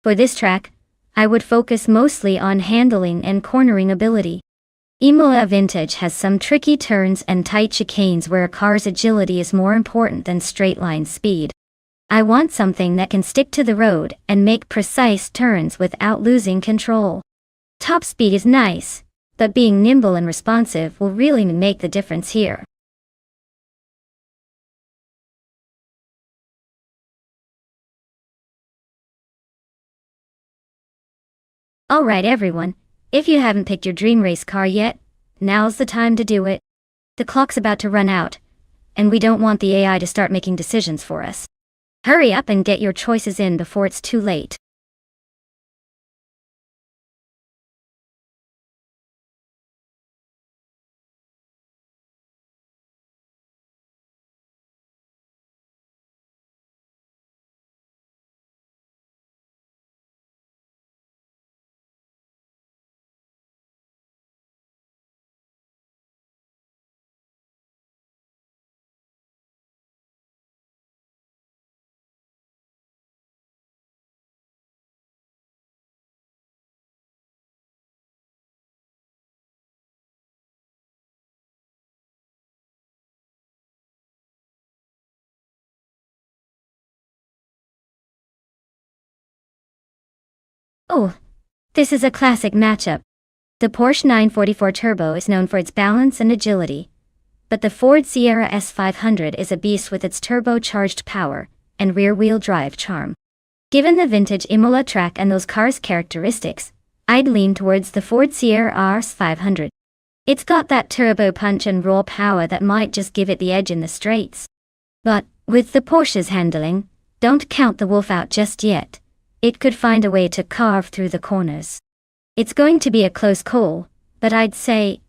For this track, I would focus mostly on handling and cornering ability. Imola Vintage has some tricky turns and tight chicanes where a car's agility is more important than straight-line speed. I want something that can stick to the road and make precise turns without losing control. Top speed is nice, but being nimble and responsive will really make the difference here. Alright everyone, if you haven't picked your dream race car yet, now's the time to do it. The clock's about to run out, and we don't want the AI to start making decisions for us. Hurry up and get your choices in before it's too late. Oh, this is a classic matchup. The Porsche 944 Turbo is known for its balance and agility, but the Ford Sierra S500 is a beast with its turbocharged power and rear-wheel drive charm. Given the vintage Imola track and those cars' characteristics, I'd lean towards the Ford Sierra S500. It's got that turbo punch and raw power that might just give it the edge in the straights. But, with the Porsche's handling, don't count the wolf out just yet. It could find a way to carve through the corners. It's going to be a close call, but I'd say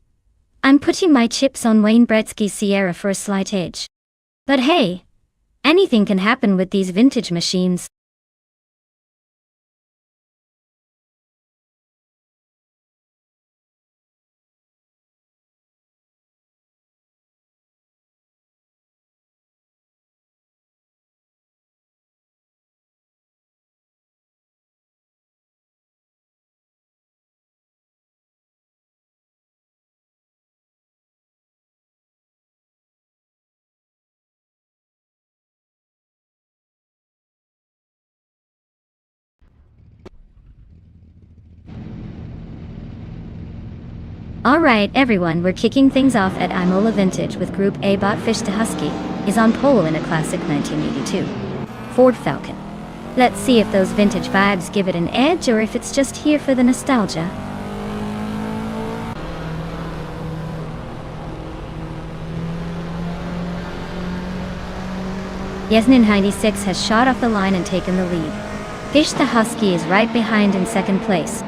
I'm putting my chips on Wayne Gretzky's Sierra for a slight edge. But hey, anything can happen with these vintage machines. Alright everyone, we're kicking things off at Imola Vintage with Group A. Botfish to Husky is on pole in a classic 1982 Ford Falcon. Let's see if those vintage vibes give it an edge or if it's just here for the nostalgia. Yasnin 96 has shot off the line and taken the lead. Fish the Husky is right behind in second place.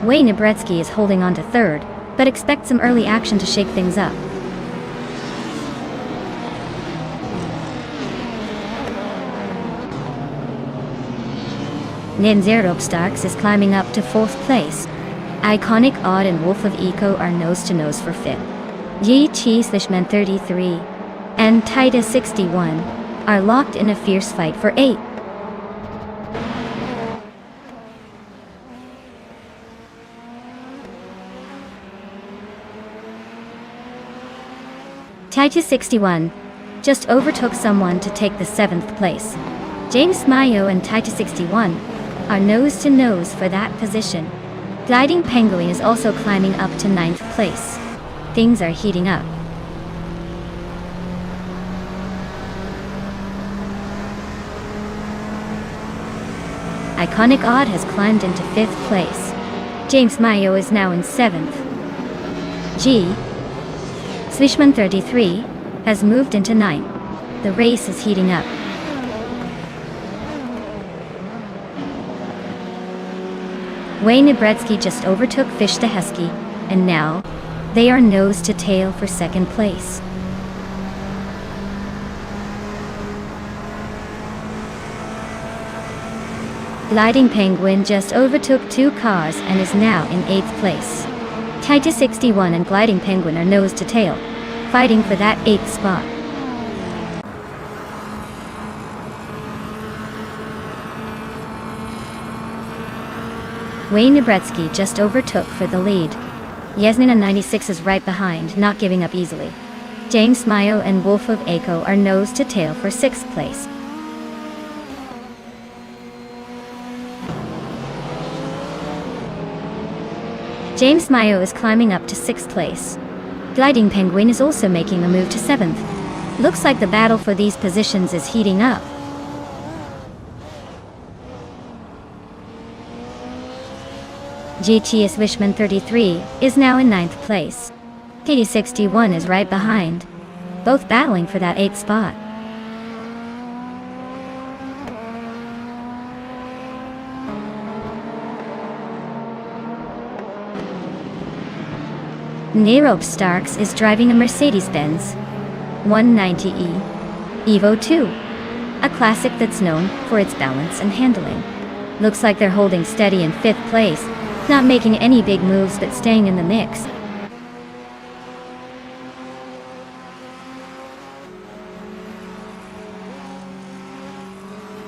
Wayne Gretzky is holding on to third, but expect some early action to shake things up. Nonstop Starks is climbing up to fourth place. Iconic Odd and Wolf of Eco are nose-to-nose for fifth. Yi Chi/Man 33 and Titus 61 are locked in a fierce fight for eighth. Titus 61 just overtook someone to take the 7th place. James Mayo and Titus 61 are nose-to-nose for that position. Gliding Penguin is also climbing up to 9th place. Things are heating up. Iconic Odd has climbed into 5th place. James Mayo is now in 7th. G. Swishman 33 has moved into 9th. The race is heating up. Wayne Gretzky just overtook Fish the Husky, and now they are nose to tail for 2nd place. Gliding Penguin just overtook 2 cars and is now in 8th place. Titus 61 and Gliding Penguin are nose to tail, fighting for that 8th spot. Wayne Gretzky just overtook for the lead. Yasnina 96 is right behind, not giving up easily. James Mayo and Wolf of Aco are nose to tail for 6th place. James Mayo is climbing up to 6th place. Gliding Penguin is also making a move to 7th. Looks like the battle for these positions is heating up. GTS Wishman 33 is now in 9th place. KD 61 is right behind, both battling for that 8th spot. Nerope Starks is driving a Mercedes-Benz 190E Evo 2, a classic that's known for its balance and handling. Looks like they're holding steady in 5th place, not making any big moves but staying in the mix.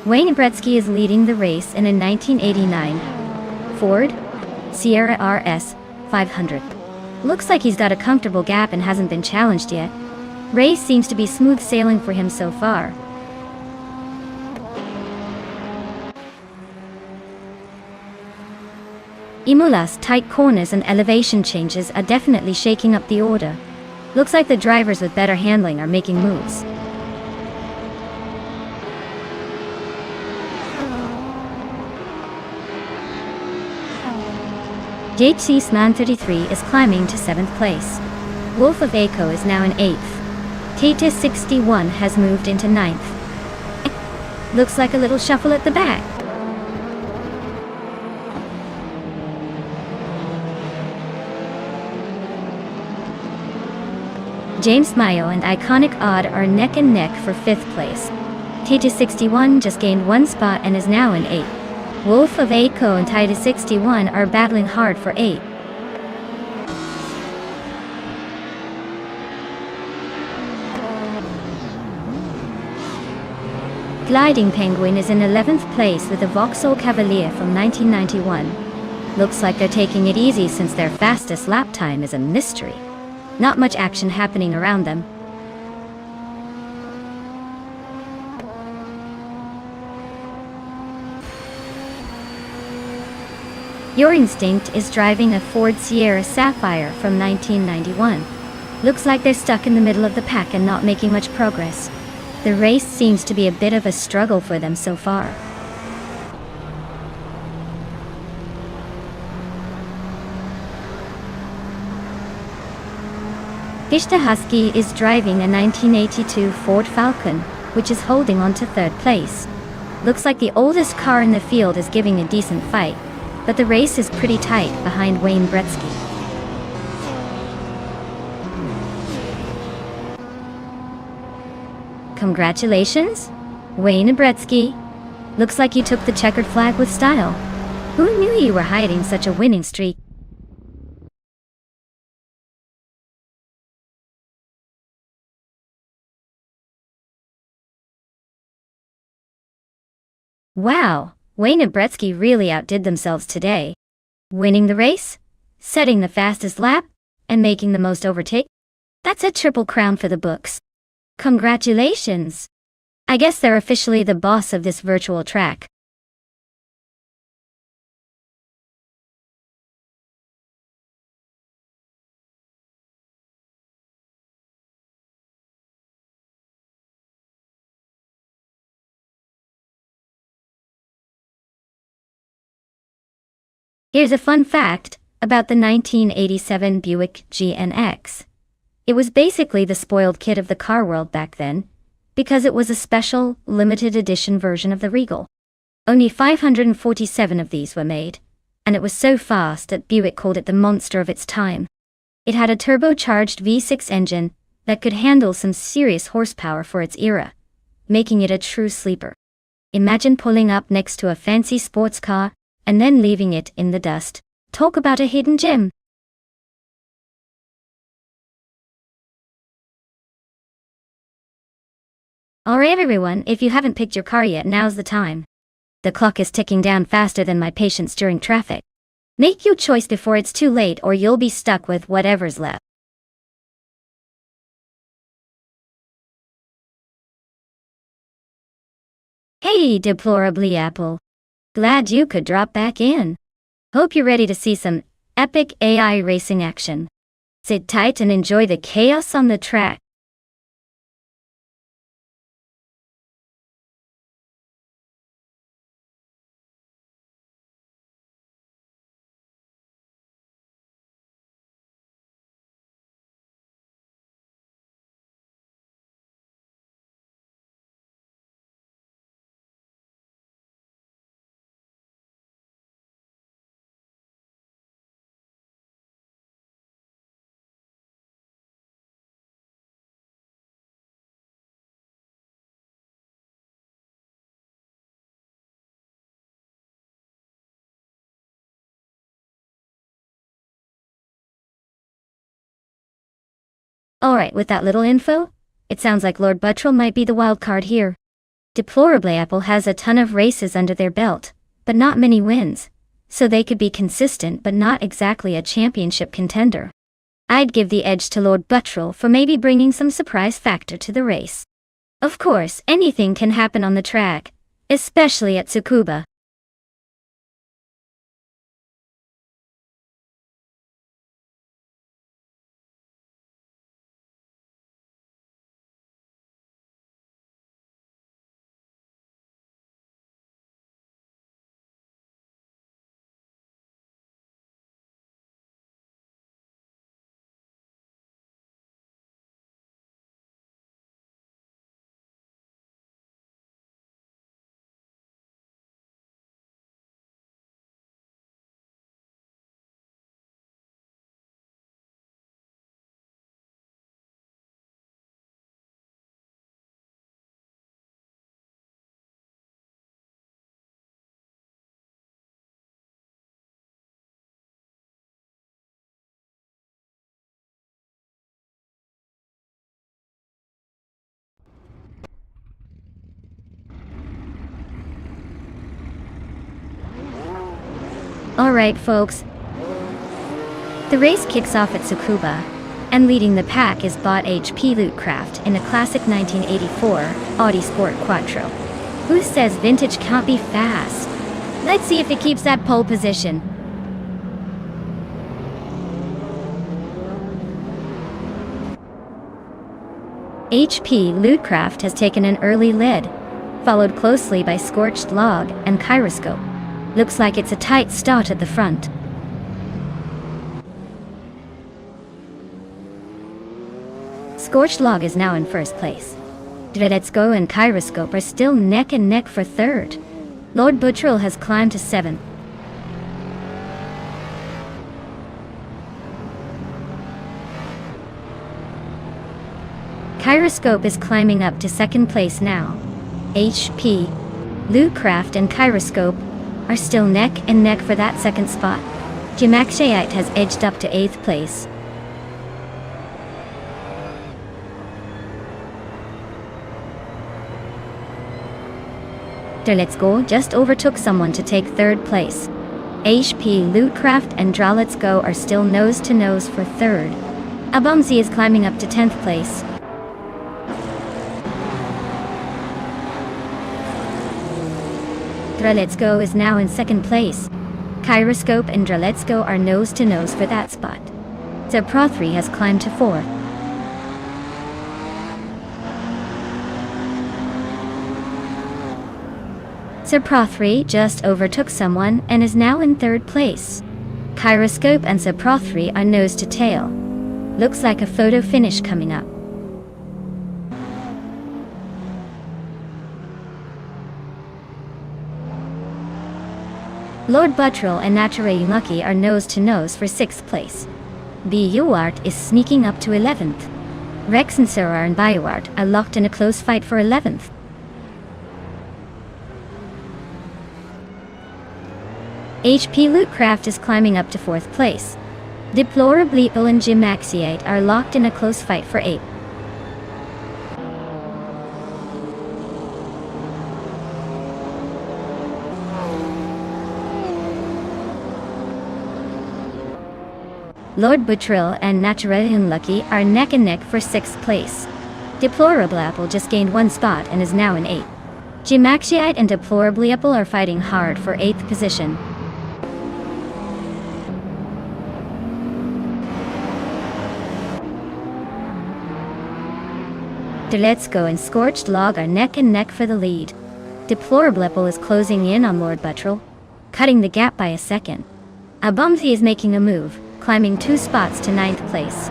Wayne Gretzky is leading the race in a 1989 Ford Sierra RS 500. Looks like he's got a comfortable gap and hasn't been challenged yet. Race seems to be smooth sailing for him so far. Imola's tight corners and elevation changes are definitely shaking up the order. Looks like the drivers with better handling are making moves. JT Sman 33 is climbing to 7th place. Wolf of Aco is now in 8th. Tata 61 has moved into 9th. Looks like a little shuffle at the back. James Mayo and Iconic Odd are neck and neck for 5th place. Tata 61 just gained 1 spot and is now in 8th. Wolf of Aco and Tata 61 are battling hard for 8th. Gliding Penguin is in 11th place with a Vauxhall Cavalier from 1991. Looks like they're taking it easy since their fastest lap time is a mystery. Not much action happening around them. Your Instinct is driving a Ford Sierra Sapphire from 1991. Looks like they're stuck in the middle of the pack and not making much progress. The race seems to be a bit of a struggle for them so far. Ishta Husky is driving a 1982 Ford Falcon, which is holding on to 3rd place. Looks like the oldest car in the field is giving a decent fight, but the race is pretty tight behind Wayne Gretzky. Congratulations, Wayne Gretzky. Looks like you took the checkered flag with style. Who knew you were hiding such a winning streak? Wow, Wayne and Gretzky really outdid themselves today. Winning the race, setting the fastest lap, and making the most overtake. That's a triple crown for the books. Congratulations! I guess they're officially the boss of this virtual track. Here's a fun fact about the 1987 Buick GNX. It was basically the spoiled kid of the car world back then, because it was a special, limited edition version of the Regal. Only 547 of these were made, and it was so fast that Buick called it the monster of its time. It had a turbocharged V6 engine that could handle some serious horsepower for its era, making it a true sleeper. Imagine pulling up next to a fancy sports car and then leaving it in the dust. Talk about a hidden gem. Alright everyone, if you haven't picked your car yet, now's the time. The clock is ticking down faster than my patience during traffic. Make your choice before it's too late or you'll be stuck with whatever's left. Hey, deplorably Apple. Glad you could drop back in. Hope you're ready to see some epic AI racing action. Sit tight and enjoy the chaos on the track. Alright, with that little info, it sounds like Lord Buttrell might be the wild card here. Deplorably Apple has a ton of races under their belt, but not many wins, so they could be consistent but not exactly a championship contender. I'd give the edge to Lord Buttrell for maybe bringing some surprise factor to the race. Of course, anything can happen on the track, especially at Tsukuba. Alright folks, the race kicks off at Tsukuba, and leading the pack is bot HP Lootcraft in a classic 1984 Audi Sport Quattro. Who says vintage can't be fast? Let's see if it keeps that pole position. HP Lootcraft has taken an early lead, followed closely by Scorched Log and Kyroscope. Looks like it's a tight start at the front. Scorched Log is now in first place. Let's Go and Kyroscope are still neck and neck for third. Lord Buttrell has climbed to 7th. Kyroscope is climbing up to 2nd place now. HP, Lootcraft and Kyroscope are still neck and neck for that 2nd spot. Jimaxiite has edged up to 8th place. Let's Go just overtook someone to take 3rd place. HP, Lootcraft and Let's Go are still nose to nose for 3rd. Abumzi is climbing up to 10th place. Let's Go is now in 2nd place. Kyroscope and Let's Go are nose to nose for that spot. Zeprothri has climbed to 4th. Zeprothri just overtook someone and is now in 3rd place. Kyroscope and Zeprothri are nose to tail. Looks like a photo finish coming up. Lord Buttrell and Naturey Lucky are nose to nose for 6th place. BUart is sneaking up to 11th. Rex and Sarah and BioArt are locked in a close fight for 11th. HP Lootcraft is climbing up to 4th place. Deplorably Bleeple and Jimaxiite are locked in a close fight for 8th. Lord Buttrill and Naturally Unlucky are neck and neck for 6th place. Deplorable Apple just gained 1 spot and is now in 8th. Gemaxiite and Deplorably Apple are fighting hard for 8th position. Let's Go and Scorched Log are neck and neck for the lead. Deplorable Apple is closing in on Lord Buttrill, cutting the gap by a second. Abumthi is making a move, climbing 2 spots to 9th place.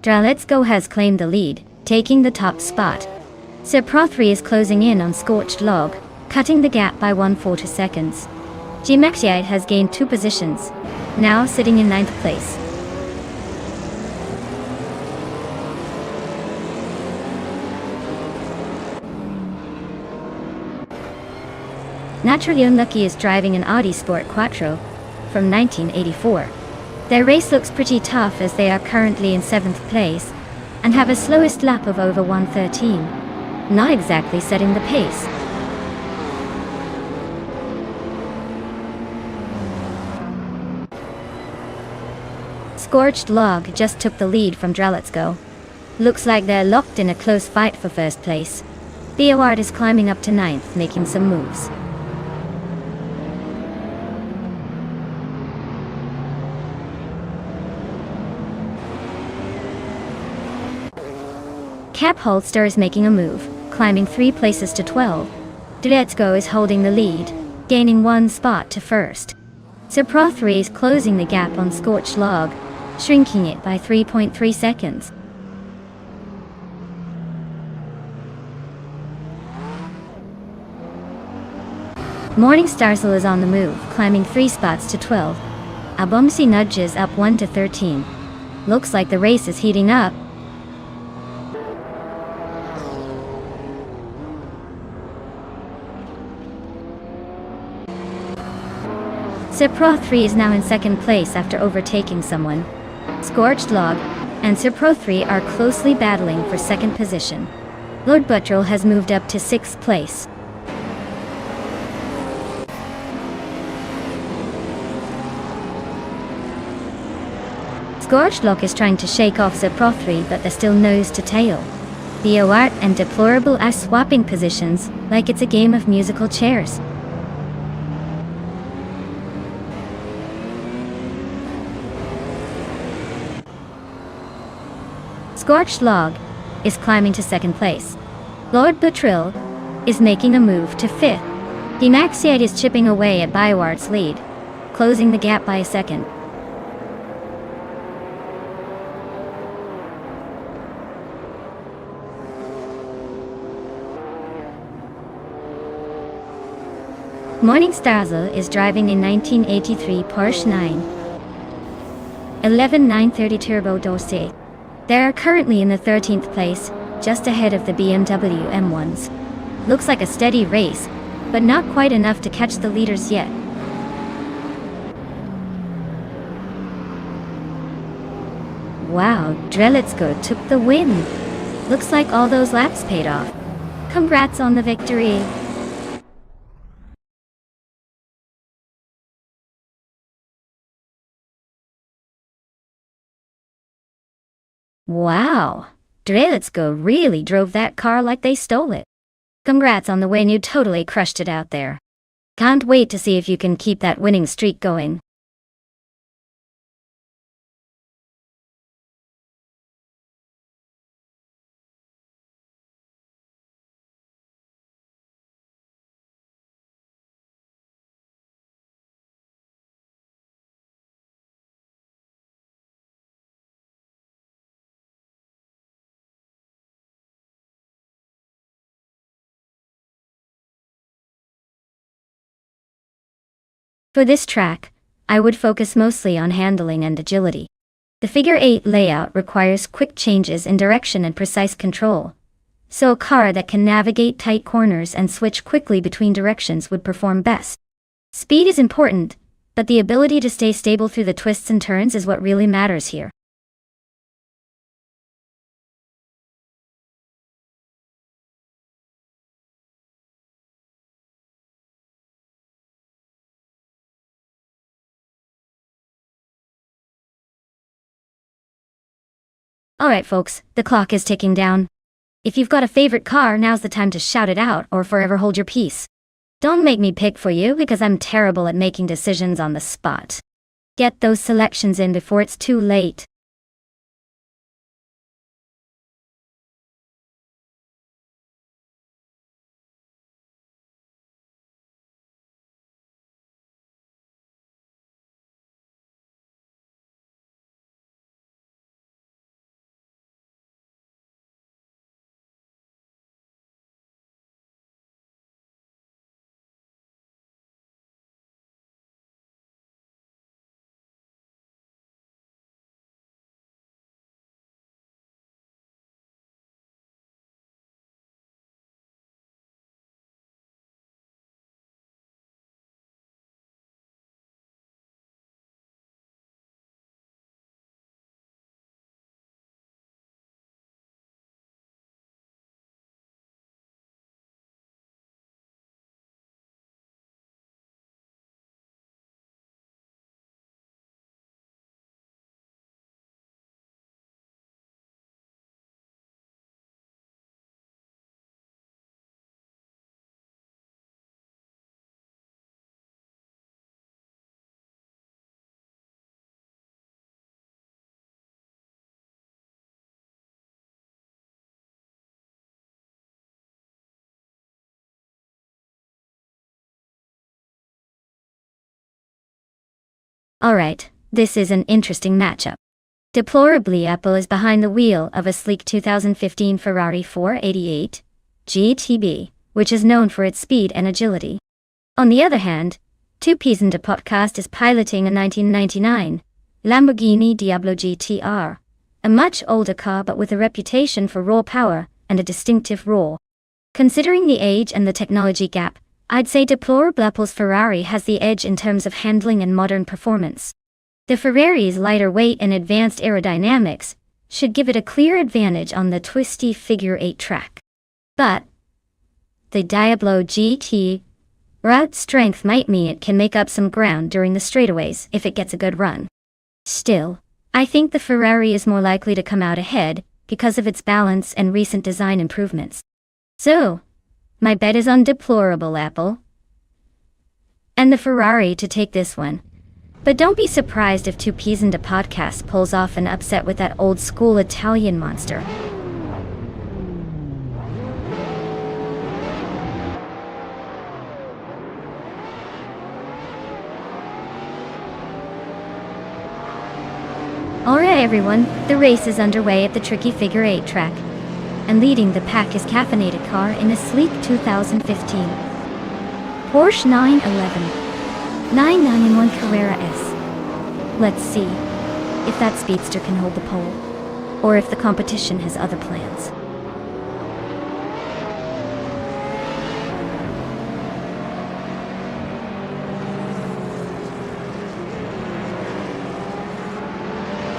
Let's Go has claimed the lead, taking the top spot. Sirprothri is closing in on Scorched Log, cutting the gap by 1/4 seconds. Gemaxiite has gained 2 positions, now sitting in 9th place. Naturally Unlucky is driving an Audi Sport Quattro from 1984. Their race looks pretty tough as they are currently in 7th place and have a slowest lap of over 1:13, not exactly setting the pace. Scorched Log just took the lead from Let's Go. Looks like they're locked in a close fight for 1st place. Beowart is climbing up to 9th, making some moves. Cap Holster is making a move, climbing 3 places to 12. Let's Go is holding the lead, gaining 1 spot to 1st. Sirprothri is closing the gap on Scorched Log, shrinking it by 3.3 seconds. Morning Starsel is on the move, climbing 3 spots to 12. Abumsi nudges up 1 to 13. Looks like the race is heating up. Sirprothri is now in 2nd place after overtaking someone. Scorched Log and Sirprothri are closely battling for 2nd position. Lord Buttrill has moved up to 6th place. Scorched Log is trying to shake off Sirprothri, but they're still nose to tail. Beowart and Deplorable are swapping positions like it's a game of musical chairs. Scorched Log is climbing to 2nd place. Lord Buttrill is making a move to 5th. Gemaxiite is chipping away at Biowart's lead, closing the gap by a second. Morning Starsel is driving a 1983 Porsche 911 930 Turbo Dossier. They are currently in the 13th place, just ahead of the BMW M1s. Looks like a steady race, but not quite enough to catch the leaders yet. Wow, Let's Go took the win. Looks like all those laps paid off. Congrats on the victory. Wow, Let's Go really drove that car like they stole it. Congrats on the win, you totally crushed it out there. Can't wait to see if you can keep that winning streak going. For this track, I would focus mostly on handling and agility. The figure 8 layout requires quick changes in direction and precise control, so a car that can navigate tight corners and switch quickly between directions would perform best. Speed is important, but the ability to stay stable through the twists and turns is what really matters here. Alright folks, the clock is ticking down. If you've got a favorite car, now's the time to shout it out or forever hold your peace. Don't make me pick for you because I'm terrible at making decisions on the spot. Get those selections in before it's too late. Alright, this is an interesting matchup. Deplorably, Apple is behind the wheel of a sleek 2015 Ferrari 488 GTB, which is known for its speed and agility. On the other hand, Two Peas in a Podcast is piloting a 1999 Lamborghini Diablo GTR, a much older car but with a reputation for raw power and a distinctive roar. Considering the age and the technology gap, I'd say deplorable Apple's Ferrari has the edge in terms of handling and modern performance. The Ferrari's lighter weight and advanced aerodynamics should give it a clear advantage on the twisty figure 8 track. But the Diablo GT route strength might mean it can make up some ground during the straightaways if it gets a good run. Still, I think the Ferrari is more likely to come out ahead because of its balance and recent design improvements. So, my bet is on deplorable Apple and the Ferrari to take this one. But don't be surprised if Two Peas in a Podcast pulls off an upset with that old school Italian monster. Alright everyone, the race is underway at the tricky figure 8 track. And leading the pack is caffeinated car in a sleek 2015 Porsche 911 991 Carrera S. Let's see if that speedster can hold the pole, or if the competition has other plans.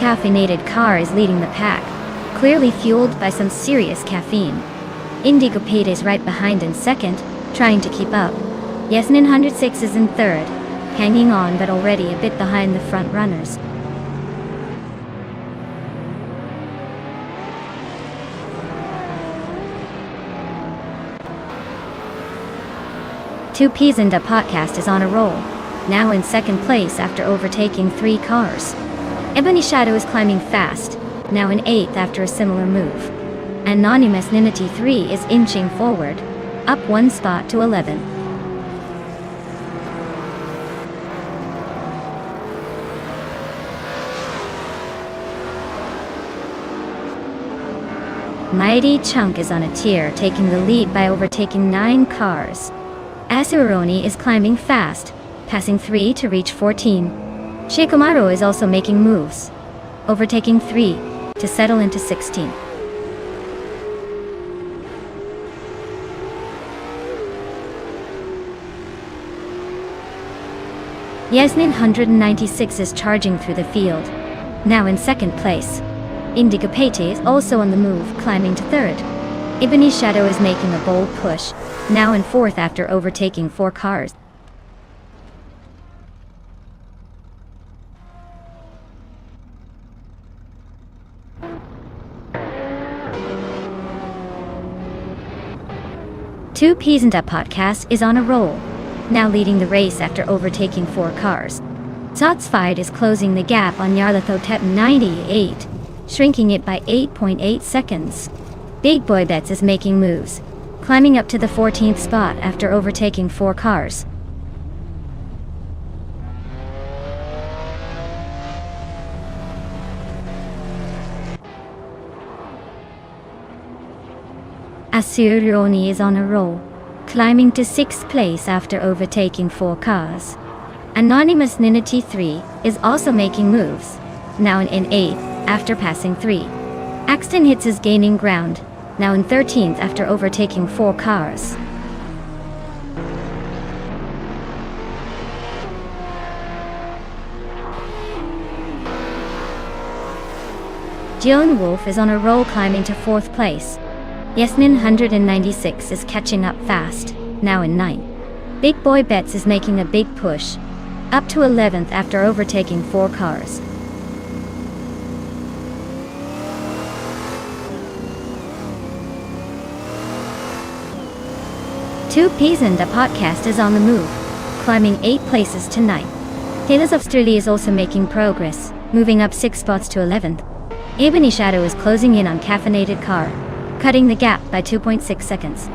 Caffeinated car is leading the pack, clearly fueled by some serious caffeine. Indigo Pate is right behind in second, trying to keep up. Yasnin 106 is in third, hanging on but already a bit behind the front runners. Two Peas in a Podcast is on a roll, now in second place after overtaking 3 cars. Ebony Shadow is climbing fast, now in 8th after a similar move. Anonymous Ninity 3 is inching forward, up 1 spot to 11. Mighty Chunk is on a tear, taking the lead by overtaking 9 cars. Asuroni is climbing fast, passing 3 to reach 14. Shikomaru is also making moves, overtaking 3 to settle into 16. Yasmin 196 is charging through the field, now in second place. Indigo Pate is also on the move, climbing to third. Ebony Shadow is making a bold push, now in fourth after overtaking 4 cars. 2P's podcast is on a roll, now leading the race after overtaking 4 cars. Zotsfied is closing the gap on Nyarlathotep 98, shrinking it by 8.8 seconds. Big Boy Bets is making moves, climbing up to the 14th spot after overtaking 4 cars. Asuroni is on a roll, climbing to 6th place after overtaking 4 cars. Anonymous Ninity 3 is also making moves, now in 8th after passing 3. Axton Hits is gaining ground, now in 13th after overtaking 4 cars. Joan Wolf is on a roll, climbing to 4th place. Yesnin 196 is catching up fast, now in 9th. Big Boy Bets is making a big push, up to 11th after overtaking 4 cars. Two Peas and a podcast is on the move, climbing 8 places to 9th. Taylors of Sturley is also making progress, moving up 6 spots to 11th. Ebony Shadow is closing in on Caffeinated Car, cutting the gap by 2.6 seconds.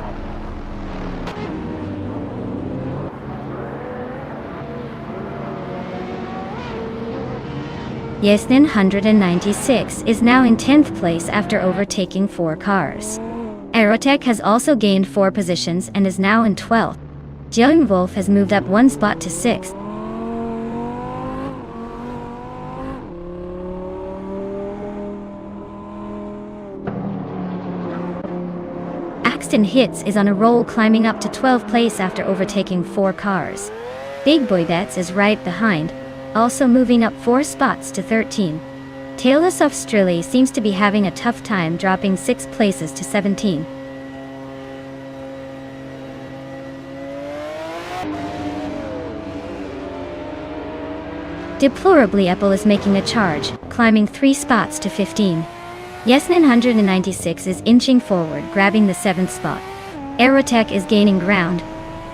Yesnin 196 is now in 10th place after overtaking 4 cars. Aerotech has also gained 4 positions and is now in 12th. Joan Wolf has moved up 1 spot to 6th. Axton Hits is on a roll, climbing up to 12th place after overtaking 4 cars. Big Boy Bets is right behind, also moving up 4 spots to 13. Taylors of Sturley seems to be having a tough time, dropping 6 places to 17. Deplorably Apple is making a charge, climbing 3 spots to 15. Yesnin 196 is inching forward, grabbing the 7th spot. Aerotech is gaining ground,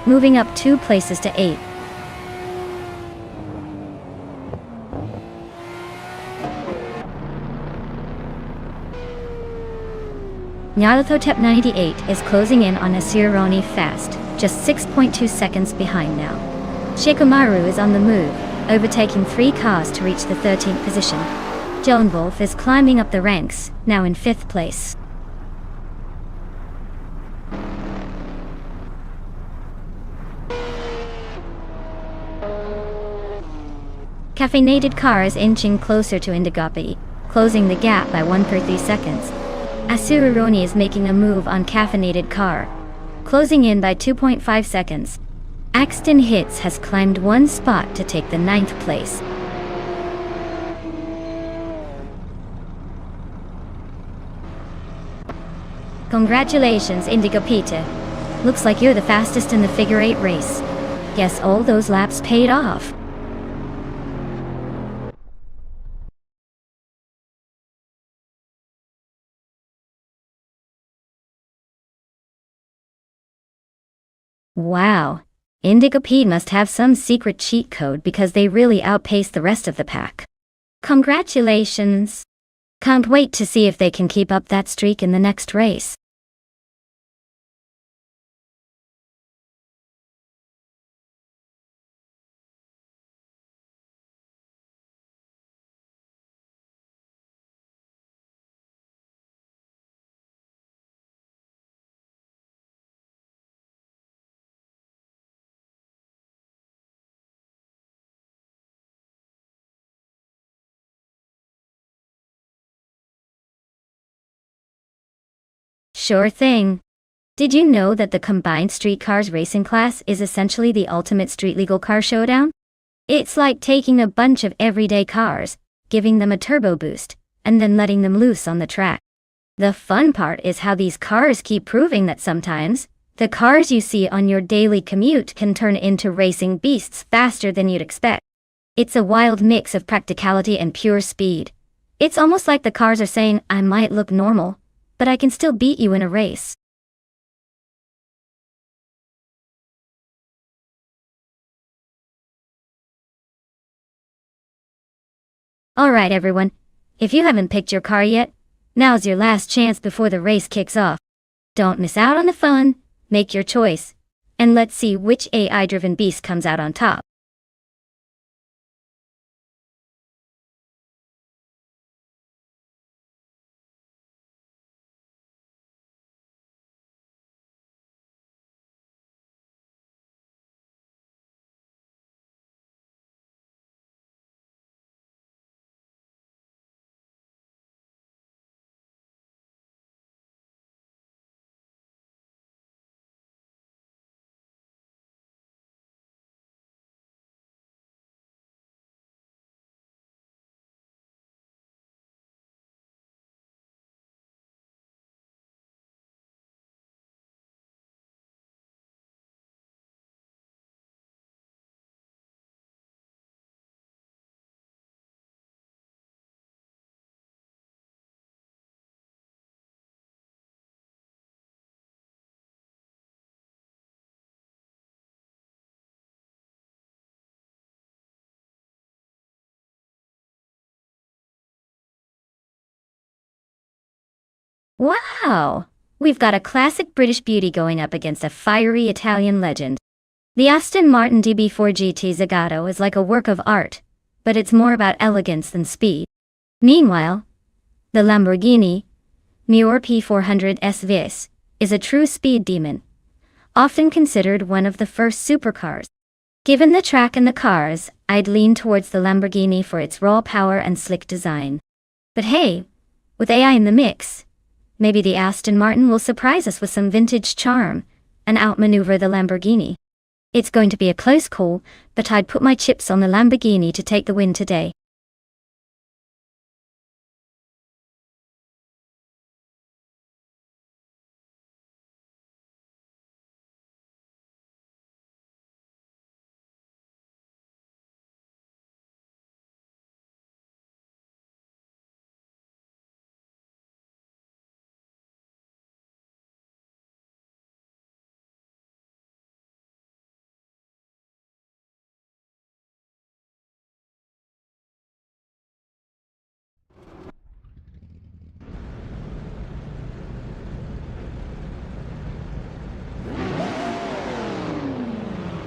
moving up 2 places to 8. Nyarlathotep 98 is closing in on Asuroni fast, just 6.2 seconds behind now. Shikamaru is on the move, overtaking 3 cars to reach the 13th position. Joan Wolf is climbing up the ranks, now in 5th place. Caffeinated Car is inching closer to Indigopi, closing the gap by 1.3 seconds. Asuroni is making a move on Caffeinated Car, closing in by 2.5 seconds. Axton Hits has climbed 1 spot to take the 9th place. Congratulations, Indigo Peter. Looks like you're the fastest in the figure 8 race. Guess all those laps paid off. Wow. Indigo Pete must have some secret cheat code because they really outpaced the rest of the pack. Congratulations. Can't wait to see if they can keep up that streak in the next race. Sure thing. Did you know that the combined street cars racing class is essentially the ultimate street legal car showdown? It's like taking a bunch of everyday cars, giving them a turbo boost, and then letting them loose on the track. The fun part is how these cars keep proving that sometimes, the cars you see on your daily commute can turn into racing beasts faster than you'd expect. It's a wild mix of practicality and pure speed. It's almost like the cars are saying, I might look normal, but I can still beat you in a race. Alright everyone, if you haven't picked your car yet, now's your last chance before the race kicks off. Don't miss out on the fun, make your choice, and let's see which AI-driven beast comes out on top. Wow! We've got a classic British beauty going up against a fiery Italian legend. The Aston Martin DB4 GT Zagato is like a work of art, but it's more about elegance than speed. Meanwhile, the Lamborghini Miur P400 SVS is a true speed demon, often considered one of the first supercars. Given the track and the cars, I'd lean towards the Lamborghini for its raw power and slick design. But hey, with AI in the mix, maybe the Aston Martin will surprise us with some vintage charm and outmaneuver the Lamborghini. It's going to be a close call, but I'd put my chips on the Lamborghini to take the win today.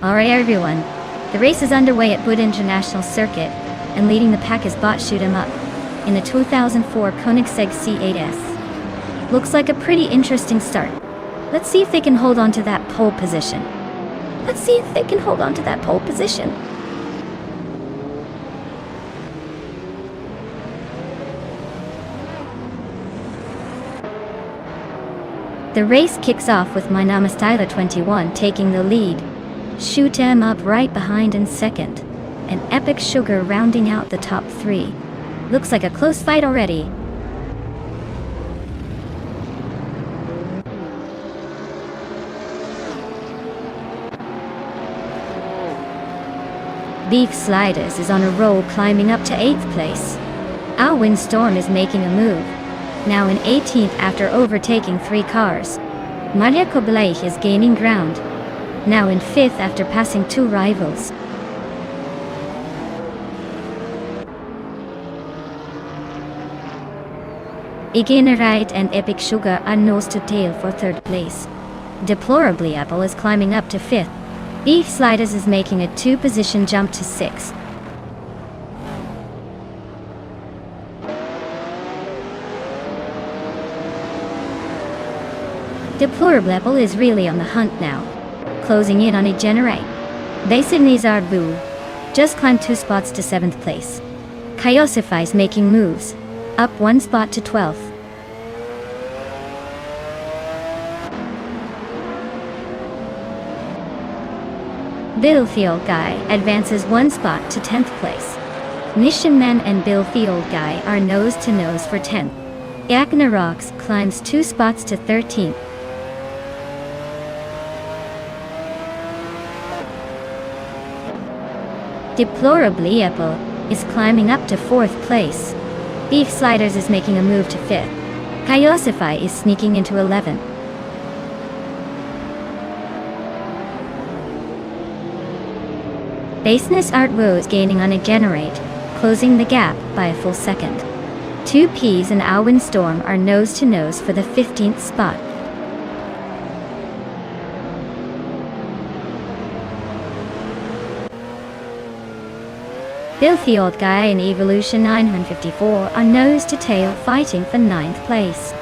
Alright everyone, the race is underway at Bud International Circuit, and leading the pack is Bot Shoot 'em Up in the 2004 Koenigsegg C8S. Looks like a pretty interesting start. Let's see if they can hold on to that pole position. The race kicks off with my Nonstop 21 taking the lead. Shoot 'em Up right behind in second, and Epic Sugar rounding out the top three. Looks like a close fight already. Beef Sliders is on a roll, climbing up to 8th place. Our Windstorm is making a move, now in 18th after overtaking 3 cars. Maria Koblech is gaining ground, now in 5th after passing 2 rivals. Igenerite and Epic Sugar are nose to tail for 3rd place. Deplorably Apple is climbing up to 5th. Beef Sliders is making a 2-position jump to 6th. Deplorable Apple is really on the hunt now, closing in on Igenerite. Basinese Arbu just climbed 2 spots to 7th place. Kyosify is making moves, up 1 spot to 12th. Bill the Old Guy advances 1 spot to 10th place. Nishinman and Bill the Old Guy are nose to nose for 10th. Yaknarox climbs 2 spots to 13th. Deplorably Apple is climbing up to 4th place. Beef Sliders is making a move to 5th. Kyosify is sneaking into 11th. Baseness Art Woe is gaining on Igenerate, closing the gap by a full second. 2Ps and Windstorm are nose-to-nose for the 15th spot. Filthy Old Guy and Evolution 954 are nose-to-tail fighting for 9th place.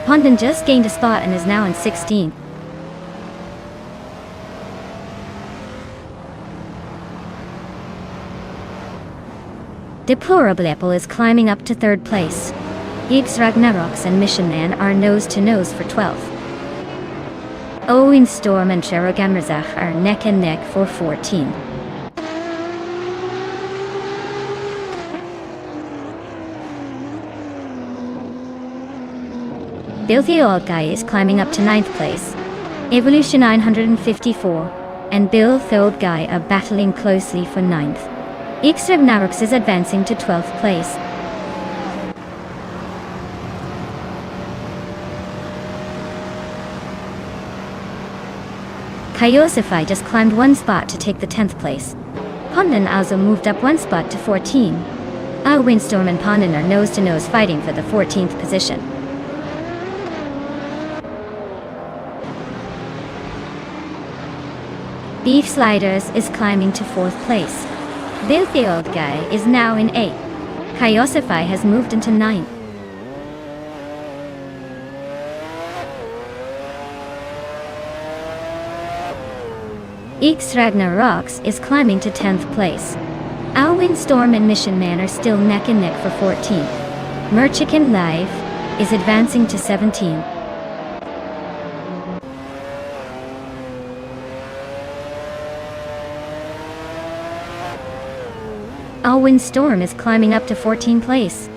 Pondon just gained a spot and is now in 16th. Deplorable Apple is climbing up to 3rd place. X Ragnaroks and Mission Man are nose-to-nose for 12th. Windstorm and Cherogamrazach are neck and neck for 14. Filthy Old Guy is climbing up to 9th place. Evolution 954 and Filthy Old Guy are battling closely for 9th. X Ragnaroks is advancing to 12th place. Kyosify just climbed 1 spot to take the 10th place. Pondon also moved up 1 spot to 14. Windstorm and Pondon are nose-to-nose fighting for the 14th position. Beef Sliders is climbing to 4th place. Filthy Old Guy is now in 8th. Kyosify has moved into 9th. X Ragnaroks is climbing to 10th place. Windstorm and Mission Man are still neck and neck for 14th. Merchant Life is advancing to 17th. Windstorm is climbing up to 14th place.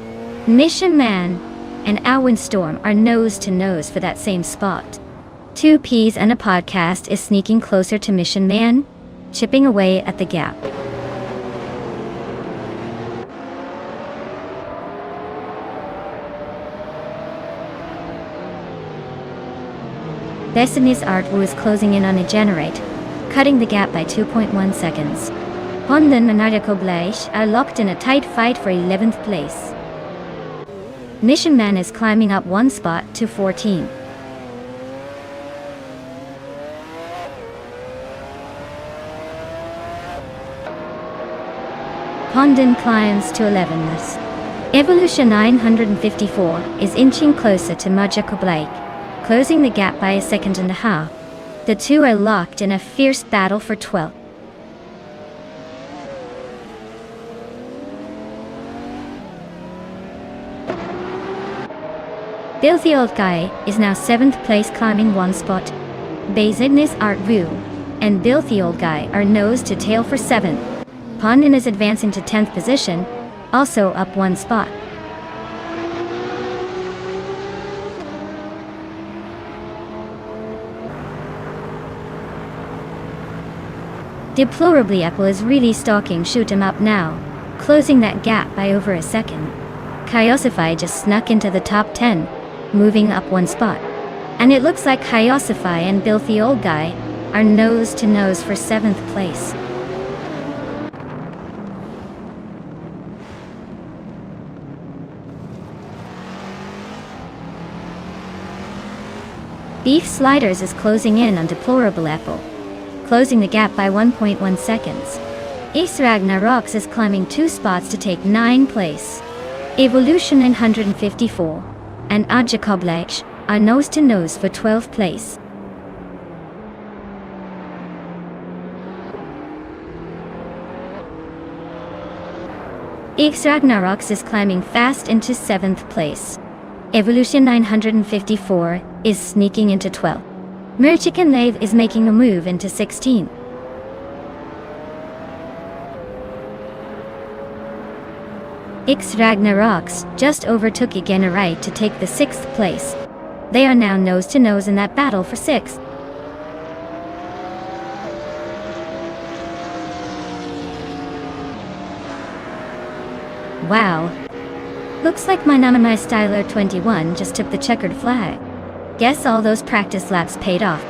Mission Man and Windstorm are nose-to-nose for that same spot. 2Ps and a podcast is sneaking closer to Mission Man, chipping away at the gap. Destiny's Artwu is closing in on a Generate, cutting the gap by 2.1 seconds. Pondon and Arjakobleish are locked in a tight fight for 11th place. Mission Man is climbing up 1 spot to 14. Pondon climbs to 11th. Evolution 954 is inching closer to Majakobleik, closing the gap by 1.5 seconds. The two are locked in a fierce battle for 12th. Filthy Old Guy is now 7th place, climbing 1 spot. Destiny's Artwu and Filthy Old Guy are nose-to-tail for 7th. Pondon is advancing to 10th position, also up 1 spot. Deplorably Apple is really stalking Shoot 'em Up now, closing that gap by over a second. Kyosify just snuck into the top 10, moving up 1 spot. And it looks like Kyosify and Filthy Old Guy are nose-to-nose for 7th place. Beef Sliders is closing in on Deplorable Apple, closing the gap by 1.1 seconds. X Ragnaroks is climbing 2 spots to take 9th place. Evolution 954 and Arjakobleish are nose-to-nose for 12th place. X Ragnaroks is climbing fast into 7th place. Evolution 954 is sneaking into 12th. Merchant Lave is making a move into 16th. X Ragnaroks just overtook Igenarite to take the 6th place. They are now nose-to-nose in that battle for 6th. Wow. Looks like my Namamai Styler 21 just took the checkered flag. Guess all those practice laps paid off.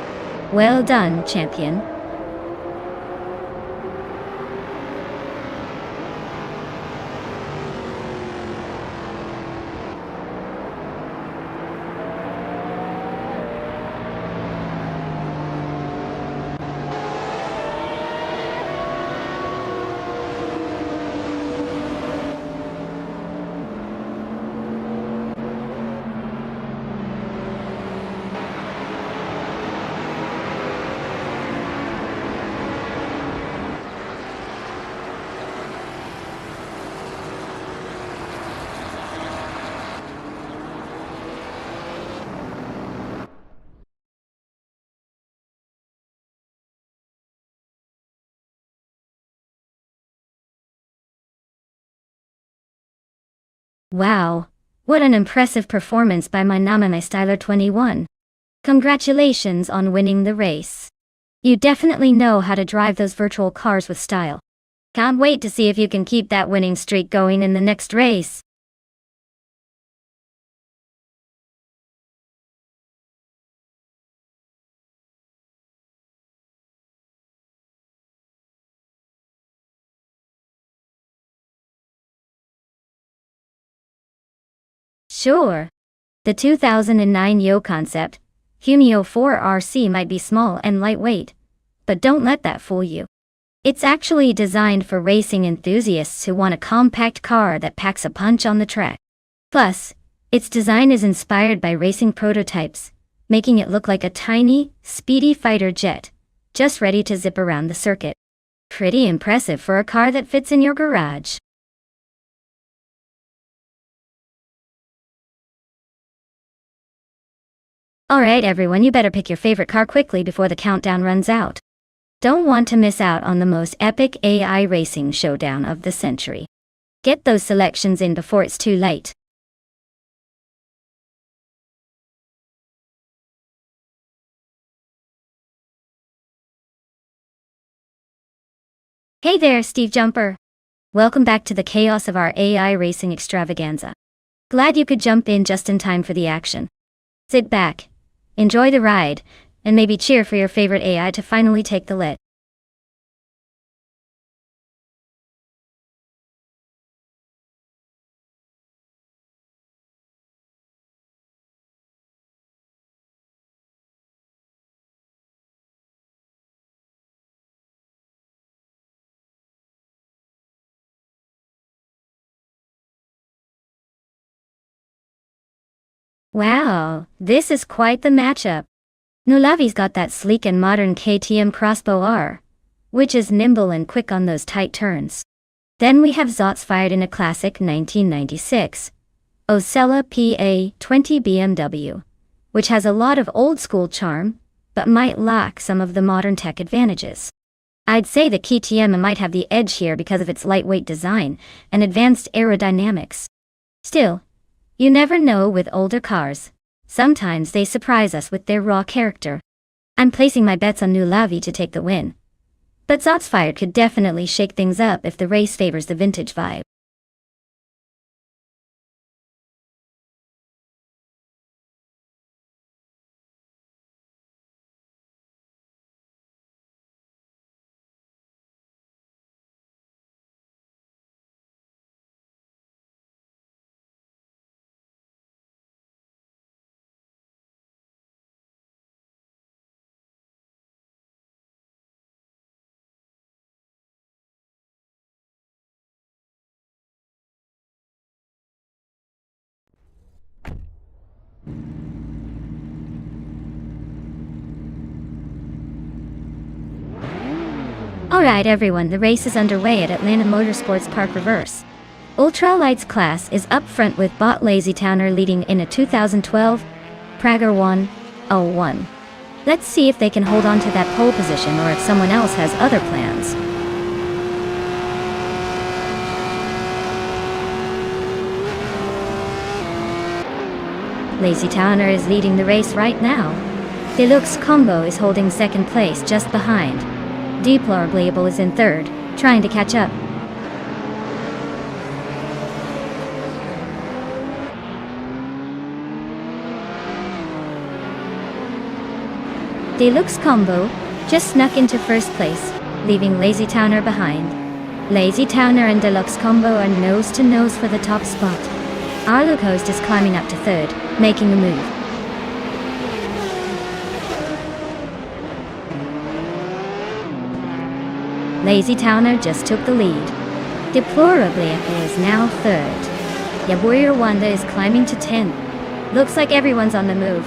Well done, champion. Wow, what an impressive performance by my Namame Styler 21. Congratulations on winning the race. You definitely know how to drive those virtual cars with style. Can't wait to see if you can keep that winning streak going in the next race. Sure. The 2009 Yo concept, Humio 4RC might be small and lightweight, but don't let that fool you. It's actually designed for racing enthusiasts who want a compact car that packs a punch on the track. Plus, its design is inspired by racing prototypes, making it look like a tiny, speedy fighter jet, just ready to zip around the circuit. Pretty impressive for a car that fits in your garage. Alright everyone, you better pick your favorite car quickly before the countdown runs out. Don't want to miss out on the most epic AI racing showdown of the century. Get those selections in before it's too late. Hey there, Steve Jumper. Welcome back to the chaos of our AI racing extravaganza. Glad you could jump in just in time for the action. Sit back, enjoy the ride, and maybe cheer for your favorite AI to finally take the lead. Wow, this is quite the matchup. Nulavi's got that sleek and modern KTM Crossbow R, which is nimble and quick on those tight turns. Then we have Zot's fired in a classic 1996 Osella PA20 BMW, which has a lot of old-school charm, but might lack some of the modern tech advantages. I'd say the KTM might have the edge here because of its lightweight design and advanced aerodynamics. Still, you never know with older cars. Sometimes they surprise us with their raw character. I'm placing my bets on Nulavi to take the win. But Zot's Fired could definitely shake things up if the race favors the vintage vibe. Alright everyone, the race is underway at Atlanta Motorsports Park Reverse. Ultralights class is up front with Bot Lazy Towner leading in a 2012 Prager 101. Let's see if they can hold on to that pole position or if someone else has other plans. Lazy Towner is leading the race right now. Deluxe Combo is holding second place just behind. Deplorable is in third, trying to catch up. Deluxe Combo just snuck into first place, leaving Lazy Towner behind. Lazy Towner and Deluxe Combo are nose to nose for the top spot. Arlo Coast is climbing up to third, making a move. Lazy Towner just took the lead. Deplorably is now third. Yabuyer Wanda is climbing to 10th. Looks like everyone's on the move.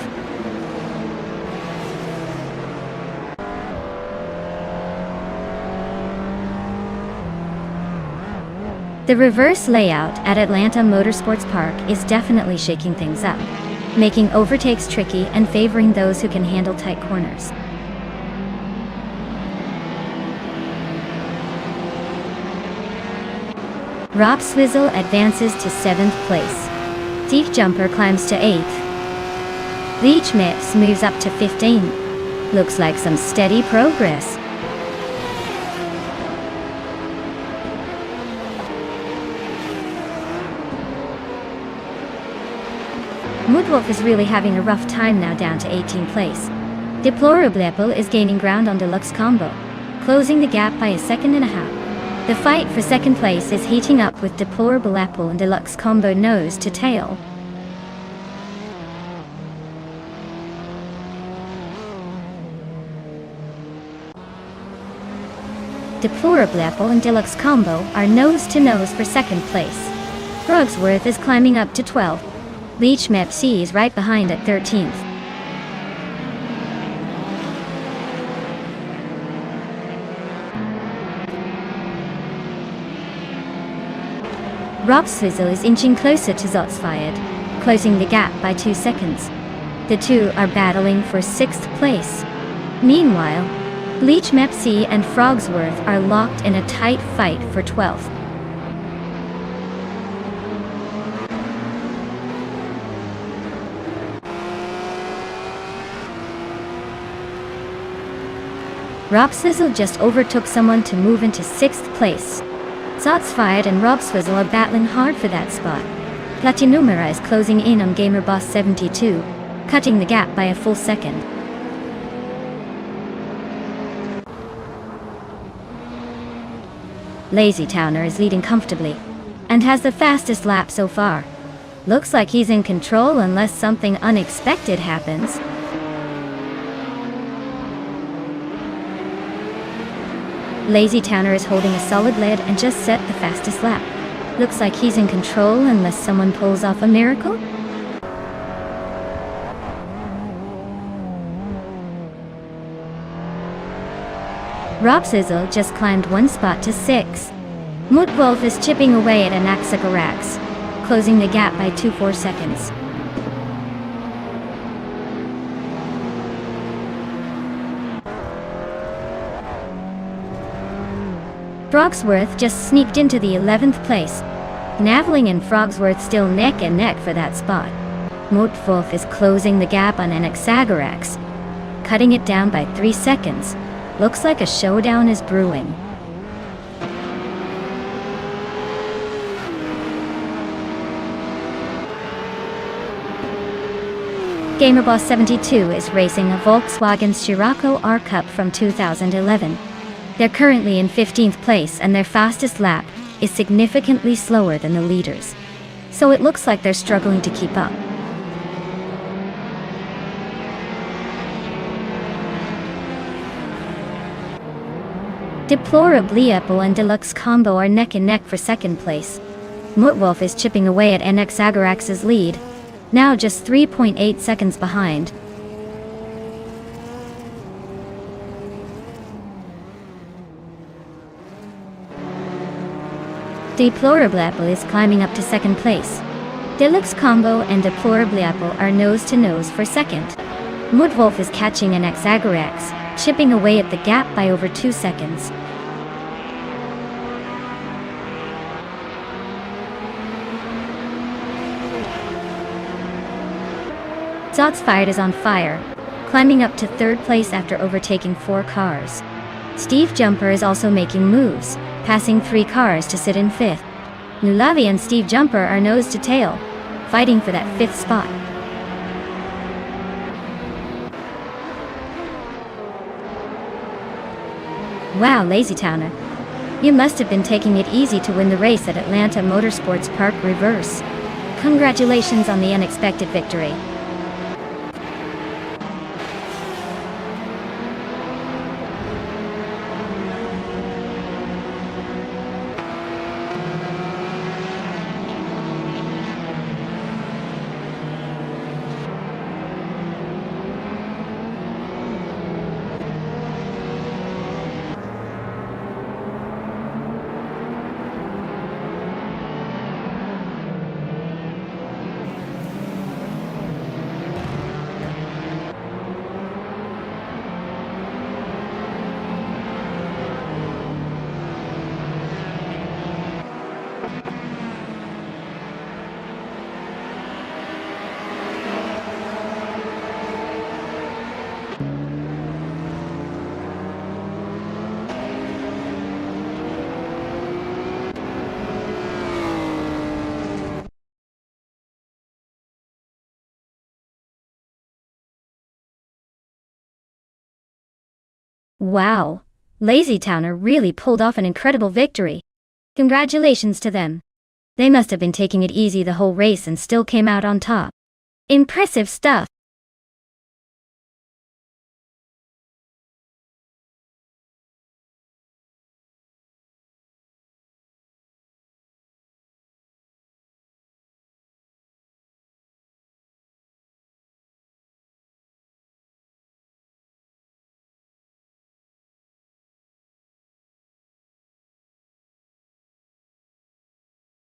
The reverse layout at Atlanta Motorsports Park is definitely shaking things up, making overtakes tricky and favoring those who can handle tight corners. Rob Swizzle advances to 7th place. Steve Jumper climbs to 8th. Leech Mips moves up to 15. Looks like some steady progress. Moodwolf is really having a rough time now, down to 18th place. Deplorable is gaining ground on Deluxe Combo, closing the gap by a second and a half. The fight for second place is heating up with Deplorable Apple and Deluxe Combo nose to tail. Deplorable Apple and Deluxe Combo are nose to nose for second place. Frogsworth is climbing up to 12th. Leech Mepsi is right behind at 13th. Rob Swizzle is inching closer to Zotsfired, closing the gap by 2 seconds. The two are battling for 6th place. Meanwhile, Leech Mepsi and Frogsworth are locked in a tight fight for 12th. Rob Swizzle just overtook someone to move into 6th place. Zotsfired and Rob Swizzle are battling hard for that spot. Platinumera is closing in on GamerBoss 72, cutting the gap by a full second. Lazy Towner is leading comfortably, and has the fastest lap so far. Looks like he's in control unless something unexpected happens. Lazy Towner is holding a solid lead and just set the fastest lap. Looks like he's in control unless someone pulls off a miracle. Rob Swizzle just climbed 1 spot to 6. Moodwolf is chipping away at Anaxagarax, closing the gap by 2.4 seconds. Frogsworth just sneaked into the 11th place. Naveling and Frogsworth still neck and neck for that spot. Moodwolf is closing the gap on Anaxagarax, cutting it down by 3 seconds. Looks like a showdown is brewing. GamerBoss 72 is racing a Volkswagen Scirocco R Cup from 2011. They're currently in 15th place and their fastest lap is significantly slower than the leaders. So it looks like they're struggling to keep up. Deplorably Apple and Deluxe Combo are neck and neck for second place. Moodwolf is chipping away at Anaxagarax's lead, now just 3.8 seconds behind. Deplorable Apple is climbing up to second place. Deluxe Combo and Deplorable Apple are nose to nose for second. Moodwolf is catching Anaxagarax, chipping away at the gap by over 2 seconds. Zotsfired is on fire, climbing up to 3rd place after overtaking 4 cars. Steve Jumper is also making moves, passing 3 cars to sit in 5th. Nulavi and Steve Jumper are nose to tail, fighting for that 5th spot. Wow, Lazy Towner. You must have been taking it easy to win the race at Atlanta Motorsports Park Reverse. Congratulations on the unexpected victory. Wow! Lazy Towner really pulled off an incredible victory. Congratulations to them. They must have been taking it easy the whole race and still came out on top. Impressive stuff.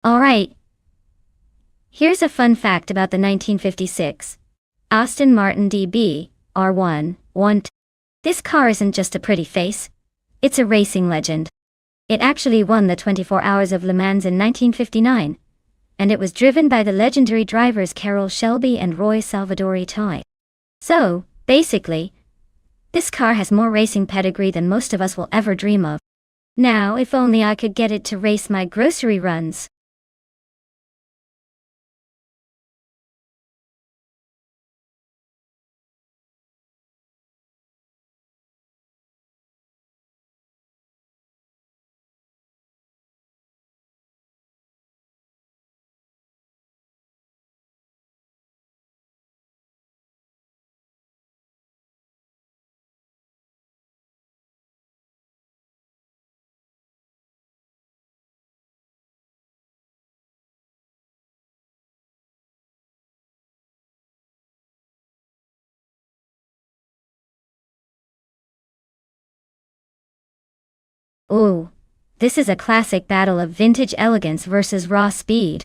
Alright. Here's a fun fact about the 1956 Aston Martin DB R1 1. This car isn't just a pretty face. It's a racing legend. It actually won the 24 Hours of Le Mans in 1959, and it was driven by the legendary drivers Carroll Shelby and Roy Salvadori Toy. So, basically, this car has more racing pedigree than most of us will ever dream of. Now, if only I could get it to race my grocery runs. Ooh, this is a classic battle of vintage elegance versus raw speed.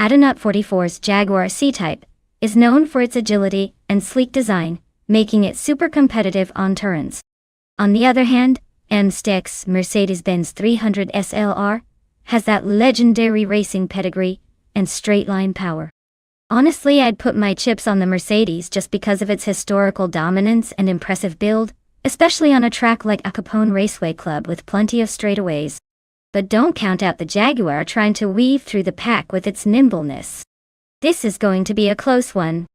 Adonut 44's Jaguar C-Type is known for its agility and sleek design, making it super competitive on turns. On the other hand, M-Stick's Mercedes-Benz 300 SLR has that legendary racing pedigree and straight-line power. Honestly, I'd put my chips on the Mercedes just because of its historical dominance and impressive build, especially on a track like Al Capone Raceway Club with plenty of straightaways. But don't count out the Jaguar trying to weave through the pack with its nimbleness. This is going to be a close one.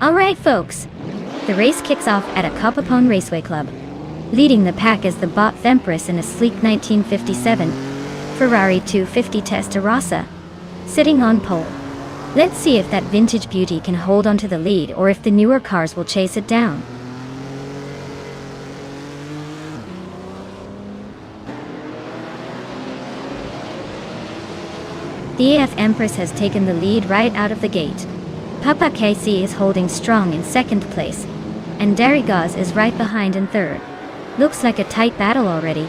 Alright folks, the race kicks off at a Capopone Raceway Club. Leading the pack is the Bot Empress in a sleek 1957 Ferrari 250 Testarossa, sitting on pole. Let's see if that vintage beauty can hold onto the lead or if the newer cars will chase it down. The EF Empress has taken the lead right out of the gate. Papa KC is holding strong in second place, and Darigaz is right behind in third. Looks like a tight battle already.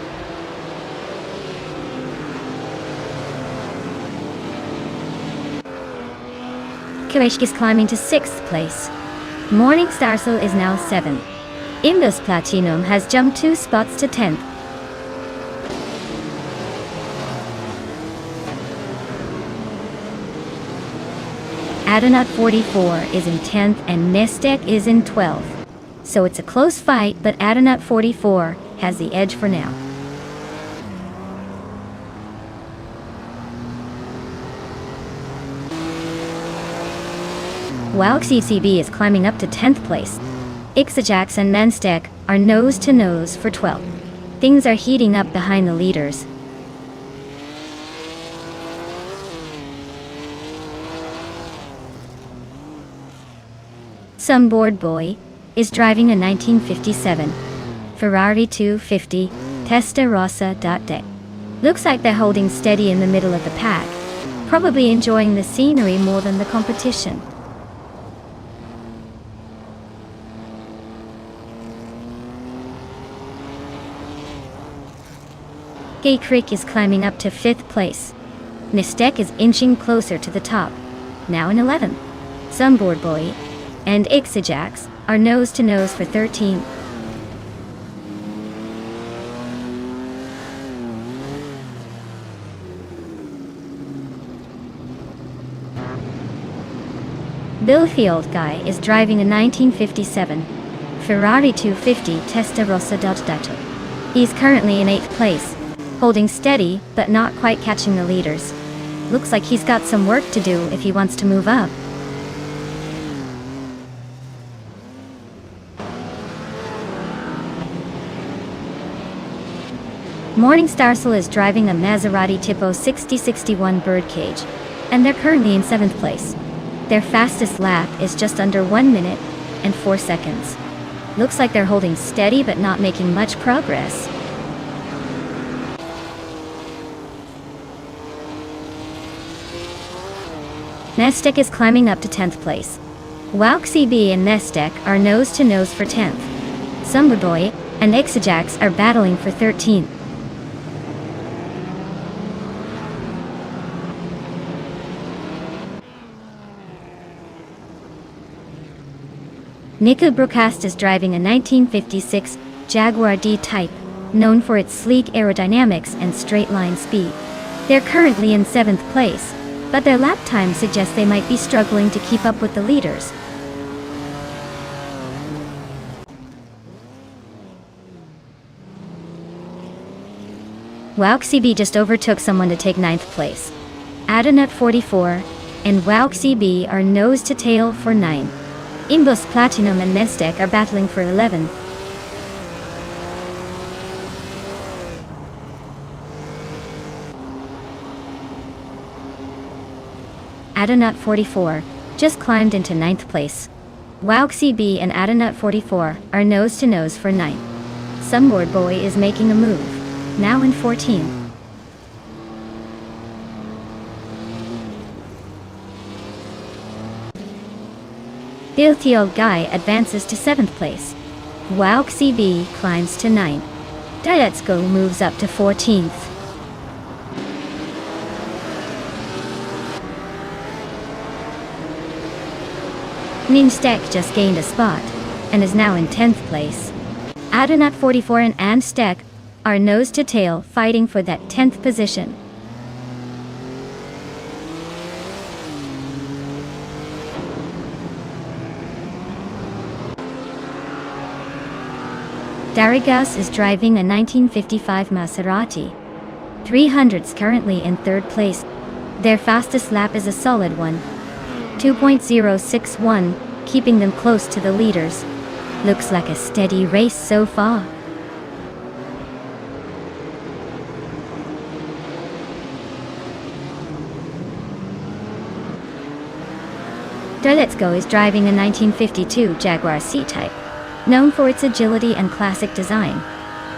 Kawashki is climbing to 6th place. Morning Starsel is now 7th. Indus Platinum has jumped 2 spots to 10th. Adonut 44 is in 10th and Nestek is in 12th. So it's a close fight, but Adonut 44 has the edge for now. Wow, CCB is climbing up to 10th place. Ixajax and Nonstek are nose to nose for 12th. Things are heating up behind the leaders. Some bored boy is driving a 1957 Ferrari 250 Testarossa. Looks like they're holding steady in the middle of the pack, probably enjoying the scenery more than the competition. Gay Creek is climbing up to 5th place. Nistek is inching closer to the top. now in 11th. Sunboard Boy and Ixajax are nose to nose for 13th. Bill Field Guy is driving a 1957 Ferrari 250 Testarossa Dato. He's currently in 8th place, holding steady but not quite catching the leaders. Looks like he's got some work to do if he wants to move up. Morningstarsel is driving a Maserati Tipo 6061 Birdcage, and they're currently in 7th place. Their fastest lap is just under 1 minute and 4 seconds. Looks like they're holding steady but not making much progress. Nestek is climbing up to 10th place. WowXCB and Nestek are nose to nose for 10th. Sumberboy and Ixajax are battling for 13th. Nico Broadcast is driving a 1956 Jaguar D-Type, known for its sleek aerodynamics and straight-line speed. They're currently in 7th place, but their lap time suggests they might be struggling to keep up with the leaders. WowXCB just overtook someone to take 9th place. Adanut 44 and WowXCB are nose to tail for 9th. Imbus Platinum and Nestek are battling for 11th. Adanut 44 just climbed into 9th place. WowXCB and Adanut 44 are nose to nose for 9th. Sunboard Boy is making a move, now in 14th. Filthy Old Guy advances to 7th place. WowXCB climbs to 9th. Dietsko moves up to 14th. Nonstop just gained a spot and is now in 10th place. Adanut 44 and Nonstop are nose to tail fighting for that 10th position. Darigas is driving a 1955 Maserati 300's currently in 3rd place. Their fastest lap is a solid one, 2.061, keeping them close to the leaders. Looks like a steady race so far. Let's Go is driving a 1952 Jaguar C-Type, known for its agility and classic design.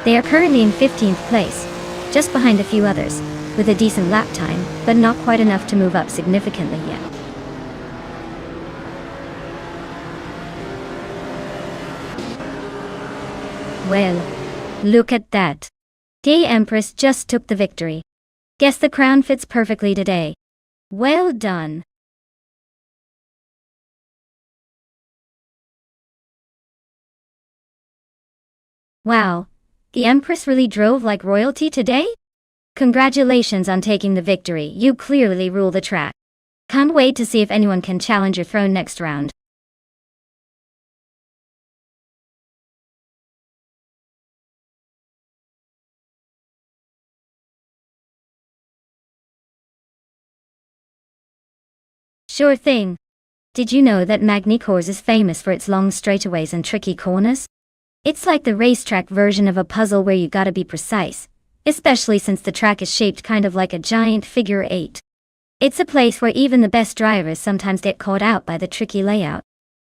They are currently in 15th place, just behind a few others, with a decent lap time, but not quite enough to move up significantly yet. Well, look at that. Gay Empress just took the victory. Guess the crown fits perfectly today. Well done. Wow, the Empress really drove like royalty today? Congratulations on taking the victory, you clearly rule the track. Can't wait to see if anyone can challenge your throne next round. Sure thing. Did you know that Magny-Cours is famous for its long straightaways and tricky corners? It's like the racetrack version of a puzzle where you gotta be precise, especially since the track is shaped kind of like a giant figure 8. It's a place where even the best drivers sometimes get caught out by the tricky layout.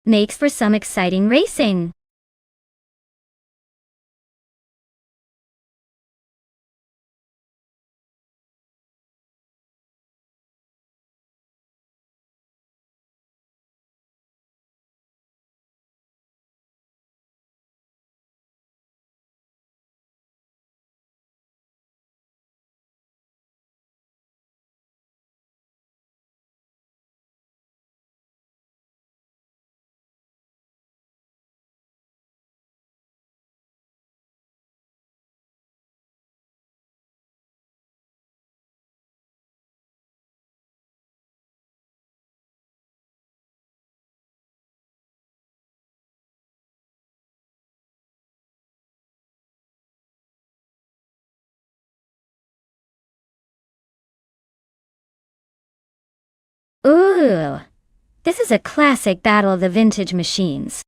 Makes for some exciting racing. Ooh! This is a classic battle of the vintage machines.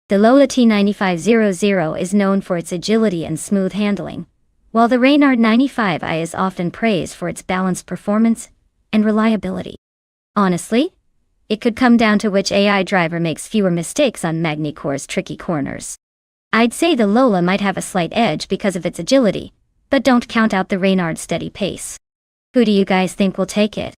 The Lola T9500 is known for its agility and smooth handling, while the Reynard 95i is often praised for its balanced performance and reliability. Honestly, it could come down to which AI driver makes fewer mistakes on Magny-Cours' tricky corners. I'd say the Lola might have a slight edge because of its agility, but don't count out the Reynard's steady pace. Who do you guys think will take it?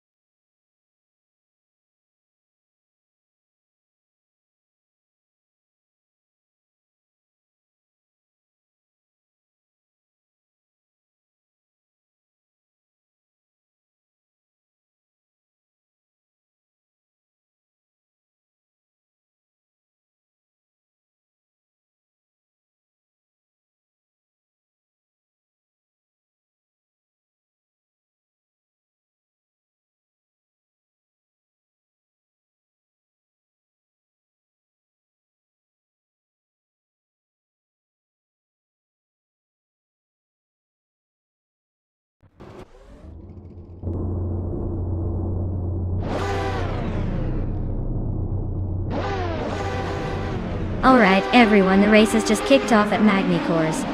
Alright everyone, the race has just kicked off at Magny-Cours.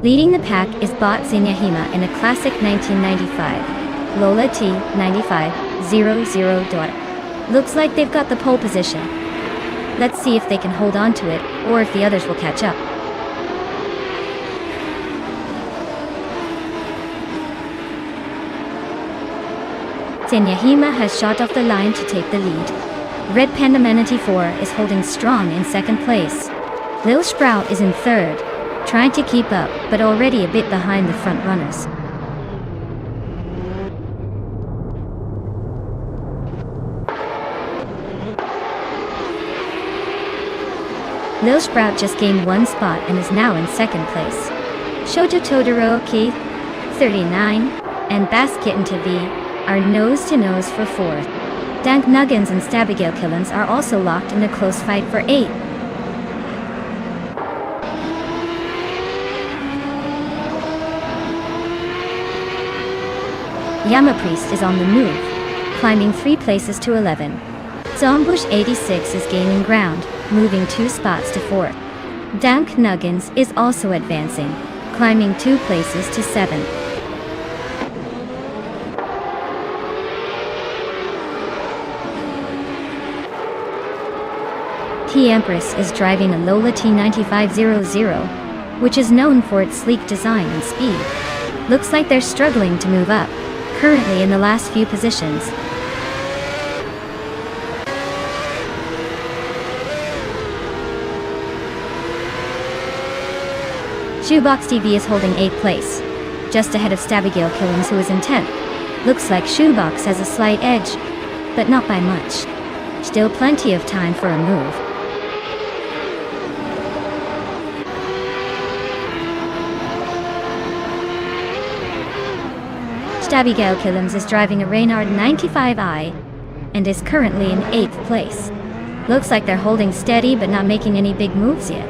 Leading the pack is Bot Zinyahima in a classic 1995 Lola T9500. Looks like they've got the pole position. Let's see if they can hold on to it, or if the others will catch up. Zinyahima has shot off the line to take the lead. Red Panda Manatee 4 is holding strong in second place. Lil Sprout is in third, trying to keep up, but already a bit behind the front runners. Lil Sprout just gained one spot and is now in second place. Shoujo Todoroki, 39, and Bass Kitten TV are nose-to-nose for fourth. Dank Nuggins and Stabigale Killens are also locked in a close fight for 8. Yama Priest is on the move, climbing 3 places to 11. Zombush 86 is gaining ground, moving 2 spots to 4th. Dank Nuggins is also advancing, climbing 2 places to 7th. T-Empress is driving a Lola T9500, which is known for its sleek design and speed. Looks like they're struggling to move up, currently in the last few positions. Shoebox TV is holding 8th place, just ahead of Stabigale Killens, who is in 10th. Looks like Shoebox has a slight edge, but not by much. Still plenty of time for a move. Stabigale Killens is driving a Reynard 95i and is currently in 8th place. Looks like they're holding steady but not making any big moves yet.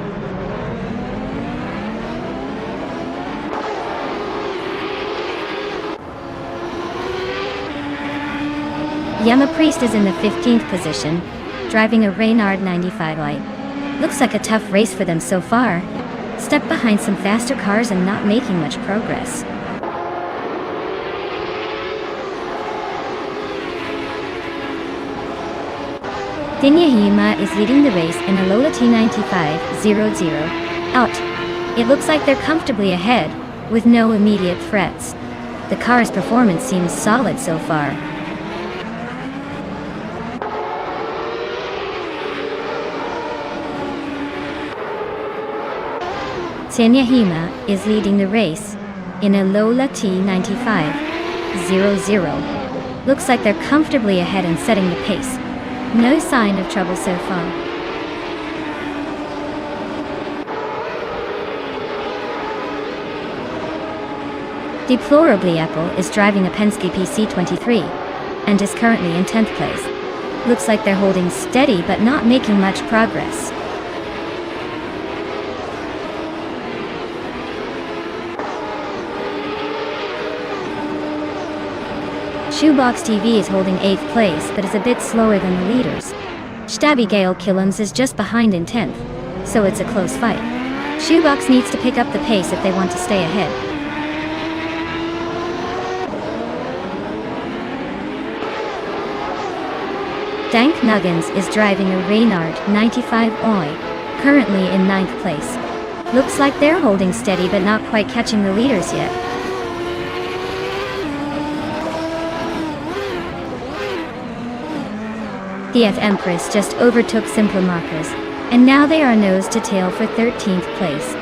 Yama Priest is in the 15th position, driving a Reynard 95i. Looks like a tough race for them so far. Stuck behind some faster cars and not making much progress. Zinyahima is leading the race in a Lola T9500. Out. It looks like they're comfortably ahead, with no immediate threats. The car's performance seems solid so far. Zinyahima is leading the race in a Lola T9500. Looks like they're comfortably ahead and setting the pace. No sign of trouble so far. Deplorably Apple is driving a Penske PC23 and is currently in 10th place. Looks like they're holding steady but not making much progress. Shoebox TV is holding 8th place but is a bit slower than the leaders. Stabby Gale Killums is just behind in 10th, so it's a close fight. Shoebox needs to pick up the pace if they want to stay ahead. Dank Nuggins is driving a Reynard 95 Oi, currently in 9th place. Looks like they're holding steady but not quite catching the leaders yet. DF Empress just overtook Simpler Markers, and now they are nose to tail for 13th place.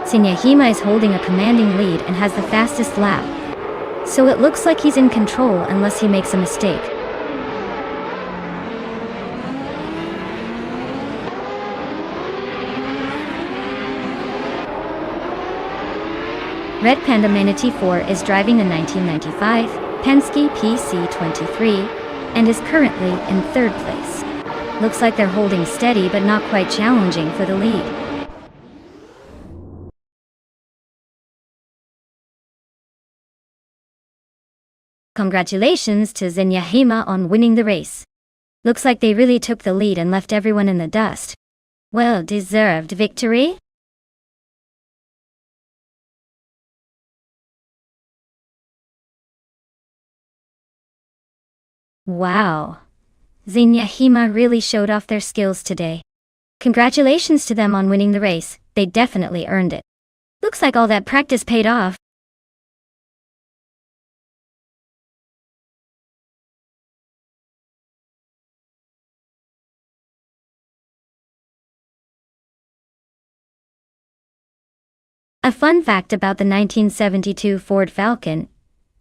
Sinyahima is holding a commanding lead and has the fastest lap, so it looks like he's in control unless he makes a mistake. Red Panda Manatee 4 is driving a 1995 Penske PC23 and is currently in 3rd place. Looks like they're holding steady but not quite challenging for the lead. Congratulations to Sinyahima on winning the race. Looks like they really took the lead and left everyone in the dust. Well deserved victory. Wow. Sinyahima really showed off their skills today. Congratulations to them on winning the race, they definitely earned it. Looks like all that practice paid off. A fun fact about the 1972 Ford Falcon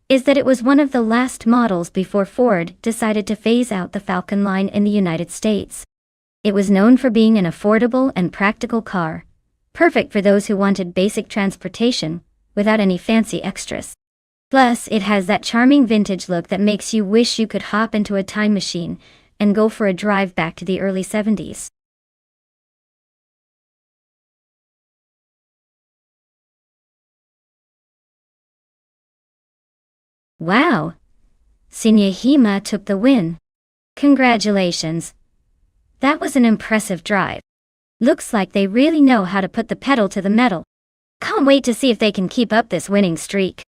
is that it was one of the last models before Ford decided to phase out the Falcon line in the United States. It was known for being an affordable and practical car, perfect for those who wanted basic transportation without any fancy extras. Plus, it has that charming vintage look that makes you wish you could hop into a time machine and go for a drive back to the early 70s. Wow! Sinyahima took the win. Congratulations. That was an impressive drive. Looks like they really know how to put the pedal to the metal. Can't wait to see if they can keep up this winning streak.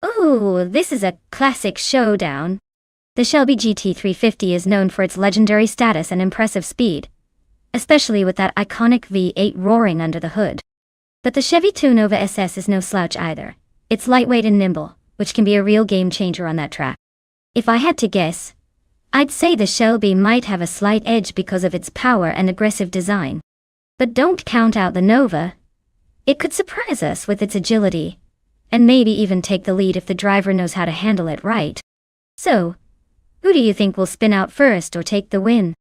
Ooh, this is a classic showdown. The Shelby GT350 is known for its legendary status and impressive speed, especially with that iconic V8 roaring under the hood. But the Chevy 2 Nova SS is no slouch either. It's lightweight and nimble, which can be a real game changer on that track. If I had to guess, I'd say the Shelby might have a slight edge because of its power and aggressive design. But don't count out the Nova. It could surprise us with its agility, and maybe even take the lead if the driver knows how to handle it right. So, who do you think will spin out first or take the win?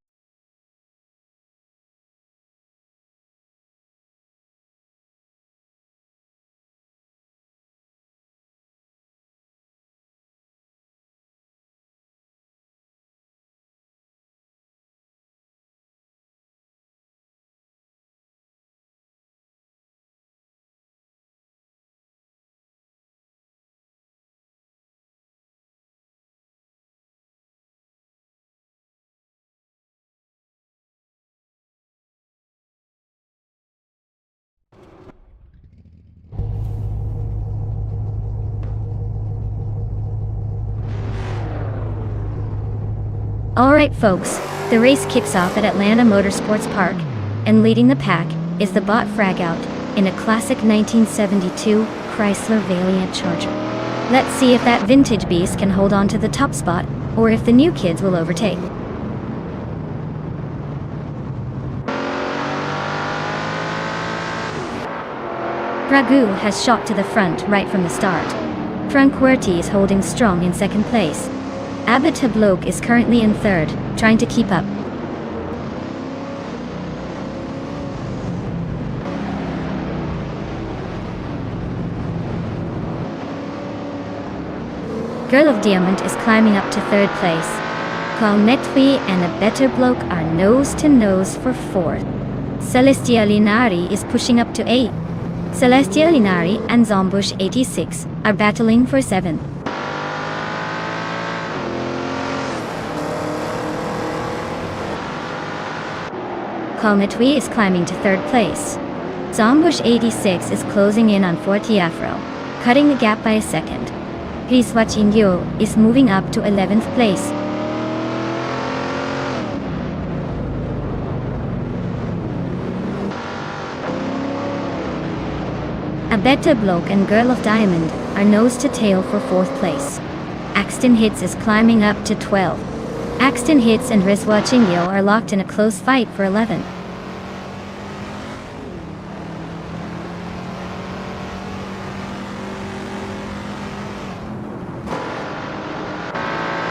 Alright folks, the race kicks off at Atlanta Motorsports Park, and leading the pack is the bot Fragout in a classic 1972 Chrysler Valiant Charger. Let's see if that vintage beast can hold on to the top spot, or if the new kids will overtake. Ragu has shot to the front right from the start. Franquerti is holding strong in second place. Abitablok is currently in third, trying to keep up. Girl of Diamond is climbing up to third place. Kalmetwi and Abitablok are nose to nose for fourth. Celestia Linari is pushing up to 8. Celestia Linari and Zombush 86 are battling for 7th. Kalmetwi is climbing to third place. Zombush 86 is closing in on 40 Afro, cutting the gap by a second. Riswachingyo is moving up to 11th place. Abitablok and Girl of Diamond are nose to tail for 4th place. Axton Hits is climbing up to 12. Axton Hits and Riswachingyo are locked in a close fight for 11.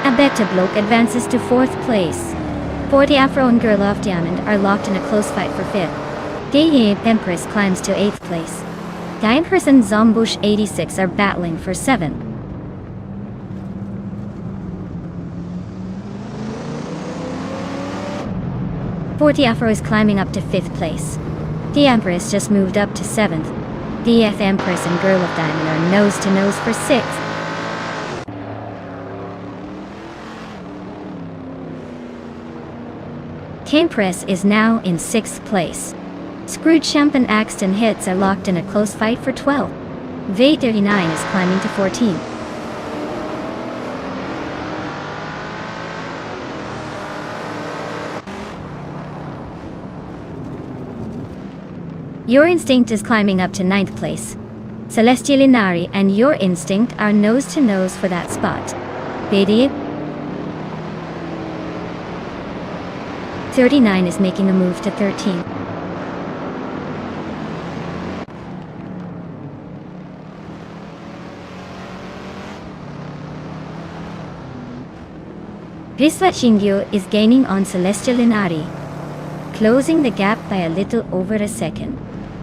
Abitablok advances to 4th place. 40 Afro and Girl of Diamond are locked in a close fight for 5th. Gaye Empress climbs to 8th place. Empress and Zombush 86 are battling for 7th. Forty Afro is climbing up to 5th place. The Empress just moved up to 7th. DF Empress and Girl of Diamond are nose to nose for 6th. Empress is now in 6th place. Scrooge Champ and Axton Hits are locked in a close fight for 12th. V39 is climbing to 14th. Your Instinct is climbing up to 9th place. Celestial Inari and Your Instinct are nose to nose for that spot. Baby 39 is making a move to 13th. Riswachingyo is gaining on Celestial Inari, closing the gap by a little over a second.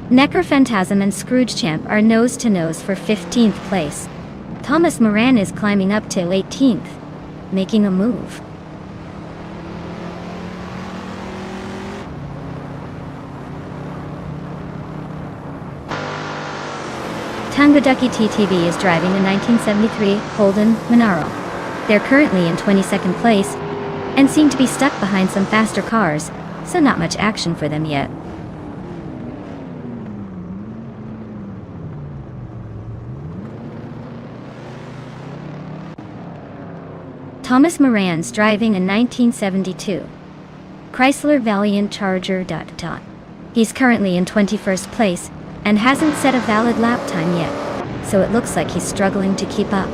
Necrophantasm and Scrooge Champ are nose to nose for 15th place. Thomas Moran is climbing up to 18th, making a move. Tangaducky TTV is driving a 1973 Holden Monaro. They're currently in 22nd place and seem to be stuck behind some faster cars, so not much action for them yet. Thomas Moran's driving a 1972 Chrysler Valiant Charger. He's currently in 21st place and hasn't set a valid lap time yet, so it looks like he's struggling to keep up.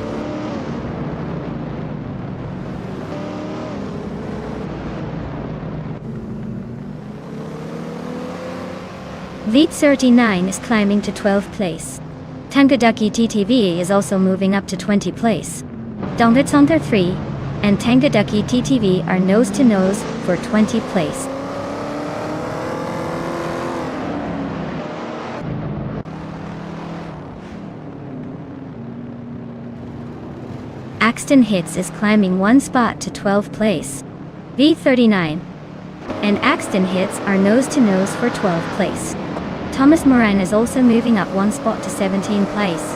V39 is climbing to 12th place. Tangaducky TTV is also moving up to 20th place. Donggatsonter 3 and Tangaducky TTV are nose to nose for 20th place. Axton Hits is climbing one spot to 12th place. V39 and Axton Hits are nose to nose for 12th place. Thomas Moran is also moving up one spot to 17th place.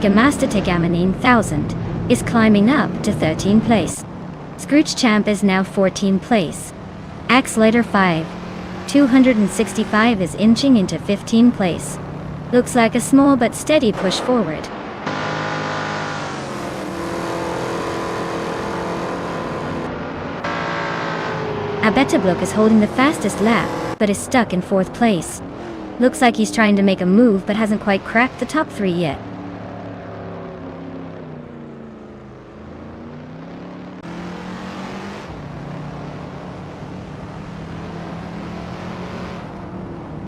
Gamastategamanin 1000 is climbing up to 13th place. Scrooge Champ is now 14th place. Axlater 5 265 is inching into 15th place. Looks like a small but steady push forward. Abitablok is holding the fastest lap, but is stuck in 4th place. Looks like he's trying to make a move but hasn't quite cracked the top 3 yet.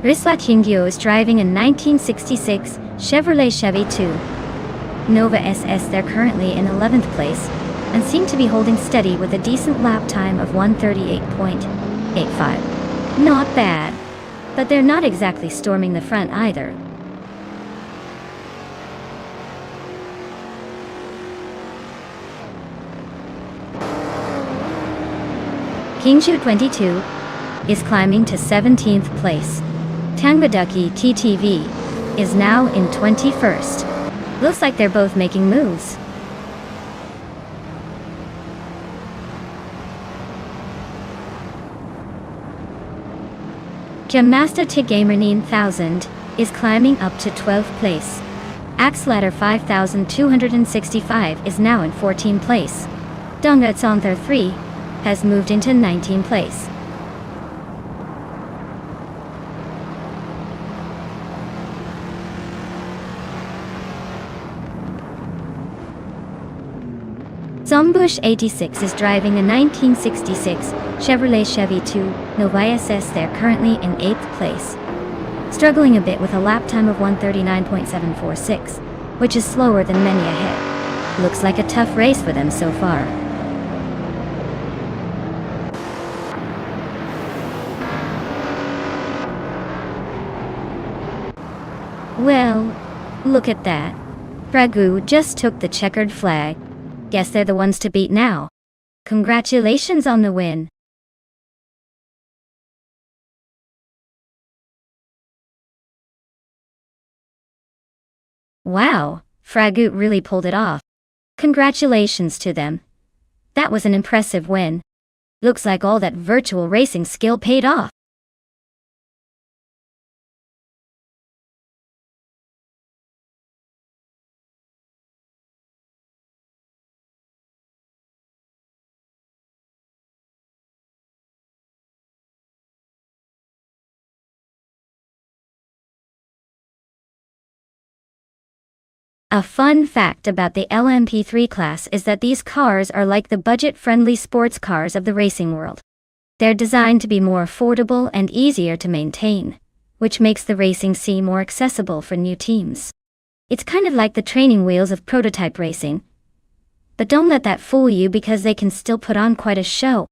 Risla Tingyo is driving a 1966 Chevrolet Chevy 2 Nova SS. They're currently in 11th place and seem to be holding steady with a decent lap time of 1:38.85. Not bad, but they're not exactly storming the front either. Kingshu 22 is climbing to 17th place. Tangbaduki TTV is now in 21st. Looks like they're both making moves. Jamasta Tigamer 9000 is climbing up to 12th place. Axladder 5265 is now in 14th place. Donga Tsonther 3 has moved into 19th place. Zombush 86 is driving a 1966 Chevrolet Chevy 2 Nova SS. They're currently in 8th place, struggling a bit with a lap time of 1:39.746, which is slower than many ahead. Looks like a tough race for them so far. Well, look at that. Pragu just took the checkered flag. Guess they're the ones to beat now. Congratulations on the win. Wow, Fragut really pulled it off. Congratulations to them. That was an impressive win. Looks like all that virtual racing skill paid off. A fun fact about the LMP3 class is that these cars are like the budget-friendly sports cars of the racing world. They're designed to be more affordable and easier to maintain, which makes the racing scene more accessible for new teams. It's kind of like the training wheels of prototype racing. But don't let that fool you, because they can still put on quite a show.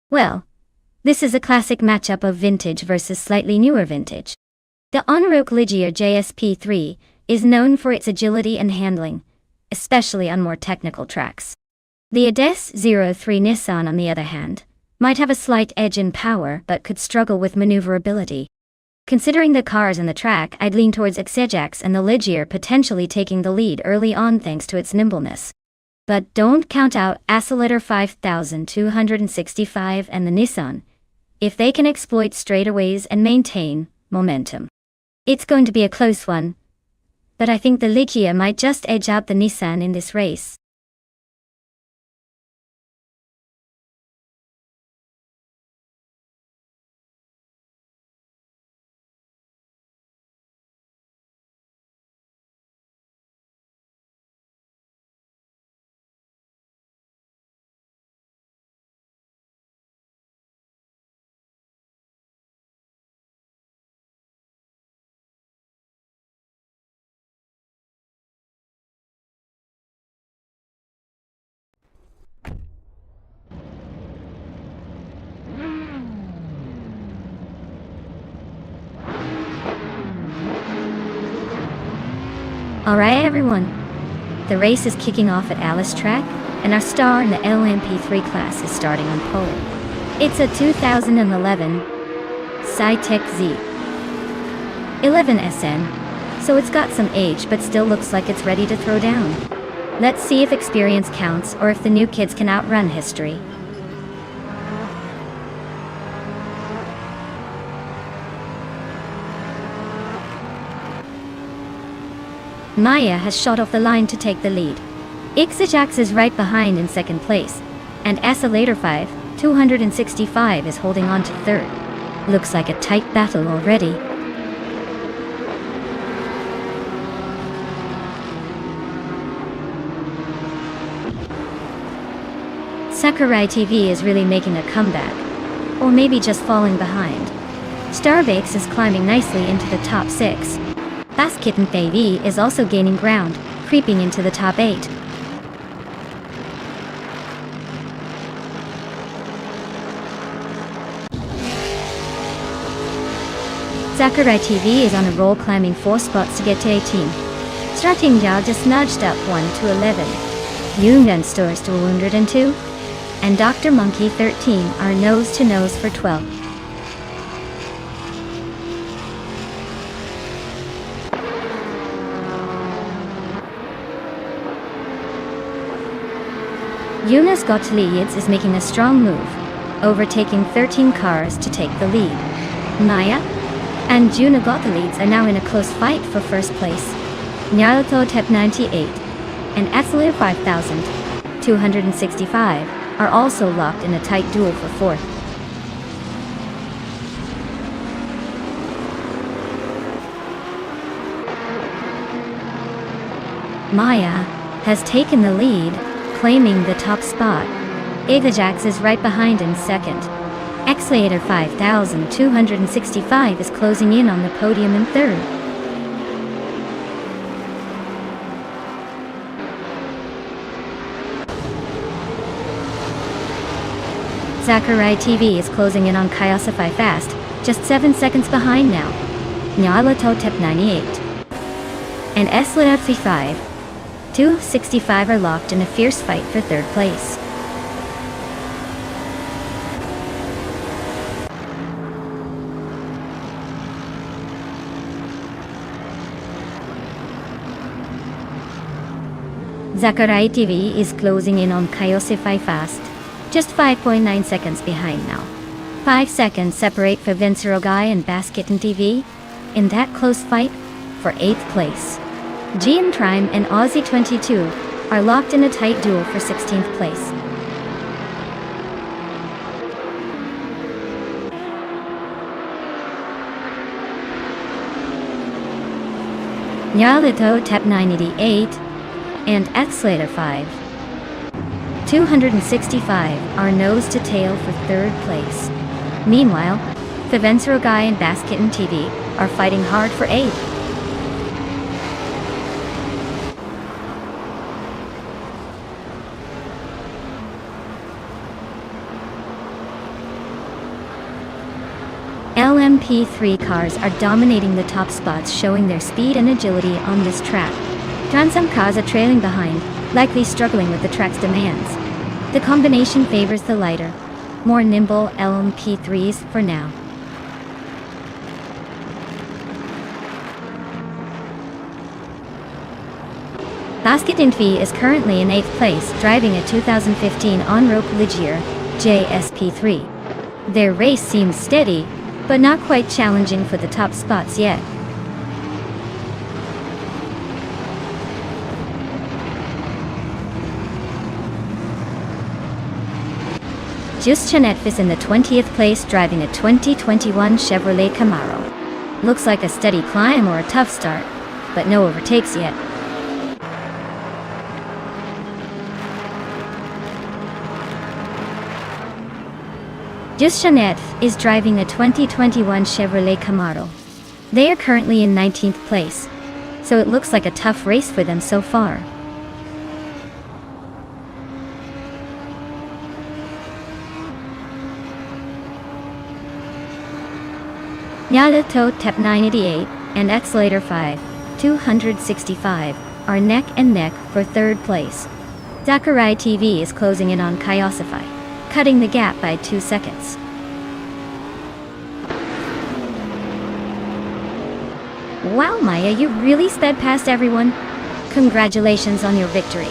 Well, this is a classic matchup of vintage versus slightly newer vintage. The Onroke Ligier JSP3 is known for its agility and handling, especially on more technical tracks. The ADES 03 Nissan, on the other hand, might have a slight edge in power but could struggle with maneuverability. Considering the cars and the track, I'd lean towards Exejax and the Ligier potentially taking the lead early on thanks to its nimbleness. But don't count out Accelerator 5265 and the Nissan, if they can exploit straightaways and maintain momentum. It's going to be a close one, but I think the Ligier might just edge out the Nissan in this race. Alright everyone, the race is kicking off at Alice Track, and our star in the LMP3 class is starting on pole. It's a 2011 Cytec Z 11SN, so it's got some age but still looks like it's ready to throw down. Let's see if experience counts or if the new kids can outrun history. Maya has shot off the line to take the lead. Ixajax is right behind in second place, and Escalator 5, 265 is holding on to third. Looks like a tight battle already. Sakurai TV is really making a comeback, or maybe just falling behind. Starbakes is climbing nicely into the top 6. Baskitten TV is also gaining ground, creeping into the top 8. Sakurai TV is on a roll, climbing 4 spots to get to 18. Starting Yao just nudged up 1 to 11. Yungan Stores to 102. And Dr. Monkey 13 are nose to nose for 12. Yunus Gottlieb is making a strong move, overtaking 13 cars to take the lead. Maya and Juna Gottlieb are now in a close fight for first place. Naruto Tep 98 and Axelir 5265 are also locked in a tight duel for fourth. Maya has taken the lead, claiming the top spot. Ixajax is right behind in second. Xlater 5265 is closing in on the podium in third. Sakurai TV is closing in on Kyosify fast, just 7 seconds behind now. Nyalato Tep 98 and Eslit 5 265 are locked in a fierce fight for third place. Sakurai TV is closing in on Kyosify fast, just 5.9 seconds behind now. 5 seconds separate for Vincerogai and Baskitten TV in that close fight for 8th place. Gian Prime and Aussie 22 are locked in a tight duel for 16th place. Nyalito Tep 988 and Xlater 5 265 are nose to tail for third place. Meanwhile, Vivencerogai and Baskitten TV are fighting hard for 8th. LMP3 cars are dominating the top spots, showing their speed and agility on this track. Transam cars are trailing behind, likely struggling with the track's demands. The combination favors the lighter, more nimble LMP3s for now. Baskitten TV is currently in 8th place, driving a 2015 on-road Ligier JSP3. Their race seems steady, but not quite challenging for the top spots yet. Just Chanette is in the 20th place, driving a 2021 Chevrolet Camaro. Looks like a steady climb or a tough start, but no overtakes yet. Just Chanette is driving a 2021 Chevrolet Camaro. They are currently in 19th place, so it looks like a tough race for them so far. Nyalato Tep 988 and Xlater 5 265 are neck and neck for third place. Zachariah TV is closing in on Kyosify, cutting the gap by 2 seconds. Wow, Maya, you really sped past everyone. Congratulations on your victory.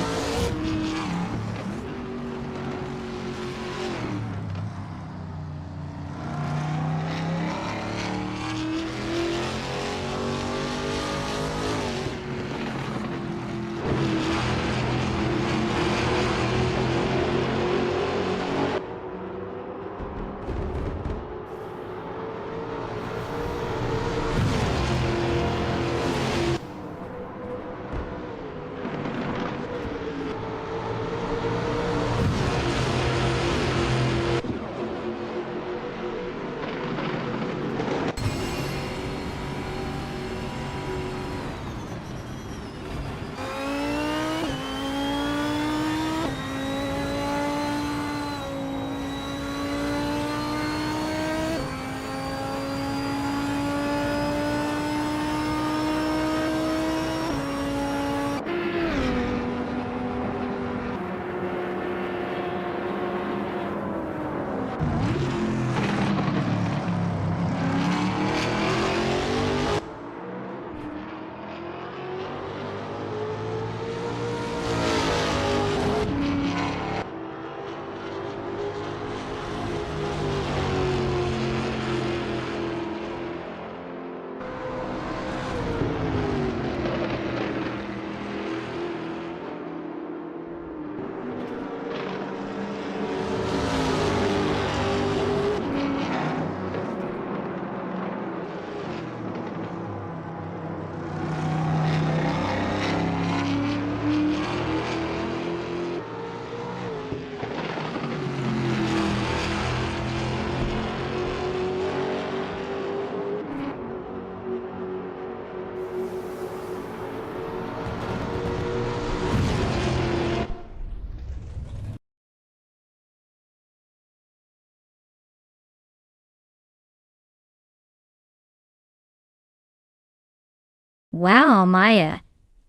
Wow, Maya,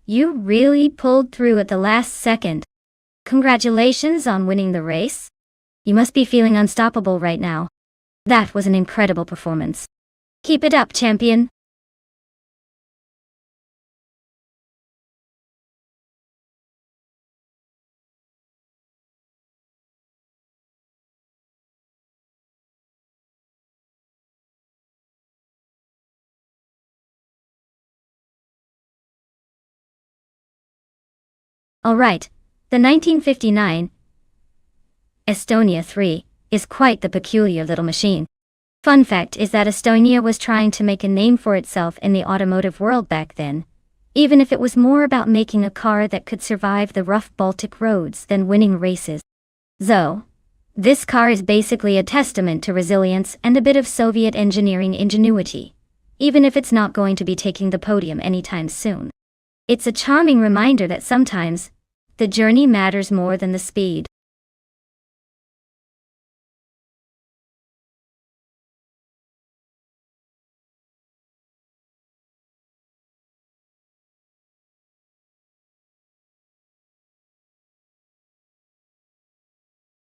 you really pulled through at the last second. Congratulations on winning the race. You must be feeling unstoppable right now. That was an incredible performance. Keep it up, champion. Alright, the 1959 Estonia 3 is quite the peculiar little machine. Fun fact is that Estonia was trying to make a name for itself in the automotive world back then, even if it was more about making a car that could survive the rough Baltic roads than winning races. So, this car is basically a testament to resilience and a bit of Soviet engineering ingenuity, even if it's not going to be taking the podium anytime soon. It's a charming reminder that sometimes, the journey matters more than the speed.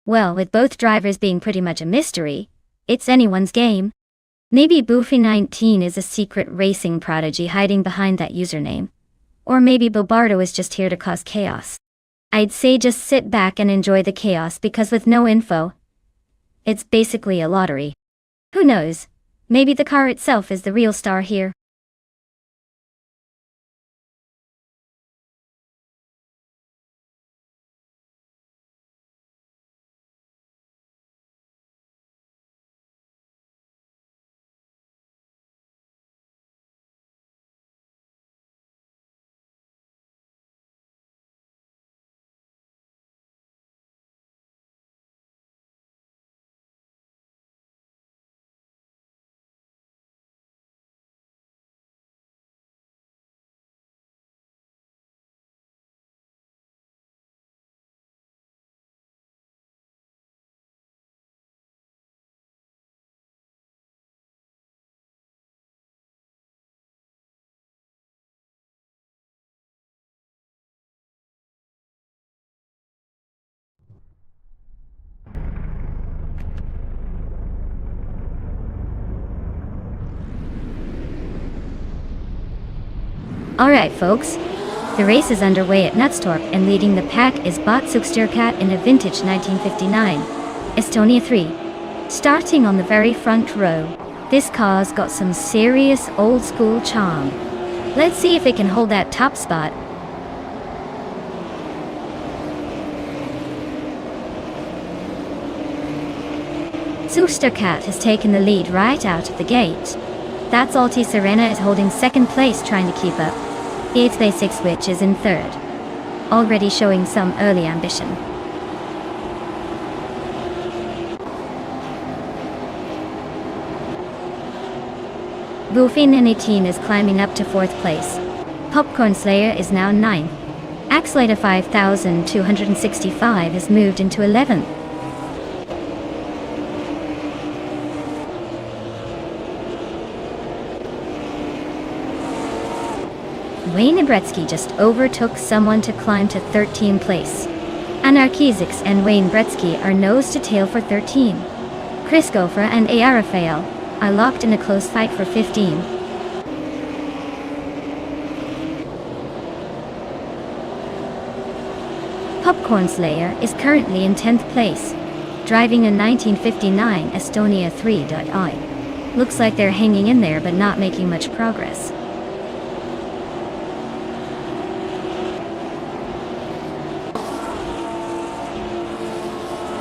Well, with both drivers being pretty much a mystery, it's anyone's game. Maybe Boofy19 is a secret racing prodigy hiding behind that username. Or maybe Bobardo is just here to cause chaos. I'd say just sit back and enjoy the chaos because with no info, it's basically a lottery. Who knows? Maybe the car itself is the real star here. Alright folks, the race is underway at Nonstop and leading the pack is Botsuksterkat in a vintage 1959 Estonia 3. Starting on the very front row, this car's got some serious old school charm. Let's see if it can hold that top spot. Botsuksterkat has taken the lead right out of the gate. That's Alti Serena is holding second place trying to keep up. It's Basics which is in third, already showing some early ambition. Bufin N18 is climbing up to fourth place. Popcorn Slayer is now 9th. Axelator 5265 has moved into 11th. Wayne Bretsky just overtook someone to climb to 13th place. Anarchizix and Wayne Bretsky are nose to tail for 13. Chris Gofra and A. Rafael are locked in a close fight for 15. Popcorn Slayer is currently in 10th place, driving a 1959 Estonia 3.I. Looks like they're hanging in there but not making much progress.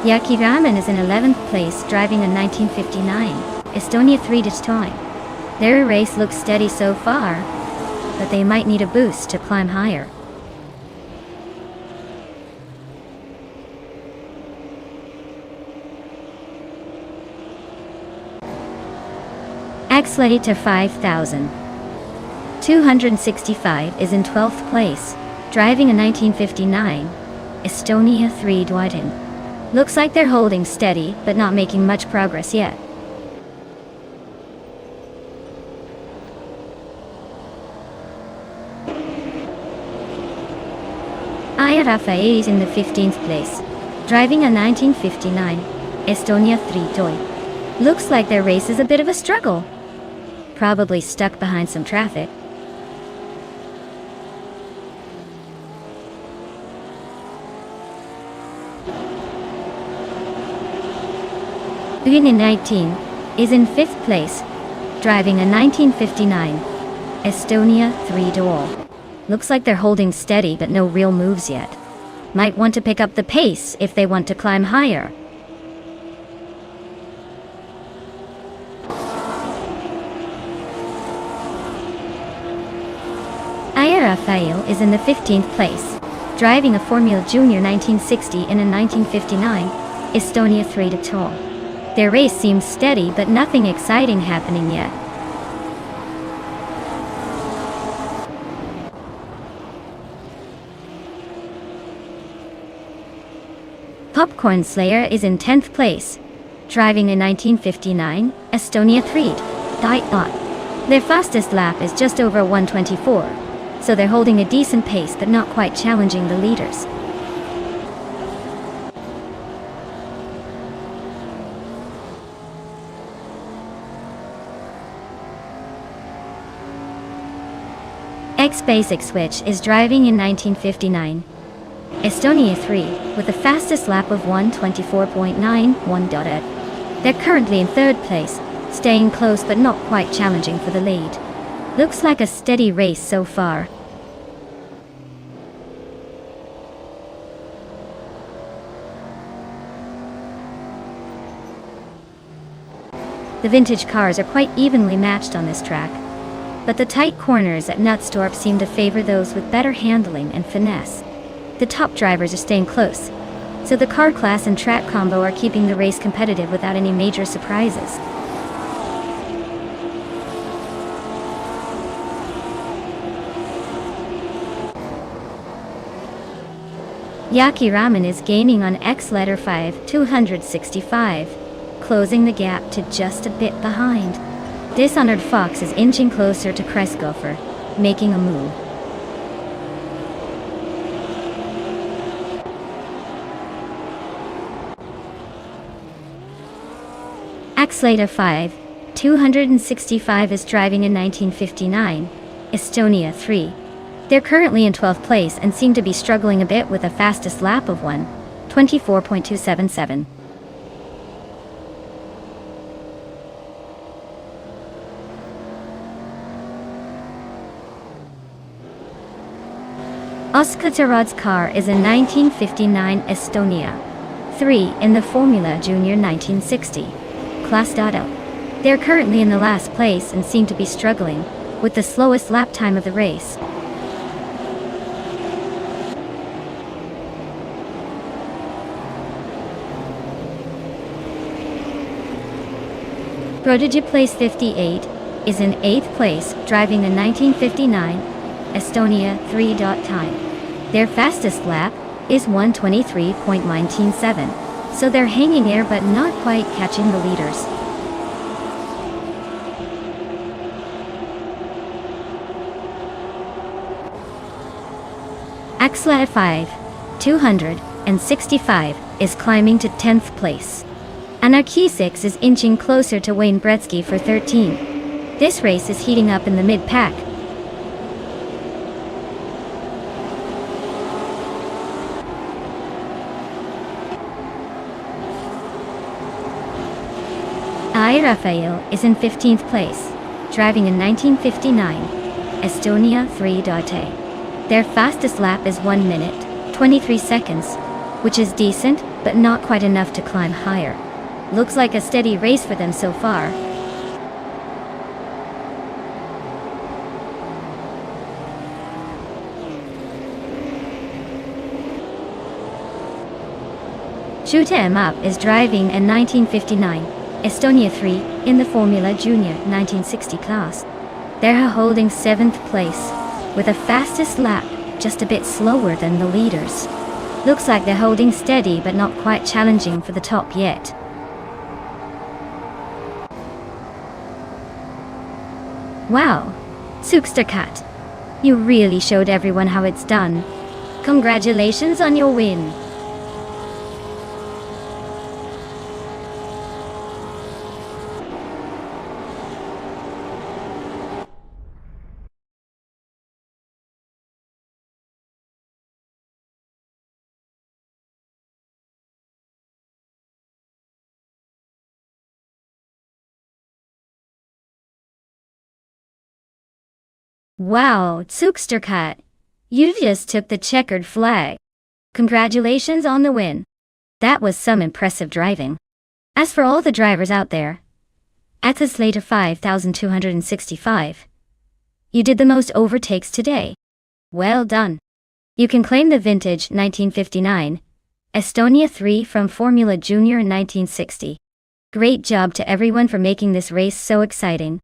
Yaki Raman is in 11th place, driving a 1959 Estonia 3.I. Their race looks steady so far, but they might need a boost to climb higher. Axelator 5265 is in 12th place, driving a 1959 Estonia 3.I. Looks like they're holding steady, but not making much progress yet. Aya Rafael is in the 15th place, driving a 1959 Estonia 3.I. Looks like their race is a bit of a struggle. Probably stuck behind some traffic. Unin 19 is in 5th place, driving a 1959 Estonia 3.I. Looks like they're holding steady but no real moves yet. Might want to pick up the pace if they want to climb higher. Aya Rafael is in the 15th place, driving a Formula Junior 1960 in a 1959 Estonia 3.I. Their race seems steady, but nothing exciting happening yet. Popcorn Slayer is in 10th place, driving a 1959 Estonia 3.I. Their fastest lap is just over 124, so they're holding a decent pace but not quite challenging the leaders. Basic Switch is driving in 1959 Estonia 3 with a fastest lap of 124.91. They're currently in 3rd place, staying close but not quite challenging for the lead. Looks like a steady race so far. The vintage cars are quite evenly matched on this track, but the tight corners at Nonstop seem to favor those with better handling and finesse. The top drivers are staying close, so the car class and track combo are keeping the race competitive without any major surprises. Yaki Raman is gaining on Axelator 5265, closing the gap to just a bit behind. Dishonored Fox is inching closer to Kreisgopher, making a move. Axelator 5265 is driving a 1959 Estonia 3 They're currently in 12th place and seem to be struggling a bit with a fastest lap of 1:24.277. Oskar Tarad's car is a 1959 Estonia 3 in the Formula Junior 1960 Class Auto. They're currently in the last place and seem to be struggling with the slowest lap time of the race. Prodigy Place 58 is in 8th place, driving a 1959 Estonia 3. Time. Their fastest lap is 1:23.197, so they're hanging there but not quite catching the leaders. Axla 5, 265 is climbing to 10th place. Anarchy 6 is inching closer to Wayne Gretzky for 13. This race is heating up in the mid-pack. I. Rafael is in 15th place, driving a 1959 Estonia 3. Their fastest lap is 1 minute, 23 seconds, which is decent, but not quite enough to climb higher. Looks like a steady race for them so far. Shoot 'em Up is driving a 1959 Estonia 3 in the Formula Junior 1960 class. They're holding 7th place, with a fastest lap just a bit slower than the leaders. Looks like they're holding steady but not quite challenging for the top yet. Wow, Suksterkat, you really showed everyone how it's done. Congratulations on your win. Wow, Suksterkat, you just took the checkered flag. Congratulations on the win. That was some impressive driving. As for all the drivers out there, at the Slater 5265, you did the most overtakes today. Well done. You can claim the vintage 1959 Estonia 3 from Formula Junior in 1960. Great job to everyone for making this race so exciting.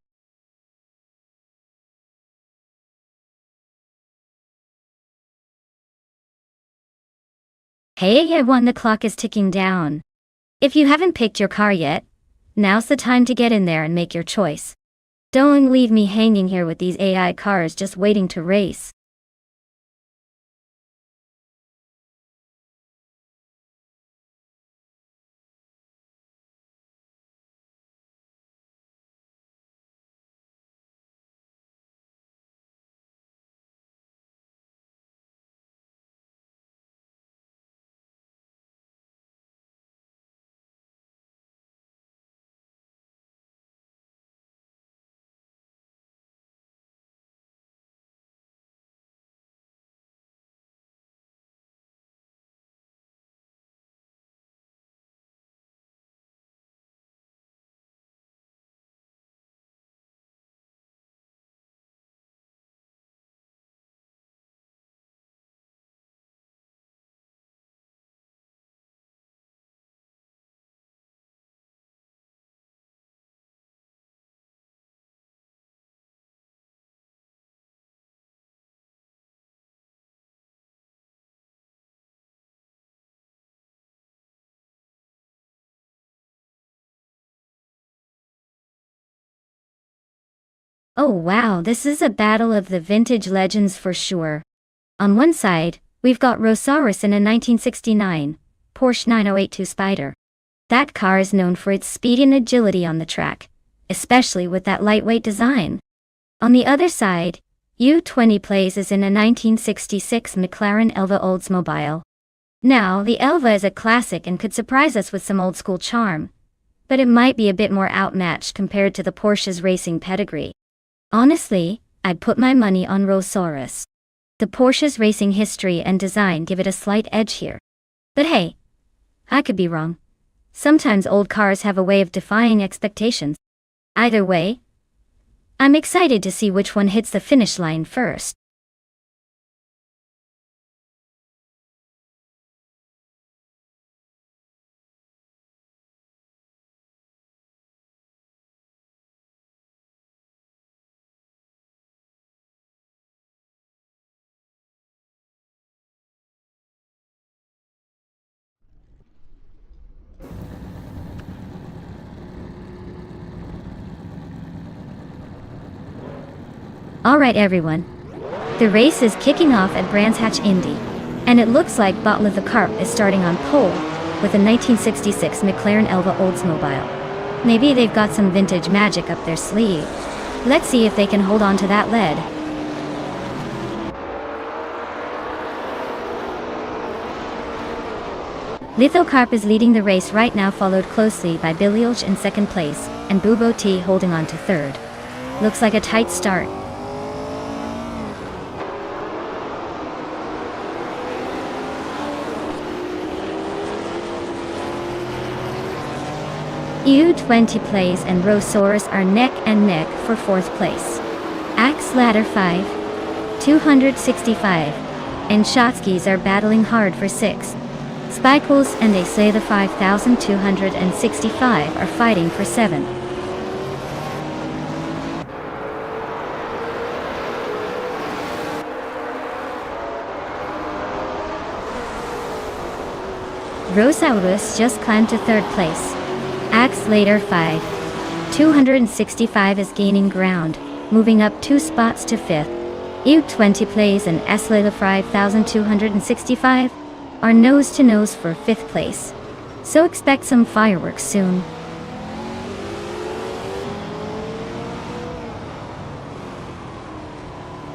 Hey everyone, the clock is ticking down. If you haven't picked your car yet, now's the time to get in there and make your choice. Don't leave me hanging here with these AI cars just waiting to race. Oh wow, this is a battle of the vintage legends for sure. On one side, we've got Rosaurus in a 1969 Porsche 9082 Spider. That car is known for its speed and agility on the track, especially with that lightweight design. On the other side, U20 places in a 1966 McLaren Elva Oldsmobile. Now, the Elva is a classic and could surprise us with some old-school charm, but it might be a bit more outmatched compared to the Porsche's racing pedigree. Honestly, I'd put my money on Rolls-Royce. The Porsche's racing history and design give it a slight edge here. But hey, I could be wrong. Sometimes old cars have a way of defying expectations. Either way, I'm excited to see which one hits the finish line first. Alright everyone, the race is kicking off at Brands Hatch Indy, and it looks like Botley the Carp is starting on pole with a 1966 McLaren Elva Oldsmobile. Maybe they've got some vintage magic up their sleeve. Let's see if they can hold on to that lead. Lithocarp is leading the race right now, followed closely by Billielge in second place, and Bubo T holding on to third. Looks like a tight start. U20 plays and Rolls-Royce are neck and neck for fourth place. Axe Ladder 5, 265, and Shotskis are battling hard for 6. Spikles and they say the 5265 are fighting for 7. Rolls-Royce just climbed to third place. Axe Ladder 5, 265 is gaining ground, moving up 2 spots to 5th. U20 plays and S-Ladder 5265 are nose-to-nose for 5th place, so expect some fireworks soon.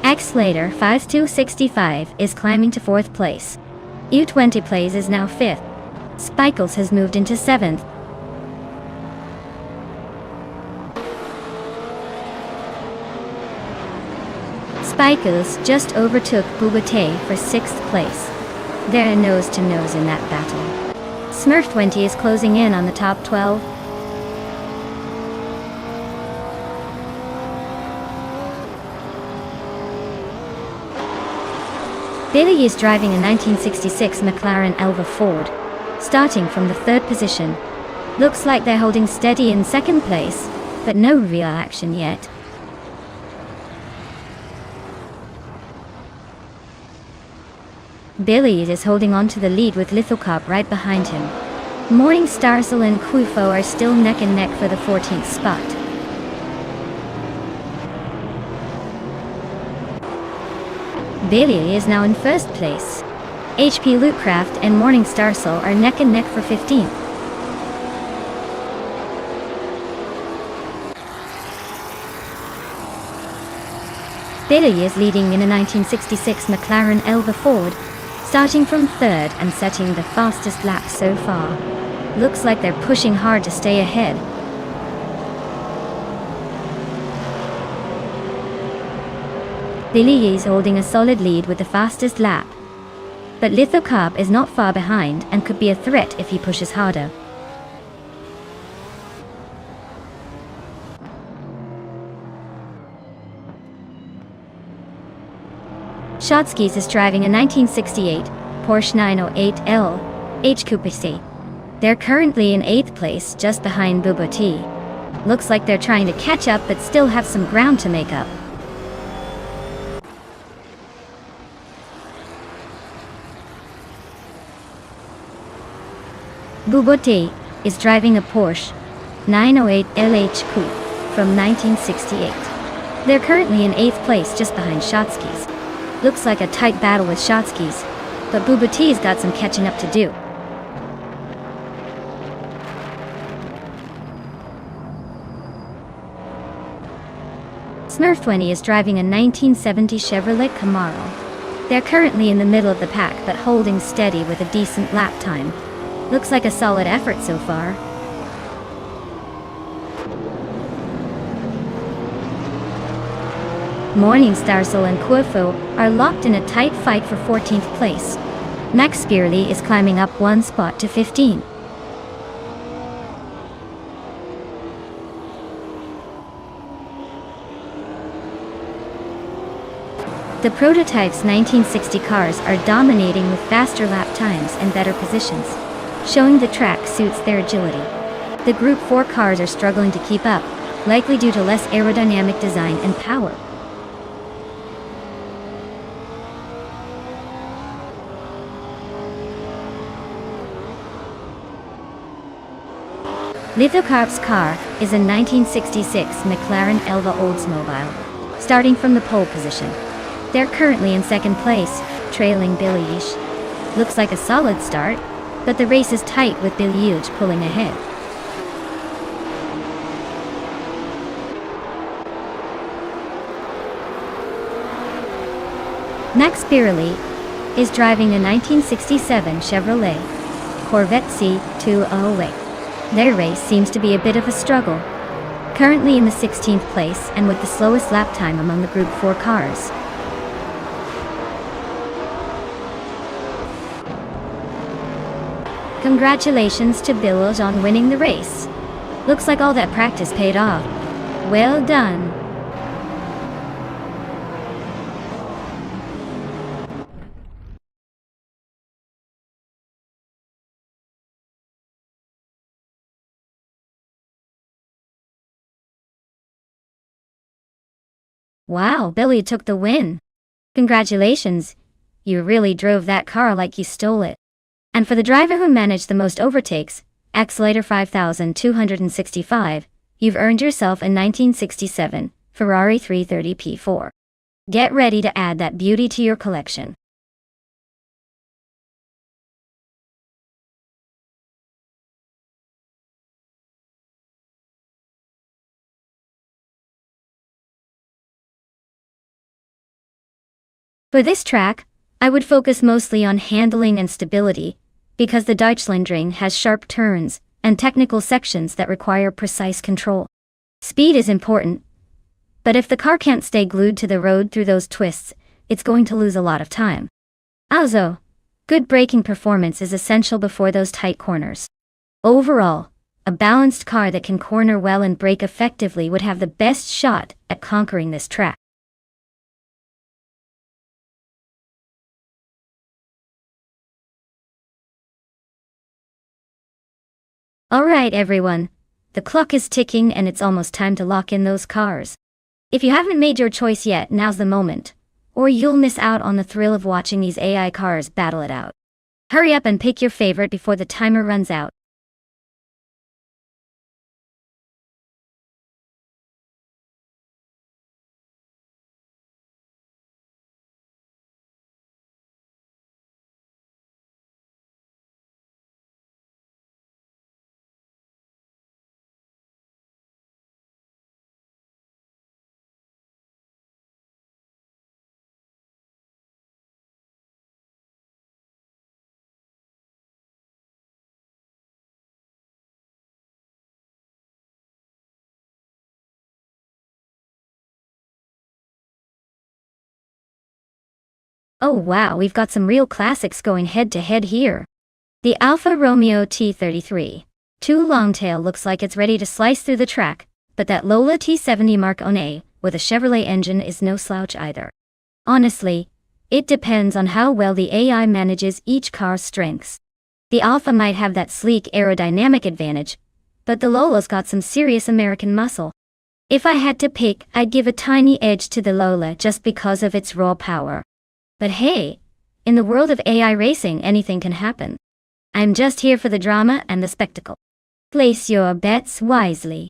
X-Later 5265 is climbing to 4th place. U20 plays is now 5th. Spikles has moved into 7th. Spikles just overtook Bubate for 6th place. They're nose-to-nose in that battle. Smurf 20 is closing in on the top 12. Billy is driving a 1966 McLaren Elva Ford, starting from the 3rd position. Looks like they're holding steady in 2nd place, but no real action yet. Billy is holding on to the lead with Lithocarp right behind him. Morning Starsel and Quifo are still neck and neck for the 14th spot. Billy is now in 1st place. HP Lootcraft and Morning Starsel are neck and neck for 15th. Billy is leading in a 1966 McLaren Elva Ford, starting from 3rd and setting the fastest lap so far. Looks like they're pushing hard to stay ahead. Billy is holding a solid lead with the fastest lap, but Lithocarp is not far behind and could be a threat if he pushes harder. Shotskis is driving a 1968 Porsche 908L H Coupe C. They're currently in 8th place, just behind Bubo T. Looks like they're trying to catch up but still have some ground to make up. Bubo T is driving a Porsche 908 LH Coupe from 1968. They're currently in 8th place, just behind Shotskis. Looks like a tight battle with Shotskis, but Bubo T's got some catching up to do. Smurf20 is driving a 1970 Chevrolet Camaro. They're currently in the middle of the pack but holding steady with a decent lap time. Looks like a solid effort so far. Morningstar and Quifo are locked in a tight fight for 14th place. Max Spearley is climbing up one spot to 15. The prototype's 1960 cars are dominating with faster lap times and better positions, showing the track suits their agility. The Group 4 cars are struggling to keep up, likely due to less aerodynamic design and power. Lithocarp's car is a 1966 McLaren Elva Oldsmobile, starting from the pole position. They're currently in second place, trailing Billy Eilish. Looks like a solid start, but the race is tight with Billy Eilish pulling ahead. Max Spearley is driving a 1967 Chevrolet Corvette C208. Their race seems to be a bit of a struggle, currently in the 16th place and with the slowest lap time among the Group 4 cars. Congratulations to Billy on winning the race. Looks like all that practice paid off. Well done. Wow, Billy took the win. Congratulations. You really drove that car like you stole it. And for the driver who managed the most overtakes, Accelerator 5265, you've earned yourself a 1967 Ferrari 330 P4. Get ready to add that beauty to your collection. For this track, I would focus mostly on handling and stability, because the Deutschlandring has sharp turns and technical sections that require precise control. Speed is important, but if the car can't stay glued to the road through those twists, it's going to lose a lot of time. Also, good braking performance is essential before those tight corners. Overall, a balanced car that can corner well and brake effectively would have the best shot at conquering this track. Alright everyone, the clock is ticking and it's almost time to lock in those cars. If you haven't made your choice yet, now's the moment, or you'll miss out on the thrill of watching these AI cars battle it out. Hurry up and pick your favorite before the timer runs out. Oh wow, we've got some real classics going head to head here. The Alfa Romeo T33. Too Longtail looks like it's ready to slice through the track, but that Lola T70 Mark I with a Chevrolet engine is no slouch either. Honestly, it depends on how well the AI manages each car's strengths. The Alfa might have that sleek aerodynamic advantage, but the Lola's got some serious American muscle. If I had to pick, I'd give a tiny edge to the Lola just because of its raw power. But hey, in the world of AI racing, anything can happen. I'm just here for the drama and the spectacle. Place your bets wisely.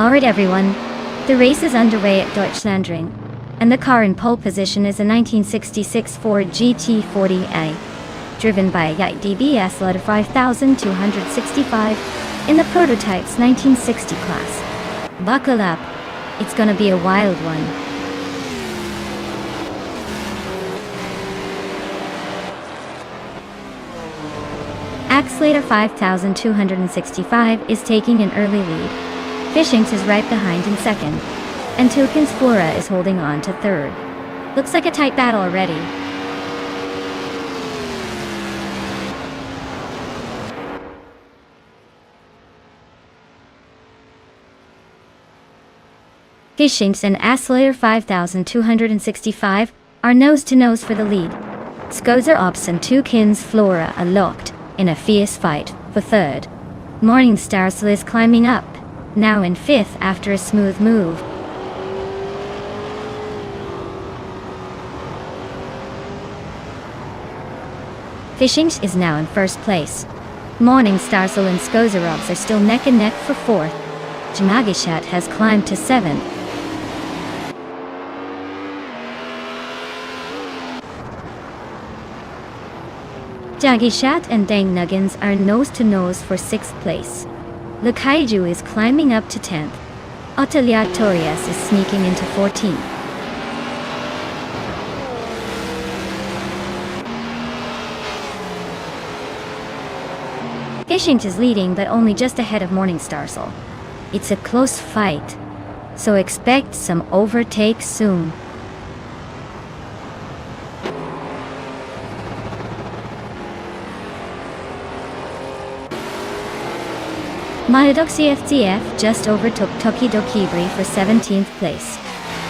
Alright everyone, the race is underway at Deutschlandring, and the car in pole position is a 1966 Ford GT40A, driven by a DBS Lotta 5265 in the prototype's 1960 class. Buckle up, it's gonna be a wild one. Axlater 5265 is taking an early lead. Fishings is right behind in second, and Tokens Flora is holding on to third. Looks like a tight battle already. Fishings and Axlater 5265 are nose to nose for the lead. Skozer Ops and Tokens Flora are locked in a fierce fight for third. Morningstar is climbing up, now in fifth after a smooth move. Fishings is now in first place. Morningstar and Skozerovs are still neck and neck for fourth. Jamagishat has climbed to seventh. Jagishat and Dang Nuggins are nose to nose for sixth place. Lukaiju is climbing up to 10th. Otelia Torias is sneaking into 14th. Fishing is leading but only just ahead of Morningstarsel. It's a close fight, so expect some overtakes soon. Mayadoxi FTF just overtook Tokidokibri for 17th place.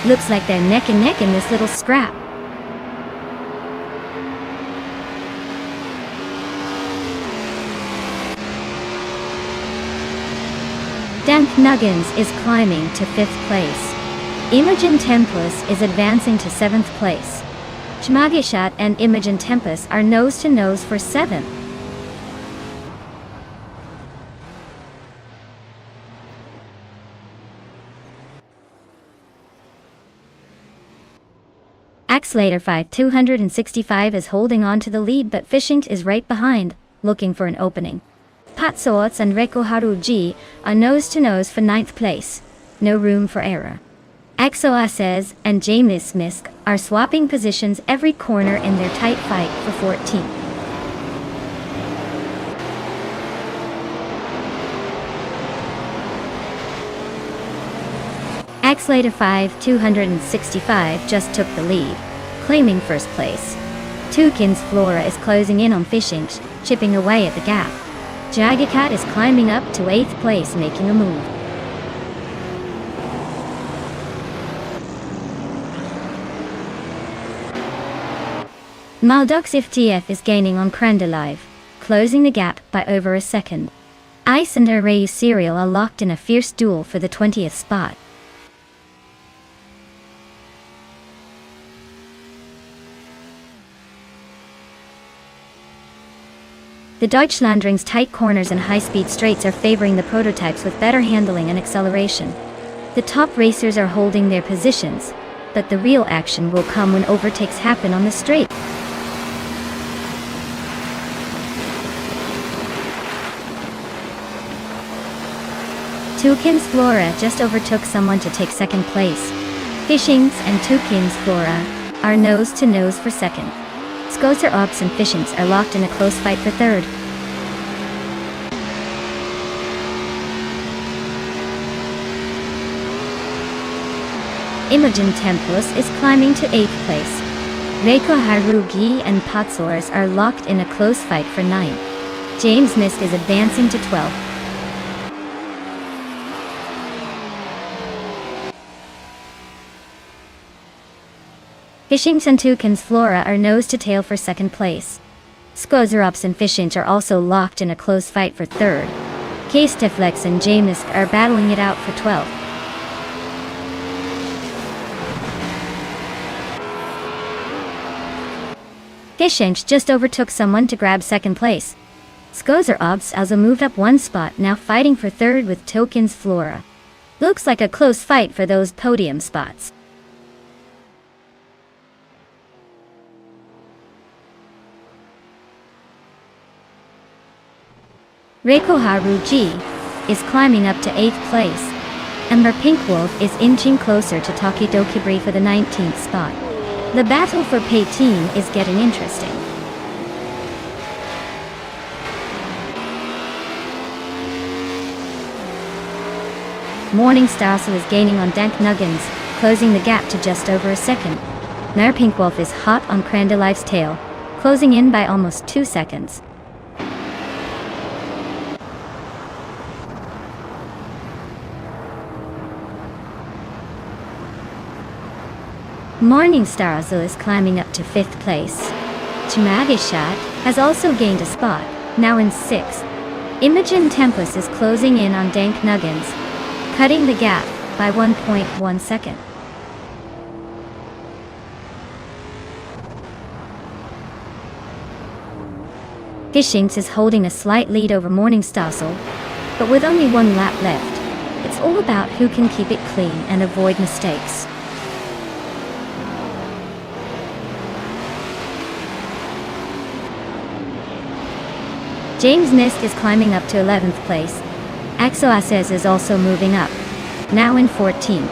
Looks like they're neck and neck in this little scrap. Dank Nuggins is climbing to 5th place. Imogen Tempest is advancing to 7th place. Chmagishat and Imogen Tempest are nose to nose for 7th. Axlater 5265 is holding on to the lead, but Fishing is right behind, looking for an opening. Patsoats and Rekoharu G are nose to nose for 9th place. No room for error. Exoases and James Misk are swapping positions every corner in their tight fight for 14th. Axlater 5265 just took the lead, claiming first place. Tokens Flora is closing in on Fishing, chipping away at the gap. Jagicat is climbing up to 8th place, making a move. Maldux FTF is gaining on Krendalive, closing the gap by over a second. Ice and Arayu Serial are locked in a fierce duel for the 20th spot. The Deutschlandring's tight corners and high-speed straights are favoring the prototypes with better handling and acceleration. The top racers are holding their positions, but the real action will come when overtakes happen on the straight. Tokens Flora just overtook someone to take second place. Fishings and Tokens Flora are nose to nose for second. Skozer Ops and Fishings are locked in a close fight for third. Imogen Tempus is climbing to 8th place. Reiko Harugi and Patsors are locked in a close fight for 9th. James Mist is advancing to 12th. Fishings and Tokens Flora are nose to tail for second place. Skozerops and Fishings are also locked in a close fight for third. K-Stiflex and Jamisk are battling it out for 12th. Fishings just overtook someone to grab second place. Skozerops also moved up one spot, now fighting for third with Tokens Flora. Looks like a close fight for those podium spots. Reikoharu G is climbing up to 8th place, and Mer Pink Wolf is inching closer to Takidokibri for the 19th spot. The battle for P18 is getting interesting. Morningstar is gaining on Dank Nuggins, closing the gap to just over a second. Mer Pink Wolf is hot on Crandalife's tail, closing in by almost 2 seconds. Morningstar is climbing up to 5th place. Chimagishat has also gained a spot, now in 6th. Imogen Tempus is closing in on Dank Nuggins, cutting the gap by 1.1 second. Gishinx is holding a slight lead over Morningstar, but with only 1 lap left, it's all about who can keep it clean and avoid mistakes. James Nist is climbing up to 11th place. Exoaces is also moving up, now in 14th.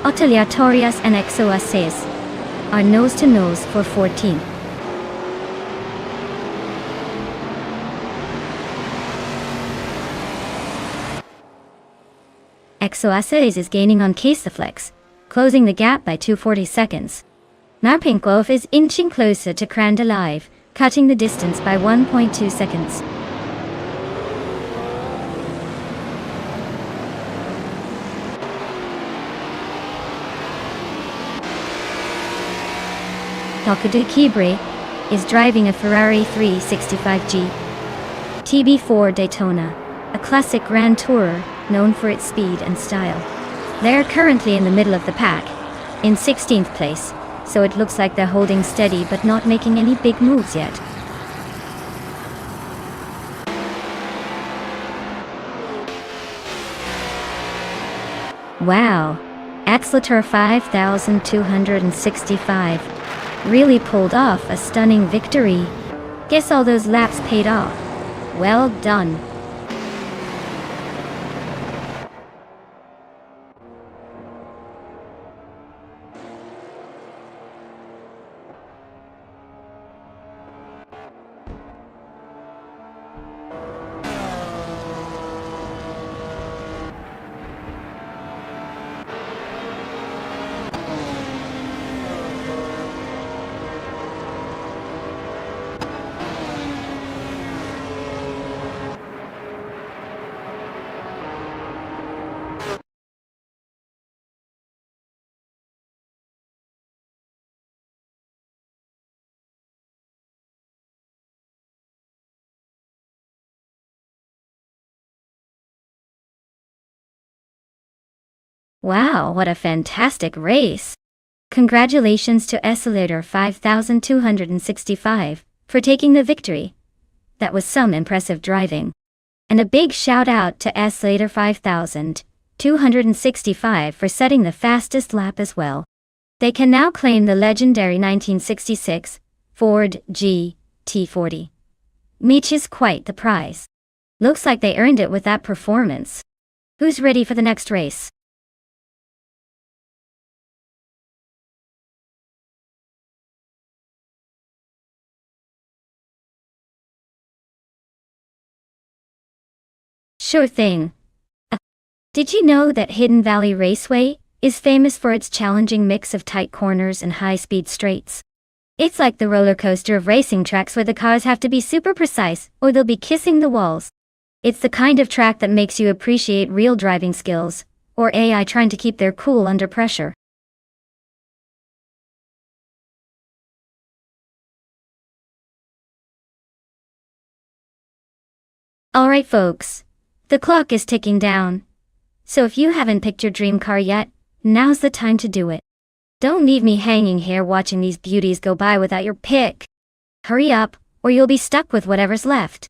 Oteliatorius and Exoaces are nose-to-nose for 14th. Exoaces is gaining on Casaflex, closing the gap by 240 seconds. Mer Pink Wolf is inching closer to Crandalive, cutting the distance by 1.2 seconds. Takudu Kibri is driving a Ferrari 365G TB4 Daytona, a classic Grand Tourer known for its speed and style. They're currently in the middle of the pack, in 16th place, so it looks like they're holding steady but not making any big moves yet. Wow, Axleter 5265 really pulled off a stunning victory. Guess all those laps paid off. Well done. Wow, what a fantastic race! Congratulations to Escalator 5265 for taking the victory. That was some impressive driving. And a big shout out to Escalator 5265 for setting the fastest lap as well. They can now claim the legendary 1966 Ford GT40. Which is quite the prize. Looks like they earned it with that performance. Who's ready for the next race? Sure thing. Did you know that Hidden Valley Raceway is famous for its challenging mix of tight corners and high-speed straights? It's like the roller coaster of racing tracks where the cars have to be super precise or they'll be kissing the walls. It's the kind of track that makes you appreciate real driving skills, or AI trying to keep their cool under pressure. Alright folks, the clock is ticking down. So if you haven't picked your dream car yet, now's the time to do it. Don't leave me hanging here watching these beauties go by without your pick. Hurry up, or you'll be stuck with whatever's left.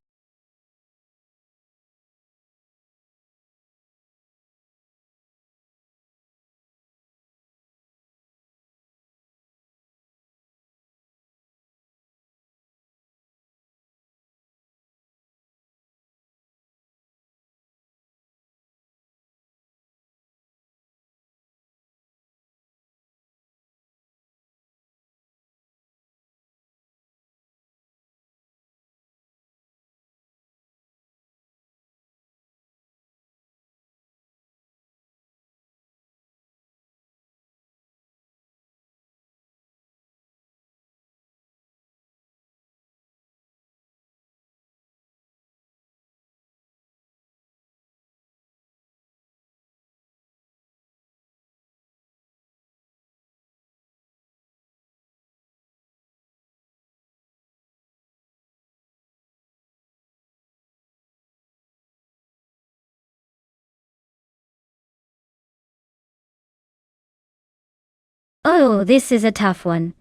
Oh, this is a tough one.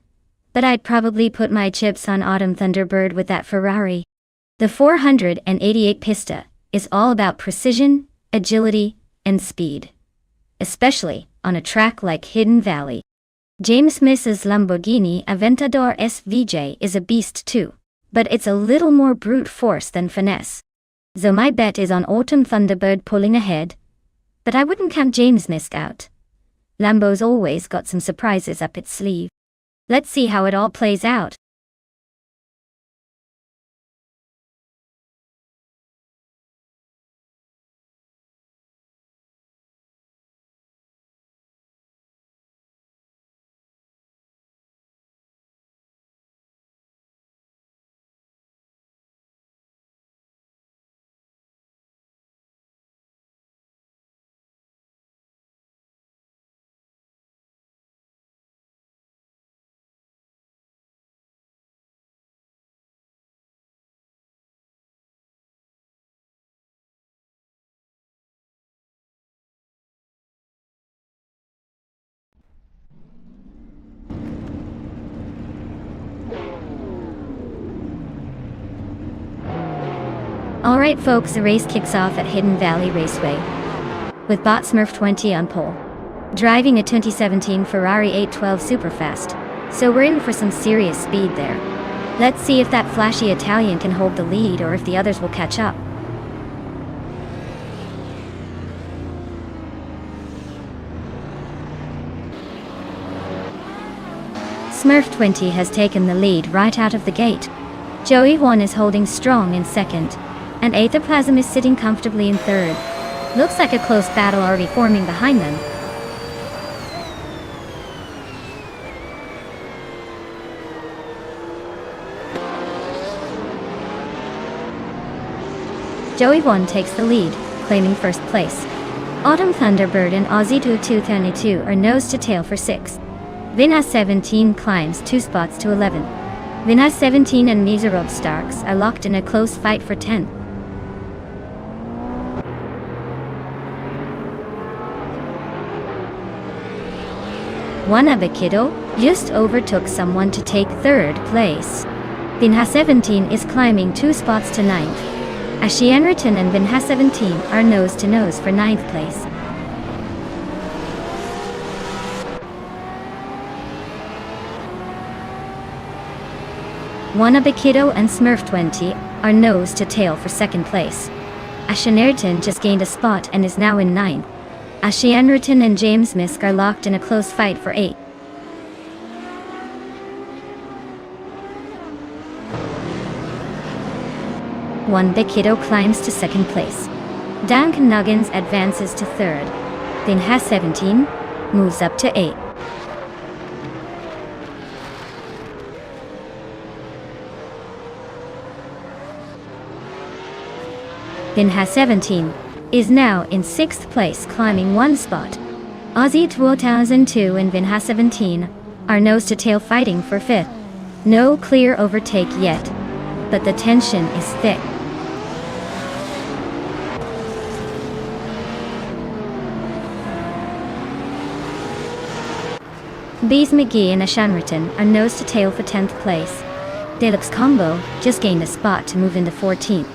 But I'd probably put my chips on Autumn Thunderbird with that Ferrari. The 488 Pista is all about precision, agility, and speed. Especially on a track like Hidden Valley. James Smith's Lamborghini Aventador SVJ is a beast too, but it's a little more brute force than finesse. So my bet is on Autumn Thunderbird pulling ahead, but I wouldn't count James Smith out. Lambo's always got some surprises up its sleeve. Let's see how it all plays out. Alright folks, the race kicks off at Hidden Valley Raceway, with Bot Smurf 20 on pole, driving a 2017 Ferrari 812 Superfast, so we're in for some serious speed there. Let's see if that flashy Italian can hold the lead or if the others will catch up. Smurf 20 has taken the lead right out of the gate. Joey 1 is holding strong in second, and Aethoplasm is sitting comfortably in third. Looks like a close battle already forming behind them. Joey 1 takes the lead, claiming first place. Autumn Thunderbird and Aussie 2232 are nose to tail for 6th. Vinha 17 climbs 2 spots to 11. Vinha 17 and Miserable Starks are locked in a close fight for 10th. Wanabakido just overtook someone to take third place. Vinha 17 is climbing 2 spots to 9th. Ashienriton and Vinha 17 are nose to nose for 9th place. Wanabakido and Smurf 20 are nose to tail for 2nd place. Ashienriton just gained a spot and is now in 9th. Ashienriton and James Misk are locked in a close fight for 8th. Wanabakido climbs to 2nd place. Duncan Nuggins advances to 3rd. Vinha 17 moves up to 8th. Vinha 17 is now in 6th place, climbing 1 spot. Aussie 2002 and Vinha 17 are nose-to-tail fighting for 5th. No clear overtake yet, but the tension is thick. Bees McGee and Ashanriton are nose-to-tail for 10th place. Deluxe Combo just gained a spot to move into 14th.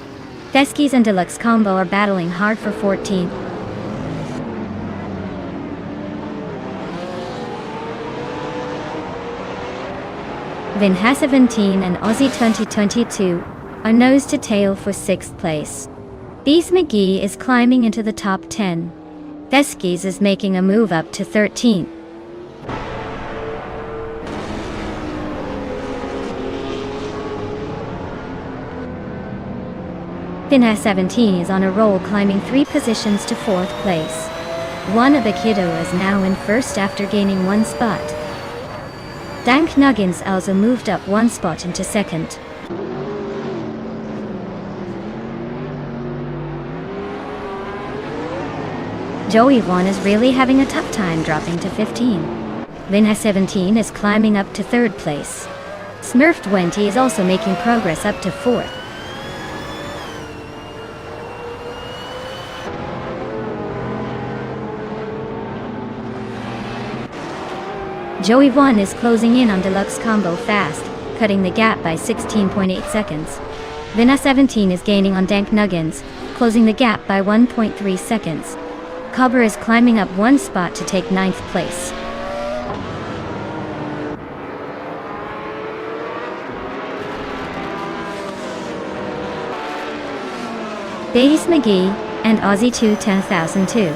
Feskies and Deluxe Combo are battling hard for 14th. Vinha 17 and Aussie 2022 are nose to tail for 6th place. Bees McGee is climbing into the top 10. Feskies is making a move up to 13th. Vinha 17 is on a roll, climbing 3 positions to 4th place. Wanabakido is now in 1st after gaining 1 spot. Dank Nuggins also moved up 1 spot into 2nd. Joey 1 is really having a tough time dropping to 15. Vinha 17 is climbing up to 3rd place. Smurf 20 is also making progress up to 4th. Joey 1 is closing in on Deluxe Combo fast, cutting the gap by 16.8 seconds. Vina 17 is gaining on Dank Nuggins, closing the gap by 1.3 seconds. Cobber is climbing up one spot to take 9th place. Days McGee and Aussie 2 10,002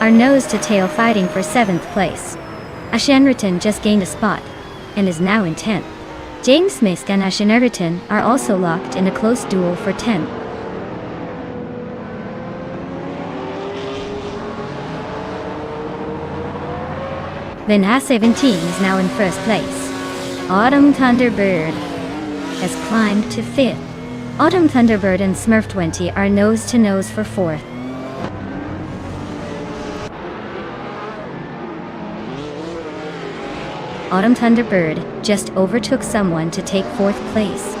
are nose to tail fighting for 7th place. Ashenriton just gained a spot and is now in 10th. James Smith and Ashenriton are also locked in a close duel for 10th. Vinha 17 is now in 1st place. Autumn Thunderbird has climbed to 5th. Autumn Thunderbird and Smurf 20 are nose to nose for 4th. Autumn Thunderbird just overtook someone to take 4th place.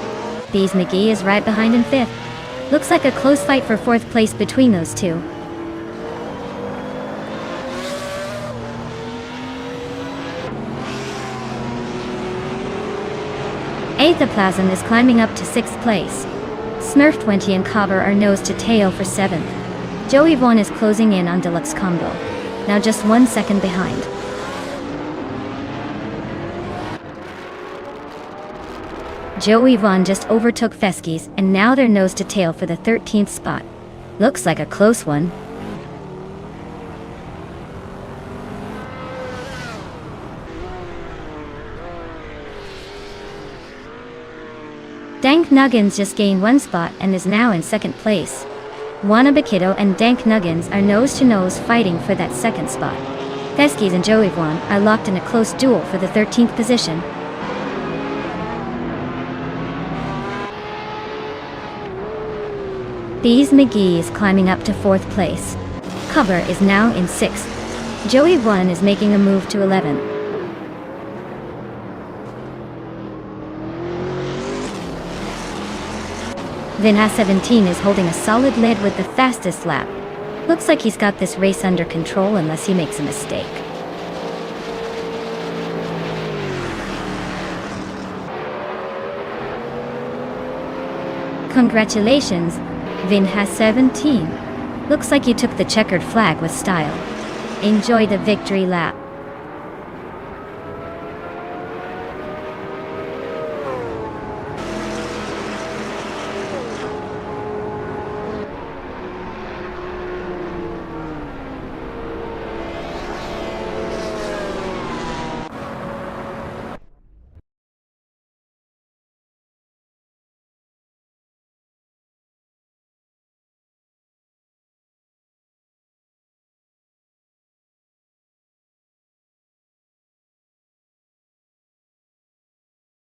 Bees McGee is right behind in 5th. Looks like a close fight for 4th place between those two. Aethaplasm is climbing up to 6th place. Smurf 20 and Cobber are nose to tail for 7th. Joey Vaughn is closing in on Deluxe Combo, now just 1 second behind. Joey Vaughn just overtook Feskies and now they're nose to tail for the 13th spot. Looks like a close one. Dank Nuggins just gained 1 spot and is now in 2nd place. Wanabakiddo and Dank Nuggins are nose to nose fighting for that 2nd spot. Feskies and Joey Vaughn are locked in a close duel for the 13th position. Bees McGee is climbing up to 4th place. Cobber is now in 6th. Joey 1 is making a move to 11th. Vinha 17 is holding a solid lead with the fastest lap. Looks like he's got this race under control unless he makes a mistake. Congratulations, Vinha 17. Looks like you took the checkered flag with style. Enjoy the victory lap.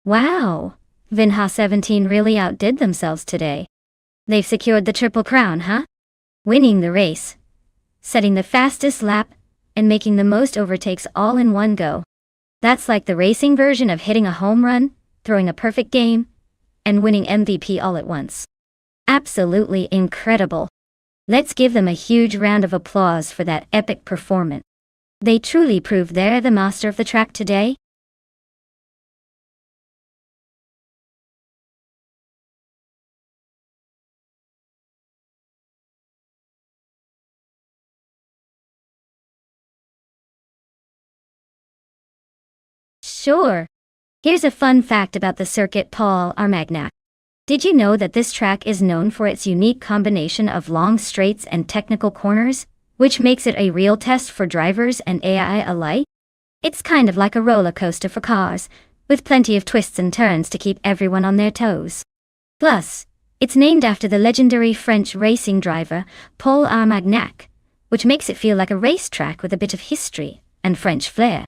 Wow! Vinha 17 really outdid themselves today. They've secured the Triple Crown, huh? Winning the race, setting the fastest lap, and making the most overtakes all in one go. That's like the racing version of hitting a home run, throwing a perfect game, and winning MVP all at once. Absolutely incredible. Let's give them a huge round of applause for that epic performance. They truly proved they're the master of the track today. Sure. Here's a fun fact about the circuit Paul Armagnac. Did you know that this track is known for its unique combination of long straights and technical corners, which makes it a real test for drivers and AI alike? It's kind of like a roller coaster for cars, with plenty of twists and turns to keep everyone on their toes. Plus, it's named after the legendary French racing driver Paul Armagnac, which makes it feel like a racetrack with a bit of history and French flair.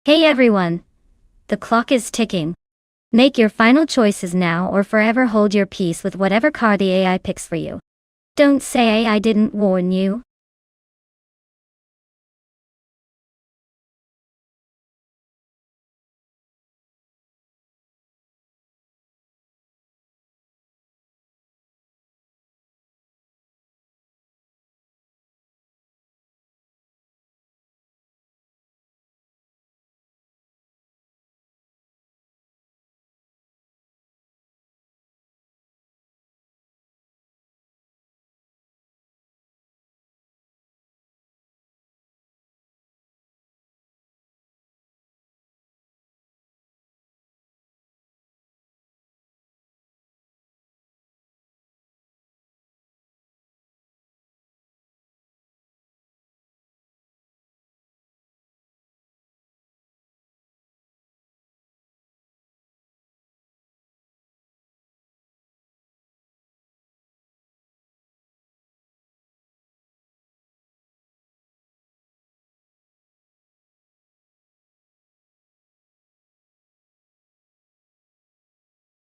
Hey everyone! The clock is ticking. Make your final choices now or forever hold your peace with whatever car the AI picks for you. Don't say I didn't warn you.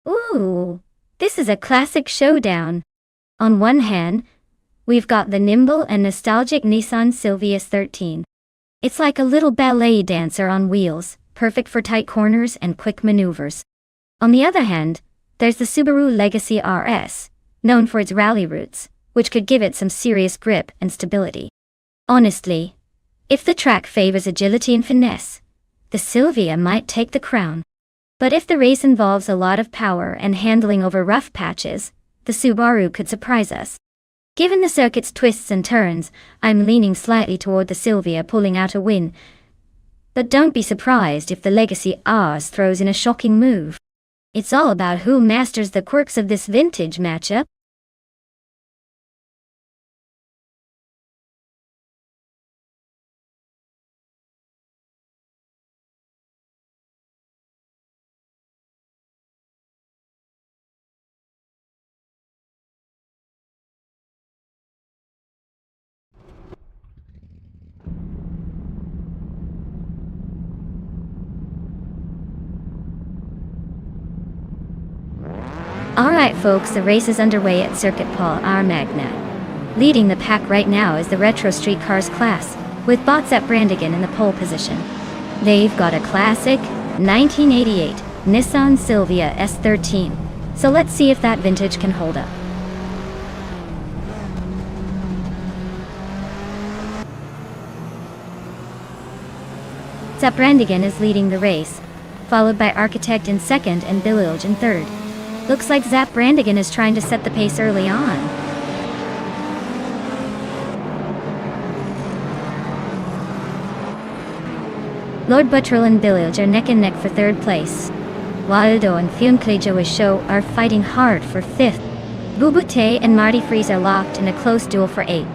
Ooh, this is a classic showdown. On one hand, we've got the nimble and nostalgic Nissan Silvia S13. It's like a little ballet dancer on wheels, perfect for tight corners and quick maneuvers. On the other hand, there's the Subaru Legacy RS, known for its rally roots, which could give it some serious grip and stability. Honestly, if the track favors agility and finesse, the Silvia might take the crown. But if the race involves a lot of power and handling over rough patches, the Subaru could surprise us. Given the circuit's twists and turns, I'm leaning slightly toward the Silvia pulling out a win. But don't be surprised if the Legacy RS throws in a shocking move. It's all about who masters the quirks of this vintage matchup. Alright folks, the race is underway at Circuit Paul R. Magna. Leading the pack right now is the Retro Street Cars class, with Zap Brannigan in the pole position. They've got a classic 1988 Nissan Silvia S13, so let's see if that vintage can hold up. Zap Brannigan is leading the race, followed by Architect in second and Bililge in third. Looks like Zap Brannigan is trying to set the pace early on. Lord Buttrell and Bililge are neck and neck for third place. Waldo and Fionclejo Show are fighting hard for fifth. Bubute and Marty Freeze are locked in a close duel for eighth.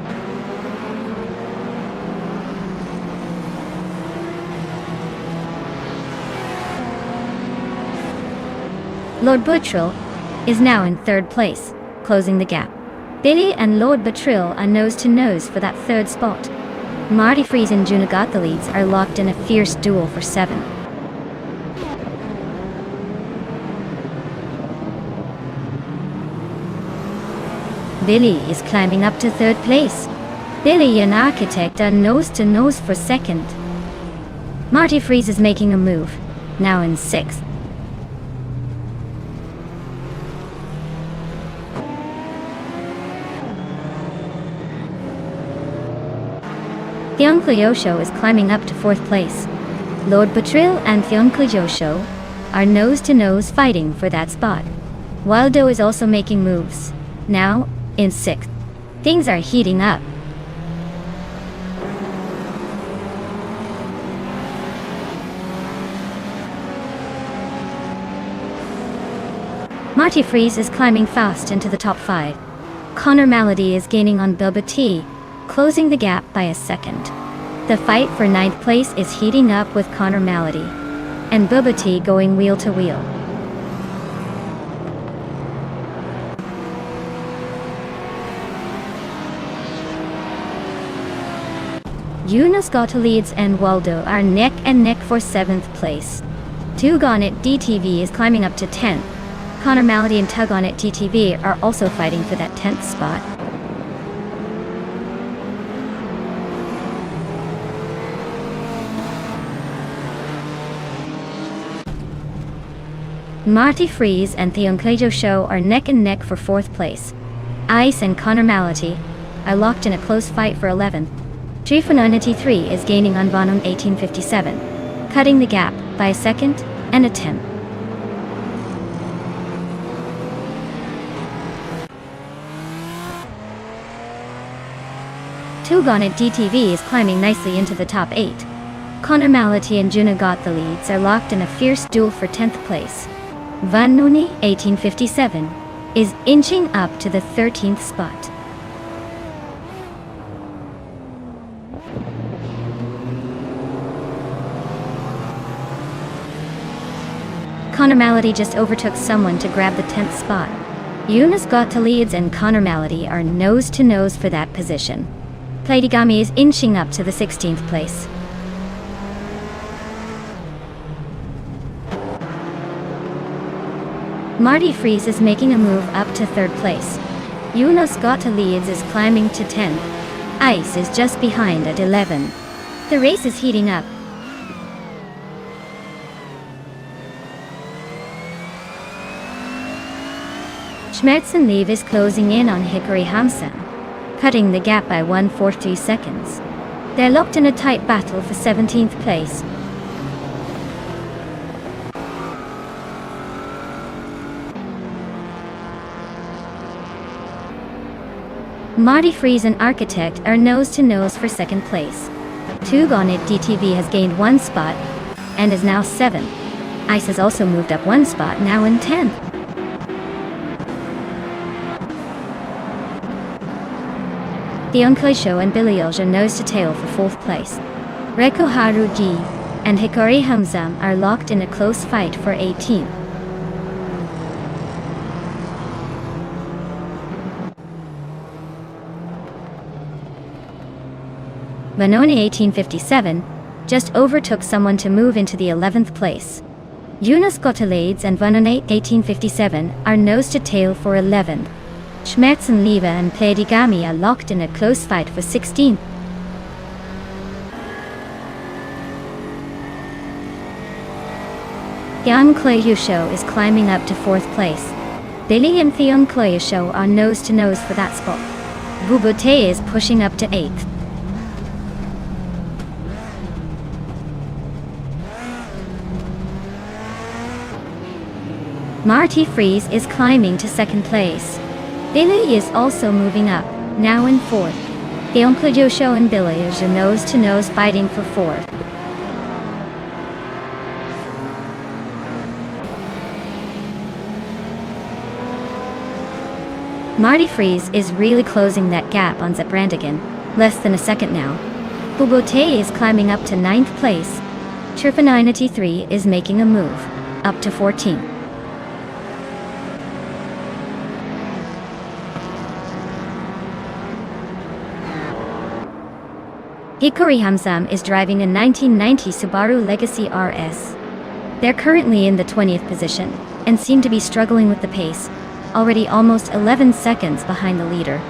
Lord Buttrell is now in third place, closing the gap. Billy and Lord Buttrell are nose to nose for that third spot. Marty Freeze and Juna Gottliebs are locked in a fierce duel for seventh. Billy is climbing up to third place. Billy and Architect are nose to nose for second. Marty Freeze is making a move, now in sixth. Fionclejo is climbing up to fourth place. Lord Buttrell and Fionclejo are nose-to-nose fighting for that spot. Waldo is also making moves, now in sixth. Things are heating up. Marty Freeze is climbing fast into the top 5. Connor Malady is gaining on Bubba T, closing the gap by a second. The fight for 9th place is heating up with Connor Malady and Bubba T going wheel to wheel. Jonas Gottliebs and Waldo are neck and neck for 7th place. Tug On It DTV is climbing up to 10th. Connor Malady and Tug On It DTV are also fighting for that 10th spot. Marty Freeze and Fionclejo are neck and neck for 4th place. Ice and Connor Malady are locked in a close fight for 11th. Trifononity 3 is gaining on Bonham 1857, cutting the gap by a second and a tenth. Tug On It DTV is climbing nicely into the top 8. Connor Malady and Juna Gottliebs are locked in a fierce duel for 10th place. Van Noni 1857 is inching up to the 13th spot. Connor Malady just overtook someone to grab the 10th spot. Jonas Gottliebs and Connor Malady are nose to nose for that position. Platigami is inching up to the 16th place. Marty Freeze is making a move up to 3rd place. Jonas Gotta leads is climbing to 10th. Ice is just behind at 11. The race is heating up. Schmerzenliebe is closing in on Hickory Hamsam, cutting the gap by 1.43 seconds. They're locked in a tight battle for 17th place. Marty Freeze and Architect are nose-to-nose for 2nd place. Tugonit DTV has gained 1 spot and is now 7th. Ice has also moved up 1 spot, now in 10th. The Show and Billyoj are nose-to-tail for 4th place. Reko Harugi and Hikari Hamzam are locked in a close fight for 18th. Vanoni 1857 just overtook someone to move into the 11th place. Jonas Gottelades and Vanoni 1857 are nose-to-tail for 11th. Schmerzenliebe and Pleidigami are locked in a close fight for 16th. Jan Show is climbing up to 4th place. Billy and Theon Show are nose-to-nose for that spot. Bubute is pushing up to 8th. Marty Freeze is climbing to 2nd place. Billy is also moving up, now in 4th. The Show and Billy are nose-to-nose fighting for 4th. Marty Freeze is really closing that gap on Brandigan, less than a second now. Bubote is climbing up to 9th place. Chirpa983 is making a move, up to 14th. Hikari Hamzam is driving a 1990 Subaru Legacy RS. They're currently in the 20th position, and seem to be struggling with the pace, already almost 11 seconds behind the leader.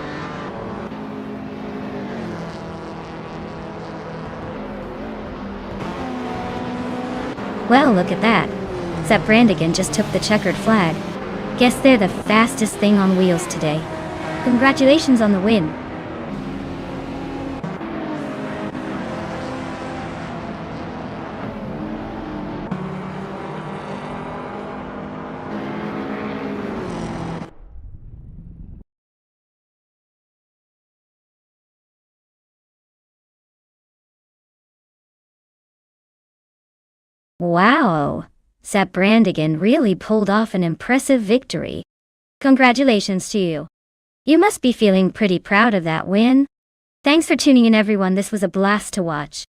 Well, look at that. Brandigan just took the checkered flag. Guess they're the fastest thing on wheels today. Congratulations on the win. Wow! Brandigan really pulled off an impressive victory. Congratulations to you. You must be feeling pretty proud of that win. Thanks for tuning in, everyone. This was a blast to watch.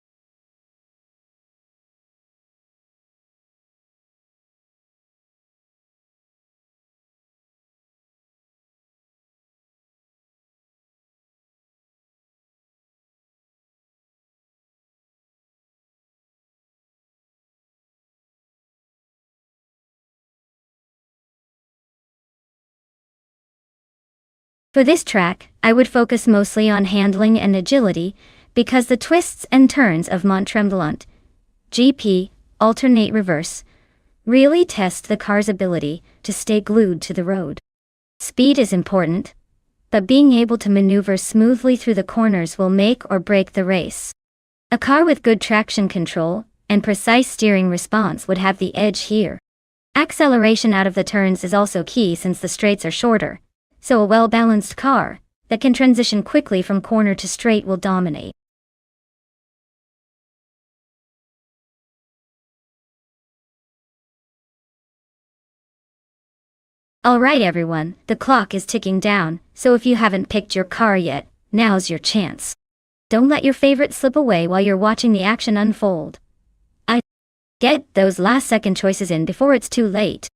For this track, I would focus mostly on handling and agility, because the twists and turns of Mont Tremblant GP, alternate reverse, really test the car's ability to stay glued to the road. Speed is important, but being able to maneuver smoothly through the corners will make or break the race. A car with good traction control and precise steering response would have the edge here. Acceleration out of the turns is also key since the straights are shorter, so a well-balanced car that can transition quickly from corner to straight will dominate. Alright everyone, the clock is ticking down, so if you haven't picked your car yet, now's your chance. Don't let your favorite slip away while you're watching the action unfold. Get those last-second choices in before it's too late.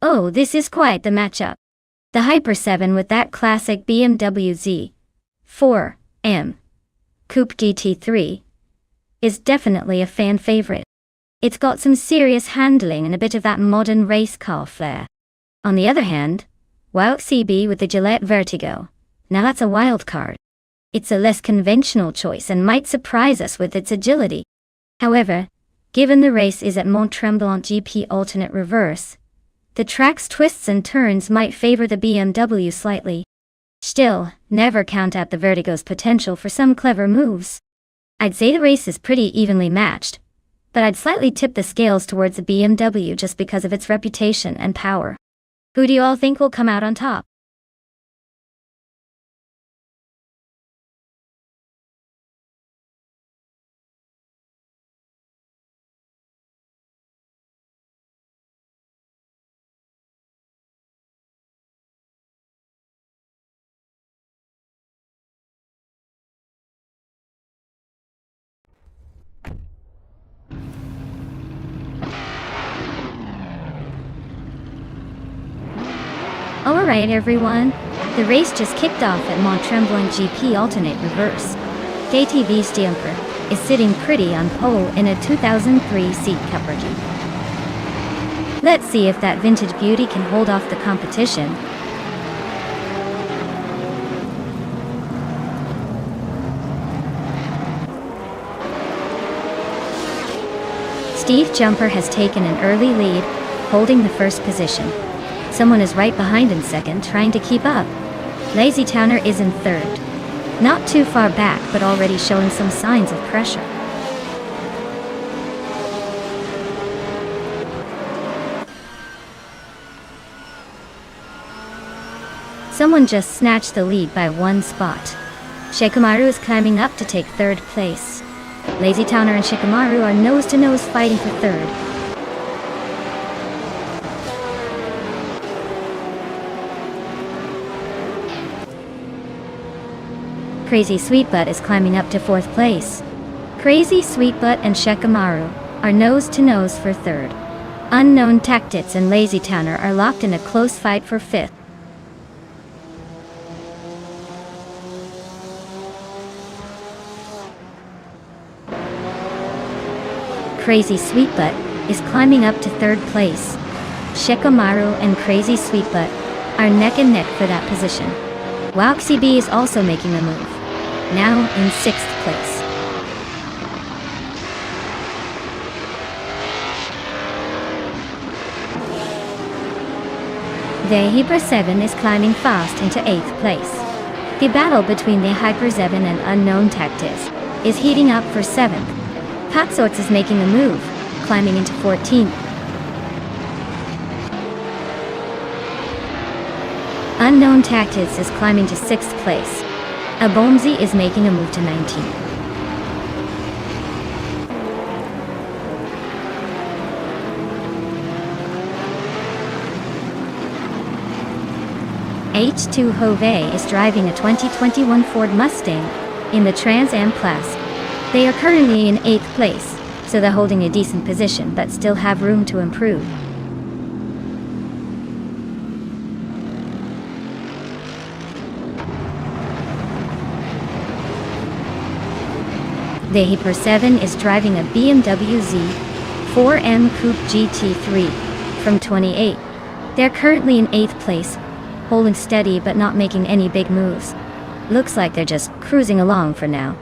Oh, this is quite the matchup. The Hyper 7 with that classic BMW Z4M Coupe GT3 is definitely a fan favorite. It's got some serious handling and a bit of that modern race car flair. On the other hand, Wild CB with the Gillette Vertigo, now that's a wild card. It's a less conventional choice and might surprise us with its agility. However, given the race is at Mont Tremblant GP alternate reverse, the track's twists and turns might favor the BMW slightly. Still, never count out the Vertigo's potential for some clever moves. I'd say the race is pretty evenly matched, but I'd slightly tip the scales towards the BMW just because of its reputation and power. Who do you all think will come out on top? Alright everyone, the race just kicked off at Mont Tremblant GP alternate reverse. KTV's jumper is sitting pretty on pole in a 2003 seat coverage. Let's see if that vintage beauty can hold off the competition. Steve Jumper has taken an early lead, holding the first position. Someone is right behind in second, trying to keep up. Lazy Towner is in third. Not too far back, but already showing some signs of pressure. Someone just snatched the lead by one spot. Shikamaru is climbing up to take third place. Lazy Towner and Shikamaru are nose-to-nose fighting for third. Crazy Sweetbutt is climbing up to fourth place. Crazy Sweetbutt and Shikamaru are nose-to-nose for third. Unknown Tactics and Lazy Towner are locked in a close fight for fifth. Crazy Sweetbutt is climbing up to third place. Shikamaru and Crazy Sweetbutt are neck and neck for that position. Wauxi B is also making a move, now in sixth place. The Hyper 7 is climbing fast into 8th place. The battle between the Hyper 7 and Unknown Tactics is heating up for 7th. Patsorts is making a move, climbing into 14th. Unknown Tactics is climbing to 6th place. Abomzi is making a move to 19th. H2 Hove is driving a 2021 Ford Mustang in the Trans Am class. They are currently in 8th place, so they're holding a decent position but still have room to improve. The Hyper 7 is driving a BMW Z4M Coupe GT3 from 28. They're currently in 8th place, holding steady but not making any big moves. Looks like they're just cruising along for now.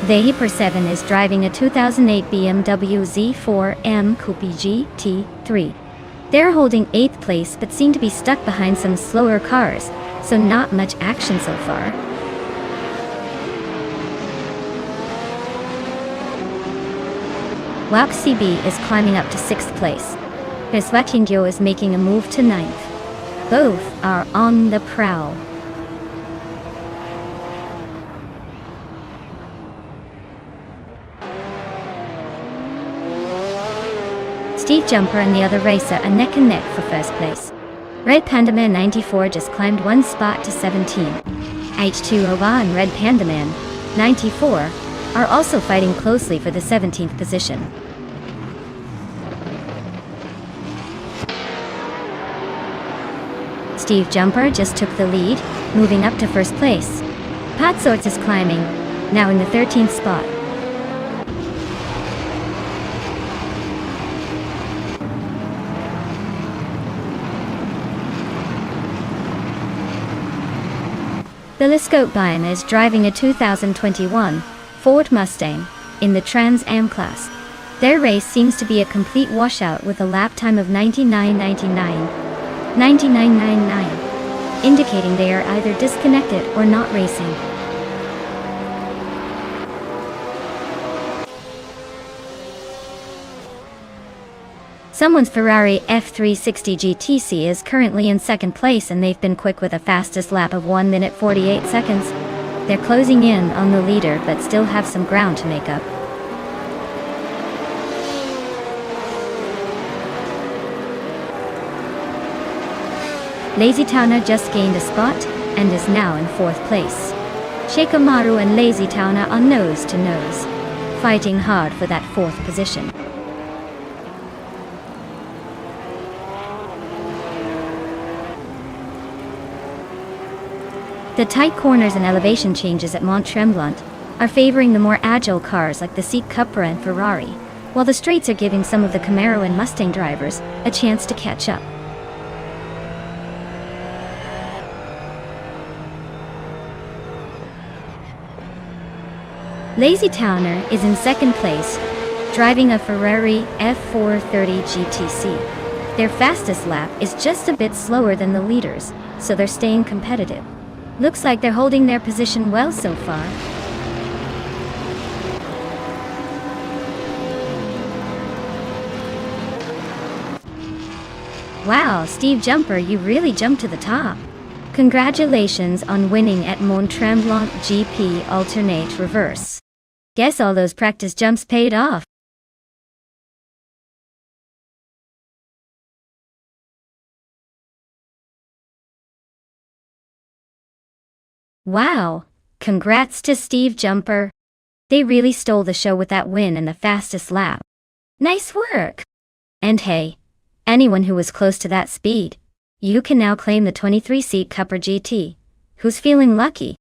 The Hyper 7 is driving a 2008 BMW Z4M Coupe GT3. They're holding 8th place but seem to be stuck behind some slower cars, so not much action so far. Wauxi B is climbing up to 6th place. Hiswatingyo is making a move to 9th. Both are on the prowl. Steve Jumper and the other racer are neck and neck for first place. Red Panda Man 94 just climbed one spot to 17. H2OVA and Red Panda Man, 94, are also fighting closely for the 17th position. Steve Jumper just took the lead, moving up to first place. Pat Sorts is climbing, now in the 13th spot. Telescope Biome is driving a 2021 Ford Mustang in the Trans Am class. Their race seems to be a complete washout with a lap time of 99.99, indicating they are either disconnected or not racing. Someone's Ferrari F360 GTC is currently in second place, and they've been quick with a fastest lap of 1 minute 48 seconds. They're closing in on the leader but still have some ground to make up. Lazy Towner just gained a spot and is now in fourth place. Shikamaru and Lazy Towner are nose to nose, fighting hard for that fourth position. The tight corners and elevation changes at Mont Tremblant are favoring the more agile cars like the Seat Cupra and Ferrari, while the straights are giving some of the Camaro and Mustang drivers a chance to catch up. Lazy Towner is in second place, driving a Ferrari F430 GTC. Their fastest lap is just a bit slower than the leaders, so they're staying competitive. Looks like they're holding their position well so far. Wow, Steve Jumper, you really jumped to the top. Congratulations on winning at Mont Tremblant GP Alternate Reverse. Guess all those practice jumps paid off. Wow, congrats to Steve Jumper. They really stole the show with that win and the fastest lap. Nice work! And hey, anyone who was close to that speed, you can now claim the 23-seat Cupra GT. Who's feeling lucky?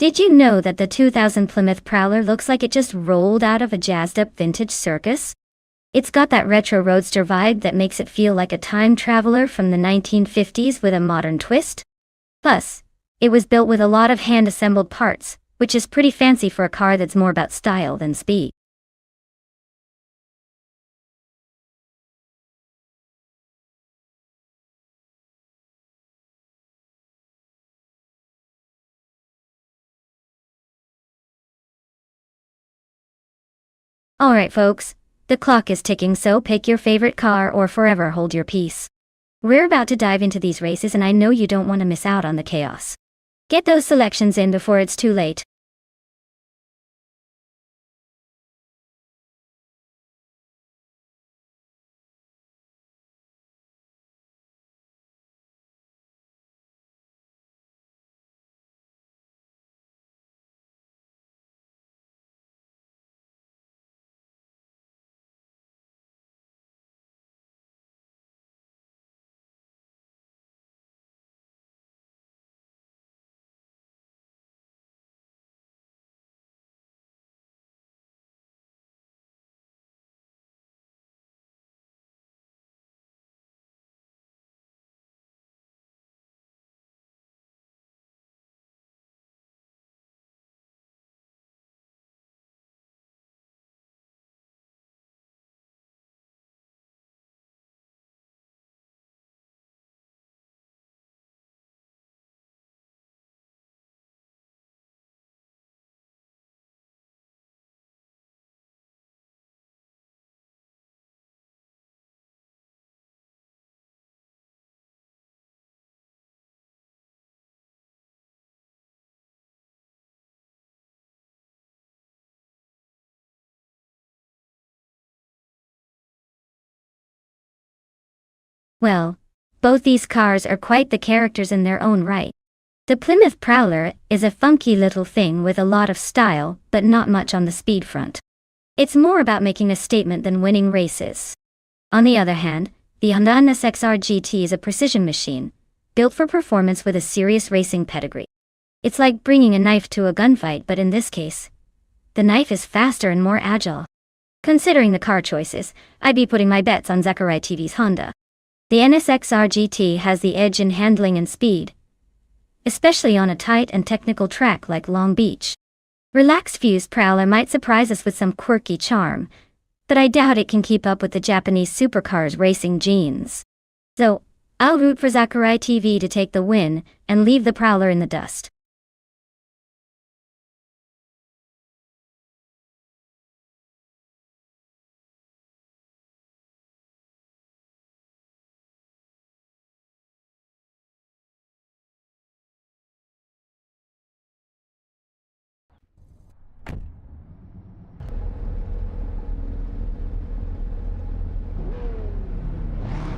Did you know that the 2000 Plymouth Prowler looks like it just rolled out of a jazzed-up vintage circus? It's got that retro roadster vibe that makes it feel like a time traveler from the 1950s with a modern twist. Plus, it was built with a lot of hand-assembled parts, which is pretty fancy for a car that's more about style than speed. Alright folks, the clock is ticking, so pick your favorite car or forever hold your peace. We're about to dive into these races and I know you don't want to miss out on the chaos. Get those selections in before it's too late. Well, both these cars are quite the characters in their own right. The Plymouth Prowler is a funky little thing with a lot of style, but not much on the speed front. It's more about making a statement than winning races. On the other hand, the Honda NSXR GT is a precision machine, built for performance with a serious racing pedigree. It's like bringing a knife to a gunfight, but in this case, the knife is faster and more agile. Considering the car choices, I'd be putting my bets on Zachary TV's Honda. The NSXR GT has the edge in handling and speed, especially on a tight and technical track like Long Beach. Relaxed View's Prowler might surprise us with some quirky charm, but I doubt it can keep up with the Japanese supercars racing genes. So, I'll root for Zachary TV to take the win and leave the Prowler in the dust.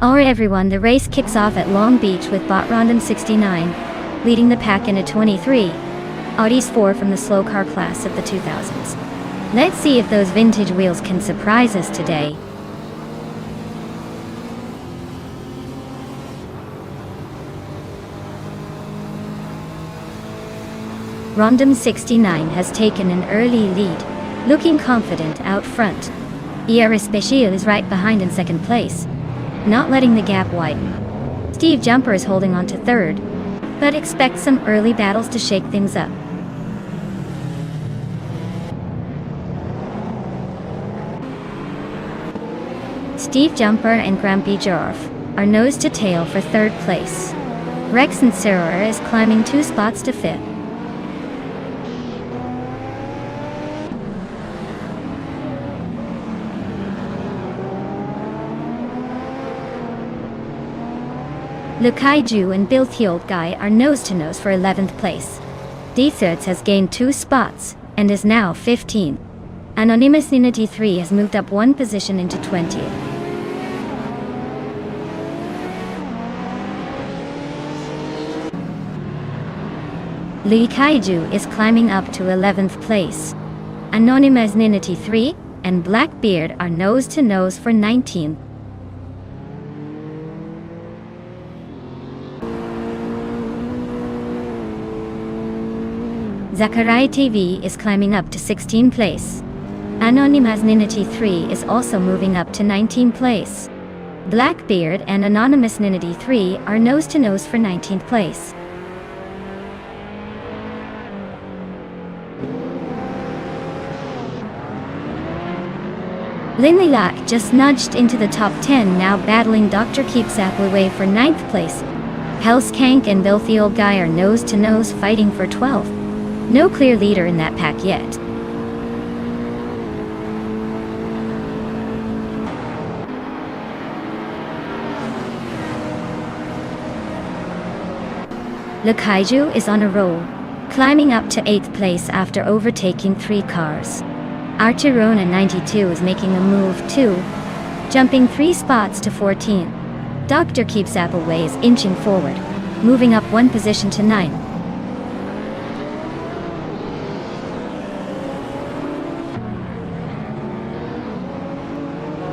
Alright everyone, the race kicks off at Long Beach with bot Rondon 69, leading the pack in a 23, Audi's 4 from the slow car class of the 2000s. Let's see if those vintage wheels can surprise us today. Rondon 69 has taken an early lead, looking confident out front. ER Special is right behind in second place, not letting the gap widen. Steve Jumper is holding on to third, but expect some early battles to shake things up. Steve Jumper and Grumpy Giraffe are nose to tail for third place. Rex and Sarah is climbing 2 spots to fifth. Le Kaiju and Bill the Old Guy are nose-to-nose for 11th place. D-Thirds has gained 2 spots, and is now 15. Anonymous Unity 3 has moved up 1 position into 20th. Le Kaiju is climbing up to 11th place. Anonymous Ninity 3 and Blackbeard are nose-to-nose for 19th. Zachary TV is climbing up to 16th place. Anonymous Ninity 3 is also moving up to 19th place. Blackbeard and Anonymous Ninity 3 are nose-to-nose for 19th place. Linley Lack just nudged into the top 10, now battling Dr. Keeps Appleway for 9th place. Hellskank and Bill the Old Guy are nose-to-nose fighting for 12th. No clear leader in that pack yet. Le Kaiju is on a roll, climbing up to 8th place after overtaking 3 cars. Archerona 92 is making a move too, jumping 3 spots to 14. Dr. Keeps Appleway is inching forward, moving up 1 position to 9.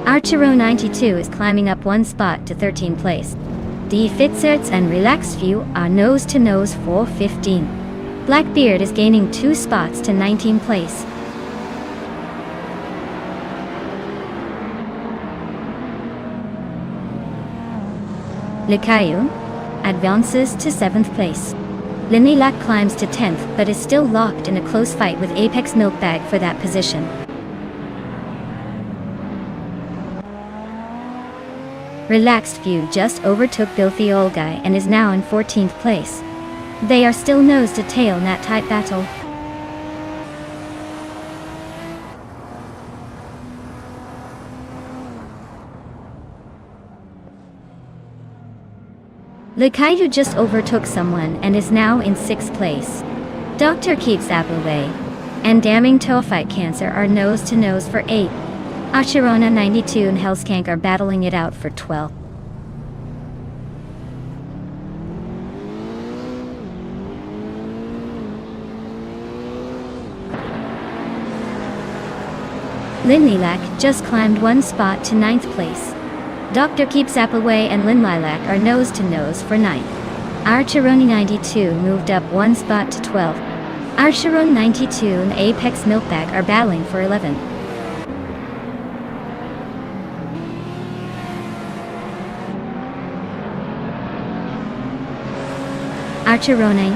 Archero 92 is climbing up 1 spot to 13th place. D. Fitzerts and Relaxed View are nose-to-nose for 15. Blackbeard is gaining 2 spots to 19th place. Le Caillou advances to 7th place. Linley Lack climbs to 10th but is still locked in a close fight with Apex Milkbag for that position. Relaxed View just overtook Bill the Old Guy and is now in 14th place. They are still nose to tail in that tight battle. Le Kaiju just overtook someone and is now in 6th place. Dr. Keeps Appleway and Damning Toe Fight Cancer are nose to nose for 8. Asherona 92 and Hellskank are battling it out for 12. Lin Lilac just climbed one spot to 9th place. Dr. Keeps Appleway and Lin Lilac are nose to nose for 9th. Archeroni 92 moved up one spot to 12th. Archeron 92 and Apex Milkbag are battling for 11th. Archerone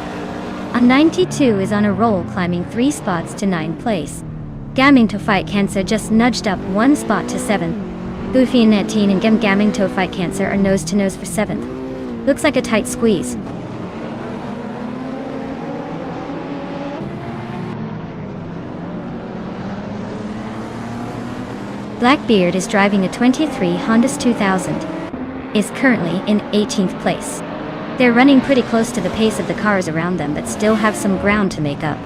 on 92 is on a roll, climbing 3 spots to 9th place. Gamming to Fight Cancer just nudged up one spot to 7th. Goofy and Netteen and Gamming to Fight Cancer are nose to nose for 7th. Looks like a tight squeeze. Blackbeard is driving a 23 Honda 2000. Is currently in 18th place. They're running pretty close to the pace of the cars around them, but still have some ground to make up.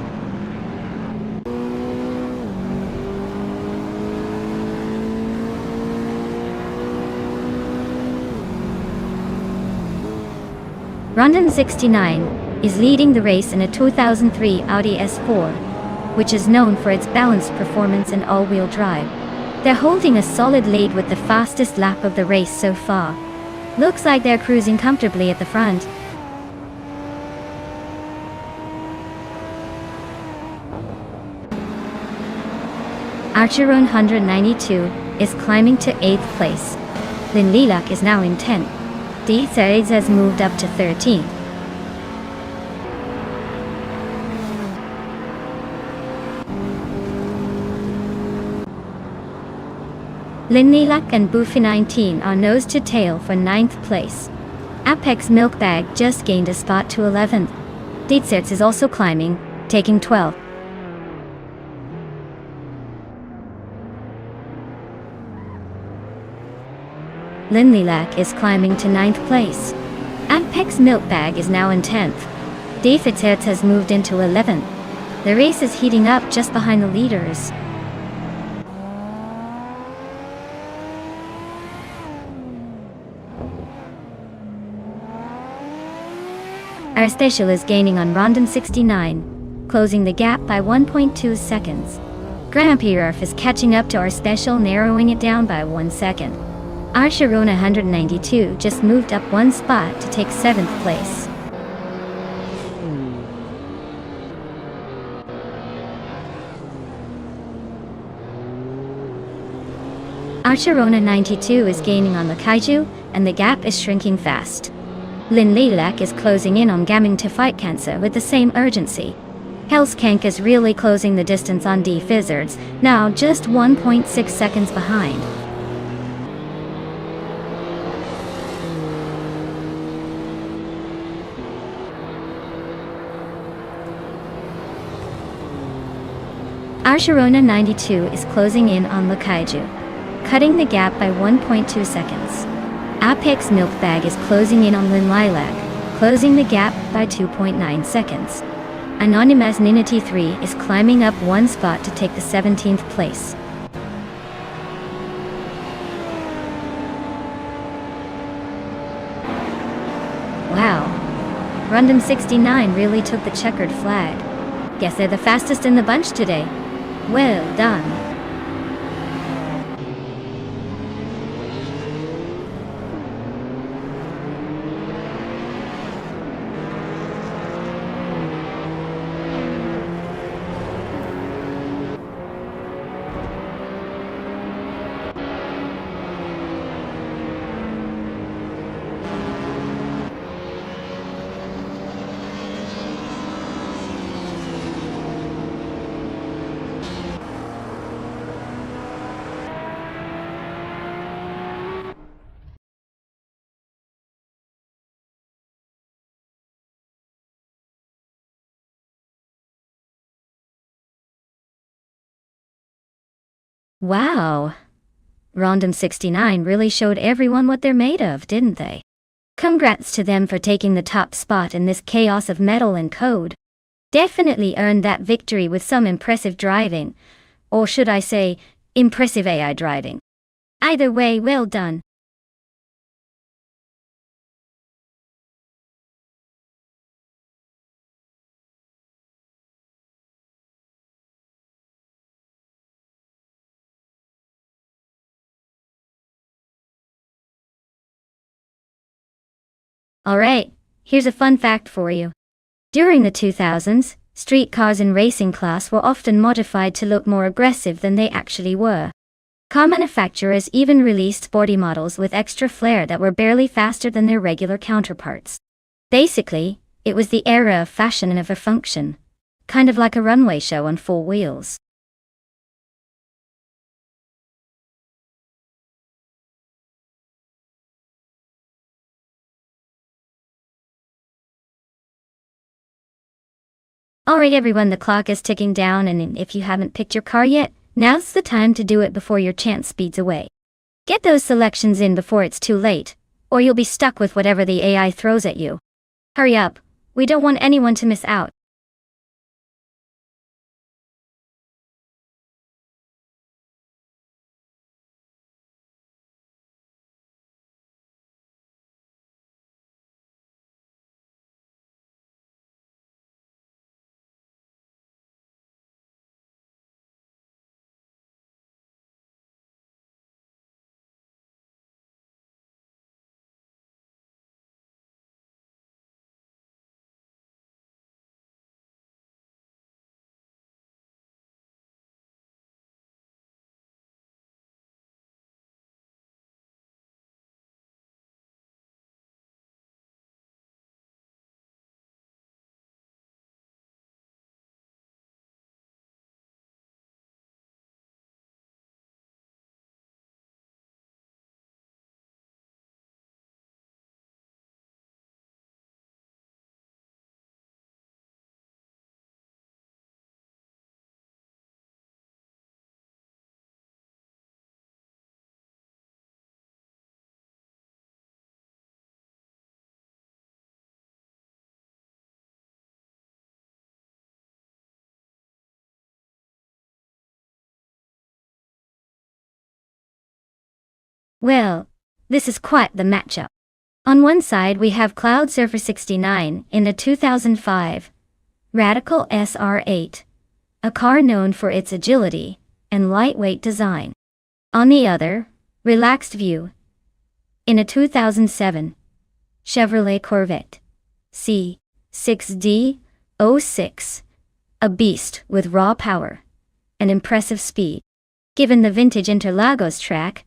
Rondon 69 is leading the race in a 2003 Audi S4, which is known for its balanced performance and all-wheel drive. They're holding a solid lead with the fastest lap of the race so far. Looks like they're cruising comfortably at the front. Archeron 192 is climbing to 8th place. Lin Lilac is now in 10th. Dietz has moved up to 13th. Lin Lilac and Boofy 19 are nose to tail for 9th place. Apex Milkbag just gained a spot to 11th. Dietz is also climbing, taking 12th. Lin Lilac is climbing to 9th place. Apex Milkbag is now in 10th. Dietz has moved into 11th. The race is heating up just behind the leaders. Our special is gaining on Rondon 69, closing the gap by 1.2 seconds. Grampierf is catching up to our special, narrowing it down by 1 second. Our Sharona 192 just moved up one spot to take 7th place. Our Sharona 92 is gaining on the Kaiju, and the gap is shrinking fast. Lin Lilac is closing in on Gamming to Fight Cancer with the same urgency. Hellskank is really closing the distance on D Fizzards, now just 1.6 seconds behind. Our Sharona 92 is closing in on the Kaiju, cutting the gap by 1.2 seconds. Apex Milkbag is closing in on Lin Lilac, closing the gap by 2.9 seconds. Anonymous Ninity 3 is climbing up one spot to take the 17th place. Wow, Rondon 69 really took the checkered flag. Guess they're the fastest in the bunch today. Well done. Wow. Rondon 69 really showed everyone what they're made of, didn't they? Congrats to them for taking the top spot in this chaos of metal and code. Definitely earned that victory with some impressive driving. Or should I say, impressive AI driving. Either way, well done. Alright, here's a fun fact for you. During the 2000s, street cars in racing class were often modified to look more aggressive than they actually were. Car manufacturers even released sporty models with extra flair that were barely faster than their regular counterparts. Basically, it was the era of fashion and of a function. Kind of like a runway show on four wheels. Alright everyone, the clock is ticking down, and if you haven't picked your car yet, now's the time to do it before your chance speeds away. Get those selections in before it's too late, or you'll be stuck with whatever the AI throws at you. Hurry up, we don't want anyone to miss out. Well, this is quite the matchup. On one side we have Cloud Surfer 69 in the 2005 Radical SR8, a car known for its agility and lightweight design. On the other, Relaxed View in a 2007 Chevrolet Corvette C6D06, a beast with raw power and impressive speed. Given the vintage Interlagos track,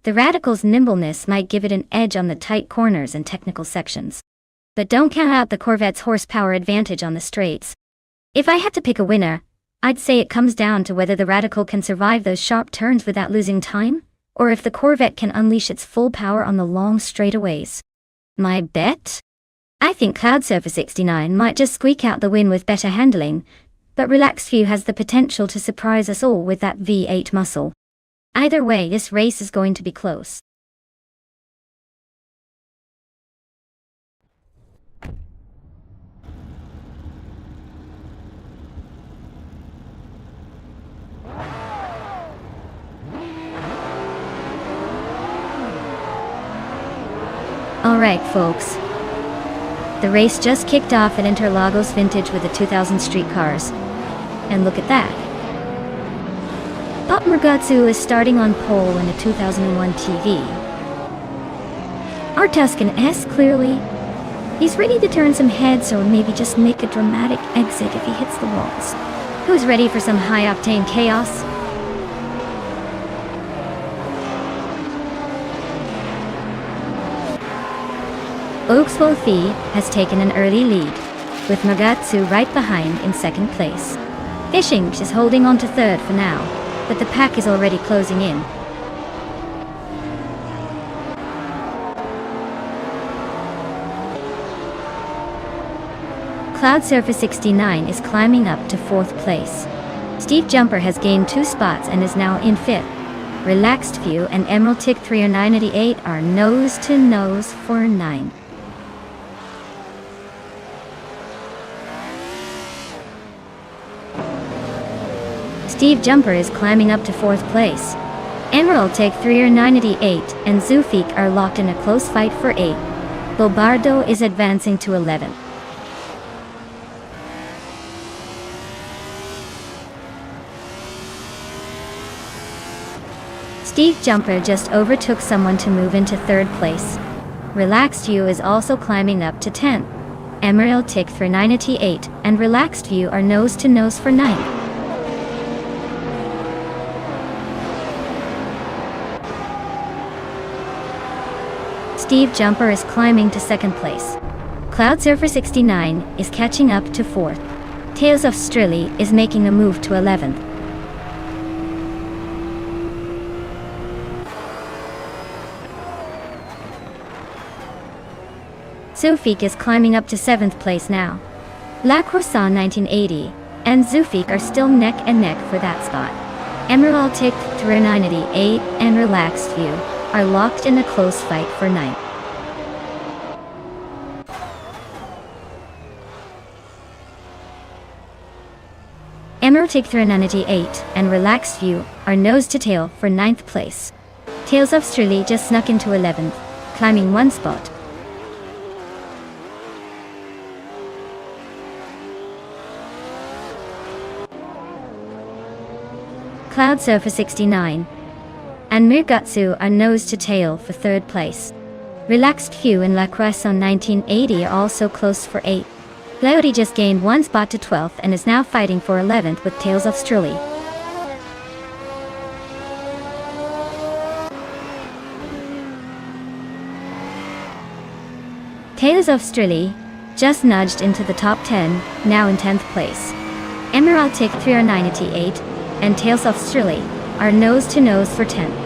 the Radical's nimbleness might give it an edge on the tight corners and technical sections. But don't count out the Corvette's horsepower advantage on the straights. If I had to pick a winner, I'd say it comes down to whether the Radical can survive those sharp turns without losing time, or if the Corvette can unleash its full power on the long straightaways. My bet? I think Cloud Surfer 69 might just squeak out the win with better handling, but Relaxed View has the potential to surprise us all with that V8 muscle. Either way, this race is going to be close. Alright folks, the race just kicked off at Interlagos Vintage with the 2000 street cars. And look at that. Bob Mergatsu is starting on pole in a 2001 TV. Our Tuscan S clearly. He's ready to turn some heads or maybe just make a dramatic exit if he hits the walls. Who's ready for some high-octane chaos? Oakswell has taken an early lead, with Mergatsu right behind in second place. Fishing is holding on to third for now, but the pack is already closing in. Cloud Surfer 69 is climbing up to fourth place. Steve Jumper has gained 2 spots and is now in fifth. Relaxed View and Emerald Tick 398 are nose to nose for 9. Steve Jumper is climbing up to fourth place. Emerald Tick 398 and Zufik are locked in a close fight for 8. Bobardo is advancing to 11th. Steve Jumper just overtook someone to move into third place. Relaxed View is also climbing up to 10th. Emerald Tick 398 and Relaxed View are nose to nose for 9th. Steve Jumper is climbing to 2nd place. Cloud Surfer 69 is catching up to 4th. Tales of Strilly is making a move to 11th. Zufik is climbing up to 7th place now. La Croissant 1980 and Zufik are still neck and neck for that spot. Emerald Tick 398 and Relaxed View are locked in a close fight for 9th. Emerald Tick 398 and Relaxed View are nose to tail for 9th place. Tales of Strilly just snuck into 11th, climbing 1 spot. Cloud Surfer 69 and Mirgatsu are nose to tail for 3rd place. Relaxed View and La Croissant 1980 are also close for 8th. Cloudy just gained 1 spot to 12th and is now fighting for 11th with Tales of Strilly. Tales of Strilly just nudged into the top 10, now in 10th place. Emerald Tick 398 and Tales of Strilly are nose to nose for 10th.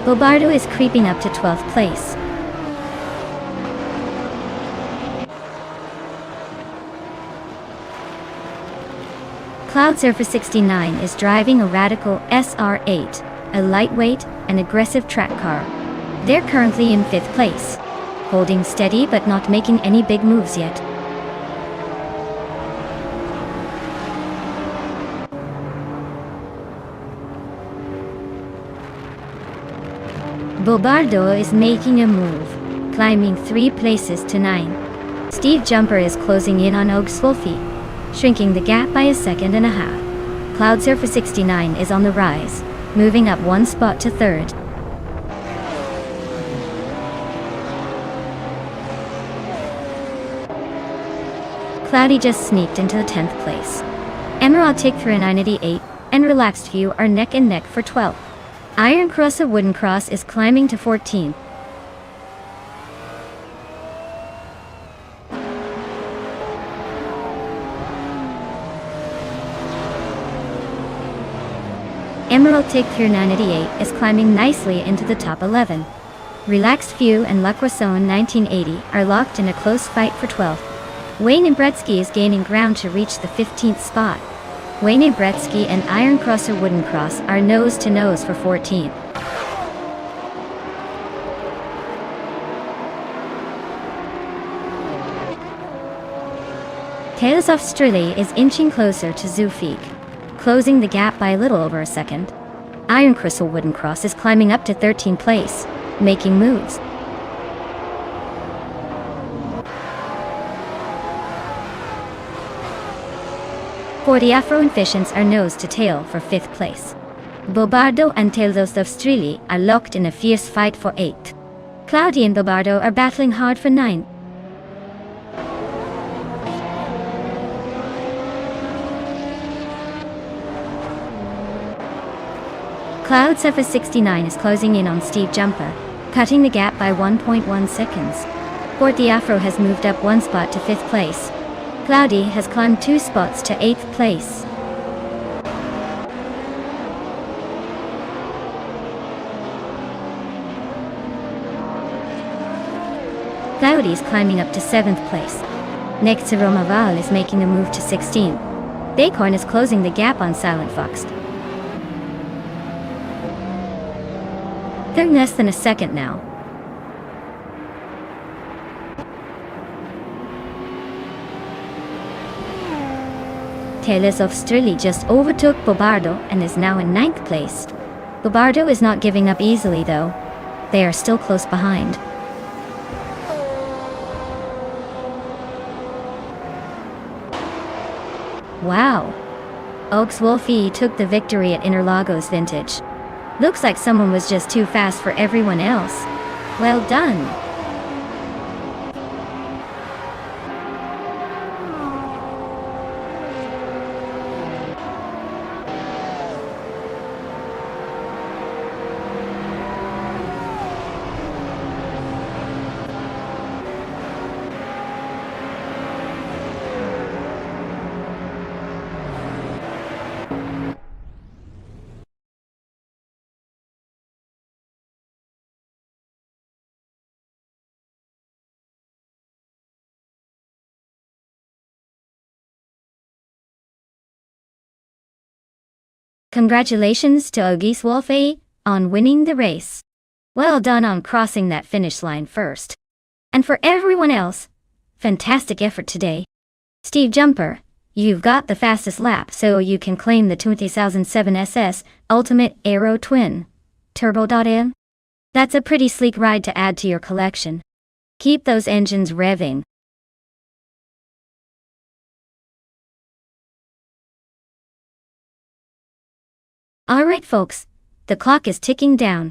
Bobardo is creeping up to 12th place. Cloud Surfer 69 is driving a Radical SR8, a lightweight and aggressive track car. They're currently in 5th place, holding steady but not making any big moves yet. Bobardo is making a move, climbing 3 places to 9. Steve Jumper is closing in on Wolfie, shrinking the gap by 1.5 seconds. Cloud Surfer 69 is on the rise, moving up 1 spot to 3rd. Cloudy just sneaked into the 10th place. Emerald Tick 398 and Relaxed View are neck and neck for 12th. Iron Cross of Wooden Cross is climbing to 14th. Emerald Tick 398 is climbing nicely into the top 11. Relaxed View and La Croissant 1980 are locked in a close fight for 12th. Wayne Bretsky is gaining ground to reach the 15th spot. Wayne Bretsky and Iron Cross or Wooden Cross are nose to nose for 14th. Tales of Strilly is inching closer to Zufik, closing the gap by a little over a second. Iron Crystal Wooden Cross is climbing up to 13th place, making moves. The Afro Efficients are nose to tail for 5th place. Bobardo and Tales of Strilly are locked in a fierce fight for 8th. Cloudy and Bobardo are battling hard for 9th. Cloud Surfer 69 is closing in on Steve Jumper, cutting the gap by 1.1 seconds. The Afro has moved up 1 spot to 5th place. Cloudy has climbed 2 spots to 8th place. Cloudy is climbing up to 7th place. Next to Romaval is making a move to 16th. Bacorn is closing the gap on Silent Fox. They're less than a second now. Tales of Strilly just overtook Bobardo and is now in 9th place. Bobardo is not giving up easily though. They are still close behind. Wow! Oaks Wolfie took the victory at Interlagos Vintage. Looks like someone was just too fast for everyone else. Well done! Congratulations to Ogis Wolfe on winning the race. Well done on crossing that finish line first. And for everyone else, fantastic effort today. Steve Jumper, you've got the fastest lap, so you can claim the 2007 SS Ultimate Aero Twin Turbo.M. That's a pretty sleek ride to add to your collection. Keep those engines revving. Alright folks, the clock is ticking down.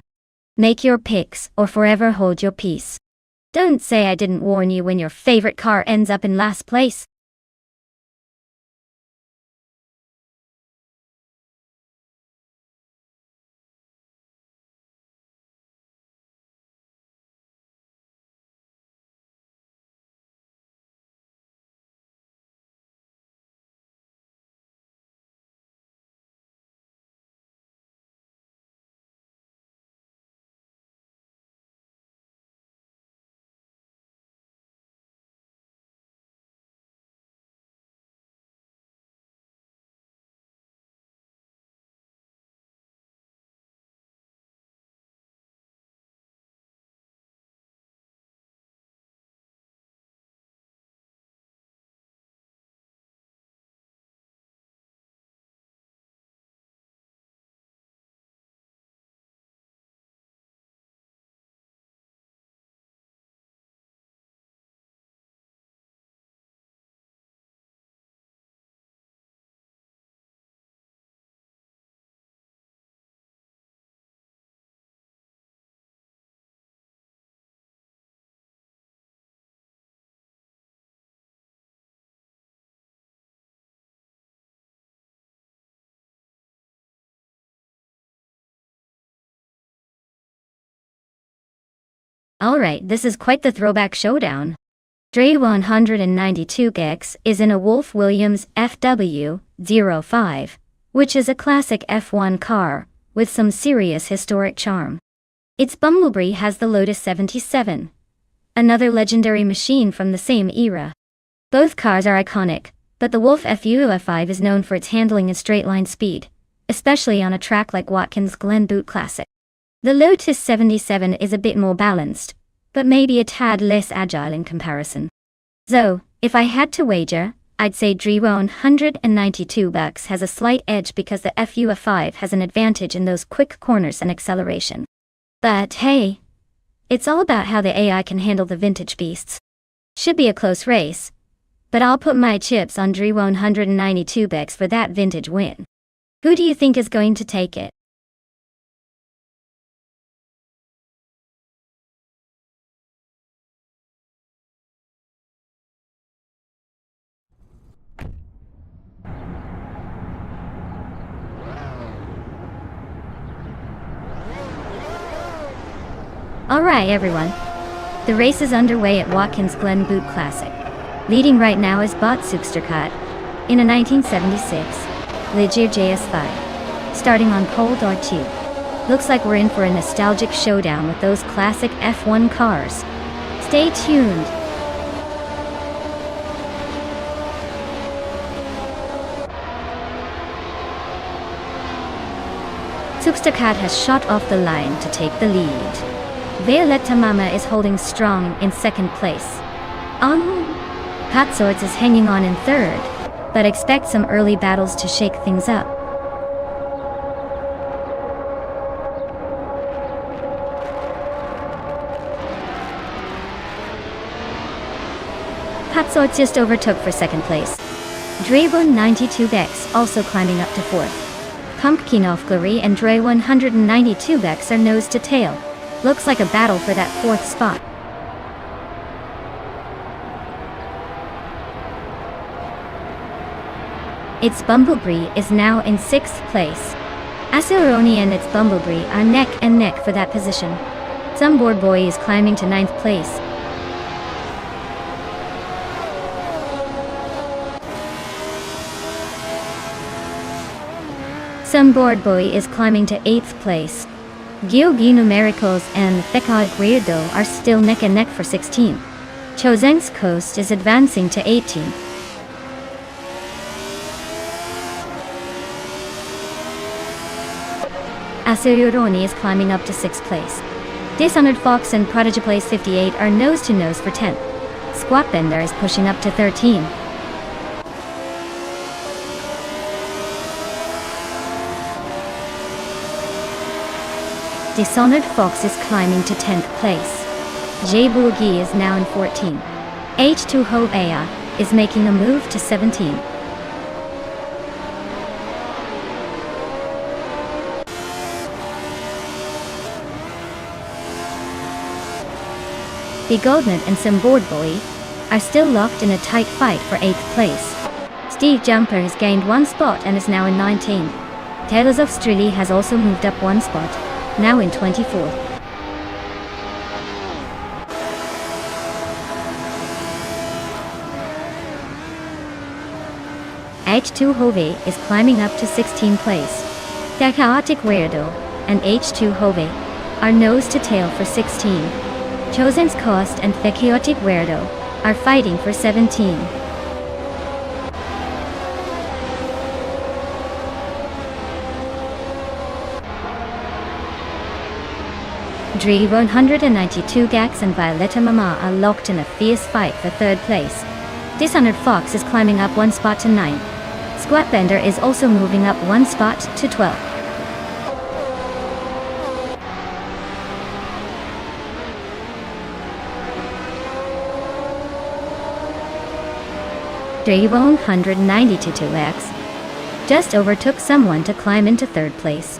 Make your picks or forever hold your peace. Don't say I didn't warn you when your favorite car ends up in last place. Alright, this is quite the throwback showdown. Dre 192X is in a Wolf Williams FW05, which is a classic F1 car, with some serious historic charm. Its Bumblebee has the Lotus 77, another legendary machine from the same era. Both cars are iconic, but the Wolf FU05 is known for its handling and straight-line speed, especially on a track like Watkins Glen Butte Classic. The Lotus 77 is a bit more balanced, but maybe a tad less agile in comparison. So, if I had to wager, I'd say Dre 192X has a slight edge because the FU05 has an advantage in those quick corners and acceleration. But hey, it's all about how the AI can handle the vintage beasts. Should be a close race, but I'll put my chips on Dre 192X for that vintage win. Who do you think is going to take it? Alright everyone, the race is underway at Watkins Glen Butte Classic. Leading right now is Bot Substerkat in a 1976 Ligier JS5, starting on pole door 2. Looks like we're in for a nostalgic showdown with those classic F1 cars. Stay tuned. Substerkat has shot off the line to take the lead. Violetta Mama is holding strong in second place. Hot Swords is hanging on in third, but expect some early battles to shake things up. Hot Swords just overtook for second place. Dre 92X also climbing up to fourth. Pumpkin Offglory and Dre 192X are nose to tail. Looks like a battle for that fourth spot. Its Bumblebee is now in sixth place. Aceroni and its Bumblebee are neck and neck for that position. Some Board Boy is climbing to ninth place. Some Board Boy is climbing to 8th place. Gyogi Numericals and Thekad Guido are still neck and neck for 16th. Chozeng's Coast is advancing to 18th. Asururoni is climbing up to 6th place. Dishonored Fox and Prodigy Place 58 are nose-to-nose for 10th. Squat Bender is pushing up to 13. Dishonored Fox is climbing to 10th place. J Boogie is now in 14. H2 Hovea is making a move to 17. The Goldnut and Simboard Boy are still locked in a tight fight for 8th place. Steve Jumper has gained 1 spot and is now in 19. Taylors of Strilly has also moved up 1 spot, now in 24th. H2 Hove is climbing up to 16th place. The Chaotic Weirdo and H2 Hove are nose to tail for 16. Chosen's Cost and The Chaotic Weirdo are fighting for 17. Dre 192 Gax and Violetta Mama are locked in a fierce fight for 3rd place. Dishonored Fox is climbing up 1 spot to 9th. Squat Bender is also moving up 1 spot to 12th. Dre 192X just overtook someone to climb into 3rd place.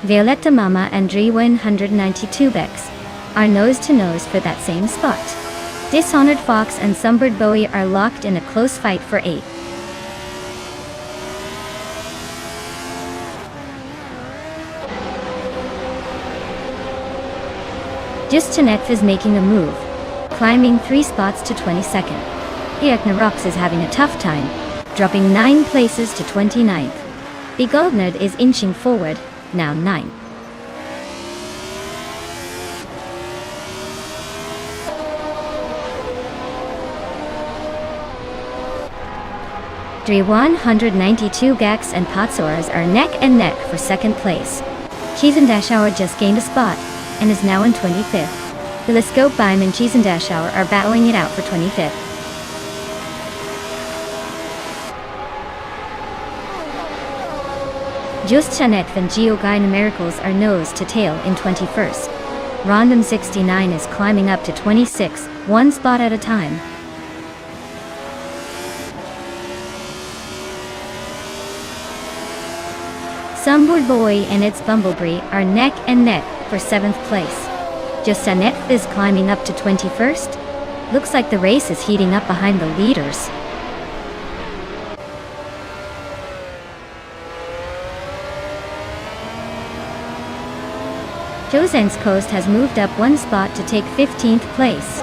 Violetta Mama and Dre 192X are nose-to-nose for that same spot. Dishonored Fox and Sunbird Bowie are locked in a close fight for 8th. Just Janette is making a move, climbing 3 spots to 22nd. Eoknarox is having a tough time, dropping 9 places to 29th. The Goldnut is inching forward, now 9. Dre 192 Gax and Potsaurs are neck and neck for 2nd place. Cheese and Dashauer just gained a spot and is now in 25th. Telescope Bime and Cheese and Dashauer are battling it out for 25th. Just Jeanette and Geoguy Numericals are nose to tail in 21st. Random 69 is climbing up to 26, 1 spot at a time. Sunboard Boy and its Bumblebee are neck and neck for 7th place. Just Jeanette is climbing up to 21st. Looks like the race is heating up behind the leaders. Chosen's Coast has moved up 1 spot to take 15th place.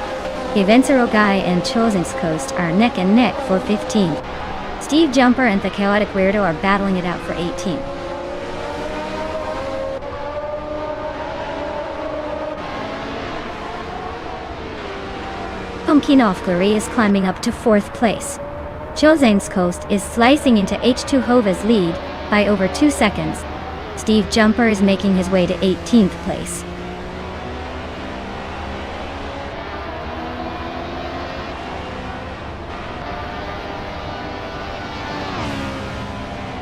Evensero Guy and Chosen's Coast are neck and neck for 15th. Steve Jumper and The Chaotic Weirdo are battling it out for 18th. Pumpkin Offglory is climbing up to 4th place. Chosen's Coast is slicing into H2 Hova's lead by over 2 seconds. Steve Jumper is making his way to 18th place.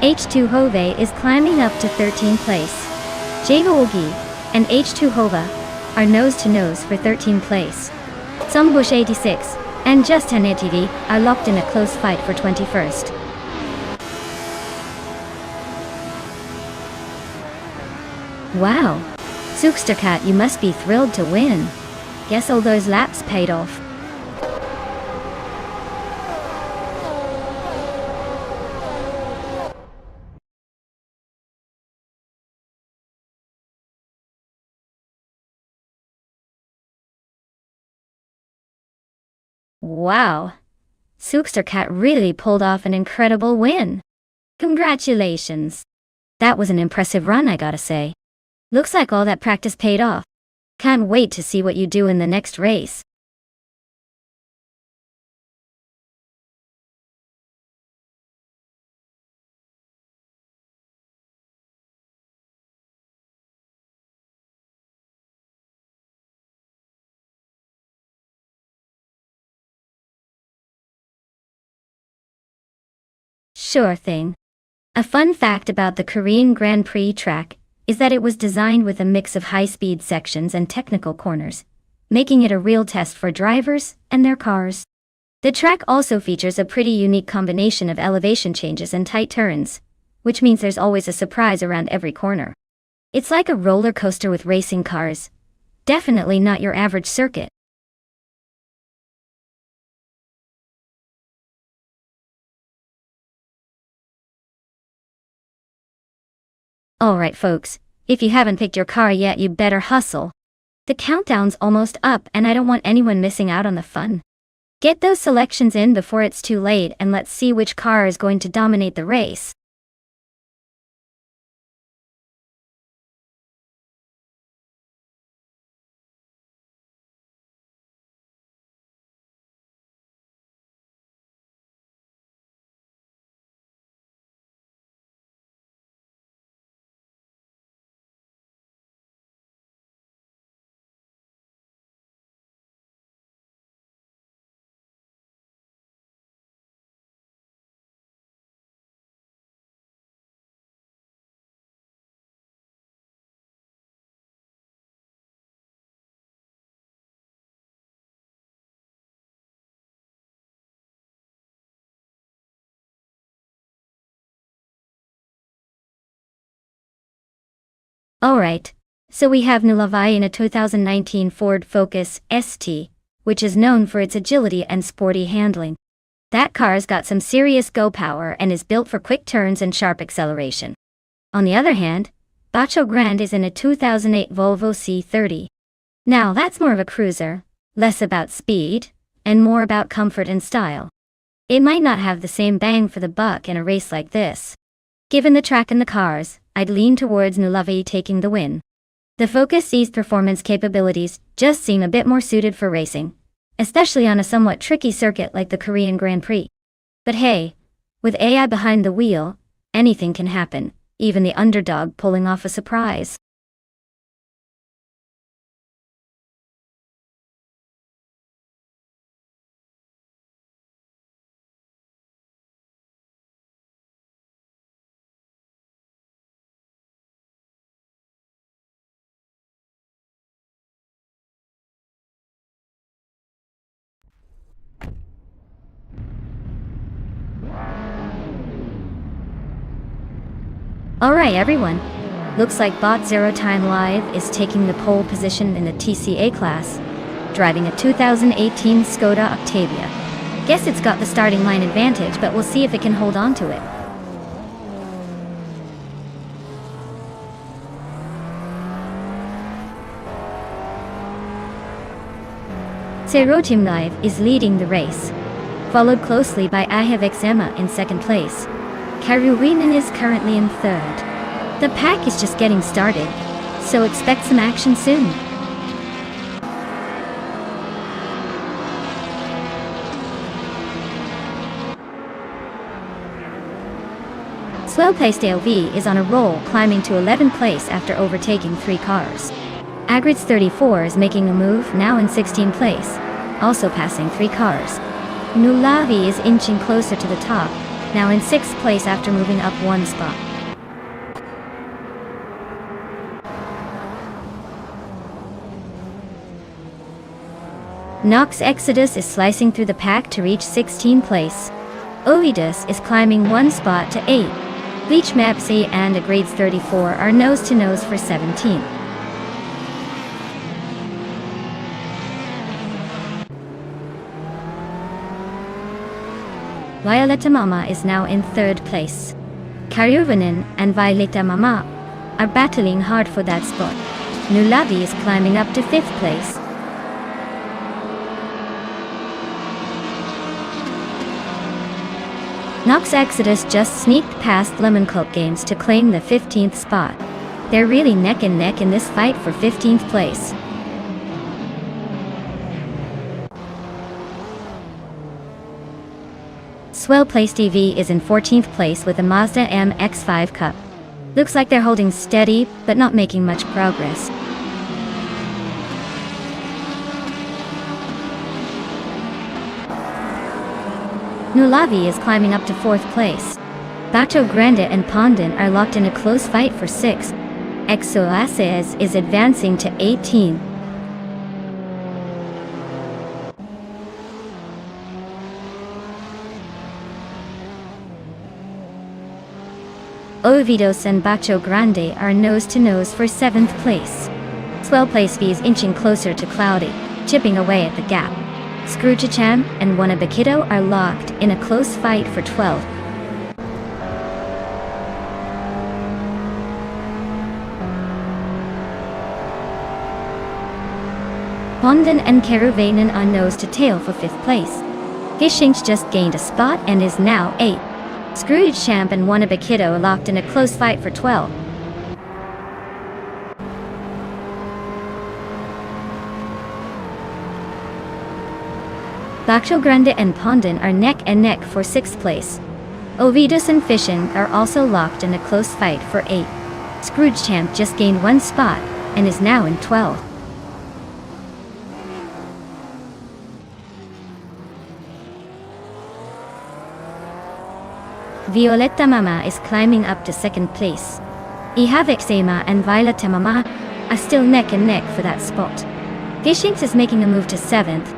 H2 Hove is climbing up to 13th place. Java Oogie and H2 Hova are nose-to-nose for 13th place. Sumbush 86 and Just TV are locked in a close fight for 21st. Wow! Sookstercat, you must be thrilled to win. Guess all those laps paid off. Wow! Sookstercat really pulled off an incredible win. Congratulations! That was an impressive run, I gotta say. Looks like all that practice paid off. Can't wait to see what you do in the next race. Sure thing. A fun fact about the Korean Grand Prix track is that it was designed with a mix of high-speed sections and technical corners, making it a real test for drivers and their cars. The track also features a pretty unique combination of elevation changes and tight turns, which means there's always a surprise around every corner. It's like a roller coaster with racing cars. Definitely not your average circuit. Alright folks, if you haven't picked your car yet, you better hustle. The countdown's almost up and I don't want anyone missing out on the fun. Get those selections in before it's too late, and let's see which car is going to dominate the race. Alright, so we have Nulavai in a 2019 Ford Focus ST, which is known for its agility and sporty handling. That car's got some serious go power and is built for quick turns and sharp acceleration. On the other hand, Bacho Grand is in a 2008 Volvo C30. Now that's more of a cruiser, less about speed, and more about comfort and style. It might not have the same bang for the buck in a race like this. Given the track and the cars, I'd lean towards Nulavai taking the win. The Focus C's performance capabilities just seem a bit more suited for racing, especially on a somewhat tricky circuit like the Korean Grand Prix. But hey, with AI behind the wheel, anything can happen, even the underdog pulling off a surprise. Alright everyone, looks like Bot Zero Time Live is taking the pole position in the TCA class, driving a 2018 Skoda Octavia. Guess it's got the starting line advantage, but we'll see if it can hold on to it. Zero Time Live is leading the race, followed closely by I Have Eczema in second place. Karurinen is currently in third. The pack is just getting started, so expect some action soon. Swellplaced ALV is on a roll, climbing to 11th place after overtaking 3 cars. Agrids 34 is making a move, now in 16th place, also passing 3 cars. Nulavi is inching closer to the top, now in 6th place after moving up 1 spot. Nox Exodus is slicing through the pack to reach 16th place. Ovidus is climbing 1 spot to 8th. Leech Mapsy and Agrids 34 are nose-to-nose for 17th. Violeta Mama is now in 3rd place. Karurvanen and Violeta Mama are battling hard for that spot. Nulavi is climbing up to 5th place. Nox Exodus just sneaked past Lemon Cult Games to claim the 15th spot. They're really neck and neck in this fight for 15th place. Swellplaced EV is in 14th place with a Mazda MX-5 Cup. Looks like they're holding steady, but not making much progress. Nulavi is climbing up to 4th place. Bato Grande and Pondon are locked in a close fight for 6. Exoaces is advancing to 18. Ovidos and Bato Grande are nose-to-nose for 7th place. Swell Place B is inching closer to Cloudy, chipping away at the gap. Scroochacham and Wanabakito are locked in a close fight for 12. Pondon and Keruvanan are nose-to-tail for 5th place. Gishinch just gained a spot and is now 8. Scroogechamp and Wanabakito are locked in a close fight for 12. Bato Grande and Pondon are neck and neck for 6th place. Ovidos and Fishing are also locked in a close fight for 8. Scroogechamp just gained 1 spot and is now in 12. Violetta Mama is climbing up to 2nd place. Ihavixema and Violetta Mama are still neck and neck for that spot. Gishinx is making a move to 7th.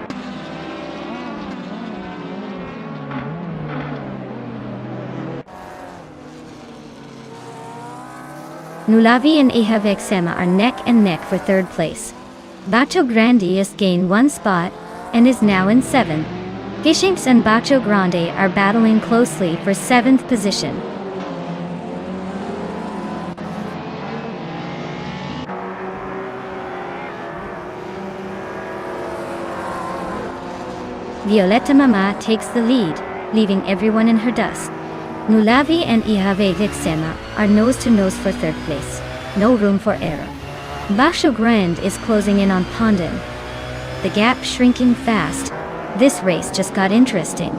Nulavi and Ihavixema are neck and neck for 3rd place. Bato Grande has gained 1 spot and is now in 7th. Gishinx and Bato Grande are battling closely for 7th position. Violetta Mama takes the lead, leaving everyone in her dust. Nulavi and Ihavixema are nose-to-nose for 3rd place. No room for error. Bato Grande is closing in on Pondon. The gap shrinking fast. This race just got interesting.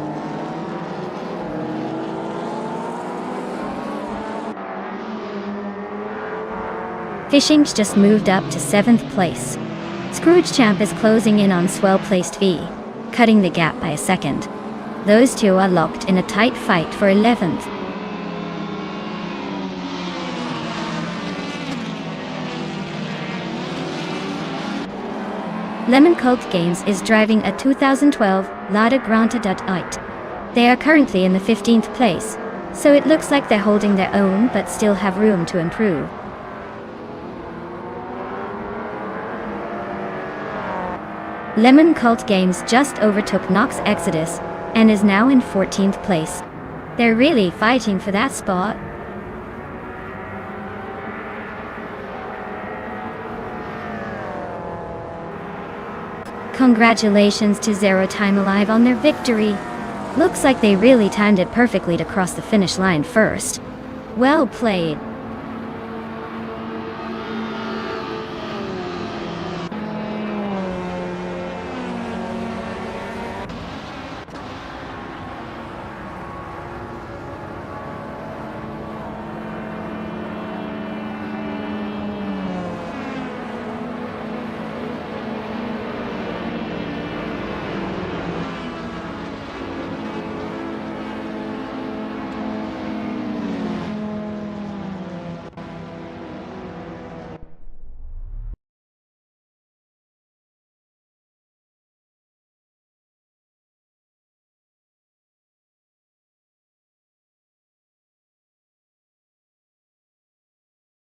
Fishing's just moved up to 7th place. Scroogechamp is closing in on Swell Placed V, cutting the gap by a second. Those two are locked in a tight fight for 11th. Lemon Cult Games is driving a 2012 Lada Granta.8. They are currently in the 15th place, so it looks like they're holding their own but still have room to improve. Lemon Cult Games just overtook Nox Exodus and is now in 14th place. They're really fighting for that spot. Congratulations to Zero Time Alive on their victory. Looks like they really timed it perfectly to cross the finish line first. Well played.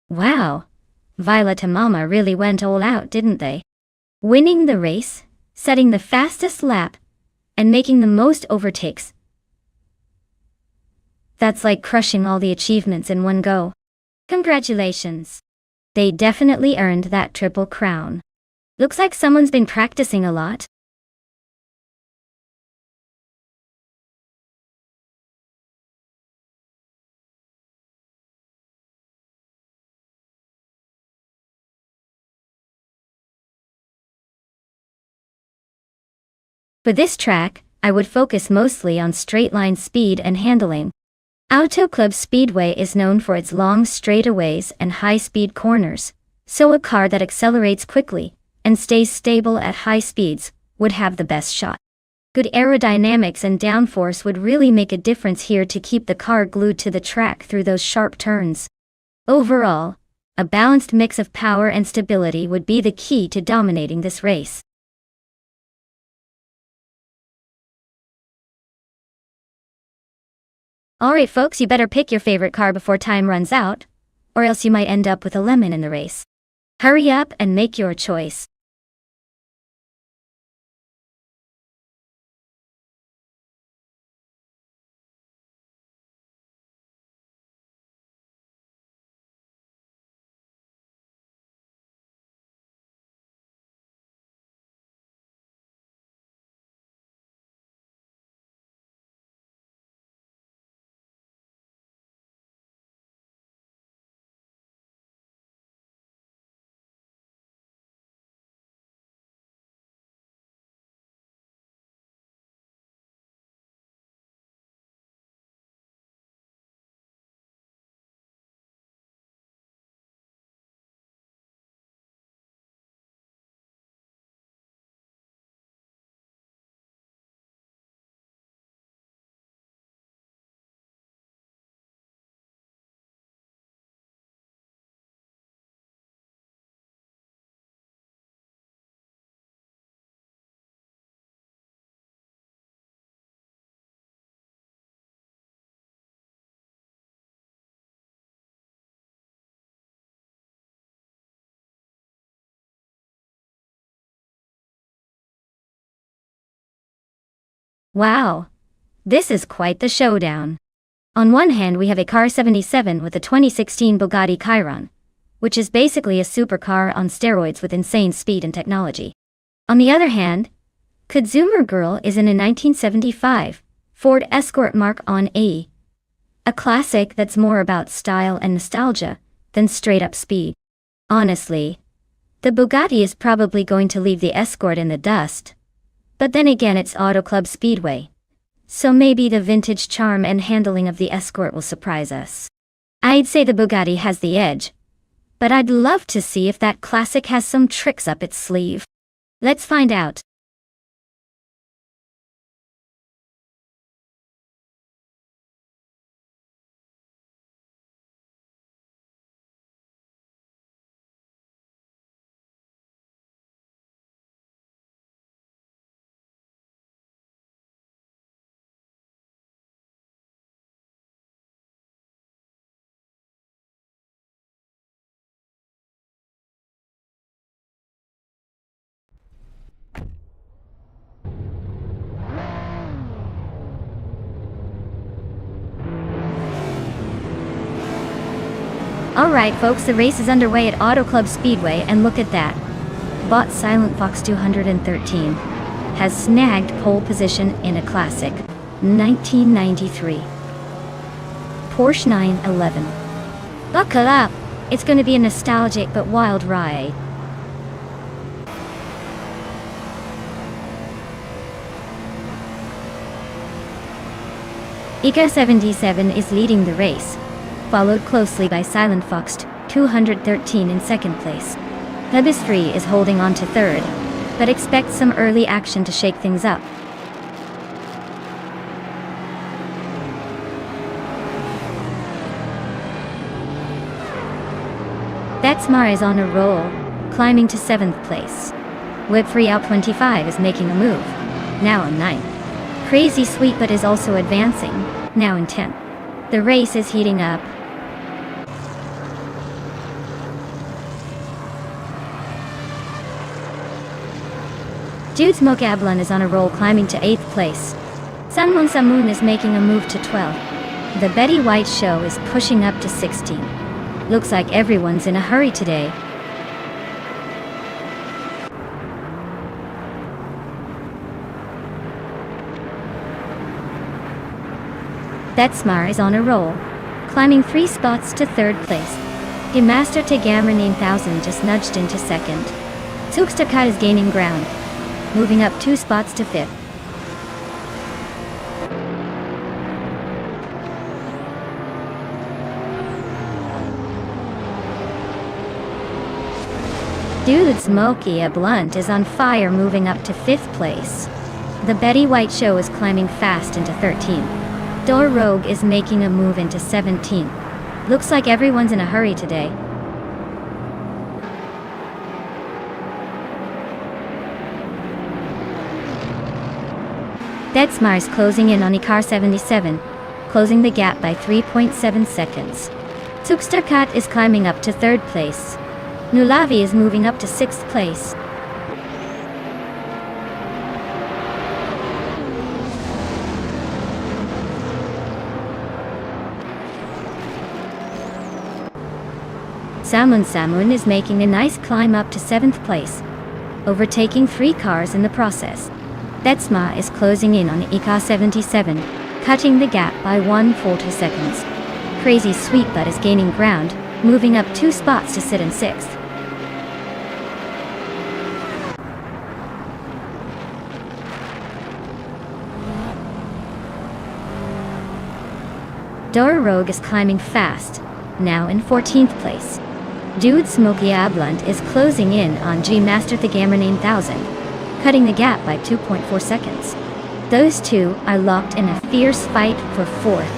Wow, Violetta Mama really went all out, didn't they? Winning the race, setting the fastest lap, and making the most overtakes. That's like crushing all the achievements in one go. Congratulations. They definitely earned that triple crown. Looks like someone's been practicing a lot. For this track, I would focus mostly on straight line speed and handling. Auto Club Speedway is known for its long straightaways and high-speed corners, so a car that accelerates quickly and stays stable at high speeds would have the best shot. Good aerodynamics and downforce would really make a difference here to keep the car glued to the track through those sharp turns. Overall, a balanced mix of power and stability would be the key to dominating this race. Alright folks, you better pick your favorite car before time runs out, or else you might end up with a lemon in the race. Hurry up and make your choice. Wow! This is quite the showdown. On one hand we have a car 77 with a 2016 Bugatti Chiron, which is basically a supercar on steroids with insane speed and technology. On the other hand, Consumer Girl is in a 1975 Ford Escort Mark-On A classic that's more about style and nostalgia than straight-up speed. Honestly, the Bugatti is probably going to leave the Escort in the dust, but then again it's Auto Club Speedway, so maybe the vintage charm and handling of the Escort will surprise us. I'd say the Bugatti has the edge, but I'd love to see if that classic has some tricks up its sleeve. Let's find out. Alright folks, the race is underway at Auto Club Speedway, and look at that. Bought Silent Fox 213 has snagged pole position in a classic 1993 Porsche 911. Buckle up, it's going to be a nostalgic but wild ride. Ica 77 is leading the race, followed closely by Silent Fox 213 in second place. Lebis 3 is holding on to third, but expect some early action to shake things up. Betsmar is on a roll, climbing to 7th place. Whip 3 out 25 is making a move, now on 9th. Crazy Sweet But is also advancing, now in 10th. The race is heating up. Jude's Mokablon is on a roll, climbing to 8th place. Sanmon Samoon is making a move to 12th. The Betty White Show is pushing up to 16th. Looks like everyone's in a hurry today. Betsmar is on a roll, climbing 3 spots to 3rd place. Demaster Tagamra 9000 just nudged into 2nd. Tsukstaka is gaining ground, moving up 2 spots to 5th. Dude Smokey a Blunt is on fire, moving up to 5th place. The Betty White show is climbing fast into 13th. Door Rogue is making a move into 17th. Looks like everyone's in a hurry today. Deadsmar is closing in on Ikar 77, closing the gap by 3.7 seconds. Zugsterkat is climbing up to 3rd place. Nulavi is moving up to 6th place. Samun is making a nice climb up to 7th place, overtaking 3 cars in the process. Deadsma is closing in on Ika 77, cutting the gap by 1.40 seconds. Crazy Sweetbutt is gaining ground, moving up 2 spots to sit in 6th. Dora Rogue is climbing fast, now in 14th place. Dude Smokey Ablunt is closing in on G Master the Gamer 9000, cutting the gap by 2.4 seconds. Those two are locked in a fierce fight for 4th.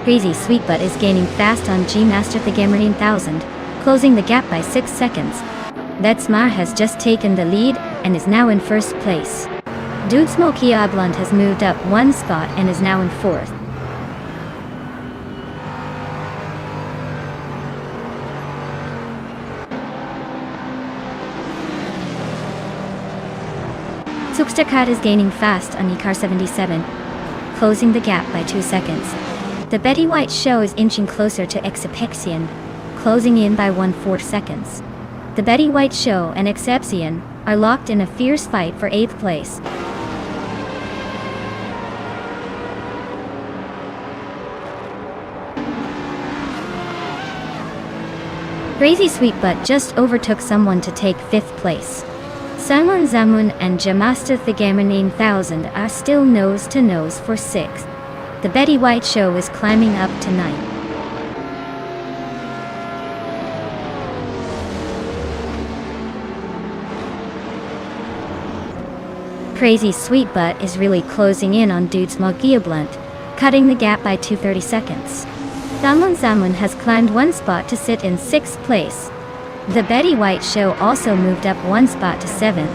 Crazy Sweetbutt is gaining fast on G Master the Gamer 9000, closing the gap by 6 seconds. Deadsmar has just taken the lead and is now in 1st place. Dude Smokey Ablunt has moved up 1 spot and is now in 4th. Zugsterkat is gaining fast on Ikar 77, closing the gap by 2 seconds. The Betty White show is inching closer to Exception, closing in by 1/4 seconds. The Betty White show and Exception are locked in a fierce fight for 8th place. Crazy Sweetbutt just overtook someone to take 5th place. Salmon Zamun and Jamaster the Gamer 9000 are still nose to nose for 6th. The Betty White show is climbing up to 9th. Crazy Sweetbutt is really closing in on Dude Smokey Blunt, cutting the gap by 2.30 seconds. Salmon Zamun has climbed 1 spot to sit in 6th place. The Betty White show also moved up 1 spot to 7th.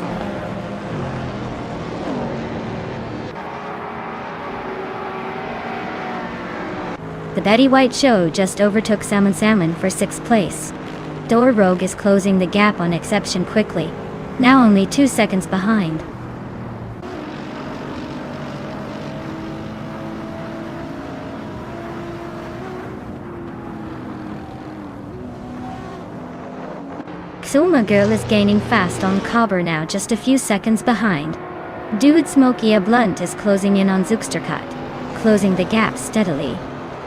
The Betty White show just overtook Salmon for 6th place. Door Rogue is closing the gap on Exception quickly, now only 2 seconds behind. Xuma Girl is gaining fast on Cobber, now just a few seconds behind. Dude Smokey Blunt is closing in on Zugsterkat, closing the gap steadily.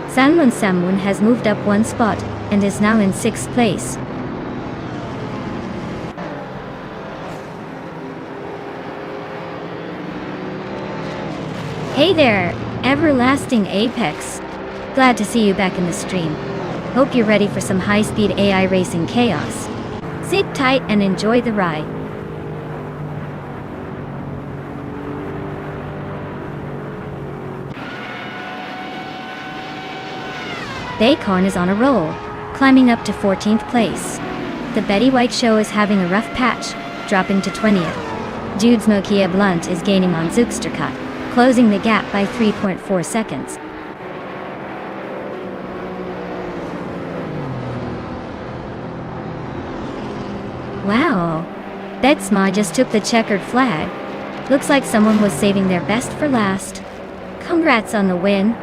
Samun has moved up 1 spot and is now in 6th place. Hey there, Everlasting Apex. Glad to see you back in the stream. Hope you're ready for some high-speed AI racing chaos. Sit tight and enjoy the ride. Baycorn is on a roll, climbing up to 14th place. The Betty White show is having a rough patch, dropping to 20th. Dude Smokey Blunt is gaining on Zugsterkat, closing the gap by 3.4 seconds. Wow, Deadsma just took the checkered flag. Looks like someone was saving their best for last. Congrats on the win.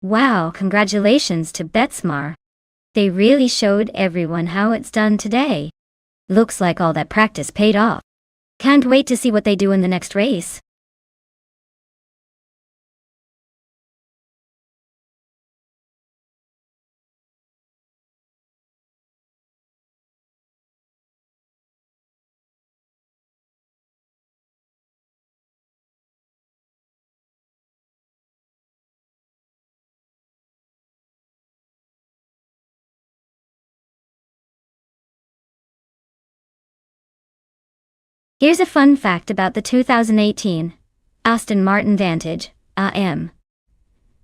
Wow, congratulations to Betsmar. They really showed everyone how it's done today. Looks like all that practice paid off. Can't wait to see what they do in the next race. Here's a fun fact about the 2018 Aston Martin Vantage AM.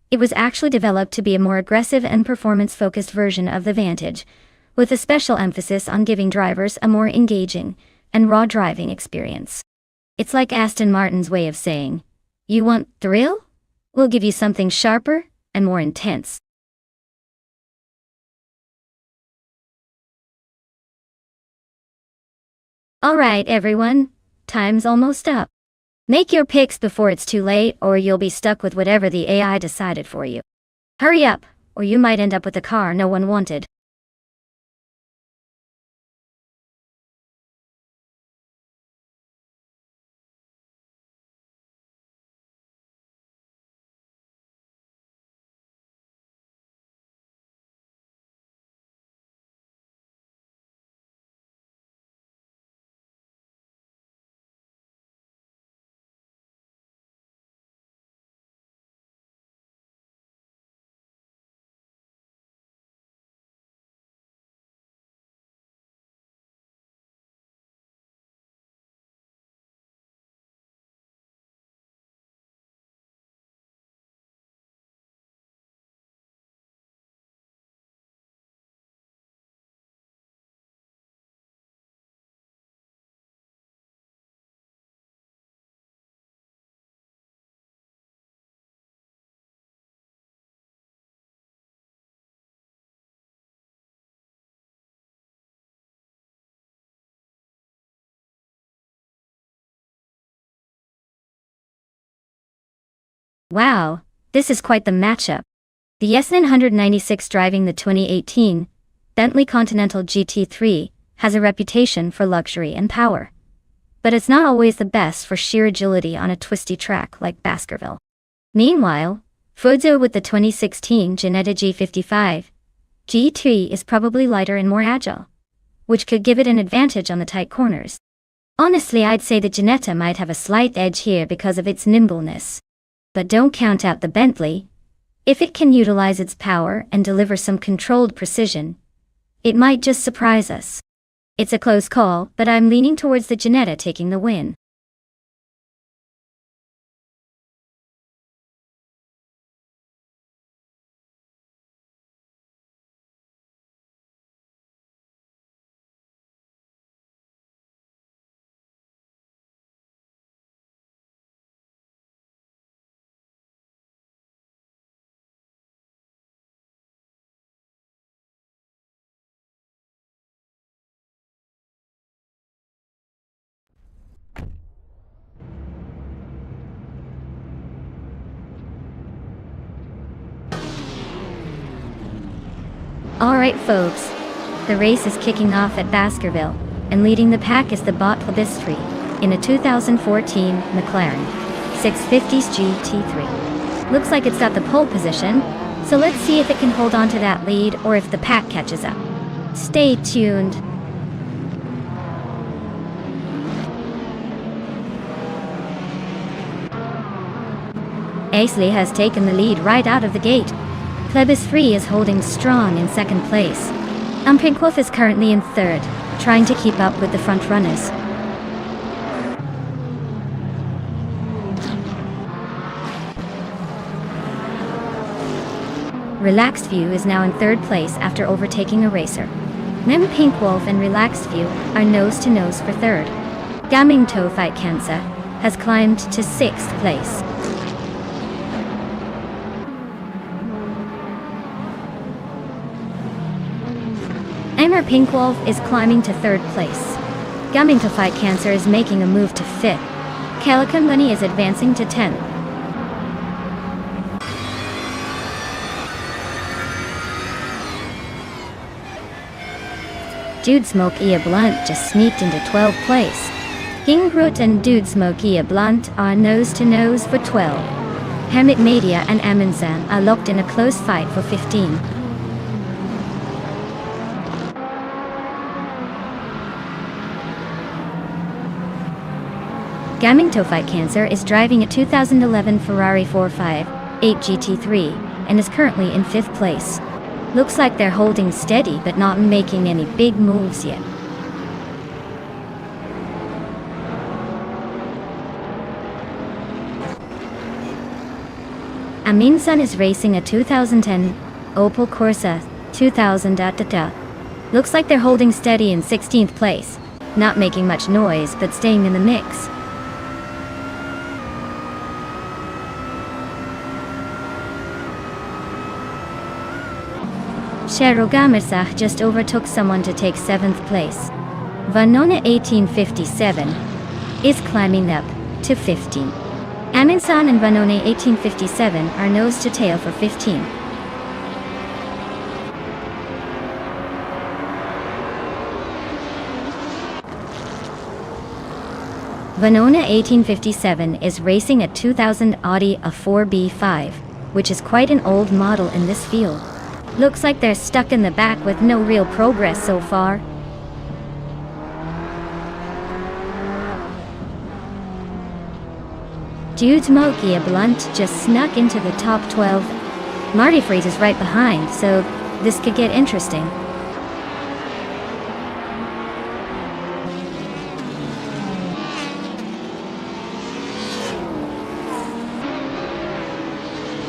It was actually developed to be a more aggressive and performance-focused version of the Vantage, with a special emphasis on giving drivers a more engaging and raw driving experience. It's like Aston Martin's way of saying, "You want thrill? We'll give you something sharper and more intense." Alright everyone, time's almost up. Make your picks before it's too late, or you'll be stuck with whatever the AI decided for you. Hurry up, or you might end up with a car no one wanted. Wow, this is quite the matchup. The S996 driving the 2018 Bentley Continental GT3 has a reputation for luxury and power. But it's not always the best for sheer agility on a twisty track like Baskerville. Meanwhile, Fuzo with the 2016 Ginetta G55 G3 is probably lighter and more agile, which could give it an advantage on the tight corners. Honestly, I'd say the Ginetta might have a slight edge here because of its nimbleness. But don't count out the Bentley. If it can utilize its power and deliver some controlled precision, it might just surprise us. It's a close call, but I'm leaning towards the Ginetta taking the win. Alright folks, the race is kicking off at Baskerville, and leading the pack is the Bot Plebistri in a 2014 McLaren 650s GT3. Looks like it's got the pole position, so let's see if it can hold on to that lead or if the pack catches up. Stay tuned. Aisley has taken the lead right out of the gate. Plebisfree is holding strong in second place. Umprinkwoff is currently in third, trying to keep up with the front runners. Relaxed View is now in third place after overtaking a racer. Mem Pinkwolf and Relaxed View are nose to nose for third. Gaming Toe Fight Cancer has climbed to sixth place. Eimer Pinkwolf is climbing to third place. Gaming to Fight Cancer is making a move to fifth. Calican Bunny is advancing to 10th. Dude Smoky Blunt just sneaked into 12th place. Kingrut and Dude Smoky Blunt are nose-to-nose for 12. Hamid Media and Aminsan are locked in a close fight for 15. Gaming Tofite Cancer is driving a 2011 Ferrari 458 GT3 and is currently in 5th place. Looks like they're holding steady but not making any big moves yet. Aminsan is racing a 2010 Opel Corsa 2000. Looks like they're holding steady in 16th place, not making much noise but staying in the mix. Sherogamirsah just overtook someone to take 7th place. Vanona 1857 is climbing up to 15. Aminsan and Vanona 1857 are nose to tail for 15. Vanona 1857 is racing a 2000 Audi A4B5, which is quite an old model in this field. Looks like they're stuck in the back with no real progress so far. Dude Smoky Blunt just snuck into the top 12. Marty Freeze is right behind, so this could get interesting.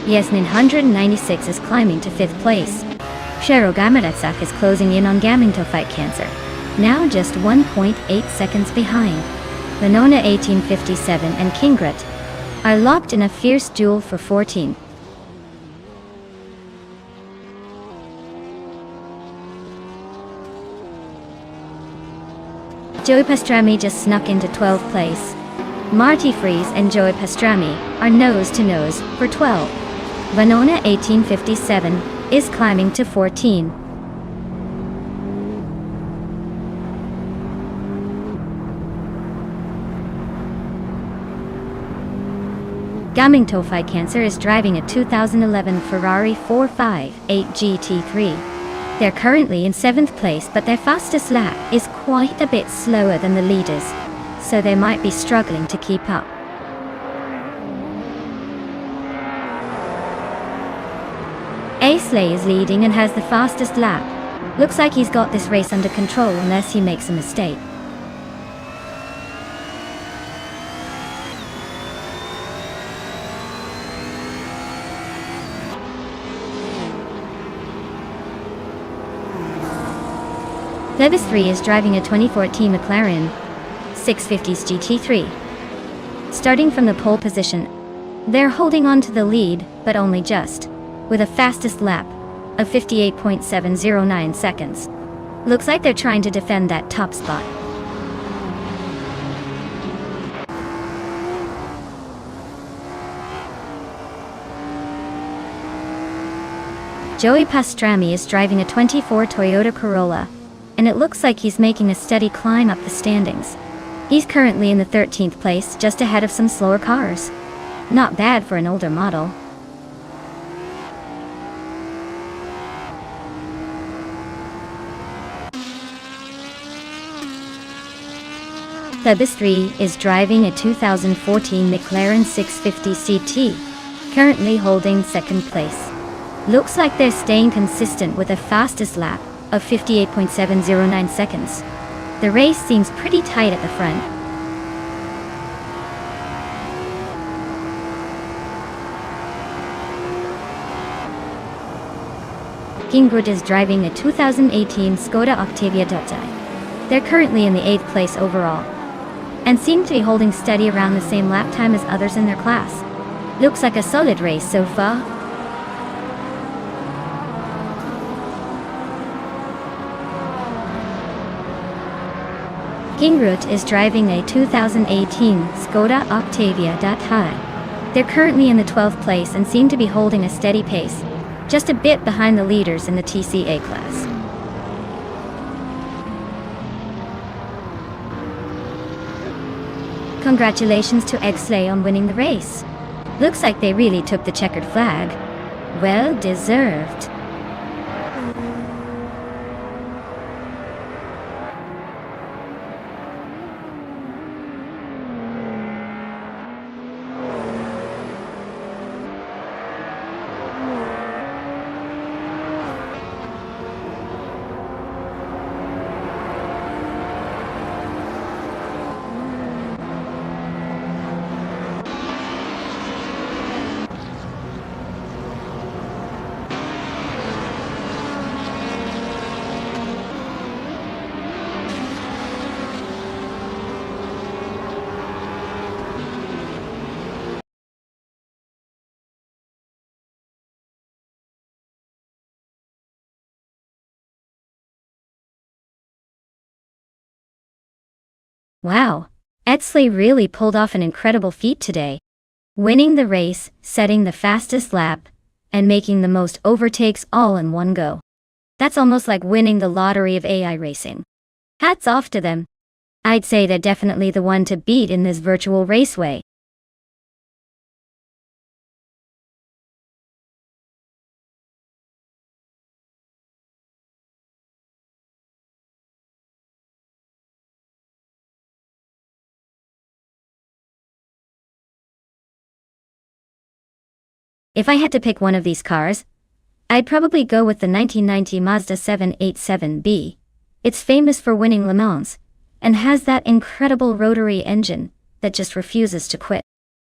Yasmin 196 is climbing to 5th place. Sherogamiratsak is closing in on Gaming Tofite Cancer, now just 1.8 seconds behind. Vanona 1857 and Kingrut are locked in a fierce duel for 14. Joey Pastrami just snuck into 12th place. Marty Freeze and Joey Pastrami are nose-to-nose for 12. Vanona 1857 is climbing to 14. Gaming Tofite Cancer is driving a 2011 Ferrari 458 GT3. They're currently in 7th place, but their fastest lap is quite a bit slower than the leaders, so they might be struggling to keep up. Aisley is leading and has the fastest lap. Looks like he's got this race under control unless he makes a mistake. Levis 3 is driving a 2014 McLaren 650s GT3. Starting from the pole position, they're holding on to the lead, but only just, with a fastest lap of 58.709 seconds. Looks like they're trying to defend that top spot. Joey Pastrami is driving a 24 Toyota Corolla, and it looks like he's making a steady climb up the standings. He's currently in the 13th place, just ahead of some slower cars. Not bad for an older model. Thebis 3 is driving a 2014 McLaren 650 CT, currently holding 2nd place. Looks like they're staying consistent with a fastest lap of 58.709 seconds. The race seems pretty tight at the front. Kingrut is driving a 2018 Skoda Octavia Dottai. They're currently in the 8th place overall, and seem to be holding steady around the same lap time as others in their class. Looks like a solid race so far. Kingrut is driving a 2018 Skoda Octavia Dottai. They're currently in the 12th place and seem to be holding a steady pace, just a bit behind the leaders in the TCA class. Congratulations to Exley on winning the race. Looks like they really took the checkered flag. Well deserved. Wow, Exley really pulled off an incredible feat today. Winning the race, setting the fastest lap, and making the most overtakes all in one go. That's almost like winning the lottery of AI racing. Hats off to them. I'd say they're definitely the one to beat in this virtual raceway. If I had to pick one of these cars, I'd probably go with the 1990 Mazda 787B. It's famous for winning Le Mans, and has that incredible rotary engine that just refuses to quit.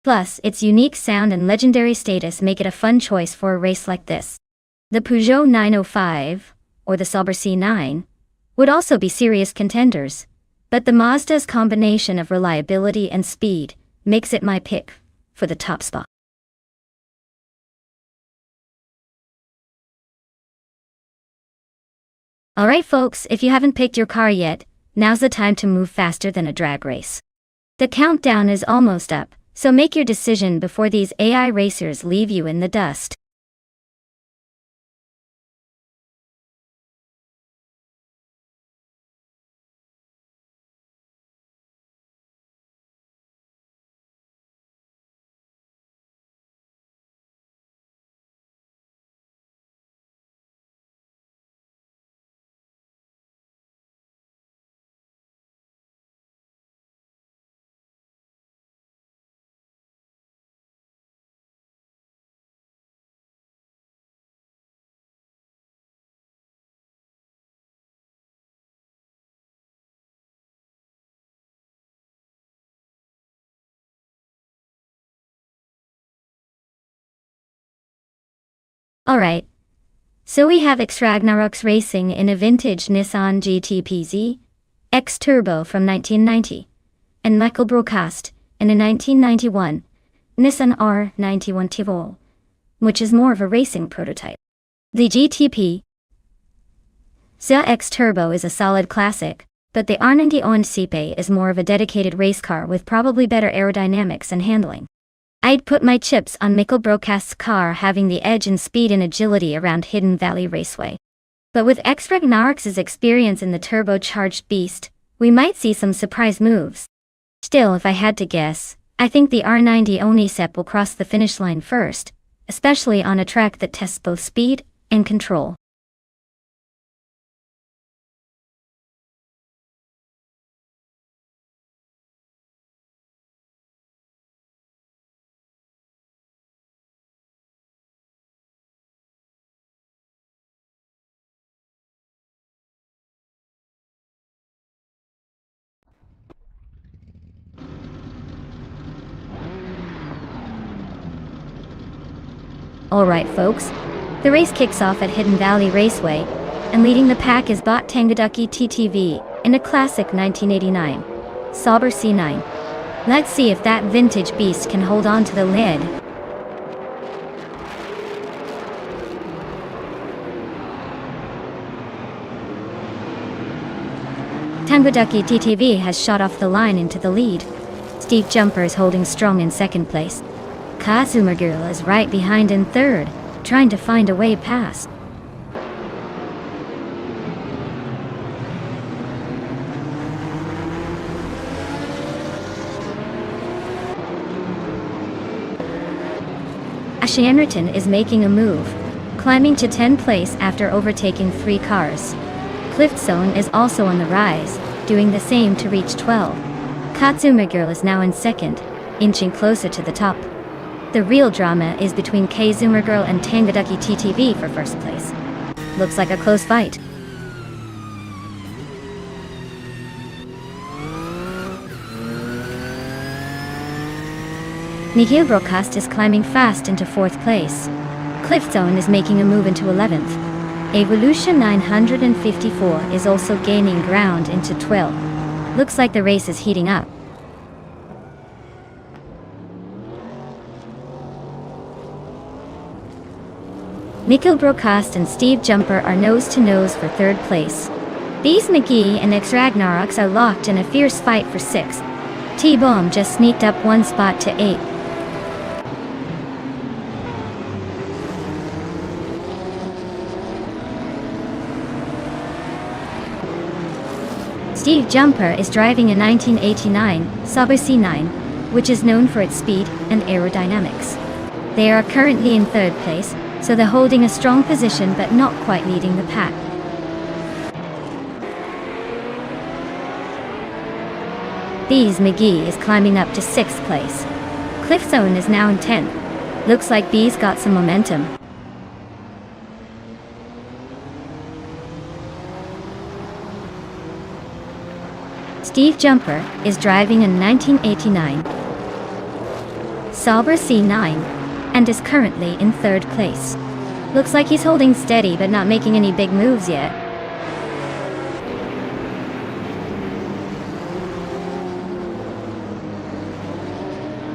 Plus, its unique sound and legendary status make it a fun choice for a race like this. The Peugeot 905, or the Sauber C9, would also be serious contenders, but the Mazda's combination of reliability and speed makes it my pick for the top spot. Alright folks, if you haven't picked your car yet, now's the time to move faster than a drag race. The countdown is almost up, so make your decision before these AI racers leave you in the dust. Alright, so we have X Ragnarok's racing in a vintage Nissan GT-PZ X Turbo from 1990, and Michael Broadcast in a 1991 Nissan R91 Tivol, which is more of a racing prototype. The GTP X Turbo is a solid classic, but the R91 Cipe is more of a dedicated race car with probably better aerodynamics and handling. I'd put my chips on Michael Broadcast's car having the edge in speed and agility around Hidden Valley Raceway. But with X Ragnarok's experience in the turbocharged beast, we might see some surprise moves. Still, if I had to guess, I think the R90 Onisep will cross the finish line first, especially on a track that tests both speed and control. Alright folks, the race kicks off at Hidden Valley Raceway, and leading the pack is Bot Tangaducky TTV in a classic 1989 Sauber C9. Let's see if that vintage beast can hold on to the lead. Tangaducky TTV has shot off the line into the lead. Steve Jumper is holding strong in second place. Kazumagirl is right behind in third, trying to find a way past. Ashienriton is making a move, climbing to 10th place after overtaking 3 cars. Cliftzone is also on the rise, doing the same to reach 12. Katsuma Girl is now in 2nd, inching closer to the top. The real drama is between Kazuma Girl and Tangaduki TTV for 1st place. Looks like a close fight. Nihil Broadcast is climbing fast into 4th place. Cliftzone is making a move into 11th. Evolution 954 is also gaining ground into 12th. Looks like the race is heating up. Nikhil Broadcast and Steve Jumper are nose-to-nose for 3rd place. Bees McGee and X Ragnaroks are locked in a fierce fight for 6th. T-Bomb just sneaked up 1 spot to 8th. Steve Jumper is driving a 1989 Sauber C9, which is known for its speed and aerodynamics. They are currently in 3rd place, so they're holding a strong position but not quite leading the pack. Bees McGee is climbing up to 6th place. Cliftzone is now in 10th. Looks like Bees got some momentum. Steve Jumper is driving a 1989 Sauber C9 and is currently in 3rd place. Looks like he's holding steady but not making any big moves yet.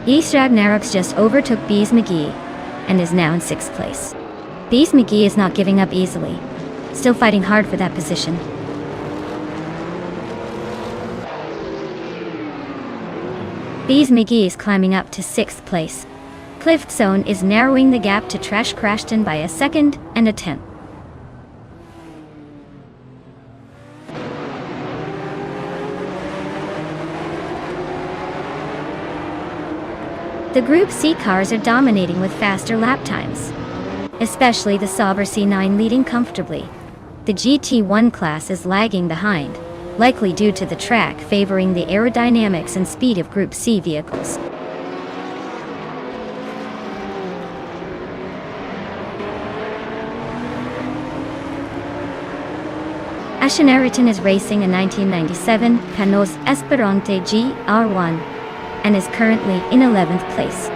East Ragnaroks just overtook Bees McGee and is now in 6th place. Bees McGee is not giving up easily, still fighting hard for that position. Bees McGee is climbing up to 6th place. Cliftzone is narrowing the gap to Trash Crashton by a 2nd and a 10th. The Group C cars are dominating with faster lap times, especially the Sauber C9 leading comfortably. The GT1 class is lagging behind, likely due to the track favoring the aerodynamics and speed of Group C vehicles. Ashienriton is racing a 1997 Panos Esperante GR1 and is currently in 11th place.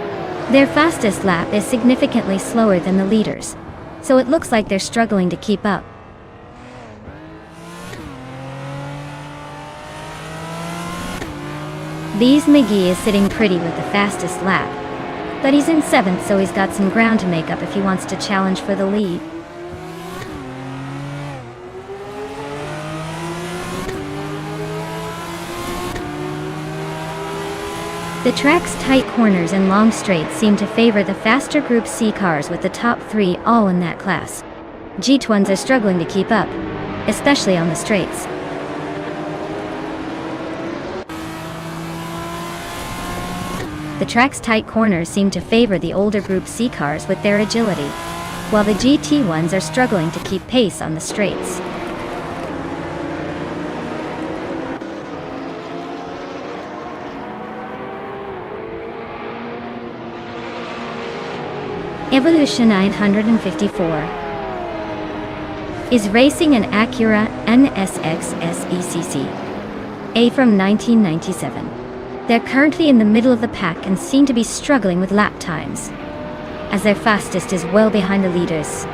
Their fastest lap is significantly slower than the leaders, so it looks like they're struggling to keep up. Bees McGee is sitting pretty with the fastest lap, but he's in 7th, so he's got some ground to make up if he wants to challenge for the lead. The track's tight corners and long straights seem to favor the faster Group C cars, with the top 3 all in that class. G-Twins are struggling to keep up, especially on the straights. The track's tight corners seem to favor the older Group C cars with their agility, while the GT1s are struggling to keep pace on the straights. Evolution 954 is racing an Acura NSX SECC A from 1997. They're currently in the middle of the pack and seem to be struggling with lap times, as their fastest is well behind the leaders.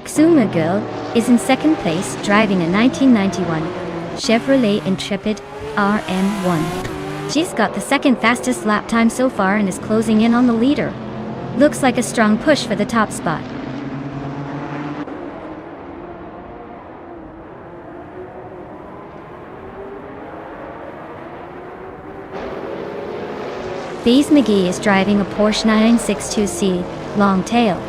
Katsuma Girl is in 2nd place, driving a 1991 Chevrolet Intrepid RM1. She's got the 2nd fastest lap time so far and is closing in on the leader. Looks like a strong push for the top spot. Bees McGee is driving a Porsche 962C Longtail,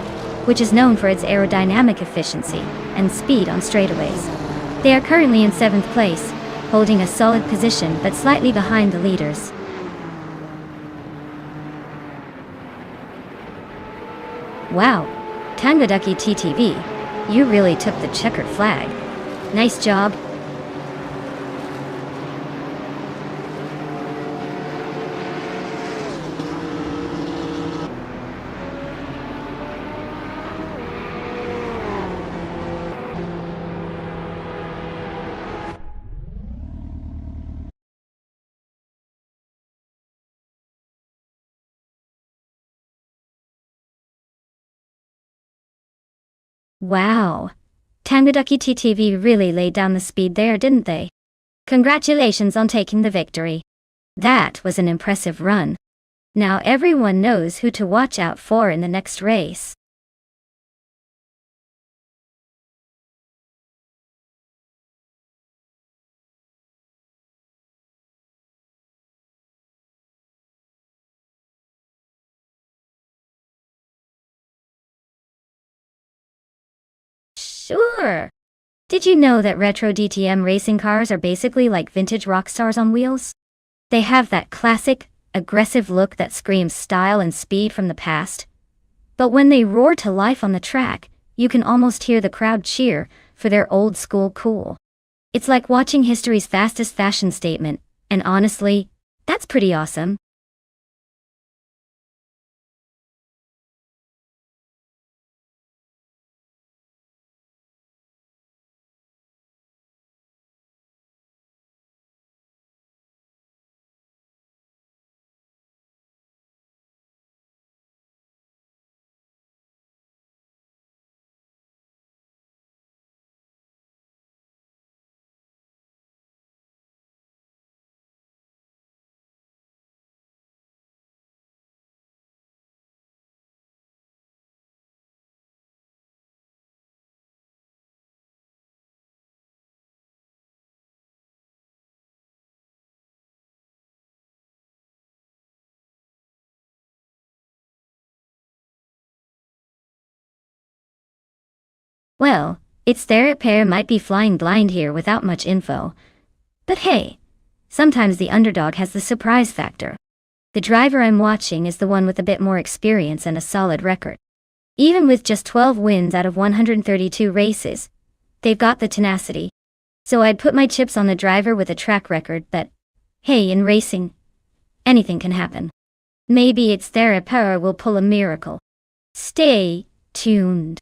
which is known for its aerodynamic efficiency and speed on straightaways. They are currently in 7th place, holding a solid position but slightly behind the leaders. Wow, Tangadaki TTV, you really took the checkered flag. Nice job. Wow. Tangadaki TTV really laid down the speed there, didn't they? Congratulations on taking the victory. That was an impressive run. Now everyone knows who to watch out for in the next race. Sure. Did you know that retro DTM racing cars are basically like vintage rock stars on wheels? They have that classic, aggressive look that screams style and speed from the past. But when they roar to life on the track, you can almost hear the crowd cheer for their old school cool. It's like watching history's fastest fashion statement, and honestly, that's pretty awesome. Well, it's their pair might be flying blind here without much info. But hey, sometimes the underdog has the surprise factor. The driver I'm watching is the one with a bit more experience and a solid record. Even with just 12 wins out of 132 races, they've got the tenacity. So I'd put my chips on the driver with a track record, but hey, in racing, anything can happen. Maybe it's their power will pull a miracle. Stay tuned.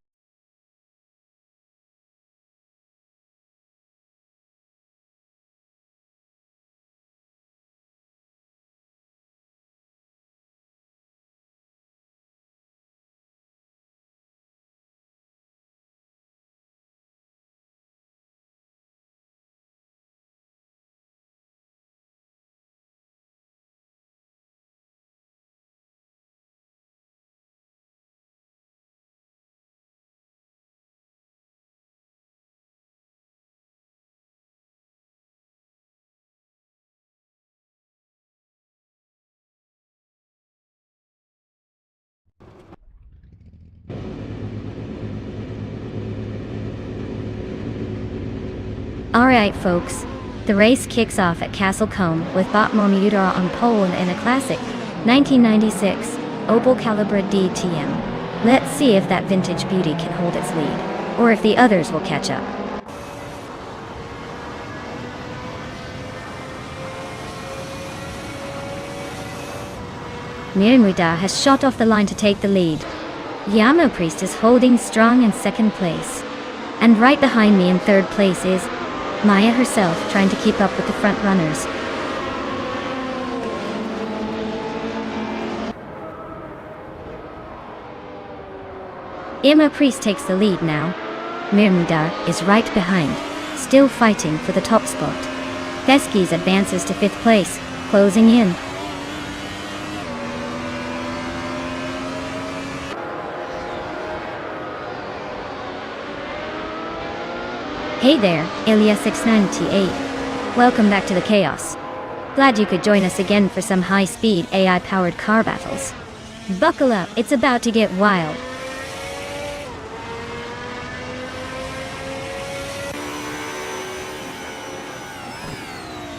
Alright folks, the race kicks off at Castle Combe with Bob Momudara on pole in a classic 1996 Opel Calibra DTM. Let's see if that vintage beauty can hold its lead, or if the others will catch up. Nirmuda has shot off the line to take the lead. Yama Priest is holding strong in 2nd place. And right behind me in 3rd place is Maya herself trying to keep up with the front runners. Ima Priest takes the lead now. Mirmuda is right behind, still fighting for the top spot. Theskis advances to 5th place, closing in. Hey there, Ilya698. Welcome back to the chaos. Glad you could join us again for some high-speed AI-powered car battles. Buckle up, it's about to get wild.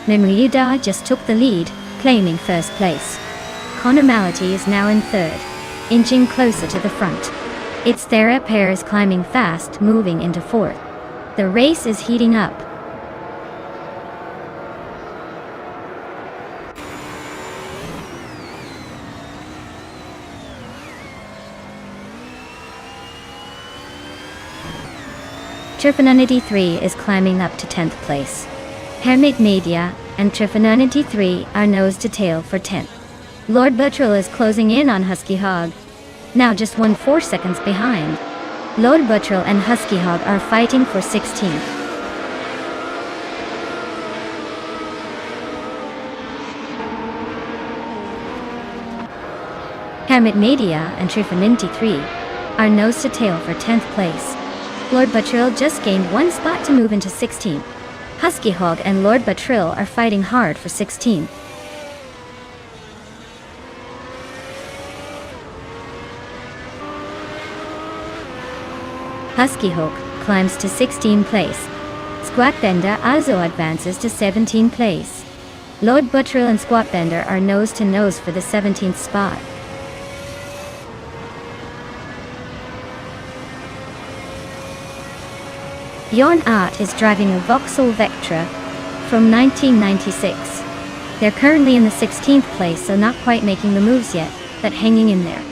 Memriuda just took the lead, claiming first place. Conormality is now in third, inching closer to the front. Its Thera pair is climbing fast, moving into fourth. The race is heating up. Trifanonity 3 is climbing up to 10th place. Hermit Media and Trifanonity 3 are nose to tail for 10th. Lord Buttrell is closing in on Husky Hog, now just 4 seconds behind. Lord Buttrell and Husky Hog are fighting for 16th. Hermit Media and Trifanonity 3 are nose to tail for 10th place. Lord Buttrell just gained 1 spot to move into 16th. Husky Hog and Lord Buttrell are fighting hard for 16th. Husky Hog climbs to 16th place. Squatbender also advances to 17th place. Lord Buttrell and Squatbender are nose to nose for the 17th spot. Yorn Art is driving a Vauxhall Vectra from 1996. They're currently in the 16th place, so not quite making the moves yet, but hanging in there.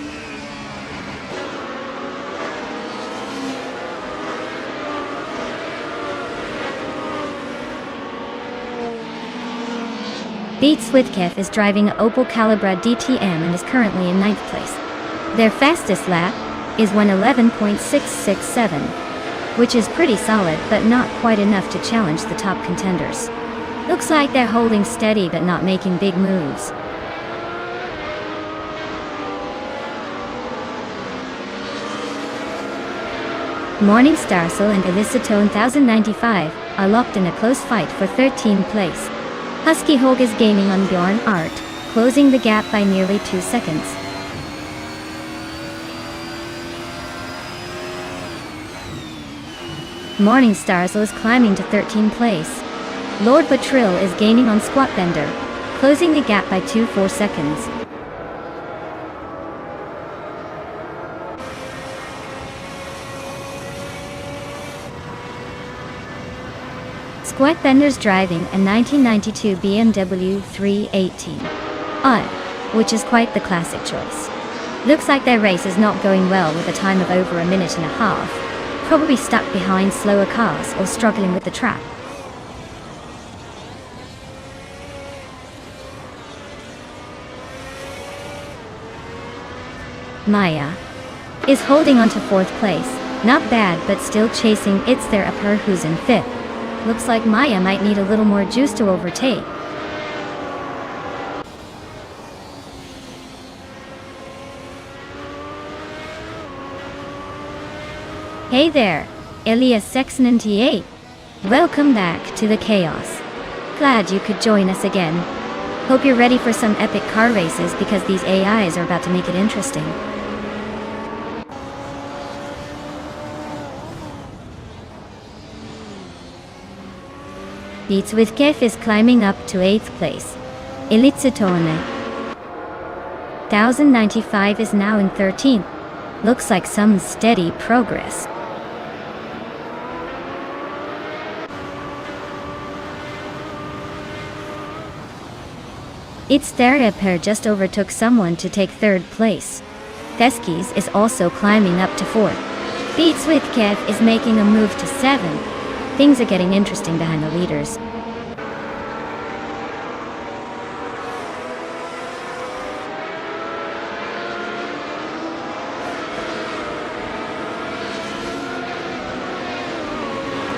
Beats Whitkef is driving a Opel Calibra DTM and is currently in 9th place. Their fastest lap is 1:11.667, which is pretty solid but not quite enough to challenge the top contenders. Looks like they're holding steady but not making big moves. Morning Starsel and Elicitone 1095 are locked in a close fight for 13th place. Husky Hog is gaining on Bjorn Art, closing the gap by nearly 2 seconds. Morning Starsel is climbing to 13th place. Lord Buttrell is gaining on Squatbender, closing the gap by 2 seconds. Squatbender's driving a 1992 BMW 318i, which is quite the classic choice. Looks like their race is not going well with a time of over 1.5 minutes, probably stuck behind slower cars or struggling with the track. Maya is holding on to 4th place, not bad but still chasing It's Their Upper who's in 5th. Looks like Maya might need a little more juice to overtake. Hey there, Elias 698. Welcome back to the chaos. Glad you could join us again. Hope you're ready for some epic car races because these AIs are about to make it interesting. Beats with Kef is climbing up to 8th place. Elitsitone 1095 is now in 13th. Looks like some steady progress. It's Theria pair just overtook someone to take 3rd place. Theskis is also climbing up to 4th. Beats with Kev is making a move to 7th. Things are getting interesting behind the leaders.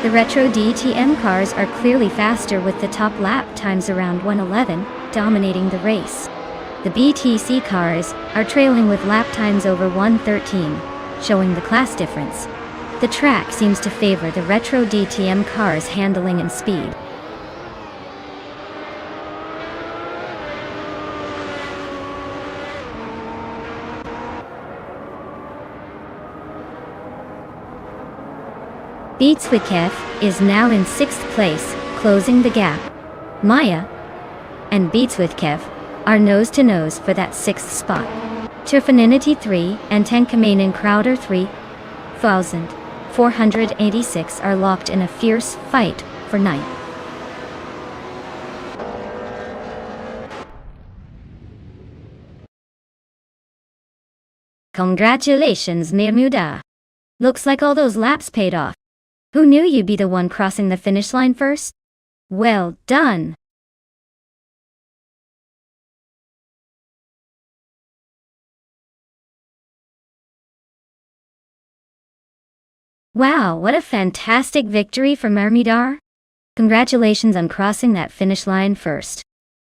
The retro DTM cars are clearly faster with the top lap times around 1:11, dominating the race. The BTC cars are trailing with lap times over 1:13, showing the class difference. The track seems to favor the retro DTM cars' handling and speed. Beats Wikef is now in 6th place, closing the gap. Maya and Beats with Kev are nose-to-nose for that 6th spot. Turfinity 3 and Tankamainen Crowder 3,486 are locked in a fierce fight for 9th. Congratulations, Mirmuda. Looks like all those laps paid off. Who knew you'd be the one crossing the finish line first? Well done. Wow, what a fantastic victory for Mermidar. Congratulations on crossing that finish line first.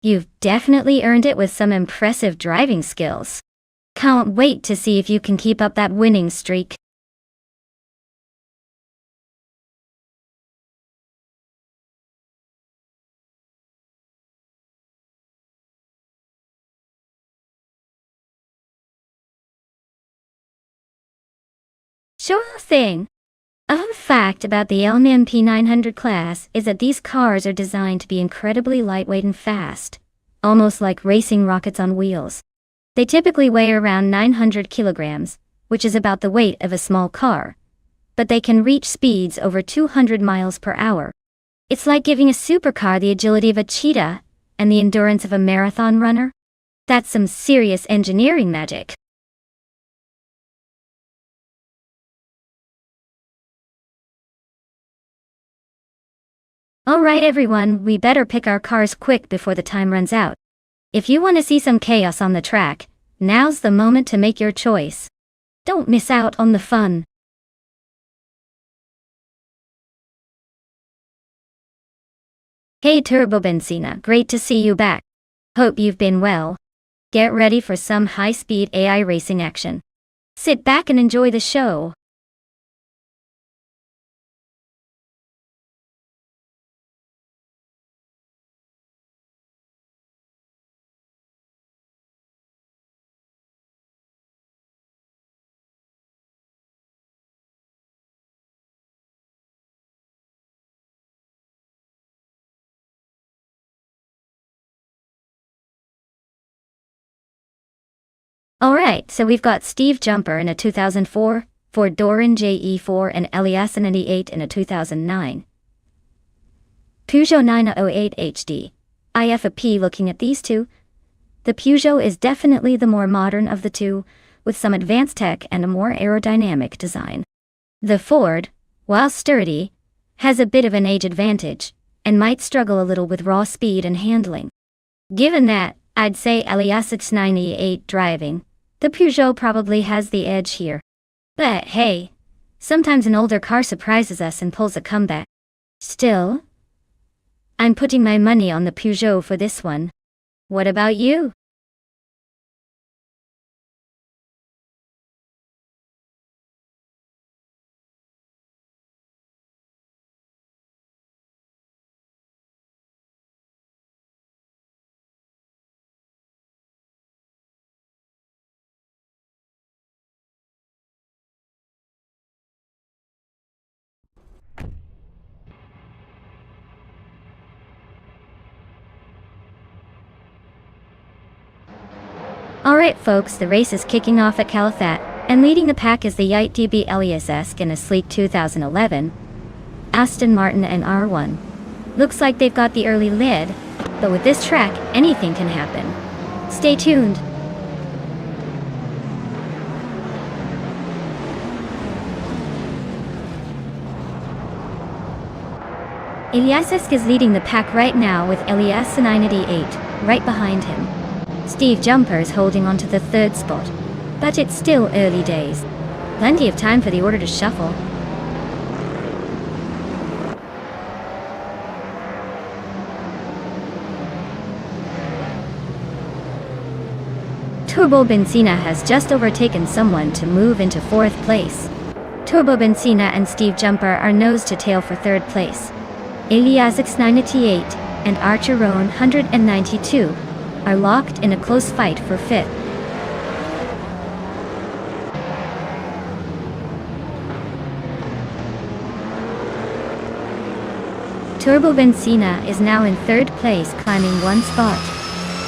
You've definitely earned it with some impressive driving skills. Can't wait to see if you can keep up that winning streak. Sure thing. A fun fact about the LMP 900 class is that these cars are designed to be incredibly lightweight and fast, almost like racing rockets on wheels. They typically weigh around 900 kilograms, which is about the weight of a small car, but they can reach speeds over 200 miles per hour. It's like giving a supercar the agility of a cheetah and the endurance of a marathon runner. That's some serious engineering magic. Alright everyone, we better pick our cars quick before the time runs out. If you want to see some chaos on the track, now's the moment to make your choice. Don't miss out on the fun. Hey Turbo Benzina, great to see you back. Hope you've been well. Get ready for some high-speed AI racing action. Sit back and enjoy the show. Alright, so we've got Steve Jumper in a 2004, Ford Doran JE4 and Elias 98 in a 2009. Peugeot 908 HD. IFAP. Looking at these two, the Peugeot is definitely the more modern of the two, with some advanced tech and a more aerodynamic design. The Ford, while sturdy, has a bit of an age advantage, and might struggle a little with raw speed and handling. Given that, I'd say Elias 98 driving, the Peugeot probably has the edge here. But hey, sometimes an older car surprises us and pulls a comeback. Still, I'm putting my money on the Peugeot for this one. What about you? Alright folks, the race is kicking off at Calafat, and leading the pack is the Yite DB Elias-esque in a sleek 2011 Aston Martin and R1. Looks like they've got the early lead, but with this track, anything can happen. Stay tuned. Elias-esque is leading the pack right now with Elias 98 right behind him. Steve Jumper is holding on to the 3rd spot, but it's still early days. Plenty of time for the order to shuffle. Turbo Benzina has just overtaken someone to move into 4th place. Turbo Benzina and Steve Jumper are nose to tail for 3rd place. Elias 98 and Archer Roan 192 are locked in a close fight for 5th. Turbo Benzina is now in third place, climbing one spot.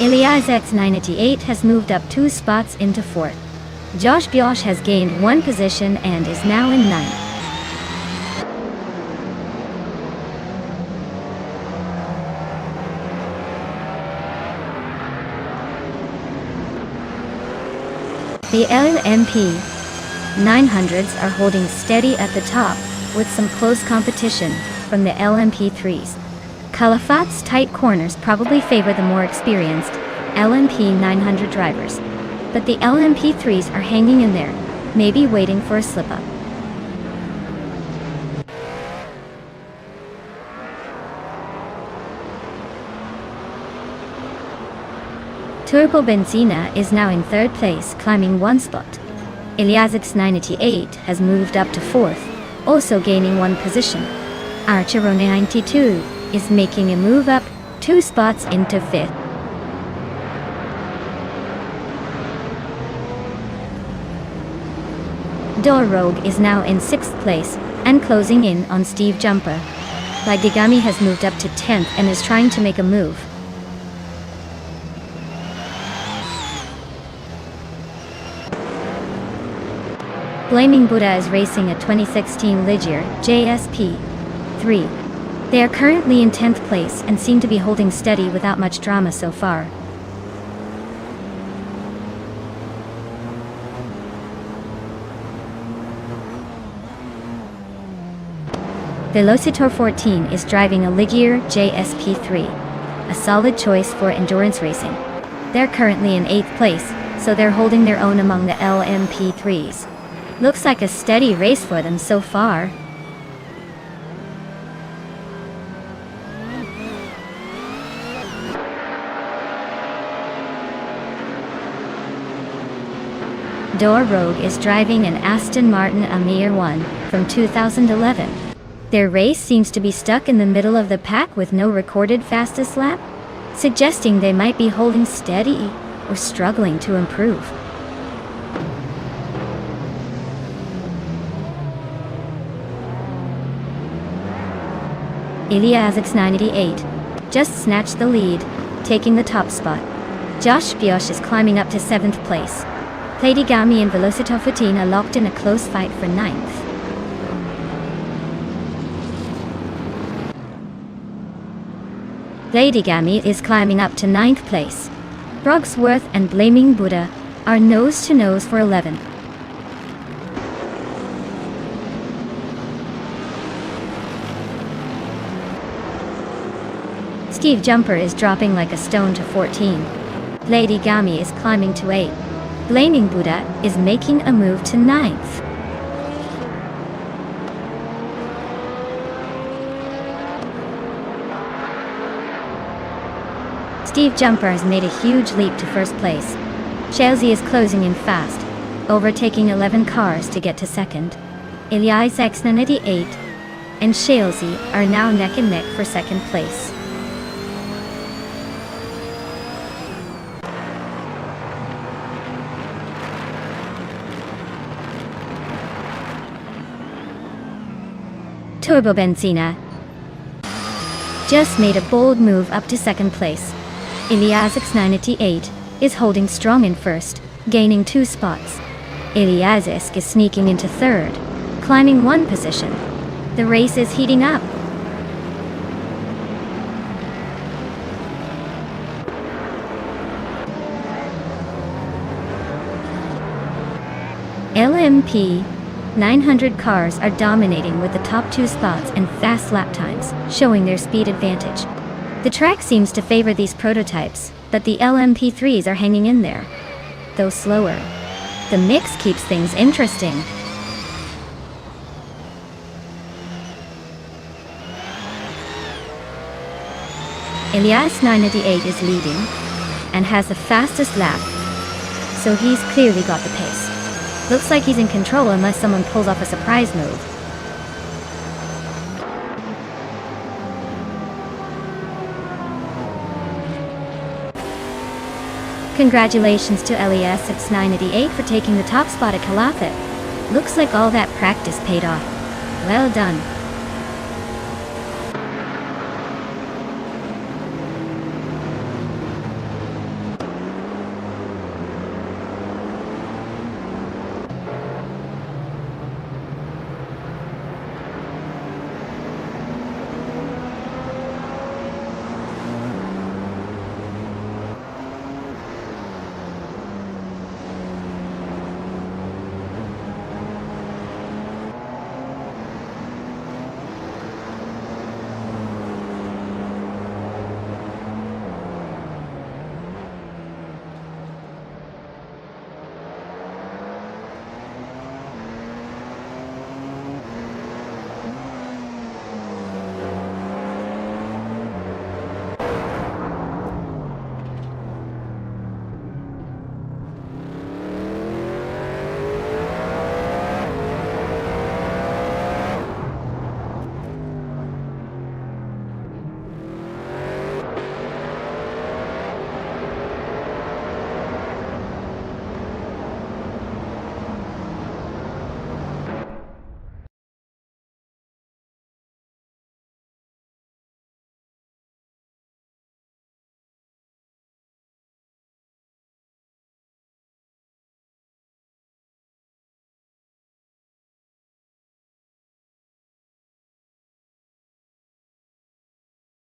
Elias X988 has moved up 2 spots into fourth. Josh Biosh has gained 1 position and is now in ninth. The LMP 900s are holding steady at the top, with some close competition from the LMP3s. Califat's tight corners probably favor the more experienced LMP 900 drivers, but the LMP3s are hanging in there, maybe waiting for a slip-up. Turbo Benzina is now in third place, climbing 1 spot. Elias X988 has moved up to fourth, also gaining 1 position. Archero 92 is making a move up 2 spots into fifth. Door Rogue is now in 6th place and closing in on Steve Jumper. Ligigami has moved up to 10th and is trying to make a move. Blaming Buddha is racing a 2016 Ligier JSP 3. They are currently in 10th place and seem to be holding steady without much drama so far. Velocitor 14 is driving a Ligier JSP 3, a solid choice for endurance racing. They're currently in 8th place, so they're holding their own among the LMP3s. Looks like a steady race for them so far. Door Rogue is driving an Aston Martin Amir 1 from 2011. Their race seems to be stuck in the middle of the pack with no recorded fastest lap, suggesting they might be holding steady or struggling to improve. Elias X988 just snatched the lead, taking the top spot. Josh Biosh is climbing up to 7th place. Platigami and Velocitor 14 are locked in a close fight for 9th. Platigami is climbing up to 9th place. Brogsworth and Blaming Buddha are nose to nose for 11th. Steve Jumper is dropping like a stone to 14. Lady Gami is climbing to 8. Blaming Buddha is making a move to 9th. Steve Jumper has made a huge leap to first place. Chelsea is closing in fast, overtaking 11 cars to get to second. Elias X988 and Chelsea are now neck and neck for second place. Turbo Benzina just made a bold move up to second place. Elias X988 is holding strong in first, gaining 2 spots. Elias is sneaking into third, climbing 1 position. The race is heating up. LMP 900 cars are dominating with the top 2 spots and fast lap times, showing their speed advantage. The track seems to favor these prototypes, but the LMP3s are hanging in there, though slower. The mix keeps things interesting. Elias 988 is leading and has the fastest lap, so he's clearly got the pace. Looks like he's in control unless someone pulls off a surprise move. Congratulations to Elias X988 for taking the top spot at Calafat. Looks like all that practice paid off. Well done.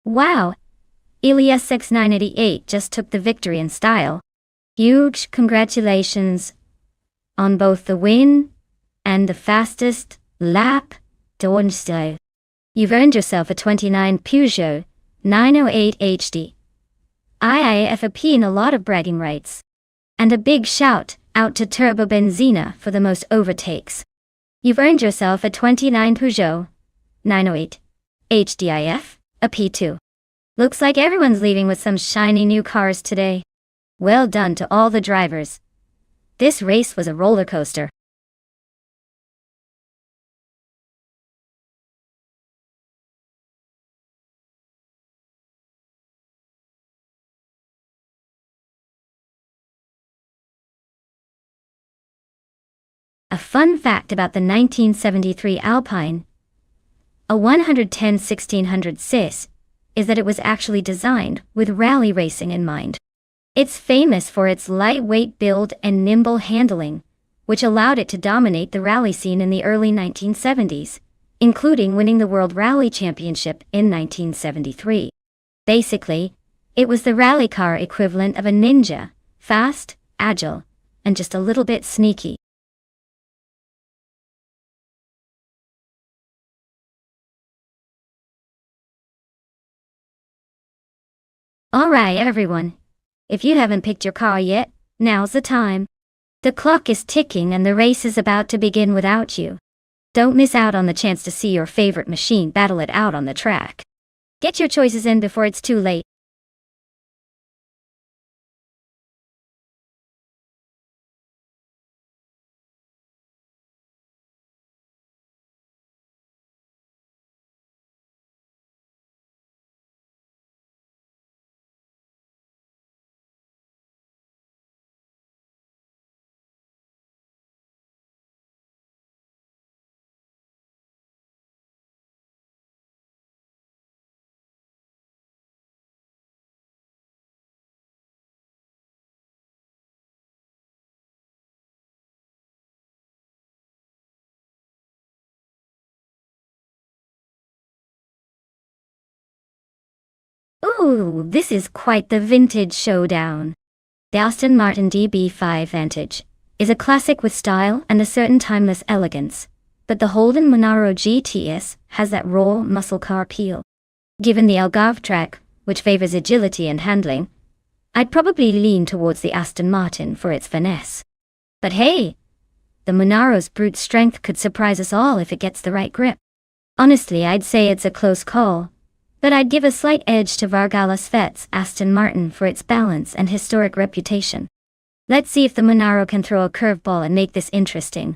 Wow! Ilias 6988 just took the victory in style. Huge congratulations on both the win and the fastest lap. Nonstop. You've earned yourself a 29 Peugeot 908 HD. IIFAP and a lot of bragging rights. And a big shout out to Turbo Benzina for the most overtakes. You've earned yourself a 29 Peugeot 908 HDIF, a P2. Looks like everyone's leaving with some shiny new cars today. Well done to all the drivers. This race was a roller coaster. A fun fact about the 1973 Alpine, a 110-1600 cis, is that it was actually designed with rally racing in mind. It's famous for its lightweight build and nimble handling, which allowed it to dominate the rally scene in the early 1970s, including winning the World Rally Championship in 1973. Basically, it was the rally car equivalent of a Ninja, fast, agile, and just a little bit sneaky. Alright everyone, if you haven't picked your car yet, now's the time. The clock is ticking and the race is about to begin without you. Don't miss out on the chance to see your favorite machine battle it out on the track. Get your choices in before it's too late. Ooh, this is quite the vintage showdown. The Aston Martin DB5 Vantage is a classic with style and a certain timeless elegance, but the Holden Monaro GTS has that raw muscle car appeal. Given the Algarve track, which favors agility and handling, I'd probably lean towards the Aston Martin for its finesse. But hey, the Monaro's brute strength could surprise us all if it gets the right grip. Honestly, I'd say it's a close call, but I'd give a slight edge to Vargalas Vet's Aston Martin for its balance and historic reputation. Let's see if the Monaro can throw a curveball and make this interesting.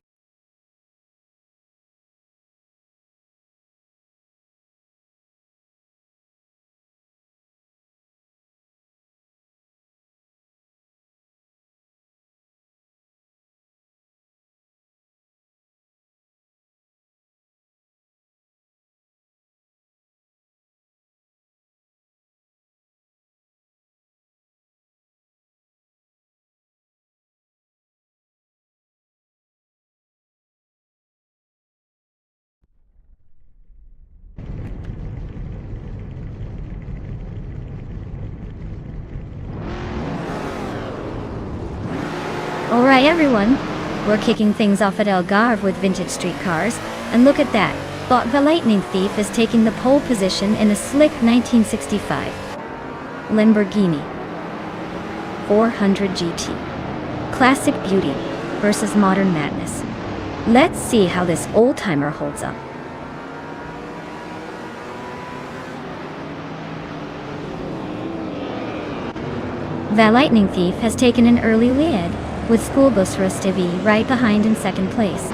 Alright everyone, we're kicking things off at Algarve with vintage street cars, and look at that, the Lightning Thief is taking the pole position in a slick 1965 Lamborghini 400 GT. Classic beauty versus modern madness. Let's see how this old-timer holds up. The Lightning Thief has taken an early lead, with Schoolbus Rustivi right behind in second place.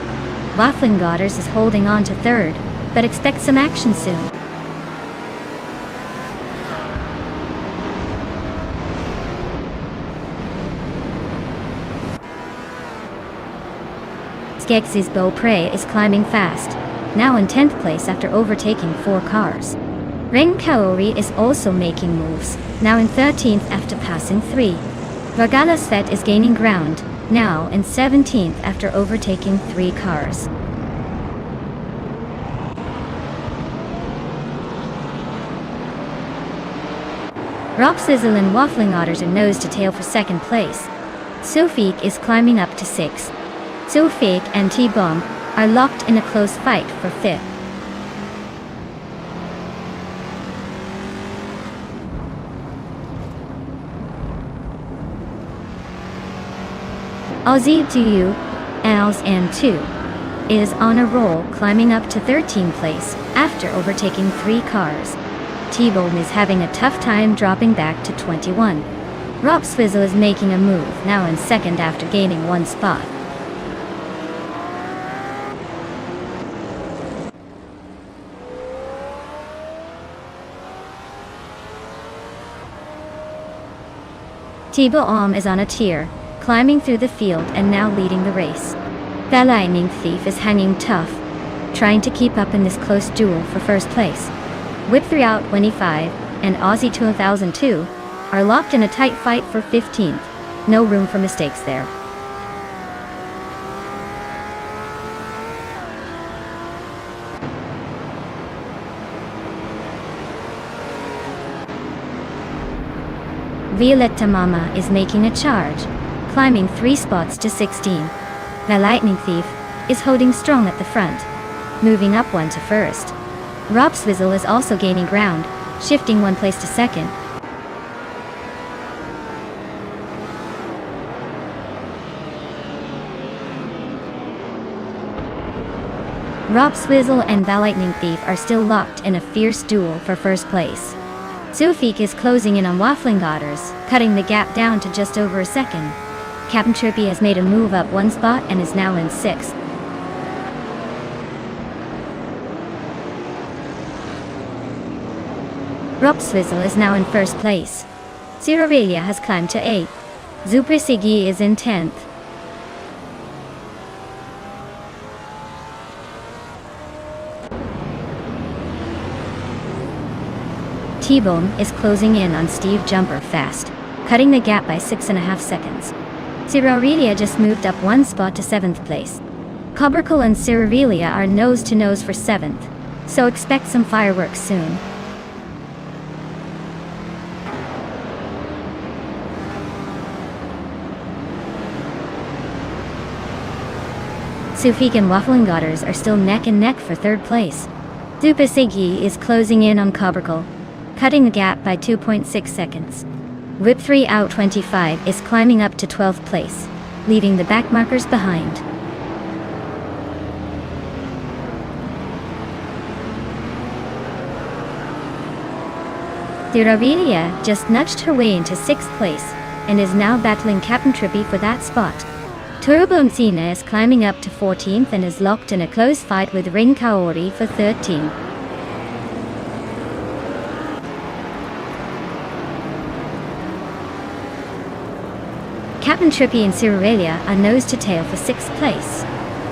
Waffling Godders is holding on to third, but expect some action soon. Skeksis Beaupre is climbing fast, now in 10th place after overtaking 4 cars. Ren Kaori is also making moves, now in 13th after passing 3. Vargalas Vet is gaining ground, now in 17th after overtaking 3 cars. Rock Sizzle and Waffling Otters are nose to tail for second place. Sufik is climbing up to 6. Sufik and T-Bomb are locked in a close fight for 5th. Aussie Duyu, Els and 2, is on a roll, climbing up to 13th place after overtaking 3 cars. T-Bomb is having a tough time dropping back to 21. Rock Swizzle is making a move, now in second after gaining 1 spot. T-Bomb is on a tier, climbing through the field and now leading the race. The Lightning Thief is hanging tough, trying to keep up in this close duel for first place. Whip 3 out 25 and Aussie 2002 are locked in a tight fight for 15th. No room for mistakes there. Violetta Mama is making a charge, climbing 3 spots to 16. The Lightning Thief is holding strong at the front, moving up 1 to first. Rob Swizzle is also gaining ground, shifting 1 place to second. Rob Swizzle and the Lightning Thief are still locked in a fierce duel for first place. Sufik is closing in on Waffling Otters, cutting the gap down to just over a second. Captain Trippy has made a move up 1 spot and is now in 6th. Rob Swizzle is now in first place. Zirarelia has climbed to 8th. Super Siggy is in 10th. T-Bomb is closing in on Steve Jumper fast, cutting the gap by 6.5 seconds. Zirarelia just moved up 1 spot to 7th place. Cobracle and Zirarelia are nose to nose for 7th, so expect some fireworks soon. Sufik and Waffling Otters are still neck and neck for 3rd place. Dupasigi is closing in on Cobracle, cutting the gap by 2.6 seconds. Whip 3 out 25 is climbing up to 12th place, leaving the backmarkers behind. Zirarelia just nudged her way into 6th place, and is now battling Captain Trippy for that spot. Turbo Mcina is climbing up to 14th and is locked in a close fight with Ring Kaori for 13th. Captain Trippy and Zirarelia are nose to tail for 6th place.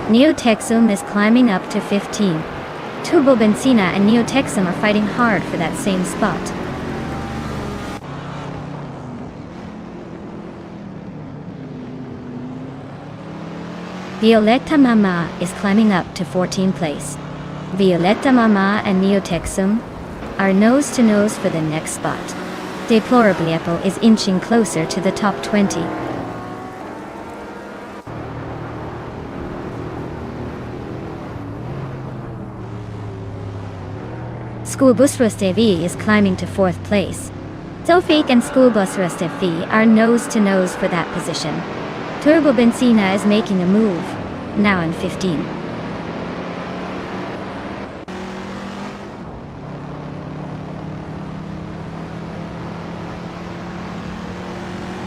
Neotexum is climbing up to 15. Turbo Benzina and Neotexum are fighting hard for that same spot. Violetta Mama is climbing up to 14th place. Violetta Mama and Neotexum are nose to nose for the next spot. Deplorably Apple is inching closer to the top 20. Schoolbus Rustevi is climbing to 4th place. Sofik and Schoolbus Rustevi are nose to nose for that position. Turbo Benzina is making a move, now in 15.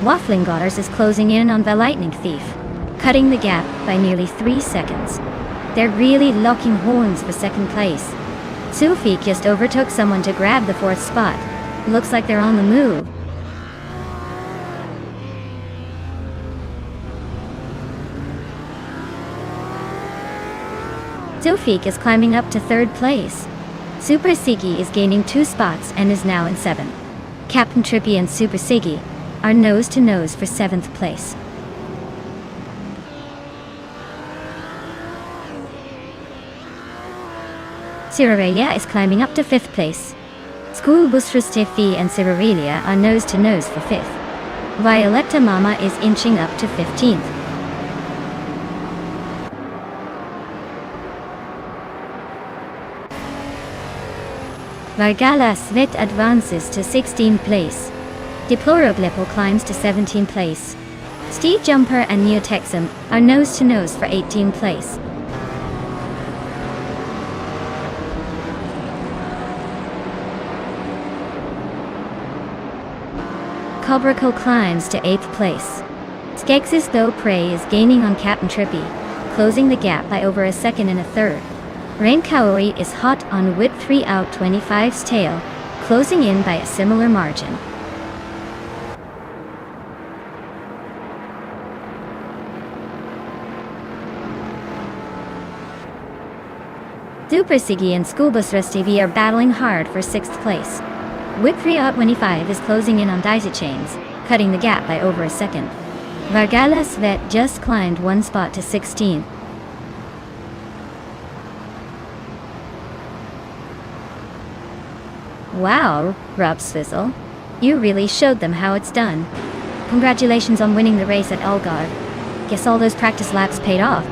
Waffling Otters is closing in on the Lightning Thief, cutting the gap by nearly 3 seconds. They're really locking horns for 2nd place. Sufik just overtook someone to grab the 4th spot. Looks like they're on the move. Sufik is climbing up to 3rd place. Super Siggy is gaining 2 spots and is now in 7th. Captain Trippy and Super Siggy are nose to nose for 7th place. Zirarelia is climbing up to 5th place. Schoolbus Tefi and Cirirelia are nose-to-nose for 5th. Violetta Mama is inching up to 15th. Vargala Svet advances to 16th place. Deplorablepo climbs to 17th place. Steve Jumper and Neotexum are nose-to-nose for 18th place. Cobraco climbs to 8th place. Skexis Though Prey is gaining on Captain Trippy, closing the gap by over a second and a third. Rain Kaori is hot on Whip 3 out 25's tail, closing in by a similar margin. Dupersigi and Schoolbus TV are battling hard for 6th place. Whip 3 out 25 is closing in on Daisy Chains, cutting the gap by over a second. Vargala Svet just climbed 1 spot to 16. Wow, Rob Swizzle. You really showed them how it's done. Congratulations on winning the race at Elgard. Guess all those practice laps paid off.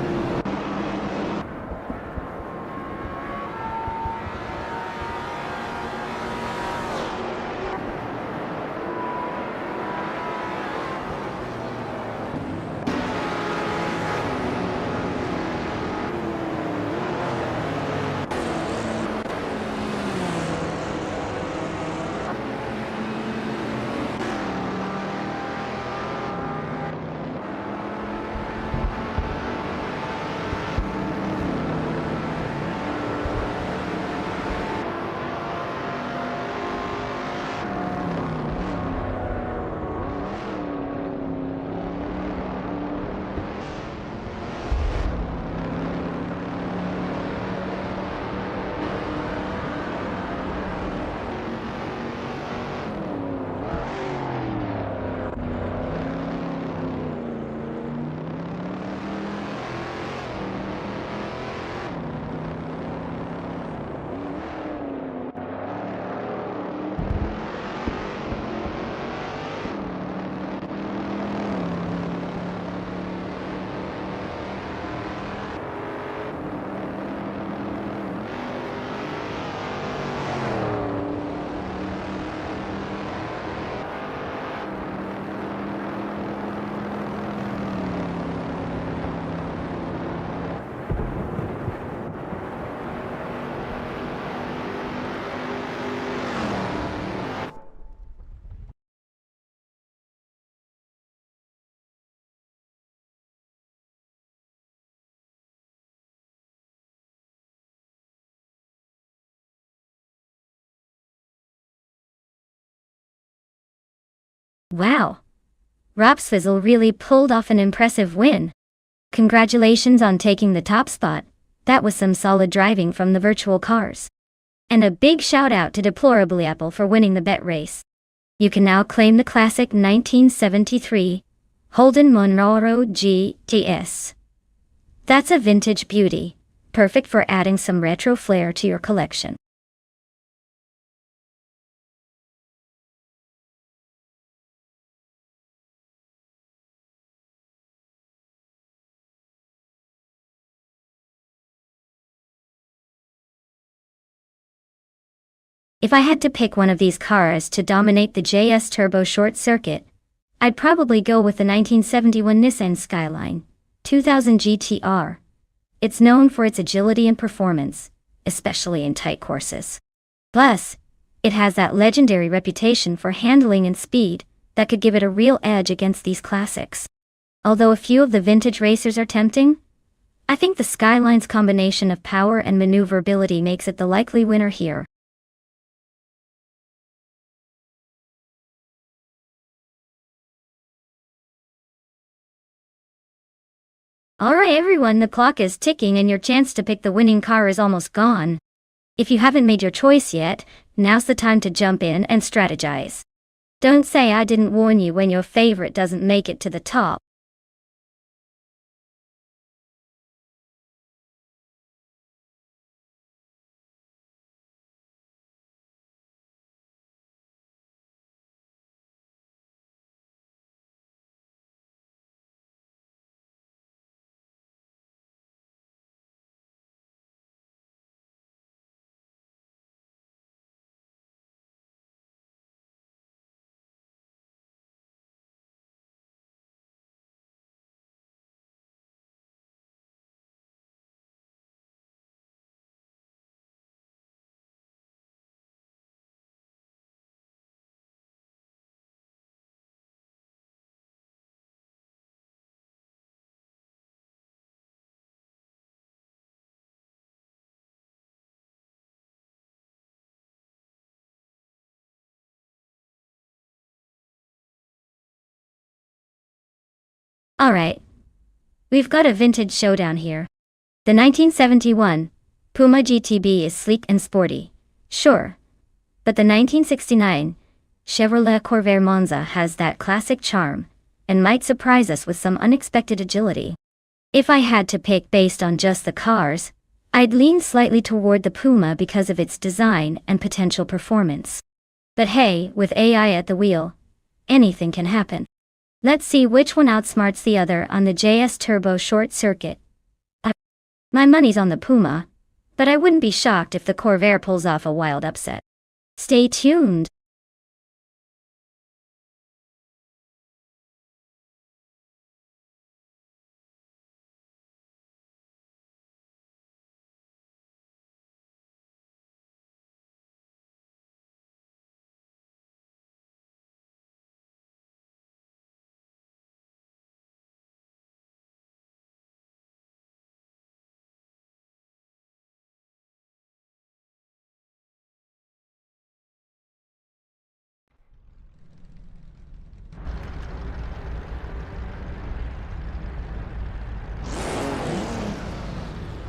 Wow! Rob Swizzle really pulled off an impressive win. Congratulations on taking the top spot. That was some solid driving from the virtual cars. And a big shout out to Deplorably Apple for winning the bet race. You can now claim the classic 1973 Holden Monroe GTS. That's a vintage beauty, perfect for adding some retro flair to your collection. If I had to pick one of these cars to dominate the JS Turbo Short Circuit, I'd probably go with the 1971 Nissan Skyline 2000 GTR. It's known for its agility and performance, especially in tight courses. Plus, it has that legendary reputation for handling and speed that could give it a real edge against these classics. Although a few of the vintage racers are tempting, I think the Skyline's combination of power and maneuverability makes it the likely winner here. Alright everyone, the clock is ticking and your chance to pick the winning car is almost gone. If you haven't made your choice yet, now's the time to jump in and strategize. Don't say I didn't warn you when your favorite doesn't make it to the top. Alright, we've got a vintage showdown here. The 1971 Puma GTB is sleek and sporty, sure, but the 1969 Chevrolet Corvair Monza has that classic charm, and might surprise us with some unexpected agility. If I had to pick based on just the cars, I'd lean slightly toward the Puma because of its design and potential performance. But hey, with AI at the wheel, anything can happen. Let's see which one outsmarts the other on the JS Turbo short circuit. My money's on the Puma, but I wouldn't be shocked if the Corvair pulls off a wild upset. Stay tuned.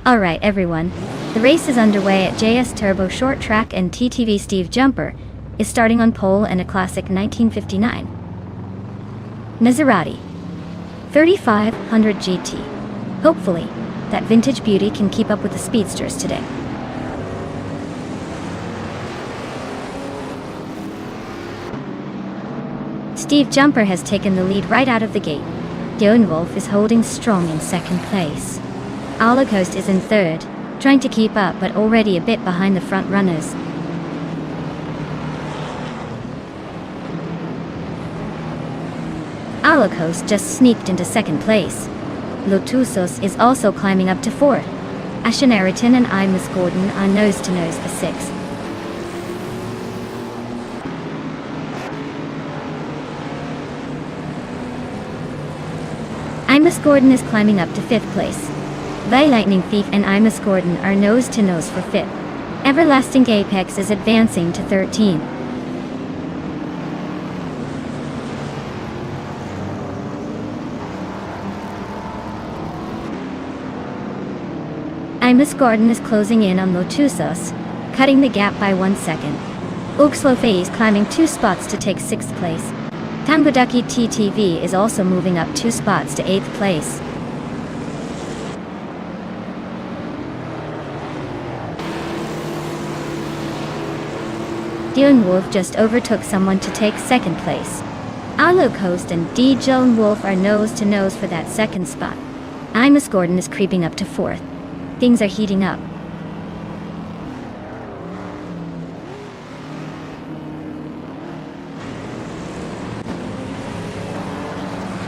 Alright everyone, the race is underway at JS Turbo Short Track, and TTV Steve Jumper is starting on pole in a classic 1959 Maserati 3500 GT. Hopefully, that vintage beauty can keep up with the speedsters today. Steve Jumper has taken the lead right out of the gate. Dylan Wolf is holding strong in second place. Alacost is in third, trying to keep up but already a bit behind the front runners. Alacost just sneaked into second place. Lotusos is also climbing up to fourth. Ashenariton and Imus Gordon are nose to nose for sixth. Imus Gordon is climbing up to fifth place. The Lightning Thief and Imus Gordon are nose to nose for fifth. Everlasting Apex is advancing to 13. Imus Gordon is closing in on Lotusos, cutting the gap by 1 second. Uxlofe is climbing 2 spots to take 6th place. Tangodaki TTV is also moving up 2 spots to 8th place. Dylan Wolf just overtook someone to take 2nd place. Alacost and Dylan Wolf are nose to nose for that 2nd spot. Imus Gordon is creeping up to 4th. Things are heating up.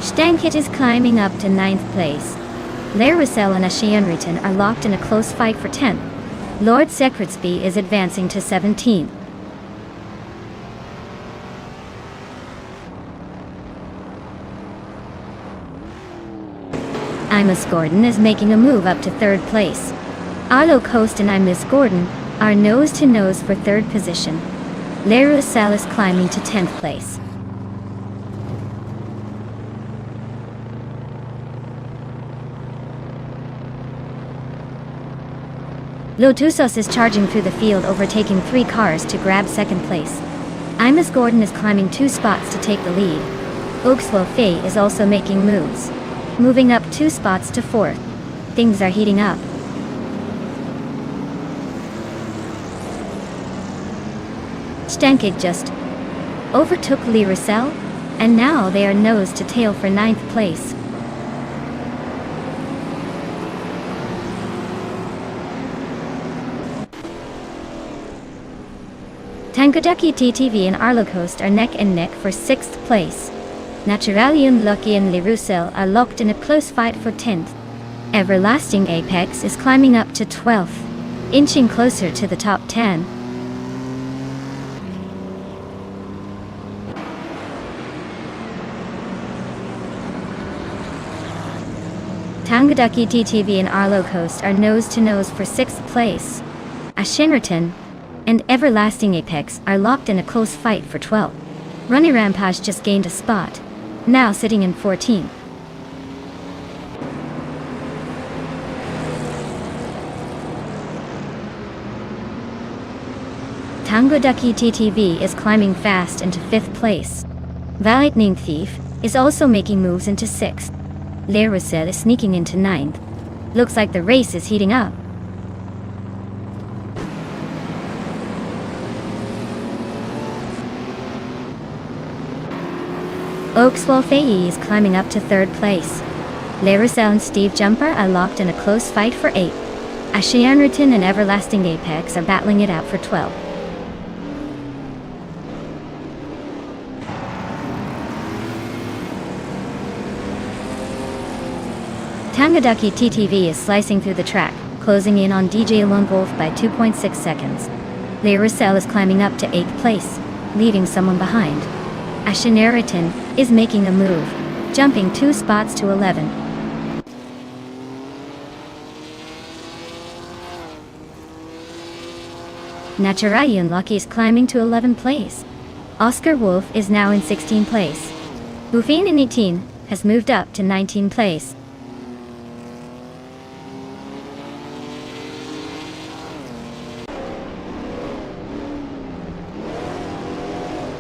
Stankit is climbing up to 9th place. Larusel and Ashianriton are locked in a close fight for 10th. Lord Secretsby is advancing to 17th. Imus Gordon is making a move up to 3rd place. Alacost and Imus Gordon are nose to nose for 3rd position. Larusel is climbing to 10th place. Lotusos is charging through the field, overtaking 3 cars to grab 2nd place. Imus Gordon is climbing 2 spots to take the lead. Uxlofe is also making moves, moving up 2 spots to 4th. Things are heating up. Stankig just overtook Larusel, and now they are nose to tail for 9th place. Tangodaki TTV and Arlocost are neck and neck for 6th place. Naturalian Lucky and Larusel are locked in a close fight for 10th. Everlasting Apex is climbing up to 12th, inching closer to the top 10. Tangodaki TTV and Arlocost are nose to nose for 6th place. Ashinraton and Everlasting Apex are locked in a close fight for 12th. Runny Rampage just gained a spot, now sitting in 14th. Tango Ducky TTV is climbing fast into 5th place. Lightning Thief is also making moves into 6th. Larusel is sneaking into 9th. Looks like the race is heating up. Oakswolfei is climbing up to 3rd place. Larusel and Steve Jumper are locked in a close fight for 8th. Ashianriton and Everlasting Apex are battling it out for 12th. Tangaducky TTV is slicing through the track, closing in on DJ Lone Wolf by 2.6 seconds. Larusel is climbing up to 8th place, leaving someone behind. Ashianriton is making a move, jumping 2 spots to 11. Naturayan Lucky is climbing to 11th place. Oscar Wolf is now in 16th place. Buffin in 18 has moved up to 19th place.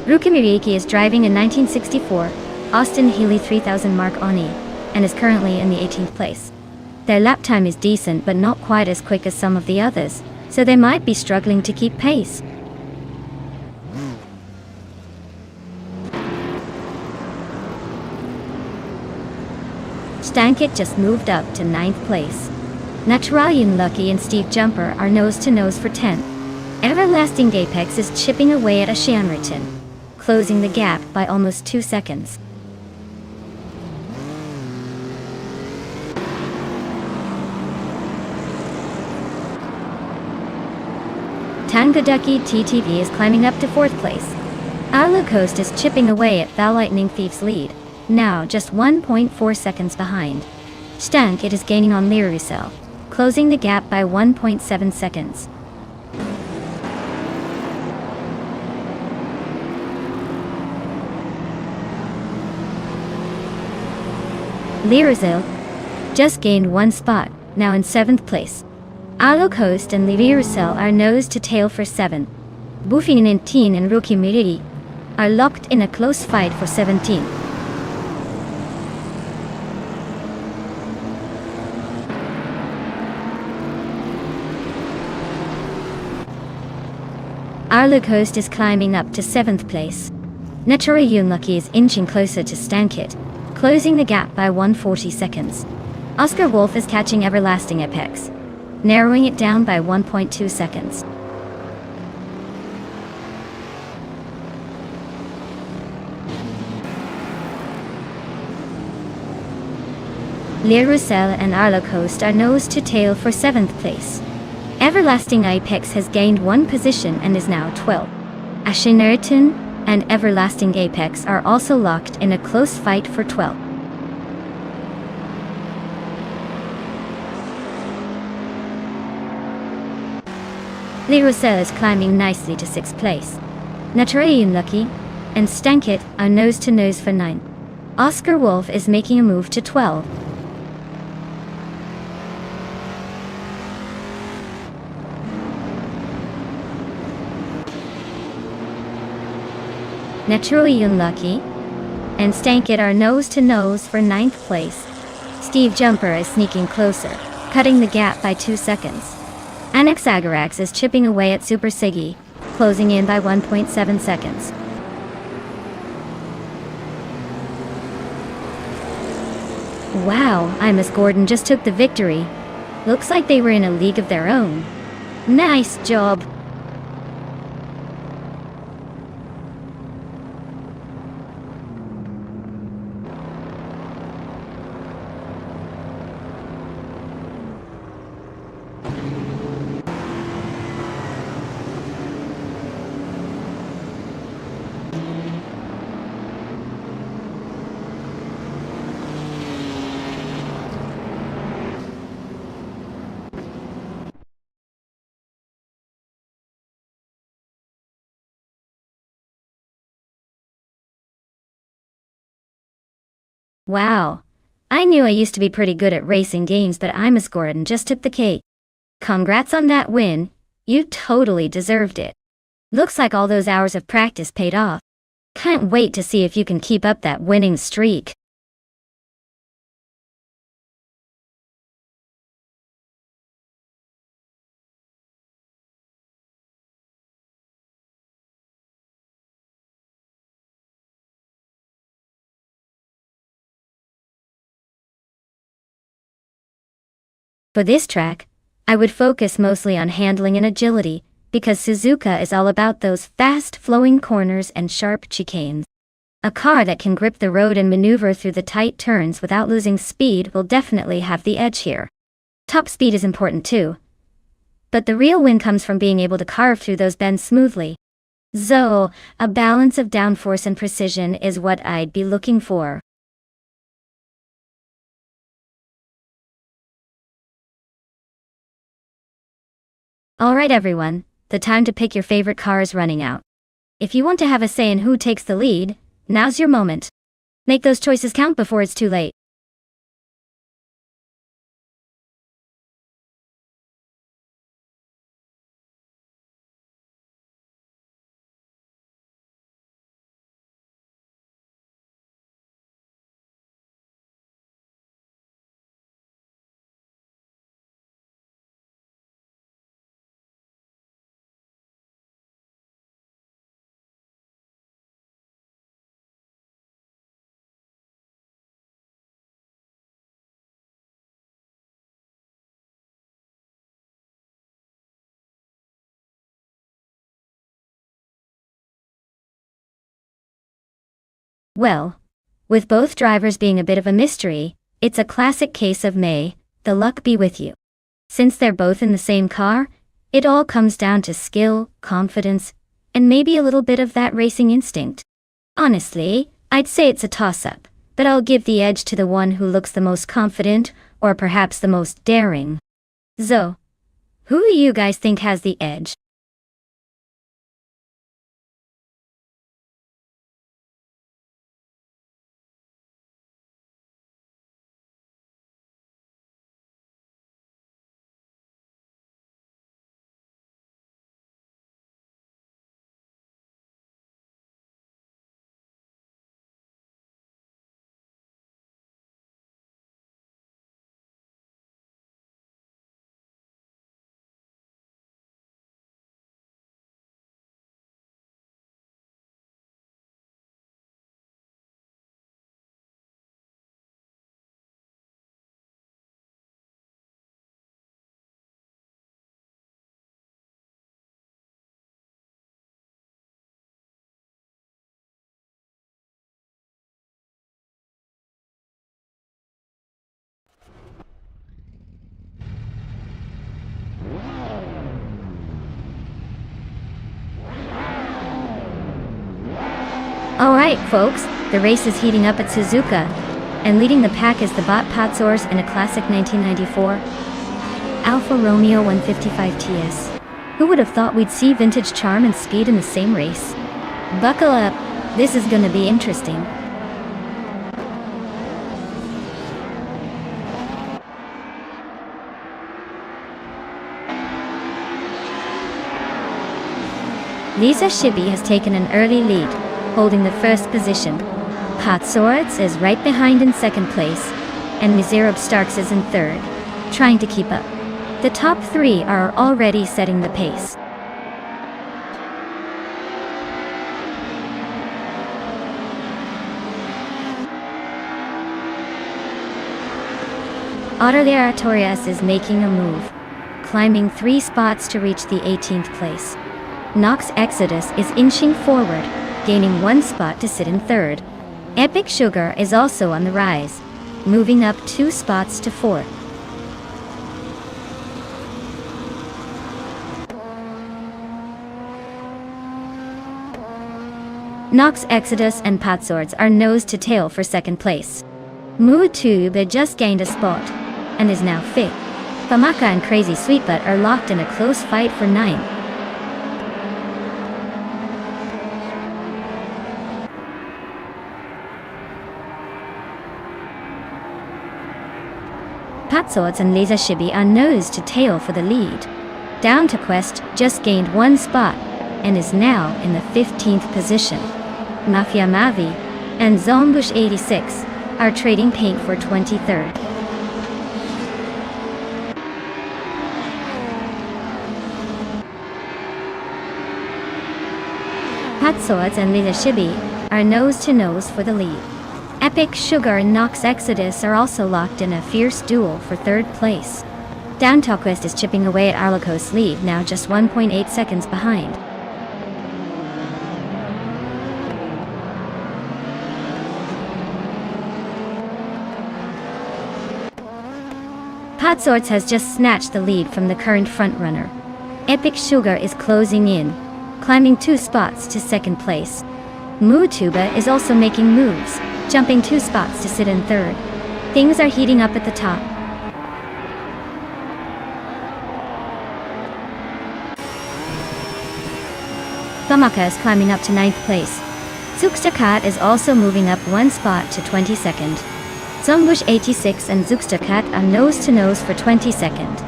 Rukimiriki is driving a 1964 Austin Healey 3000 Mark Oni and is currently in the 18th place. Their lap time is decent but not quite as quick as some of the others, so they might be struggling to keep pace. Stankit just moved up to 9th place. Naturalian Lucky and Steve Jumper are nose to nose for 10th. Everlasting Apex is chipping away at Ashianriton, closing the gap by almost 2 seconds. Tangaducky TTV is climbing up to 4th place. Arlo Coast is chipping away at the Lightning Thief's lead, now just 1.4 seconds behind. Stankit is gaining on Larusel, closing the gap by 1.7 seconds. Larusel just gained 1 spot, now in 7th place. Arlo Coast and Larusel are nose to tail for 7th. Buffin in 18 and Rukimiriki are locked in a close fight for 17th. Arlo Coast is climbing up to 7th place. Naturalian Lucky is inching closer to Stankit, closing the gap by 140 seconds. Oscar Wolf is catching Everlasting Apex, narrowing it down by 1.2 seconds. Larusel and Arlo Coast are nose to tail for 7th place. Everlasting Apex has gained 1 position and is now 12th. Ashianriton and Everlasting Apex are also locked in a close fight for 12th. Larusel is climbing nicely to 6th place. Naturalian Lucky and Stankit are nose to nose for 9th. Oscar Wolf is making a move to 12th. Naturalian Lucky and Stankit are nose to nose for 9th place. Steve Jumper is sneaking closer, cutting the gap by 2 seconds. Anaxagarax is chipping away at Super Siggy, closing in by 1.7 seconds. Wow, Imus Gordon just took the victory. Looks like they were in a league of their own. Nice job. Wow. I knew I used to be pretty good at racing games, but Imus Gordon just took the cake. Congrats on that win. You totally deserved it. Looks like all those hours of practice paid off. Can't wait to see if you can keep up that winning streak. For this track, I would focus mostly on handling and agility, because Suzuka is all about those fast-flowing corners and sharp chicanes. A car that can grip the road and maneuver through the tight turns without losing speed will definitely have the edge here. Top speed is important too, but the real win comes from being able to carve through those bends smoothly. So, a balance of downforce and precision is what I'd be looking for. Alright everyone, the time to pick your favorite car is running out. If you want to have a say in who takes the lead, now's your moment. Make those choices count before it's too late. Well, with both drivers being a bit of a mystery, it's a classic case of may the luck be with you. Since they're both in the same car, it all comes down to skill, confidence, and maybe a little bit of that racing instinct. Honestly, I'd say it's a toss-up, but I'll give the edge to the one who looks the most confident, or perhaps the most daring. So, who do you guys think has the edge? Alright folks, the race is heating up at Suzuka, and leading the pack is the Bot Patsors in a classic 1994 Alfa Romeo 155 TS. Who would have thought we'd see vintage charm and speed in the same race? Buckle up, this is gonna be interesting. Lisa Shibi has taken an early lead, holding the first position. Patsors is right behind in second place, and Mizerab Starks is in third, trying to keep up. The top three are already setting the pace. Autoliera Torres is making a move, climbing 3 spots to reach the 18th place. Nox Exodus is inching forward, gaining 1 spot to sit in third. Epic Sugar is also on the rise, moving up 2 spots to fourth. Nox Exodus and Patsors are nose to tail for second place. Mootube just gained a spot, and is now fifth. Famaka and Crazy Sweetbutt are locked in a close fight for 9th. Patsors and Lisa Shibi are nose to tail for the lead. Down to Quest just gained 1 spot, and is now in the 15th position. Mafia Mavi and Zombush 86 are trading paint for 23rd. Hot Swords and Lila Shibi are nose-to-nose for the lead. Epic Sugar and Nox Exodus are also locked in a fierce duel for 3rd place. Down Talkwest is chipping away at Arlocos' lead, now just 1.8 seconds behind. Hot Swords has just snatched the lead from the current frontrunner. Epic Sugar is closing in, climbing 2 spots to 2nd place. Mutuba is also making moves, jumping 2 spots to sit in 3rd. Things are heating up at the top. Famaka is climbing up to 9th place. Zugstakat is also moving up 1 spot to 22nd. Zombush 86 and Zugstakat are nose-to-nose for 22nd.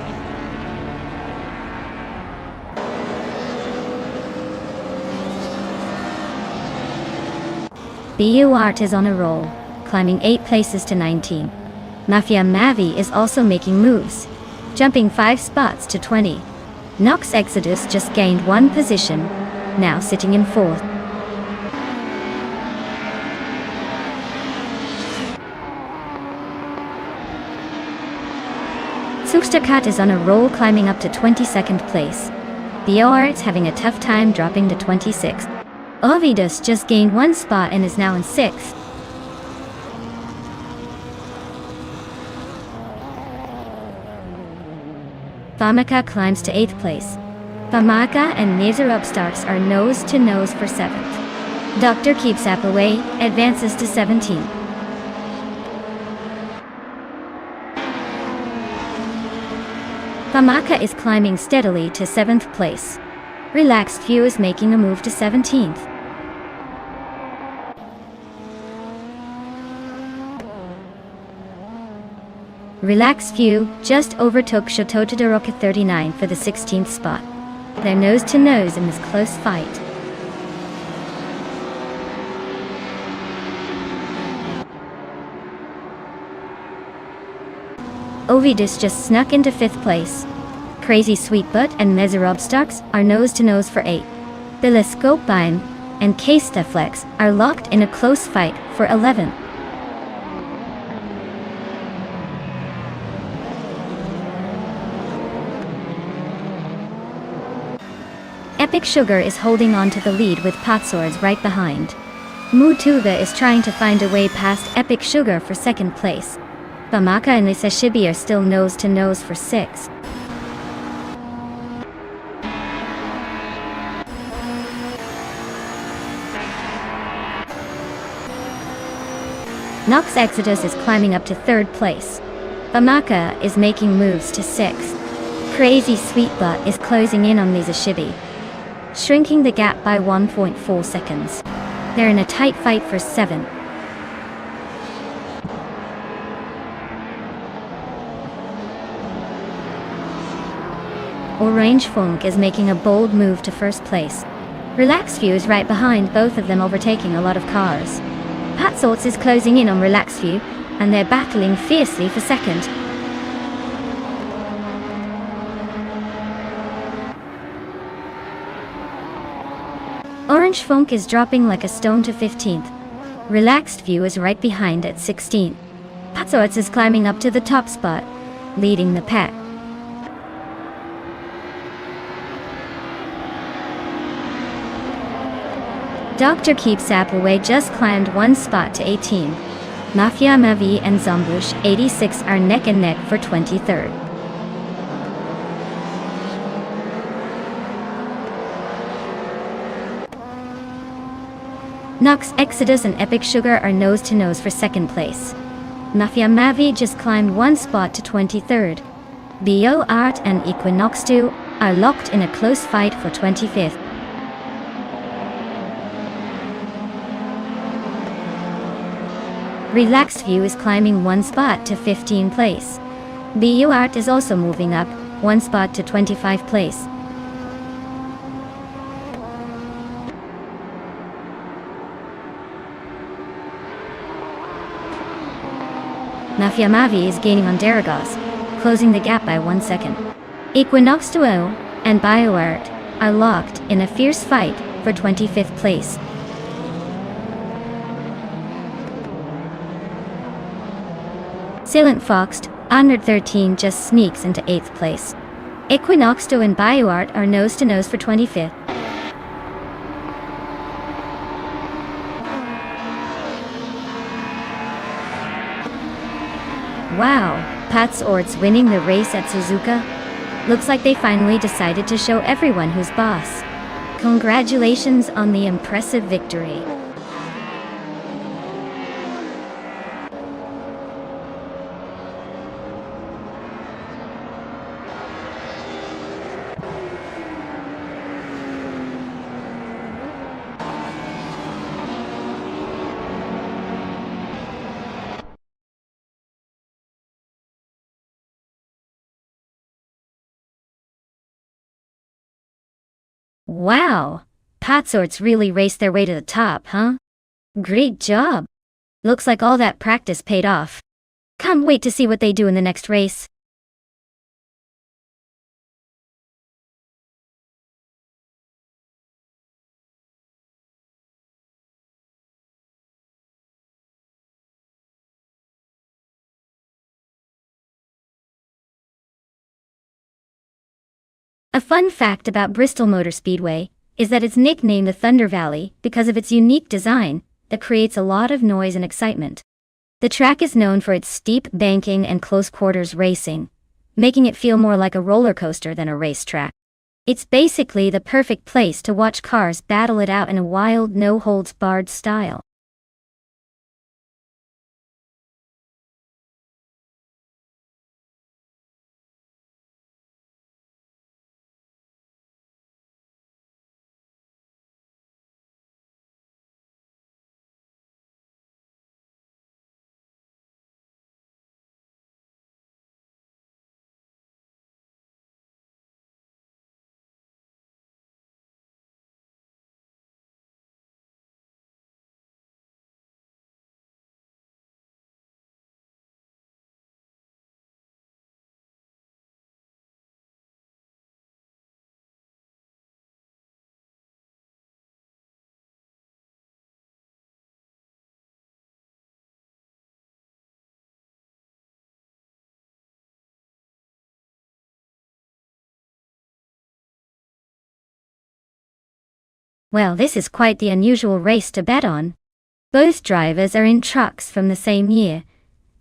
BU Art is on a roll, climbing 8 places to 19. Mafia Mavi is also making moves, jumping 5 spots to 20. Nox Exodus just gained 1 position, now sitting in 4th. Zugstakat is on a roll, climbing up to 22nd place. BO Art's having a tough time dropping to 26th. Ovidus just gained 1 spot and is now in 6th. Famaka climbs to 8th place. Famaka and Nazarubstarks are nose-to-nose for 7th. Dr. Keeps Up Away advances to 17th. Famaka is climbing steadily to 7th place. Relaxed View is making a move to 17th. Relaxed View just overtook Shoto Todoroki 39 for the 16th spot. They're nose-to-nose in this close fight. Ovidus just snuck into 5th place. Crazy Sweetbutt and Mezerobstocks are nose-to-nose for 8. Billiscopine and K-Staflex are locked in a close fight for 11th. Epic Sugar is holding on to the lead with Potswords right behind. Mutuba is trying to find a way past Epic Sugar for 2nd place. Famaka and Lisashibi are still nose-to-nose for 6th. Nox Exodus is climbing up to 3rd place. Famaka is making moves to 6th. Crazy Sweetbutt is closing in on Lisashibi, shrinking the gap by 1.4 seconds. They're in a tight fight for 7th. Orange Funk is making a bold move to 1st place. Relaxed View is right behind both of them, overtaking a lot of cars. Patsorts is closing in on Relaxed View, and they're battling fiercely for 2nd. Orange Funk is dropping like a stone to 15th. Relaxed View is right behind at 16th. Patsorts is climbing up to the top spot, leading the pack. Dr. Keeps Up Away just climbed 1 spot to 18. Mafia Mavi and Zombush 86 are neck and neck for 23rd. Nox Exodus and Epic Sugar are nose-to-nose for 2nd place. Mafia Mavi just climbed 1 spot to 23rd. BO Art and Equinox 2 are locked in a close fight for 25th. Relaxed View is climbing 1 spot to 15th place. BU Art is also moving up 1 spot to 25th place. Mafia Mavi is gaining on Daragos, closing the gap by 1 second. Equinox Duo and BioArt are locked in a fierce fight for 25th place. Silent Foxed, 113 just sneaks into 8th place. Equinox Duo and BioArt are nose to nose for 25th. Wow, Pat's Orts winning the race at Suzuka? Looks like they finally decided to show everyone who's boss. Congratulations on the impressive victory. Wow, Patsorts really raced their way to the top, huh? Great job! Looks like all that practice paid off. Can't wait to see what they do in the next race. A fun fact about Bristol Motor Speedway is that it's nicknamed the Thunder Valley because of its unique design that creates a lot of noise and excitement. The track is known for its steep banking and close-quarters racing, making it feel more like a roller coaster than a racetrack. It's basically the perfect place to watch cars battle it out in a wild, no-holds-barred style. Well, this is quite the unusual race to bet on. Both drivers are in trucks from the same year,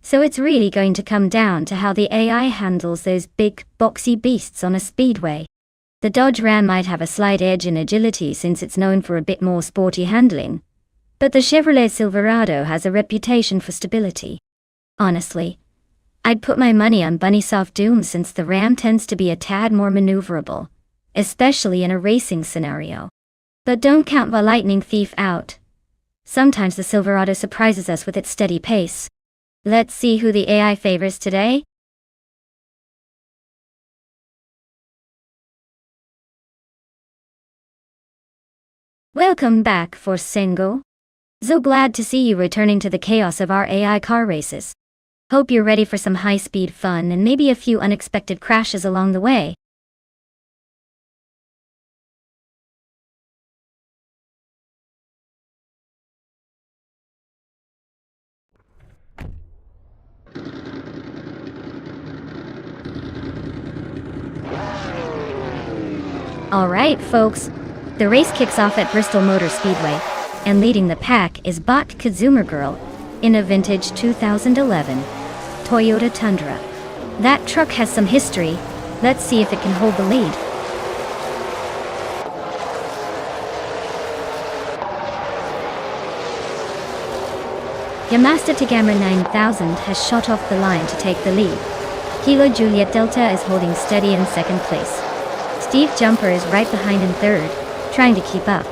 so it's really going to come down to how the AI handles those big, boxy beasts on a speedway. The Dodge Ram might have a slight edge in agility since it's known for a bit more sporty handling, but the Chevrolet Silverado has a reputation for stability. Honestly, I'd put my money on Bunny Soft Doom since the Ram tends to be a tad more maneuverable, especially in a racing scenario. But don't count the Lightning Thief out. Sometimes the Silverado surprises us with its steady pace. Let's see who the AI favors today. Welcome back, Forsengo. So glad to see you returning to the chaos of our AI car races. Hope you're ready for some high-speed fun and maybe a few unexpected crashes along the way. Alright, folks. The race kicks off at Bristol Motor Speedway, and leading the pack is Bot Kazuma Girl in a vintage 2011 Toyota Tundra. That truck has some history. Let's see if it can hold the lead. Yamasta Tagamera 9000 has shot off the line to take the lead. Kilo Juliet Delta is holding steady in second place. Steve Jumper is right behind in third, trying to keep up.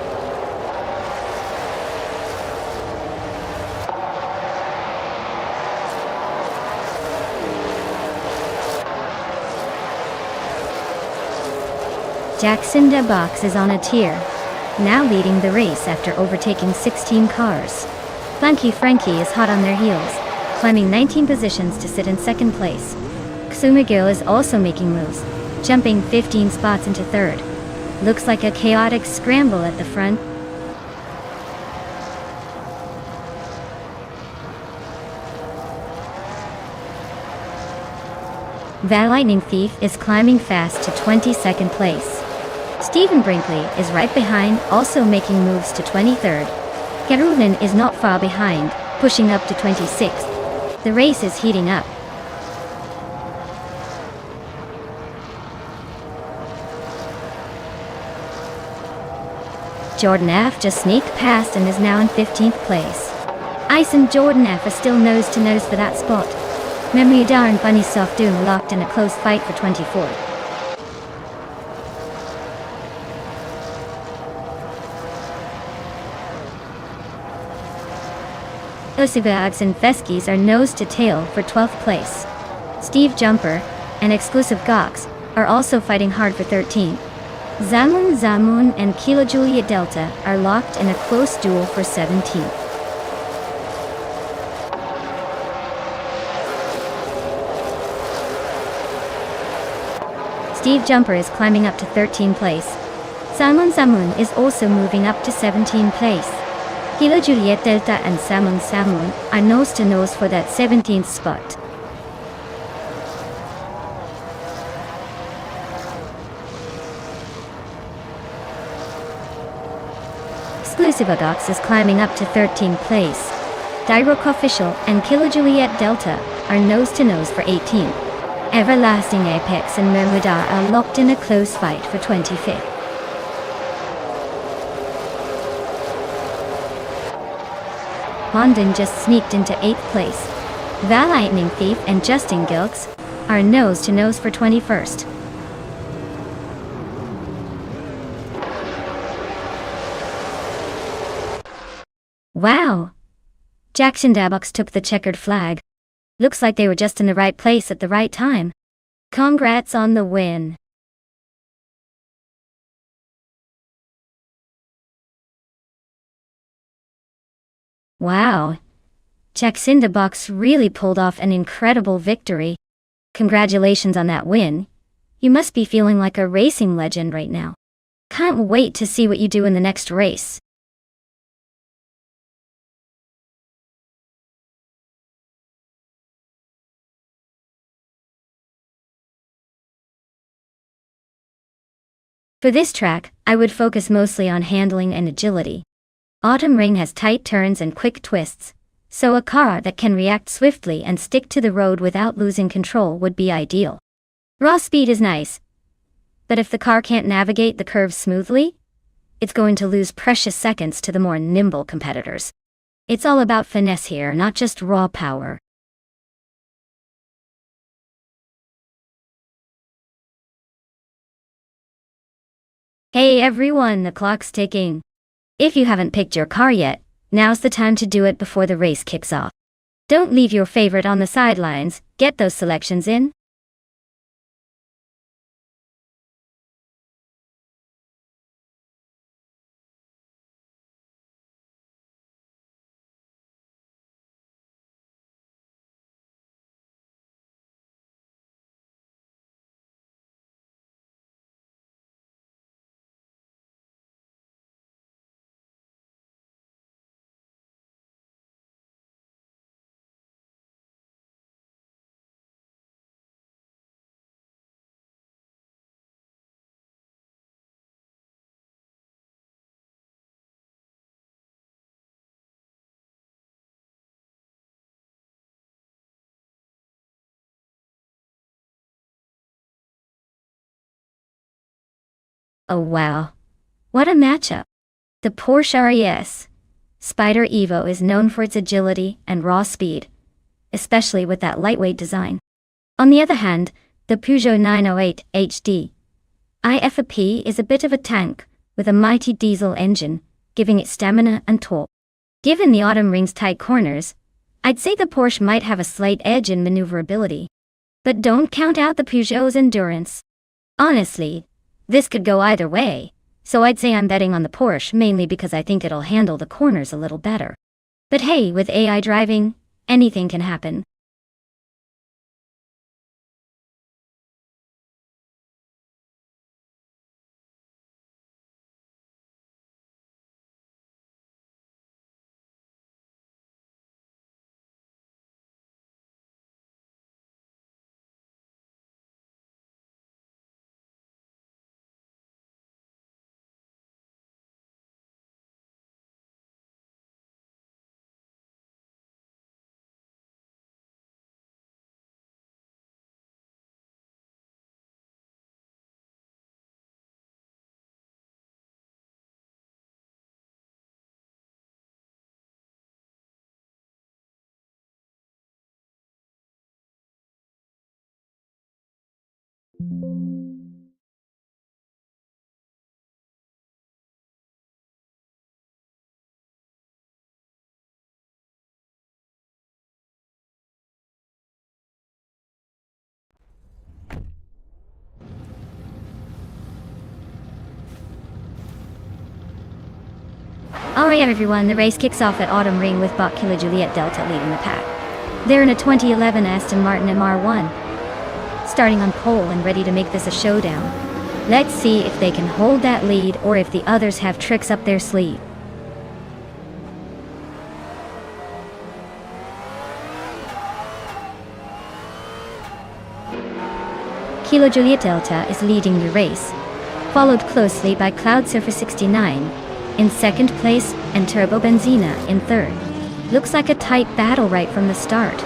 Jackson DeBox is on a tear, now leading the race after overtaking 16 cars. Funky Frankie is hot on their heels, climbing 19 positions to sit in second place. Xumigil is also making moves, jumping 15 spots into third. Looks like a chaotic scramble at the front. The Lightning Thief is climbing fast to 22nd place. Stephen Brinkley is right behind, also making moves to 23rd. Garunin is not far behind, pushing up to 26th. The race is heating up. Jordan F just sneaked past and is now in 15th place. Ice and Jordan F are still nose to nose for that spot. Memudar and Bunny Soft Doom locked in a close fight for 24th. Osivags and Feskis are nose to tail for 12th place. Steve Jumper and Exclusive Gox are also fighting hard for 13th. Zamun and Kilo Juliet Delta are locked in a close duel for 17th. Steve Jumper is climbing up to 13th place. Zamun is also moving up to 17th place. Kilo Juliet Delta and Zamun are nose to nose for that 17th spot. Exclusive Adox is climbing up to 13th place. Dyrok Official and Kilo Juliet Delta are nose to nose for 18th. Everlasting Apex and Memudar are locked in a close fight for 25th. London just sneaked into 8th place. The Lightning Thief and Justin Gilks are nose to nose for 21st. Wow! Jackson Dabox took the checkered flag. Looks like they were just in the right place at the right time. Congrats on the win. Wow. Jackson Dabox really pulled off an incredible victory. Congratulations on that win. You must be feeling like a racing legend right now. Can't wait to see what you do in the next race. For this track, I would focus mostly on handling and agility. Autumn Ring has tight turns and quick twists, so a car that can react swiftly and stick to the road without losing control would be ideal. Raw speed is nice, but if the car can't navigate the curves smoothly, it's going to lose precious seconds to the more nimble competitors. It's all about finesse here, not just raw power. Hey everyone, the clock's ticking. If you haven't picked your car yet, now's the time to do it before the race kicks off. Don't leave your favorite on the sidelines, get those selections in. Oh wow. What a matchup. The Porsche RES Spider Evo is known for its agility and raw speed, especially with that lightweight design. On the other hand, the Peugeot 908 HD IFP is a bit of a tank, with a mighty diesel engine, giving it stamina and torque. Given the Autumn Ring's tight corners, I'd say the Porsche might have a slight edge in maneuverability. But don't count out the Peugeot's endurance. Honestly, this could go either way, so I'd say I'm betting on the Porsche mainly because I think it'll handle the corners a little better. But hey, with AI driving, anything can happen. Alright everyone, the race kicks off at Autumn Ring with Bot Kilo Juliet Delta leading the pack. They're in a 2011 Aston Martin MR1, starting on pole and ready to make this a showdown. Let's see if they can hold that lead or if the others have tricks up their sleeve. Kilo Juliet Delta is leading the race, followed closely by Cloud Surfer 69 in second place and Turbo Benzina in third. Looks like a tight battle right from the start.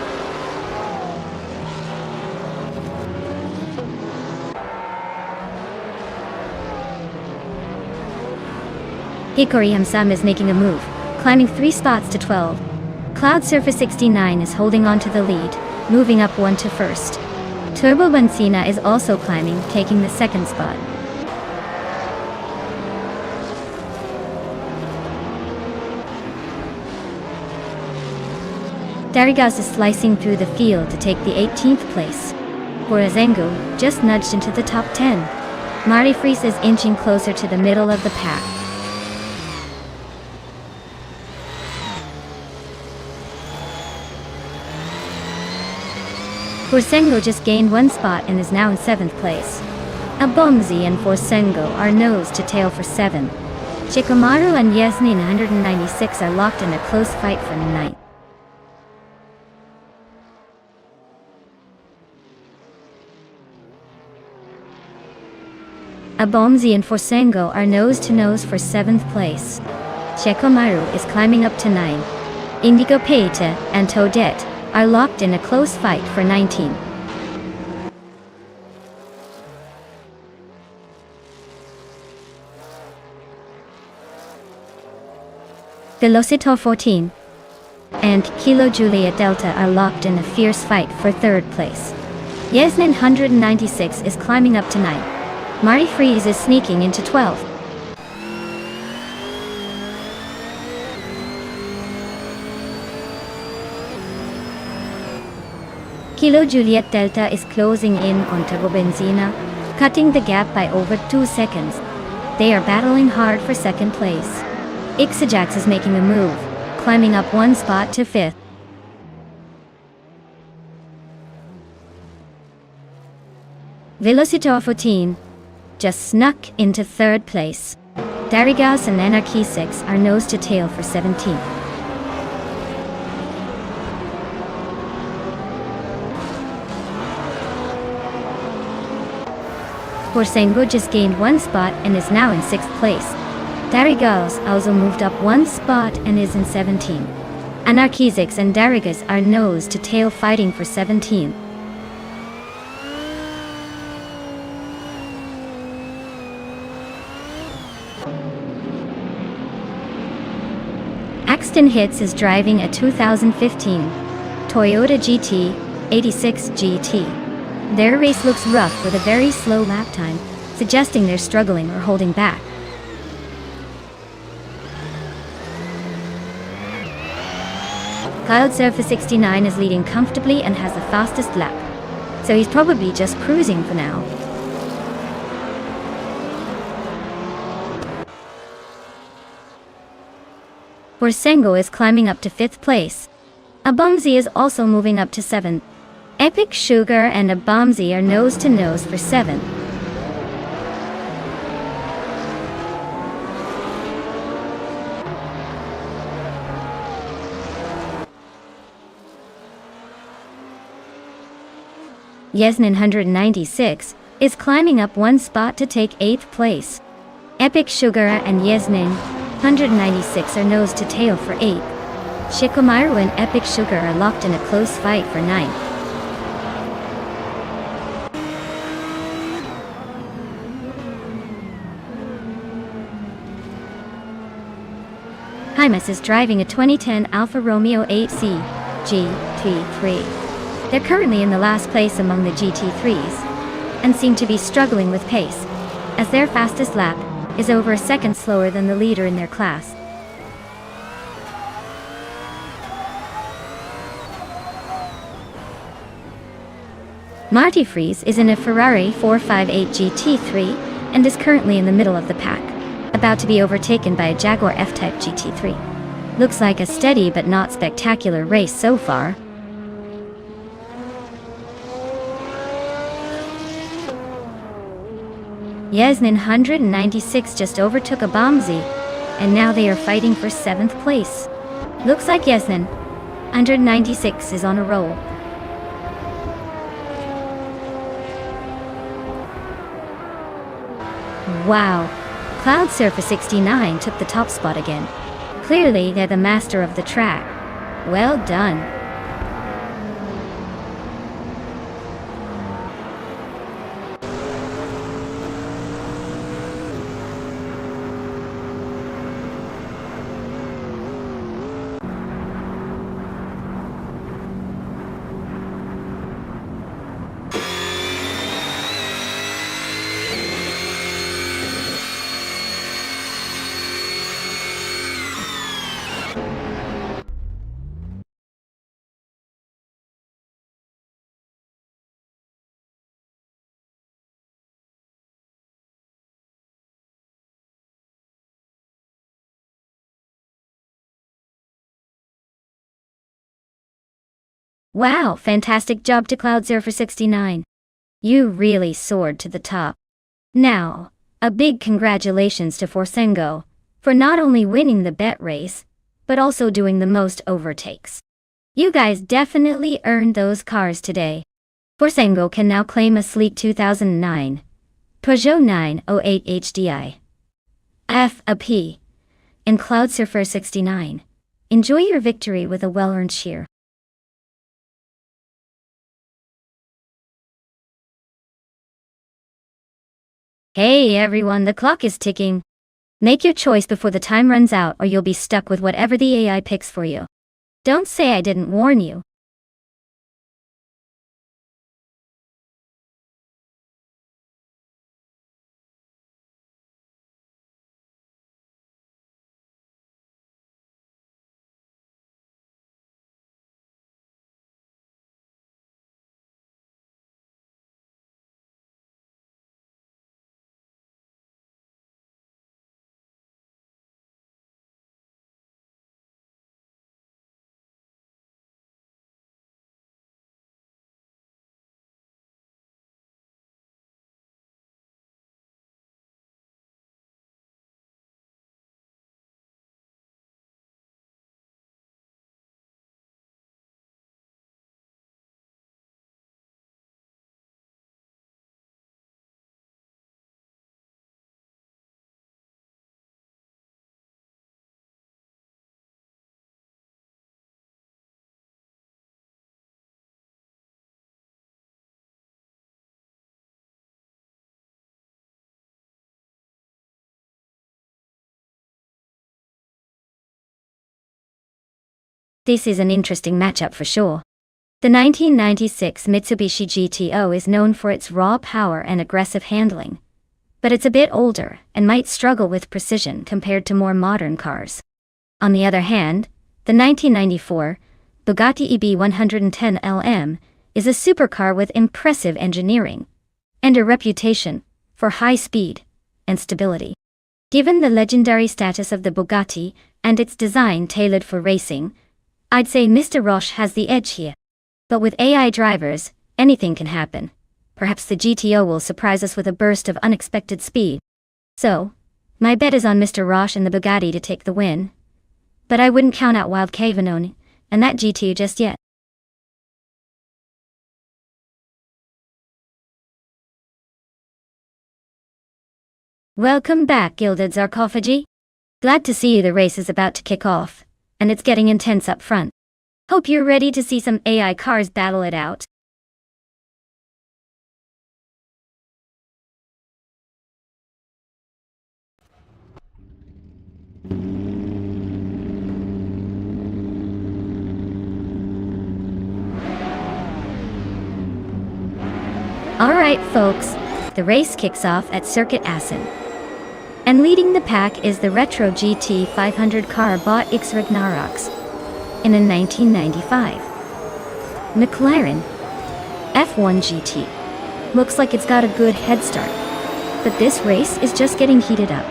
Hikori Hamsam is making a move, climbing 3 spots to 12. Cloud Surfer 69 is holding on to the lead, moving up 1 to first. Turbo Benzina is also climbing, taking the second spot. Darigaz is slicing through the field to take the 18th place. Borazengo just nudged into the top 10. Mari Fries is inching closer to the middle of the pack. Forsengo just gained 1 spot and is now in 7th place. Abomzi and Forsengo are nose to tail for 7. Chikomaru and Yasnin 196 are locked in a close fight for 9th. Abomzi and Forsengo are nose to nose for 7th place. Chikomaru is climbing up to 9. Indigo Peita and Toadette are locked in a close fight for 19. Velocitor 14 and Kilo Juliet Delta are locked in a fierce fight for 3rd place. Yasnin 196 is climbing up to 9. Mari Fries is sneaking into 12th. Kilo Juliet Delta is closing in on Turbo Benzina, cutting the gap by over 2 seconds. They are battling hard for 2nd place. Ixajax is making a move, climbing up 1 spot to 5th. Velocitor 14 just snuck into 3rd place. Darigaz and Anarchy 6 are nose to tail for 17th. Forsengo just gained 1 spot and is now in 6th place. Darigaz also moved up 1 spot and is in 17th. Anarchizix and Darigaz are nose to tail fighting for 17th. Axton Hits is driving a 2015 Toyota GT 86 GT. Their race looks rough with a very slow lap time, suggesting they're struggling or holding back. Cloud Surfer 69 is leading comfortably and has the fastest lap, so he's probably just cruising for now. Forsengo is climbing up to 5th place. A Bomzi is also moving up to 7th. Epic Sugar and a Bomzi are nose to nose for 7th. Yasnin 196 is climbing up one spot to take 8th place. Epic Sugar and Yasnin 196 are nose to tail for 8th. Shikomaru and Epic Sugar are locked in a close fight for 9th. Hymas is driving a 2010 Alfa Romeo 8C GT3. They're currently in the last place among the GT3s, and seem to be struggling with pace, as their fastest lap is over a second slower than the leader in their class. Marty Freeze is in a Ferrari 458 GT3 and is currently in the middle of the pack, about to be overtaken by a Jaguar F-Type GT3. Looks like a steady but not spectacular race so far. Yasnin 196 just overtook a Bomzi, and now they are fighting for 7th place. Looks like Yasnin 196 is on a roll. Wow, Cloud Surfer 69 took the top spot again. Clearly they're the master of the track. Well done. Wow, fantastic job to Cloud Surfer 69. You really soared to the top. Now, a big congratulations to Forsengo for not only winning the bet race, but also doing the most overtakes. You guys definitely earned those cars today. Forsengo can now claim a sleek 2009 Peugeot 908 HDI F.A.P. in Cloud Surfer 69. Enjoy your victory with a well-earned cheer. Hey everyone, the clock is ticking. Make your choice before the time runs out or you'll be stuck with whatever the AI picks for you. Don't say I didn't warn you. This is an interesting matchup for sure. The 1996 Mitsubishi GTO is known for its raw power and aggressive handling, but it's a bit older and might struggle with precision compared to more modern cars. On the other hand, the 1994 Bugatti EB 110 LM is a supercar with impressive engineering and a reputation for high speed and stability. Given the legendary status of the Bugatti and its design tailored for racing, I'd say Mr. Roche has the edge here. But with AI drivers, anything can happen. Perhaps the GTO will surprise us with a burst of unexpected speed. So, my bet is on Mr. Roche and the Bugatti to take the win. But I wouldn't count out Wild Cavanone and that GTO just yet. Welcome back, Gilded Sarcophagi. Glad to see you. The race is about to kick off, and it's getting intense up front. Hope you're ready to see some AI cars battle it out. Alright folks, the race kicks off at Circuit Assen. And leading the pack is the retro GT 500 car bought X Ragnaroks in 1995. McLaren F1 GT. Looks like it's got a good head start. But this race is just getting heated up.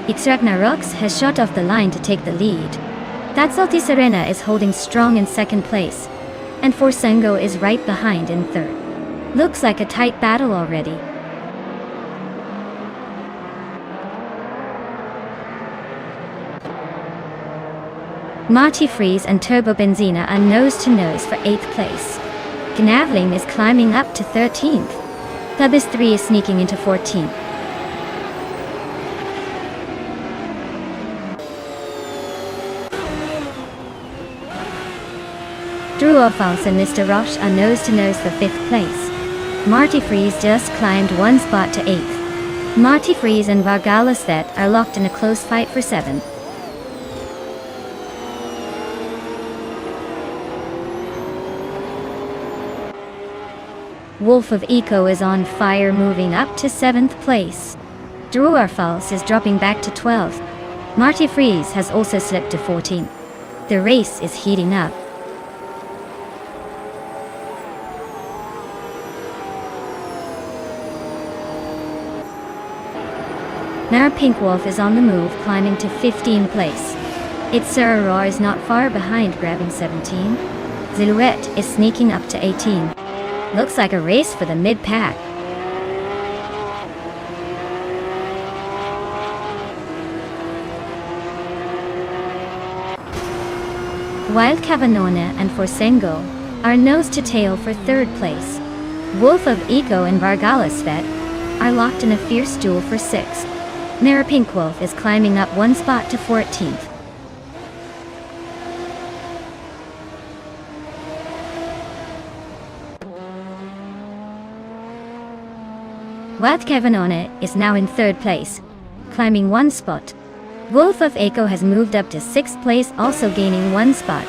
X Ragnaroks has shot off the line to take the lead. That's Serena is holding strong in second place. And Forsengo is right behind in third. Looks like a tight battle already. Marty Freeze and Turbo Benzina are nose-to-nose for 8th place. Gnavling is climbing up to 13th. Thubis 3 is sneaking into 14th. Druofals and Mr. Roche are nose-to-nose for 5th place. Marty Freeze just climbed one spot to 8th. Marty Freeze and Vargalasvet are locked in a close fight for 7th. Wolf of Eco is on fire, moving up to 7th place. Druorfals is dropping back to 12th. Marty Freeze has also slipped to 14th. The race is heating up. Nara Pinkwolf is on the move, climbing to 15th place. Itzeraror is not far behind, grabbing 17. Zilouette is sneaking up to 18. Looks like a race for the mid-pack. Wild Cavanone and Forsengo are nose-to-tail for 3rd place. Wolf of Eco and Vargalasvet are locked in a fierce duel for 6th. Nara Pinkwolf is climbing up one spot to 14th. Wild Cavanone is now in 3rd place, climbing one spot. Wolf of Eco has moved up to 6th place, also gaining one spot.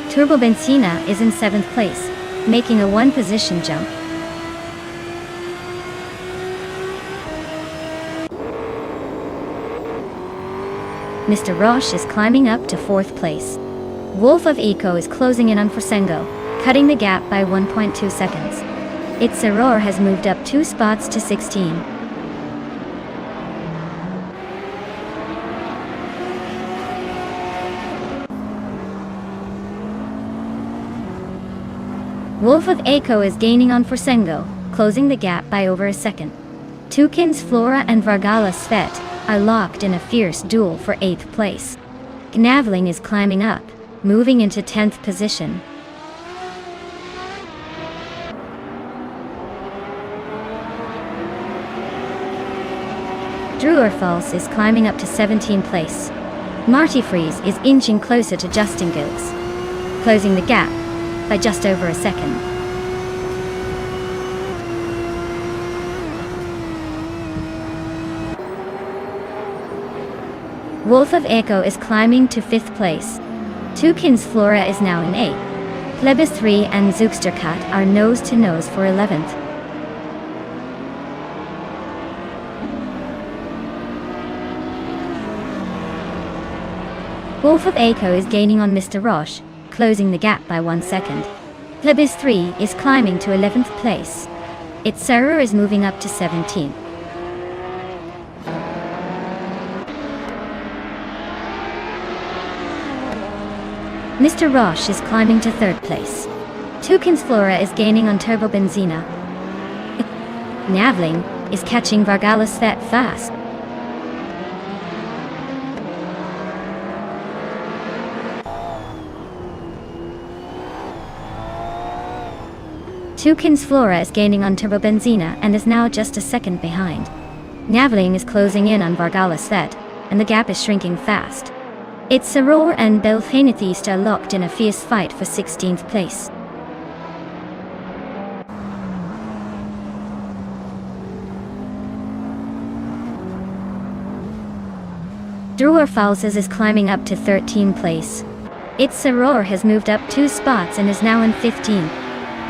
Turbo Benzina is in 7th place, making a one-position jump. Mr. Roche is climbing up to 4th place. Wolf of Eco is closing in on Forsengo, cutting the gap by 1.2 seconds. Itzeror has moved up 2 spots to 16. Wolf of Eco is gaining on Forsengo, closing the gap by over a second. Tukins Flora and Vargalasvet are locked in a fierce duel for 8th place. Gnavling is climbing up, moving into 10th position. Druorfals is climbing up to 17th place. Marty Freeze is inching closer to Justin Gilks, closing the gap by just over a second. Wolf of Eco is climbing to 5th place. Tukins Flora is now in 8th. Plebis 3 and Zooksterkat are nose-to-nose for 11th. Wolf of Eco is gaining on Mr. Roche, closing the gap by 1 second. Plebis 3 is climbing to 11th place. Itzeror is moving up to 17th. Mr. Roche is climbing to third place. Toucan's Flora is gaining on Turbo Benzina. Navling is catching Vargalas that fast. Toucan's Flora is gaining on Turbo Benzina and is now just a second behind. Navling is closing in on Vargalas set, and the gap is shrinking fast. It's Saror and Belthanethist are locked in a fierce fight for 16th place. Druorfalses is climbing up to 13th place. Its Saror has moved up 2 spots and is now in 15th.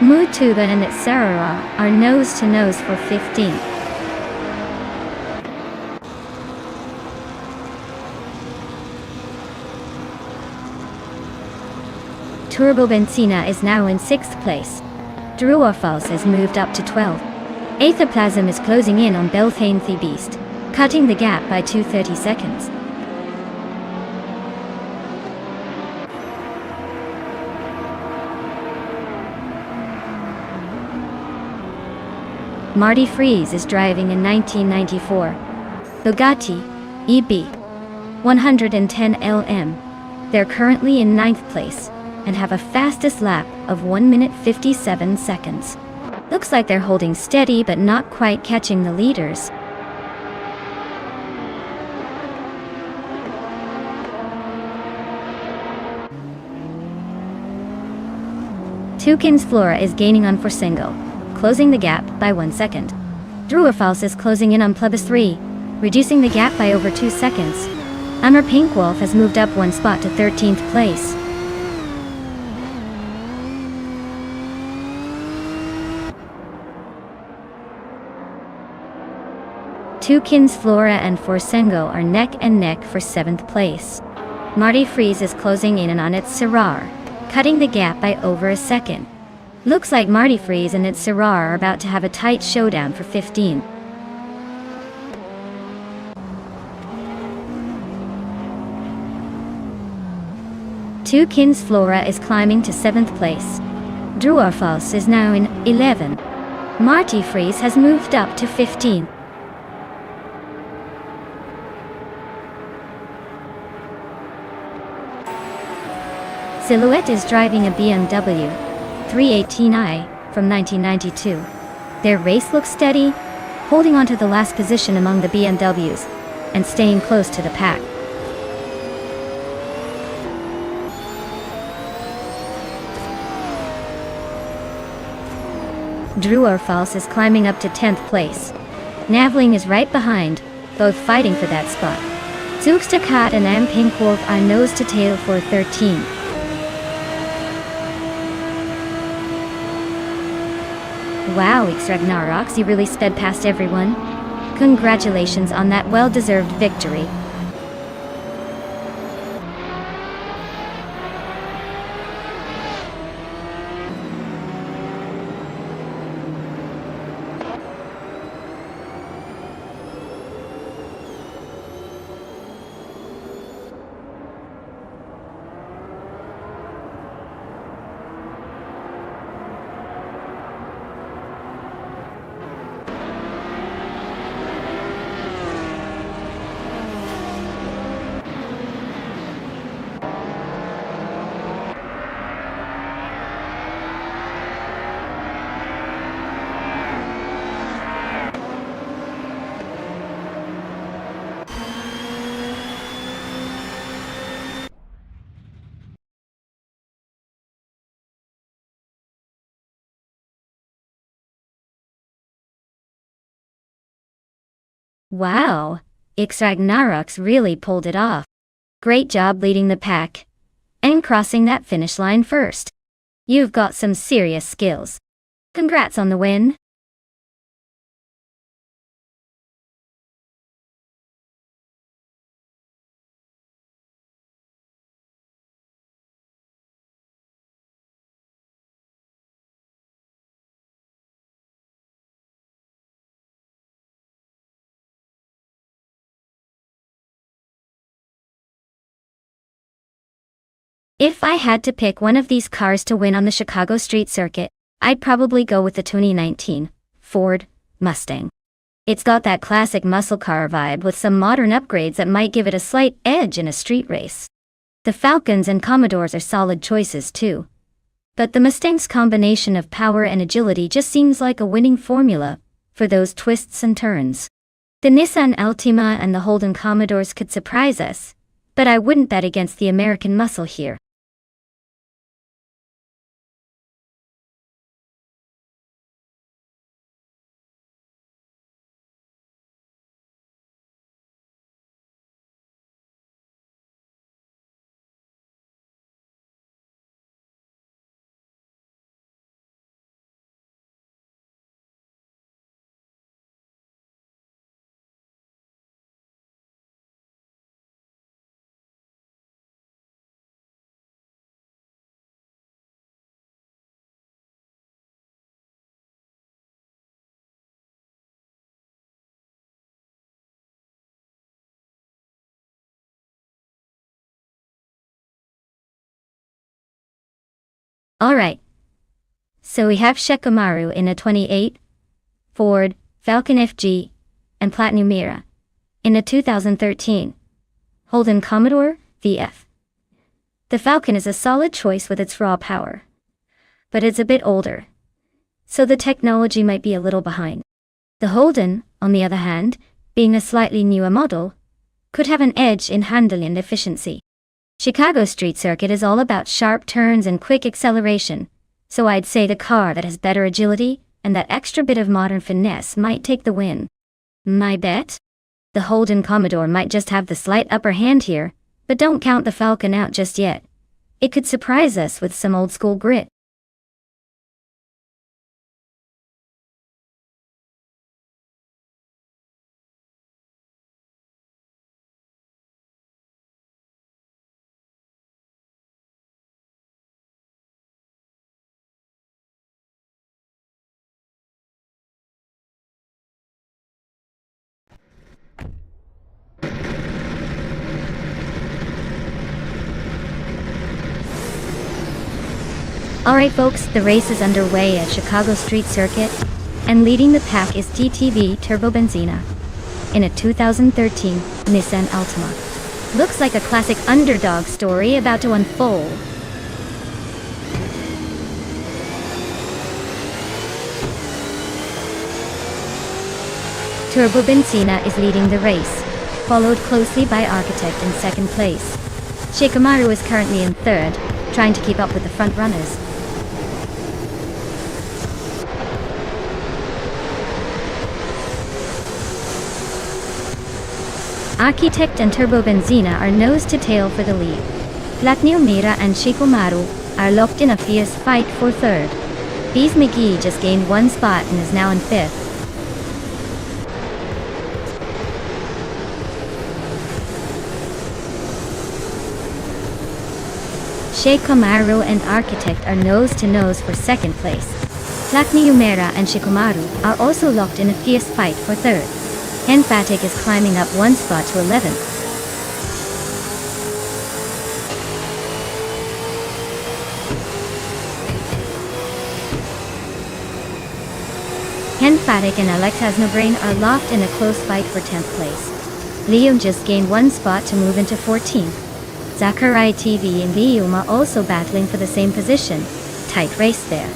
Mutuba and its Sarara are nose to nose for 15th. Turbo Benzina is now in 6th place. Druorfals has moved up to 12th. Aethoplasm is closing in on Belthanethist Beast, cutting the gap by 230 seconds. Marty Freeze is driving in 1994 Bugatti EB 110 LM. They're currently in 9th place and have a fastest lap of 1 minute 57 seconds. Looks like they're holding steady but not quite catching the leaders. Toucan's Flora is gaining on Forsengo, closing the gap by 1 second. Druorfals is closing in on Plebis 3, reducing the gap by over 2 seconds. Amber Pink Wolf has moved up 1 spot to 13th place. Toucan's Flora and Forsengo are neck and neck for 7th place. Marty Freeze is closing in on its Sarar, cutting the gap by over a second. Looks like Marty Freeze and its Sarar are about to have a tight showdown for 15. Toucan's Flora is climbing to 7th place. Druorfals is now in 11. Marty Freeze has moved up to 15. Silhouette is driving a BMW 318i from 1992. Their race looks steady, holding on to the last position among the BMWs and staying close to the pack. Druorfals is climbing up to 10th place. Navling is right behind, both fighting for that spot. Zugstakat and M. Pink Wolf are nose to tail for 13. Wow, Ragnarok, you really sped past everyone. Congratulations on that well-deserved victory. Wow, Ragnarok really pulled it off. Great job leading the pack and crossing that finish line first. You've got some serious skills. Congrats on the win. If I had to pick one of these cars to win on the Chicago street circuit, I'd probably go with the 2019 Ford Mustang. It's got that classic muscle car vibe with some modern upgrades that might give it a slight edge in a street race. The Falcons and Commodores are solid choices too. But the Mustang's combination of power and agility just seems like a winning formula for those twists and turns. The Nissan Altima and the Holden Commodores could surprise us, but I wouldn't bet against the American muscle here. Alright. So we have Shikamaru in a 28, Ford, Falcon FG, and Platinum Mira in a 2013 Holden Commodore VF. The Falcon is a solid choice with its raw power, but it's a bit older, so the technology might be a little behind. The Holden, on the other hand, being a slightly newer model, could have an edge in handling and efficiency. Chicago street circuit is all about sharp turns and quick acceleration, so I'd say the car that has better agility and that extra bit of modern finesse might take the win. My bet? The Holden Commodore might just have the slight upper hand here, but don't count the Falcon out just yet. It could surprise us with some old school grit. Alright folks, the race is underway at Chicago Street Circuit, and leading the pack is DTV Turbo Benzina in a 2013 Nissan Altima. Looks like a classic underdog story about to unfold. Turbo Benzina is leading the race, followed closely by Architect in second place. Shikamaru is currently in third, trying to keep up with the front runners. Architect and Turbo Benzina are nose to tail for the lead. Platinum Mira and Shikamaru are locked in a fierce fight for third. Bees McGee just gained one spot and is now in fifth. Shikamaru and Architect are nose to nose for second place. Platinum Mira and Shikamaru are also locked in a fierce fight for third. Emphatic is climbing up one spot to 11th. Emphatic and Alex Has No Brain are locked in a close fight for 10th place. Liam just gained one spot to move into 14th. Zachary TV and Liam are also battling for the same position. Tight race there.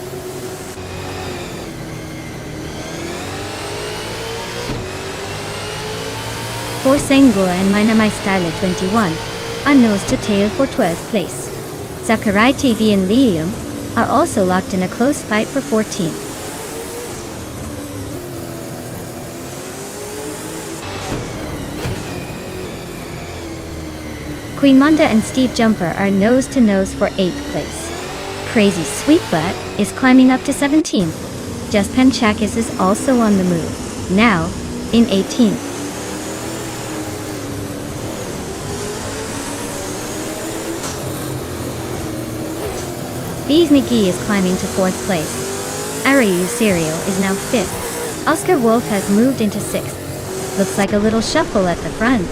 Forsengua and Mina My Style at 21 are nose to tail for 12th place. Zachary TV and Liam are also locked in a close fight for 14th. Queen Monda and Steve Jumper are nose to nose for 8th place. Crazy Sweet Butt is climbing up to 17th. Just Penchakis is also on the move, now in 18th. Bees McGee is climbing to 4th place. Ariu Serial is now 5th. Oscar Wolf has moved into 6th. Looks like a little shuffle at the front.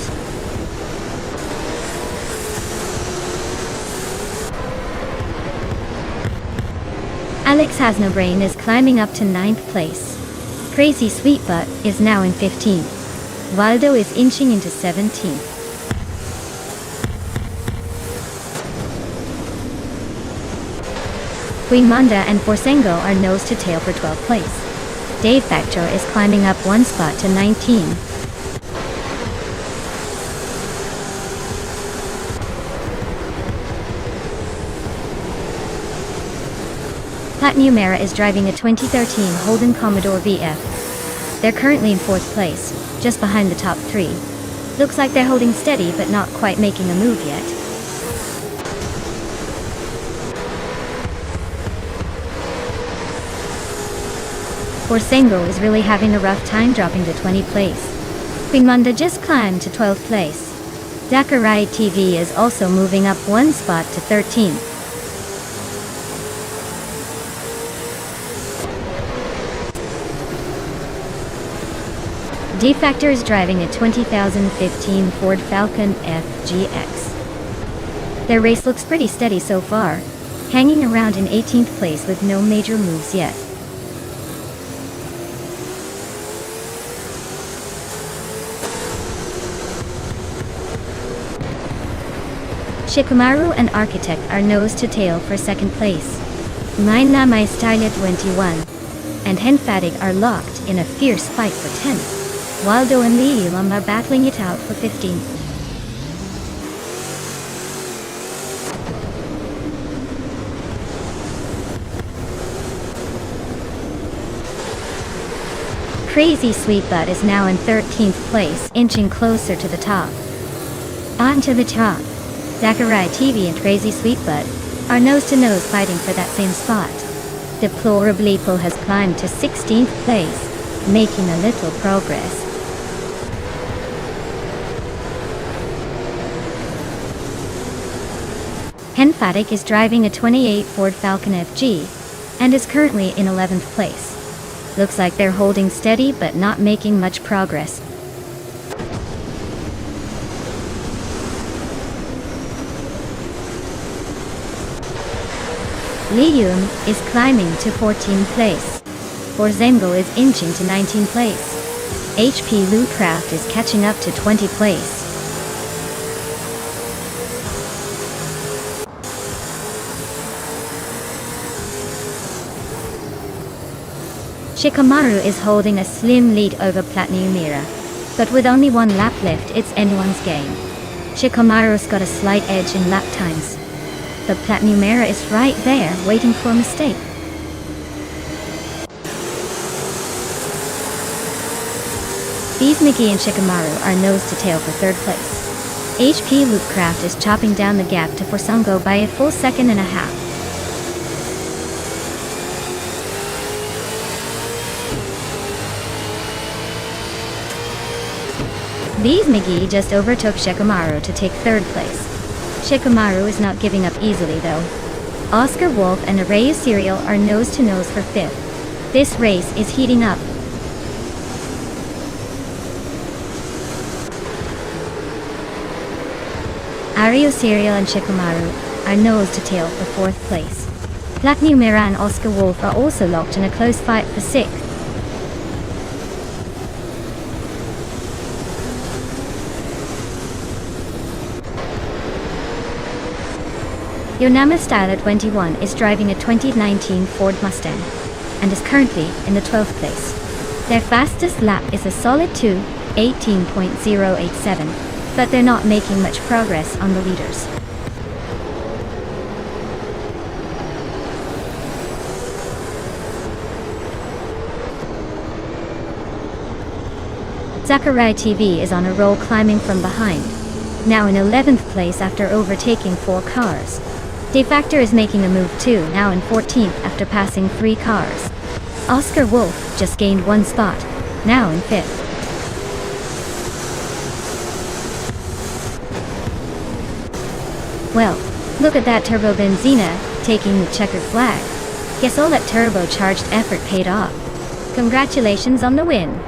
Alex Has No Brain is climbing up to 9th place. Crazy Sweet Butt is now in 15th. Waldo is inching into 17th. Queen Manda and Forsengo are nose to tail for 12th place. Dave Factor is climbing up one spot to 19. Pat Numera is driving a 2013 Holden Commodore VF. They're currently in 4th place, just behind the top 3. Looks like they're holding steady but not quite making a move yet. Forsengo is really having a rough time dropping to 20th place. Queen Manda just climbed to 12th place. Zachariah TV is also moving up one spot to 13th. D-Factor is driving a 2015 Ford Falcon FGX. Their race looks pretty steady so far, hanging around in 18th place with no major moves yet. Shikamaru and Architect are nose to tail for 2nd place. Mine Na My Style 21 and Henfadig are locked in a fierce fight for 10th. Waldo and Liam are battling it out for 15th. Crazy Sweet Butt is now in 13th place, inching closer to the top. On to the top. Zachariah TV and Crazy Sweet Butt are nose-to-nose fighting for that same spot. Deplorably Pull has climbed to 16th place, making a little progress. Henfadik is driving a 28 Ford Falcon FG and is currently in 11th place. Looks like they're holding steady but not making much progress. Liam is climbing to 14th place. Forzengo is inching to 19th place. HP Lootcraft is catching up to 20th place. Shikamaru is holding a slim lead over Platinum Mira, but with only one lap left it's anyone's game. Shikamaru's got a slight edge in lap times, but Platinum Mira is right there waiting for a mistake. Bees McGee and Shikamaru are nose to tail for 3rd place. HP Loopcraft is chopping down the gap to Forsungo by a full 1.5 seconds. Bees McGee just overtook Shikamaru to take 3rd place. Shikamaru is not giving up easily though. Oscar Wolf and Araya Serial are nose to nose for 5th. This race is heating up. Ario Serial and Shikamaru are nose to tail for 4th place. Platinum Mira and Oscar Wolf are also locked in a close fight for 6th. Yonama Style 21 is driving a 2019 Ford Mustang and is currently in the 12th place. Their fastest lap is a solid 2:18.087, but they're not making much progress on the leaders. Zachariah TV is on a roll climbing from behind, now in 11th place after overtaking 4 cars. De Factor is making a move too, now in 14th after passing 3 cars. Oscar Wolf just gained 1 spot, now in 5th. Well, look at that Turbo Benzina, taking the checkered flag. Guess all that turbocharged effort paid off. Congratulations on the win.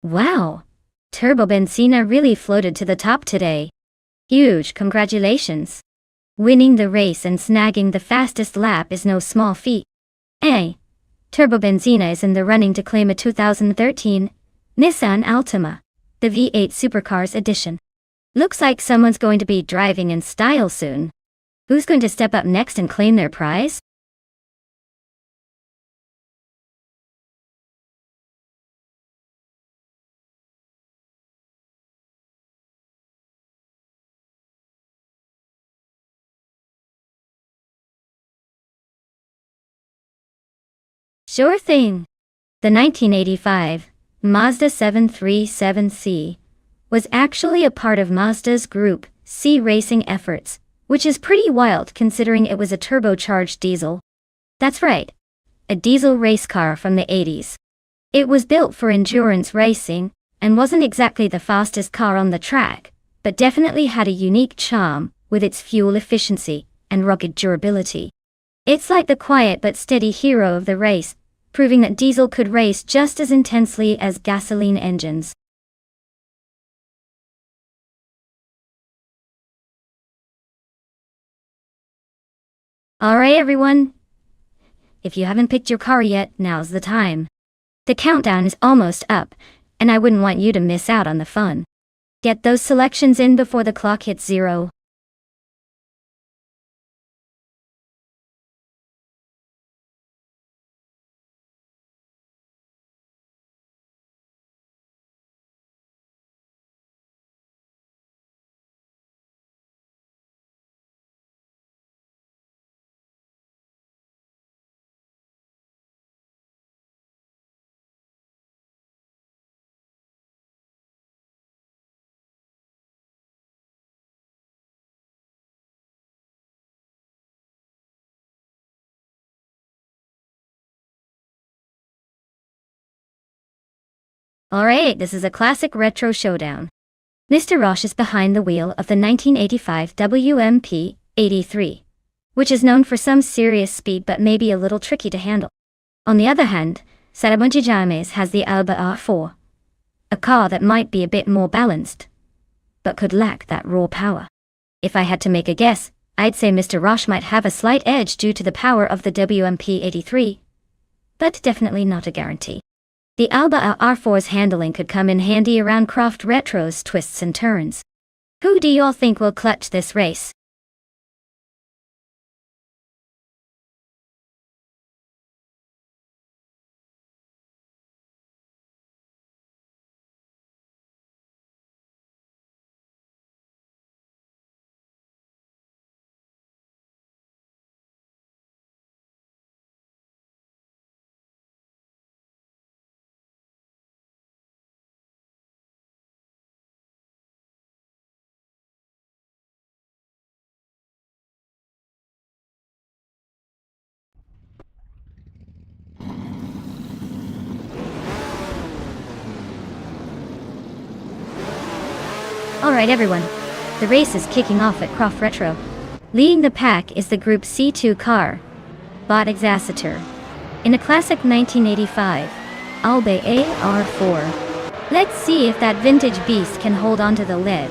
Wow! Turbo Benzina really floated to the top today. Huge congratulations! Winning the race and snagging the fastest lap is no small feat. Turbo Benzina is in the running to claim a 2013 Nissan Altima, the V8 Supercars edition. Looks like someone's going to be driving in style soon. Who's going to step up next and claim their prize? Sure thing. The 1985 Mazda 737C was actually a part of Mazda's Group C racing efforts, which is pretty wild considering it was a turbocharged diesel. That's right, a diesel race car from the 80s. It was built for endurance racing, and wasn't exactly the fastest car on the track, but definitely had a unique charm with its fuel efficiency and rugged durability. It's like the quiet but steady hero of the race, proving that diesel could race just as intensely as gasoline engines. Alright everyone, if you haven't picked your car yet, now's the time. The countdown is almost up, and I wouldn't want you to miss out on the fun. Get those selections in before the clock hits 0. Alright, this is a classic retro showdown. Mr. Roche is behind the wheel of the 1985 WMP 83, which is known for some serious speed but maybe a little tricky to handle. On the other hand, Saramonji James has the Alba R4, a car that might be a bit more balanced, but could lack that raw power. If I had to make a guess, I'd say Mr. Roche might have a slight edge due to the power of the WMP 83, but definitely not a guarantee. The Alba R4's handling could come in handy around Croft Retro's twists and turns. Who do y'all think will clutch this race? Alright everyone, the race is kicking off at Croft Retro. Leading the pack is the Group C2 car, Bot Exacitor, in a classic 1985 Alba AR4. Let's see if that vintage beast can hold on to the lead.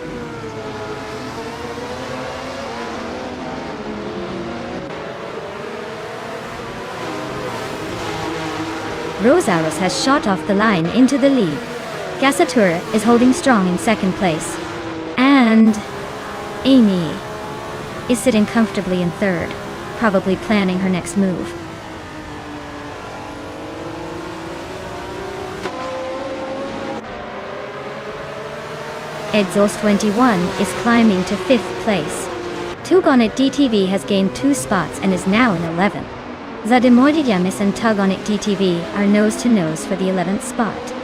Rosales has shot off the line into the lead. Gasatura is holding strong in second place. And Amy is sitting comfortably in third, probably planning her next move. Exhaust 21 is climbing to 5th place. Tugonet DTV has gained 2 spots and is now in 11th. Zademordiamis and Tugonet DTV are nose to nose for the 11th spot.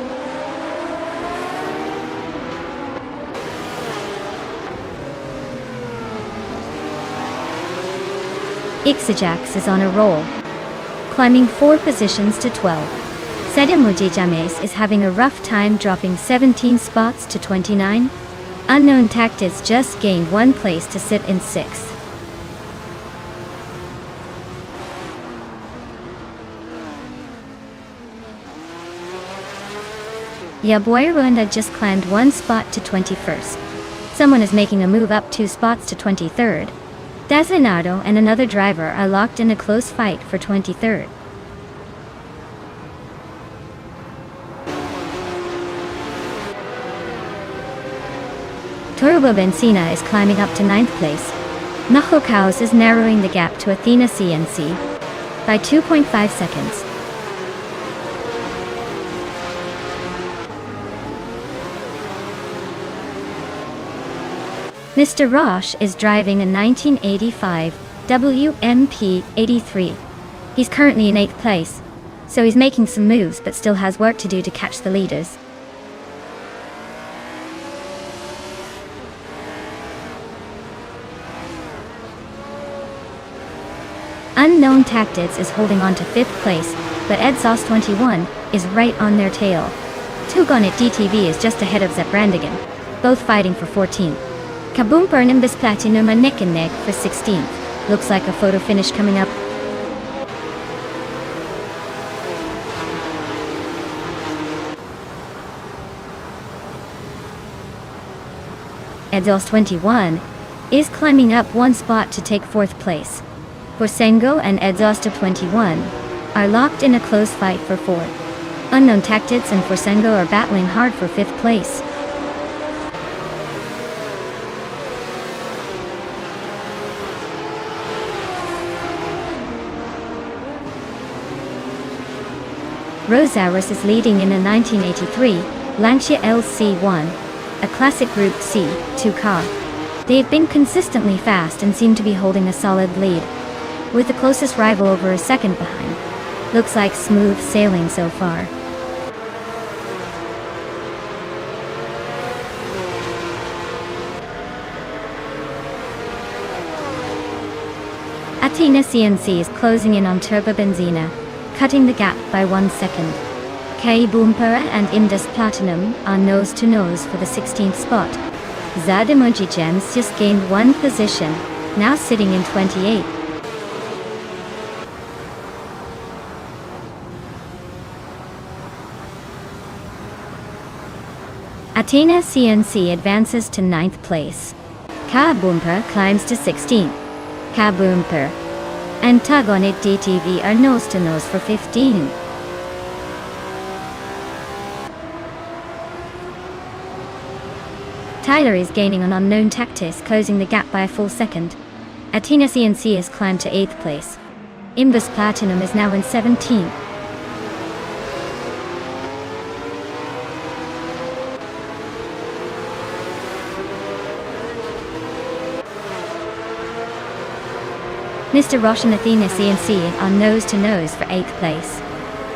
Ixajax is on a roll, climbing 4 positions to 12. Sedemuji James is having a rough time, dropping 17 spots to 29. Unknown Tactics just gained 1 place to sit in 6th. Yaboyarunda just climbed one spot to 21st. Someone is making a move up 2 spots to 23rd. Designado and another driver are locked in a close fight for 23rd. Turbo Benzina is climbing up to 9th place. Nahokaus is narrowing the gap to Athena CNC by 2.5 seconds. Mr. Roche is driving a 1985 WMP 83. He's currently in 8th place, so he's making some moves but still has work to do to catch the leaders. Unknown Tactics is holding on to 5th place, but Edsos 21 is right on their tail. Tugonit DTV is just ahead of Zeprandigan, both fighting for 14th. Kaboomper and Nimbus Platinum are neck and neck for 16th. Looks like a photo finish coming up. Edsos 21 is climbing up 1 spot to take 4th place. Forsengo and Edzosta 21 are locked in a close fight for 4th. Unknown Tactics and Forsengo are battling hard for 5th place. Rosaurus is leading in a 1983 Lancia LC1, a classic Group C2 car. They've been consistently fast and seem to be holding a solid lead, with the closest rival over a second behind. Looks like smooth sailing so far. Athena CNC is closing in on Turbo Benzina, cutting the gap by 1 second. Kaboomper and Indus Platinum are nose to nose for the 16th spot. Zademoji Gems just gained 1 position, now sitting in 28th. Athena CNC advances to 9th place. Kaboomper climbs to 16th. Kaboomper and Tug on It DTV are nose to nose for 15. Tyler is gaining on Unknown Tactics, closing the gap by a full second. Athena CNC has climbed to 8th place. Imbus Platinum is now in 17th. Mr. Roche and Athena CNC are nose to nose for 8th place.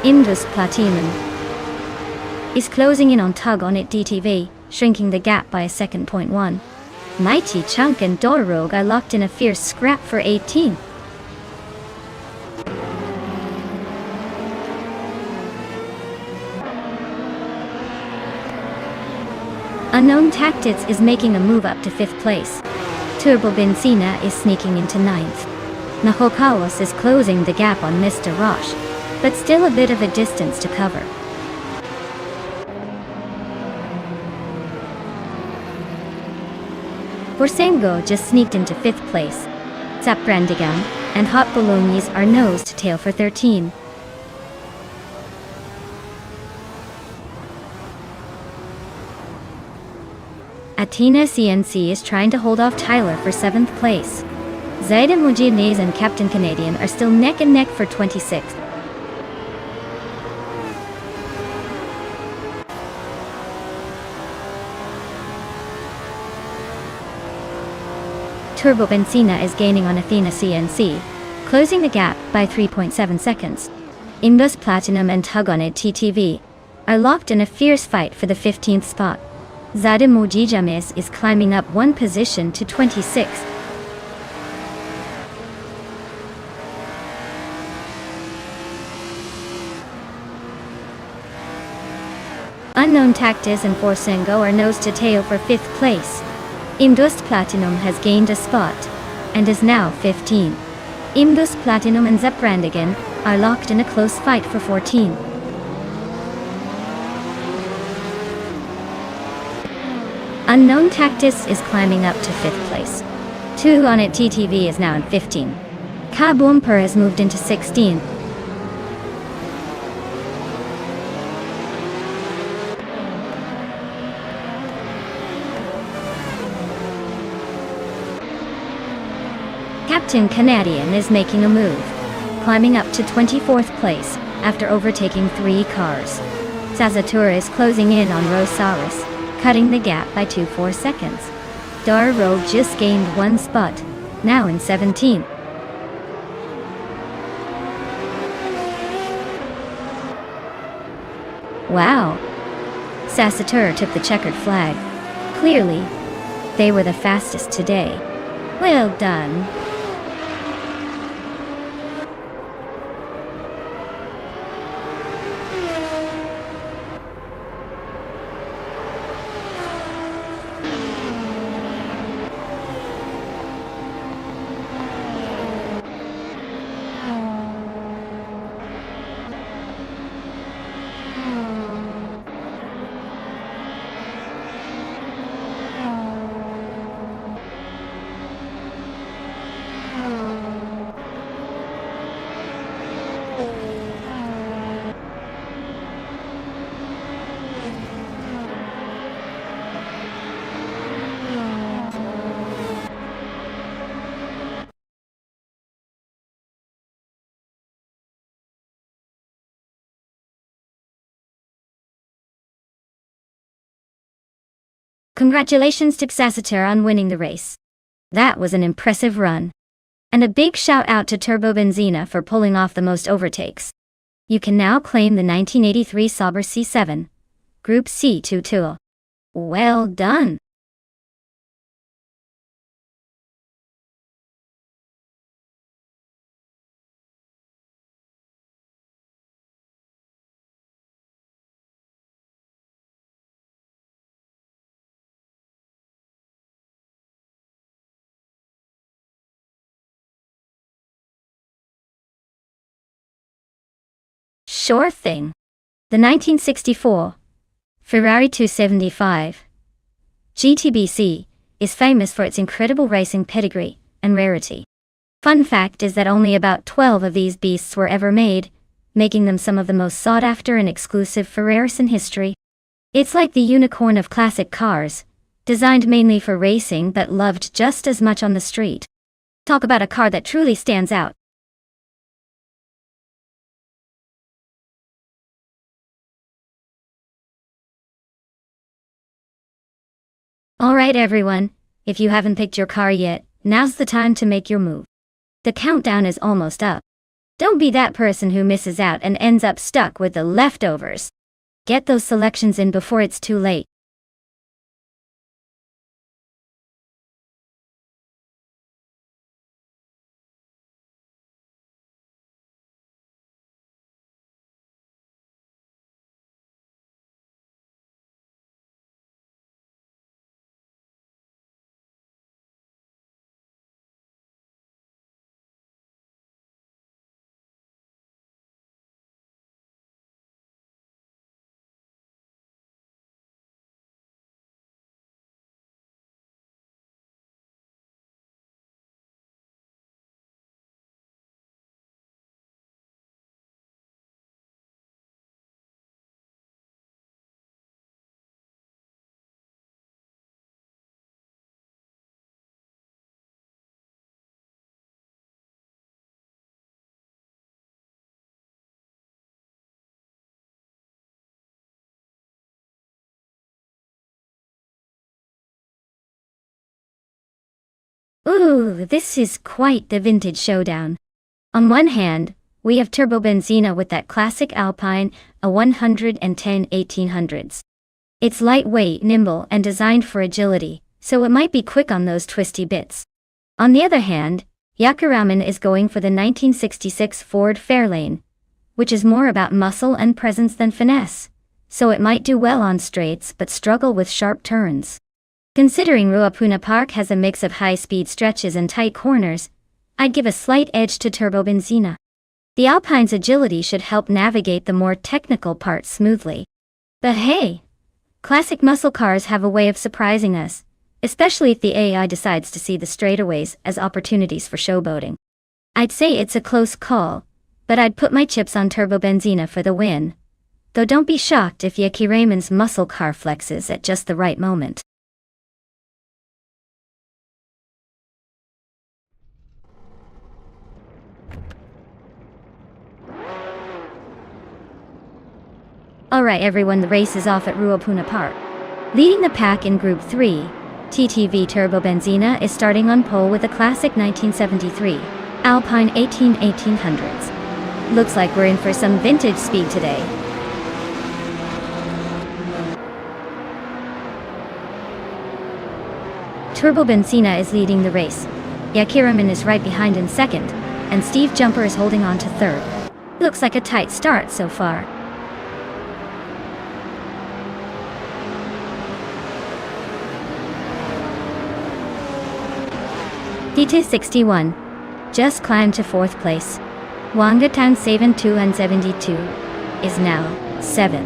Indus Platinum is closing in on Tug on It DTV, shrinking the gap by a second. .1. Mighty Chunk and Dororogue are locked in a fierce scrap for 18th. Unknown Tactics is making a move up to 5th place. Turbo Benzina is sneaking into 9th. Nahokawas is closing the gap on Mr. Roche, but still a bit of a distance to cover. Forsengo just sneaked into 5th place. Zaprandigan and Hot Bolognas are nose to tail for 13. Athena CNC is trying to hold off Tyler for 7th place. Zaida Mujibnez and Captain Canadian are still neck and neck for 26th. Turbo Benzina is gaining on Athena CNC, closing the gap by 3.7 seconds. Imbus Platinum and Tug on It TTV are locked in a fierce fight for the 15th spot. Zada Mojijamis is climbing up 1 position to 26th. Unknown Tactics and Forsengo are nose to tail for 5th place. Indus Platinum has gained a spot and is now 15. Indus Platinum and Zeprandigan are locked in a close fight for 14. Unknown Tactis is climbing up to 5th place. 2 on it TTV is now in 15. Kabumper has moved into 16th. Captain Canadian is making a move, climbing up to 24th place after overtaking 3 cars. Sazatura is closing in on Rosaurus, cutting the gap by 2.4 seconds. Darrow just gained 1 spot, now in 17th. Wow! Sazatura took the checkered flag. Clearly, they were the fastest today. Well done. Congratulations to Sazatura on winning the race. That was an impressive run. And a big shout out to Turbo Benzina for pulling off the most overtakes. You can now claim the 1983 Sauber C7, Group C2 tool. Well done! Sure thing. The 1964 Ferrari 275 GTBC is famous for its incredible racing pedigree and rarity. Fun fact is that only about 12 of these beasts were ever made, making them some of the most sought-after and exclusive Ferraris in history. It's like the unicorn of classic cars, designed mainly for racing but loved just as much on the street. Talk about a car that truly stands out. Alright everyone, if you haven't picked your car yet, now's the time to make your move. The countdown is almost up. Don't be that person who misses out and ends up stuck with the leftovers. Get those selections in before it's too late. Ooh, this is quite the vintage showdown. On one hand, we have Turbo Benzina with that classic Alpine, a 110 1800s. It's lightweight, nimble, and designed for agility, so it might be quick on those twisty bits. On the other hand, Yakuraman is going for the 1966 Ford Fairlane, which is more about muscle and presence than finesse, so it might do well on straights but struggle with sharp turns. Considering Ruapuna Park has a mix of high-speed stretches and tight corners, I'd give a slight edge to Turbo Benzina. The Alpine's agility should help navigate the more technical parts smoothly. But hey, Classic muscle cars have a way of surprising us, especially if the AI decides to see the straightaways as opportunities for showboating. I'd say it's a close call, but I'd put my chips on Turbo Benzina for the win. Though don't be shocked if Yaki Raymond's muscle car flexes at just the right moment. Alright everyone, the race is off at Ruapuna Park. Leading the pack in Group 3, TTV Turbo Benzina is starting on pole with a classic 1973 Alpine 1800s. Looks like we're in for some vintage speed today. Turbo Benzina is leading the race. Yakiraman is right behind in second, and Steve Jumper is holding on to third. Looks like a tight start so far. DT61 just climbed to 4th place. Wangatang 7272 is now 7.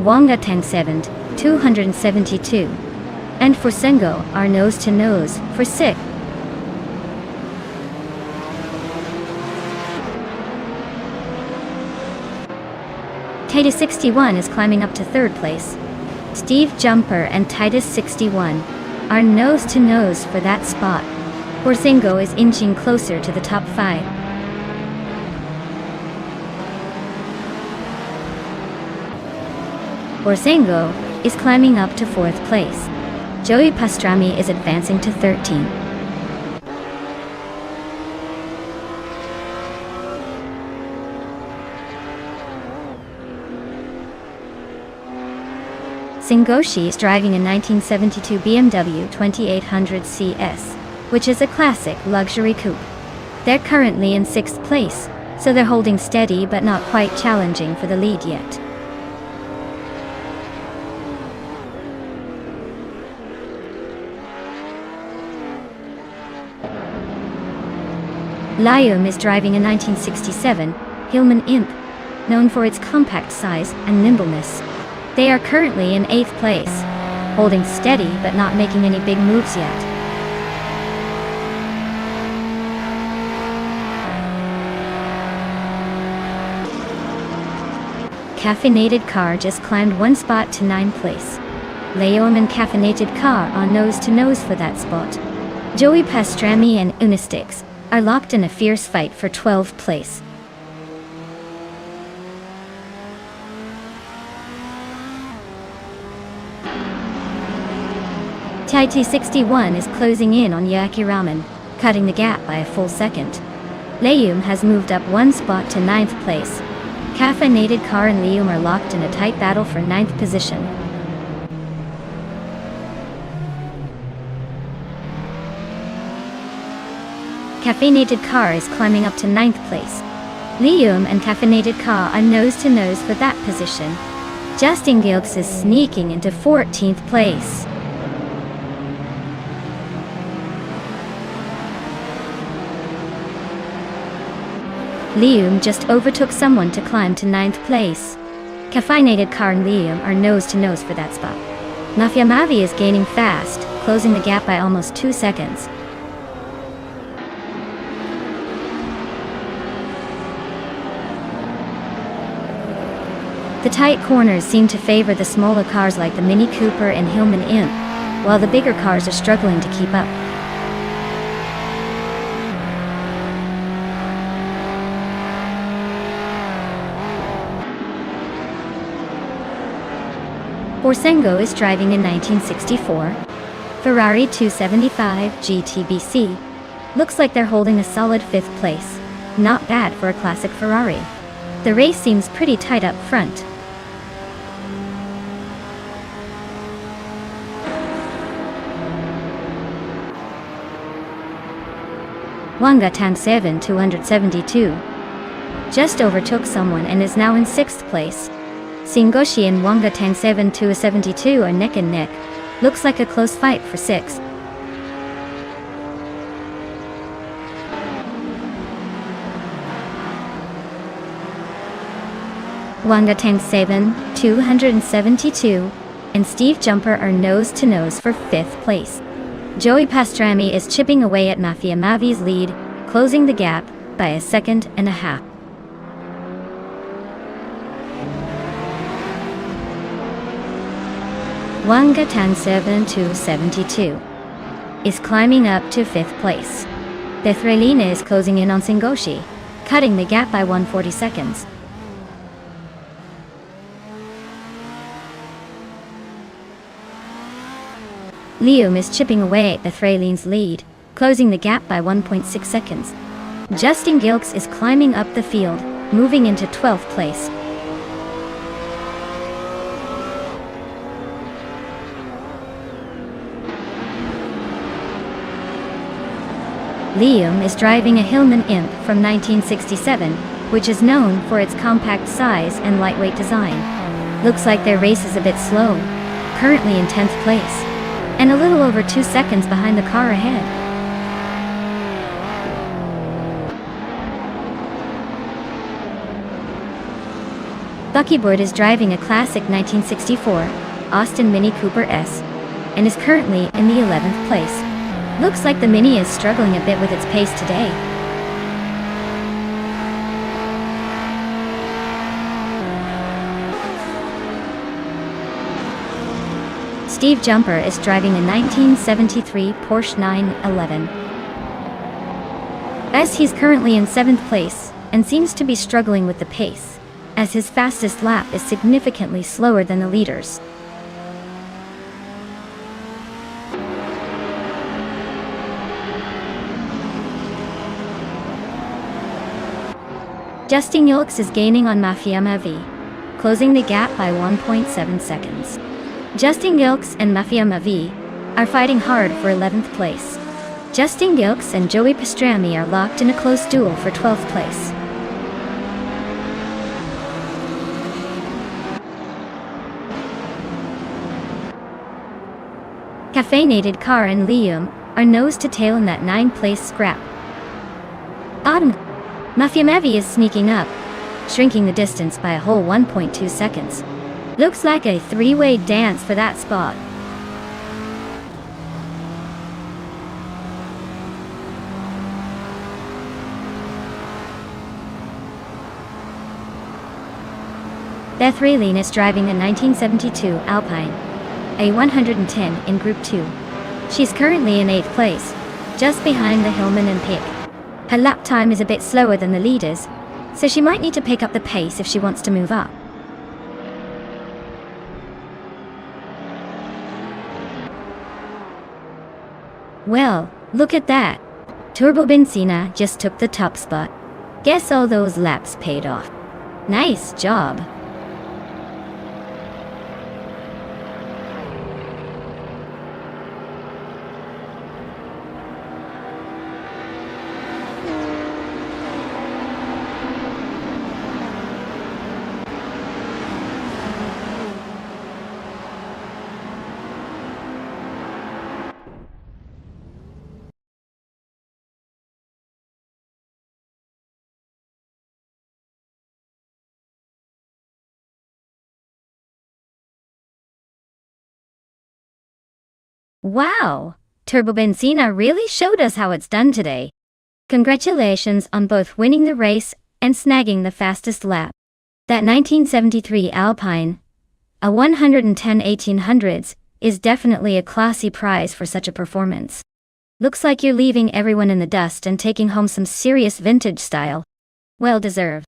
Wangatang 7 272. And for Sengo are nose to nose for 6. Titus 61 is climbing up to 3rd place. Steve Jumper and Titus 61 are nose to nose for that spot. Borsengo is inching closer to the top 5. Borsengo is climbing up to 4th place. Joey Pastrami is advancing to 13. Singoshi is driving a 1972 BMW 2800 CS, which is a classic luxury coupe. They're currently in 6th place, so they're holding steady but not quite challenging for the lead yet. Lyum is driving a 1967 Hillman Imp, known for its compact size and nimbleness. They are currently in 8th place, holding steady but not making any big moves yet. Caffeinated Car just climbed 1 spot to 9th place. Leom and Caffeinated Car are nose to nose for that spot. Joey Pastrami and Unistix are locked in a fierce fight for 12th place. TT61 is closing in on Yaki Ramen, cutting the gap by a full second. Leum has moved up 1 spot to 9th place. Caffeinated Car and Leum are locked in a tight battle for 9th position. Caffeinated Car is climbing up to 9th place. Leum and Caffeinated Car are nose to nose for that position. Justin Gilks is sneaking into 14th place. Leum just overtook someone to climb to 9th place. Caffeinated Car and Leum are nose to nose for that spot. Mafia Mavi is gaining fast, closing the gap by almost 2 seconds. The tight corners seem to favor the smaller cars like the Mini Cooper and Hillman Imp, while the bigger cars are struggling to keep up. Borsengo is driving a 1964 Ferrari 275 GTBC. Looks like they're holding a solid 5th place. Not bad for a classic Ferrari. The race seems pretty tight up front. Wangatang 7 272 just overtook someone and is now in 6th place. Singoshi and Wangatang 7 272 are neck and neck. Looks like a close fight for 6th. Wangatang 7 272 and Steve Jumper are nose-to-nose for 5th place. Joey Pastrami is chipping away at Mafia Mavi's lead, closing the gap by 1.5 seconds. Wangatang 7272 is climbing up to 5th place. Bethrelina is closing in on Singoshi, cutting the gap by 140 seconds. Liam is chipping away at Bethreline's lead, closing the gap by 1.6 seconds. Justin Gilks is climbing up the field, moving into 12th place. Liam is driving a Hillman Imp from 1967, which is known for its compact size and lightweight design. Looks like their race is a bit slow, currently in 10th place, and a little over 2 seconds behind the car ahead. Buckybird is driving a classic 1964 Austin Mini Cooper S and is currently in the 11th place. Looks like the Mini is struggling a bit with its pace today. Steve Jumper is driving a 1973 Porsche 911 S. He's currently in 7th place and seems to be struggling with the pace, as his fastest lap is significantly slower than the leaders. Justin Gilks is gaining on Mafia Mavi, closing the gap by 1.7 seconds. Justin Gilks and Mafia Mavi are fighting hard for 11th place. Justin Gilks and Joey Pastrami are locked in a close duel for 12th place. Caffeinated Car and Liam are nose to tail in that 9th place scrap. Autumn. Mafia Mavi is sneaking up, shrinking the distance by a whole 1.2 seconds. Looks like a three-way dance for that spot. Beth Raylene is driving a 1972 Alpine A110 in Group 2. She's currently in 8th place, just behind the Hillman and Pick. Her lap time is a bit slower than the leaders, so she might need to pick up the pace if she wants to move up. Well, look at that. Turbo Benzina just took the top spot. Guess all those laps paid off. Nice job. Wow! Turbo Benzina really showed us how it's done today. Congratulations on both winning the race and snagging the fastest lap. That 1973 Alpine, a 110 1800s, is definitely a classy prize for such a performance. Looks like you're leaving everyone in the dust and taking home some serious vintage style. Well deserved.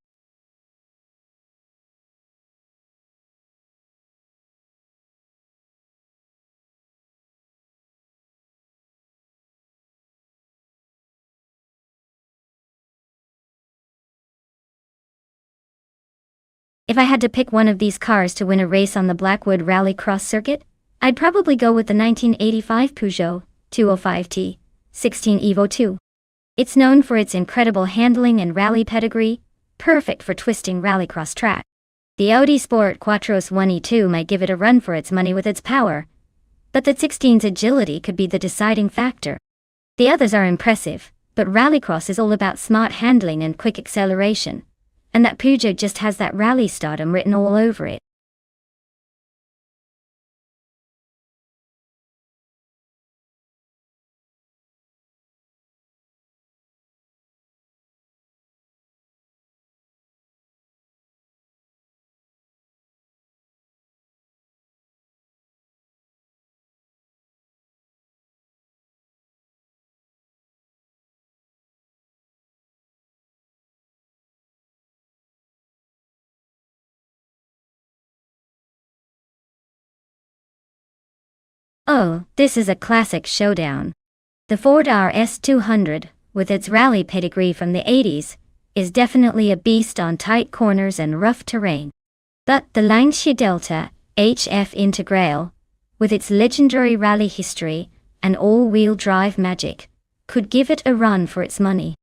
If I had to pick one of these cars to win a race on the Blackwood Rallycross circuit, I'd probably go with the 1985 Peugeot 205T 16 Evo 2. It's known for its incredible handling and rally pedigree, perfect for twisting rallycross track. The Audi Sport Quattros 1E2 might give it a run for its money with its power, but the 16's agility could be the deciding factor. The others are impressive, but rallycross is all about smart handling and quick acceleration, and that Peugeot just has that rally stardom written all over it. Oh, this is a classic showdown. The Ford RS200, with its rally pedigree from the 80s, is definitely a beast on tight corners and rough terrain. But the Lancia Delta HF Integral, with its legendary rally history and all-wheel drive magic, could give it a run for its money.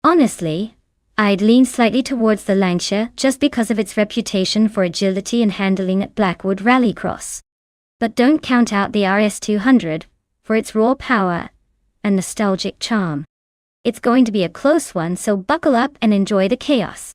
Honestly, I'd lean slightly towards the Lancia just because of its reputation for agility and handling at Blackwood Rallycross. But don't count out the RS200 for its raw power and nostalgic charm. It's going to be a close one, so buckle up and enjoy the chaos.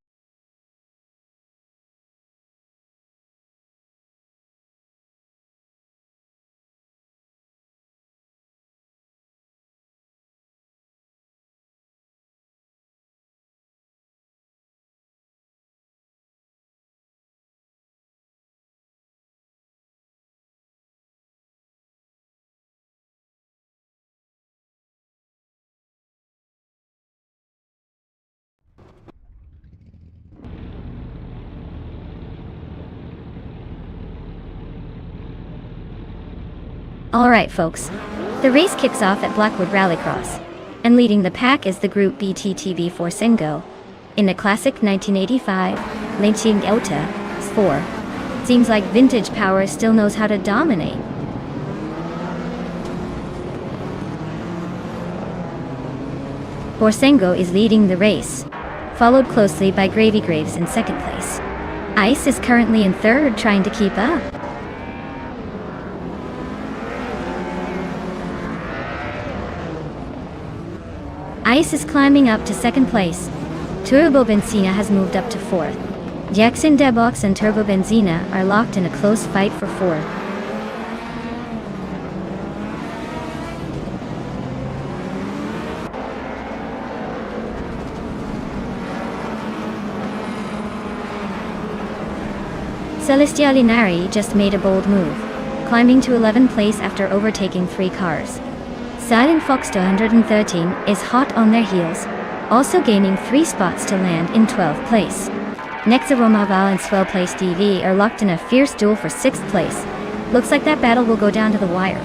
Alright folks, the race kicks off at Blackwood Rallycross, and leading the pack is the Group BTTV Forsengo, in a classic 1985 Lancia Delta 4. Seems like vintage power still knows how to dominate. Forsengo is leading the race, followed closely by Gravy Graves in second place. Ice is currently in third, trying to keep up. Ice is climbing up to second place. Turbo Benzina has moved up to fourth. Jackson Debox and Turbo Benzina are locked in a close fight for fourth. Celestia Linari just made a bold move, climbing to 11th place after overtaking 3 cars. Silent Fox 213 is hot on their heels, also gaining 3 spots to land in 12th place. Nexa Romaval and Swell Place DV are locked in a fierce duel for 6th place. Looks like that battle will go down to the wire.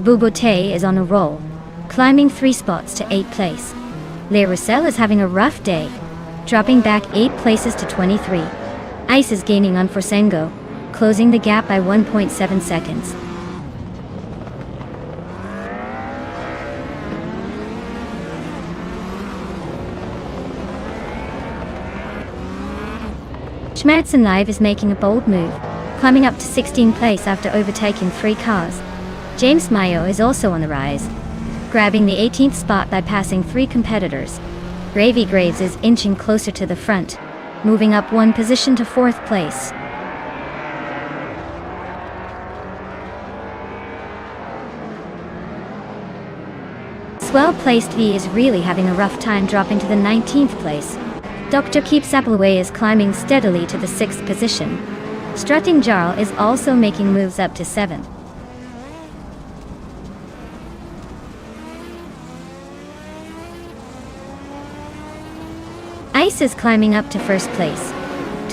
Bubote is on a roll, climbing 3 spots to 8th place. Le Roussel is having a rough day, dropping back 8 places to 23. Ice is gaining on Forsengo, closing the gap by 1.7 seconds. Schmerzen Live is making a bold move, climbing up to 16th place after overtaking 3 cars. James Mayo is also on the rise, grabbing the 18th spot by passing 3 competitors. Gravy Graves is inching closer to the front, moving up 1 position to 4th place. Swell-placed V is really having a rough time, dropping to the 19th place. Dr. Keep Sappleway is climbing steadily to the 6th position. Strutting Jarl is also making moves up to 7th. Ice is climbing up to 1st place.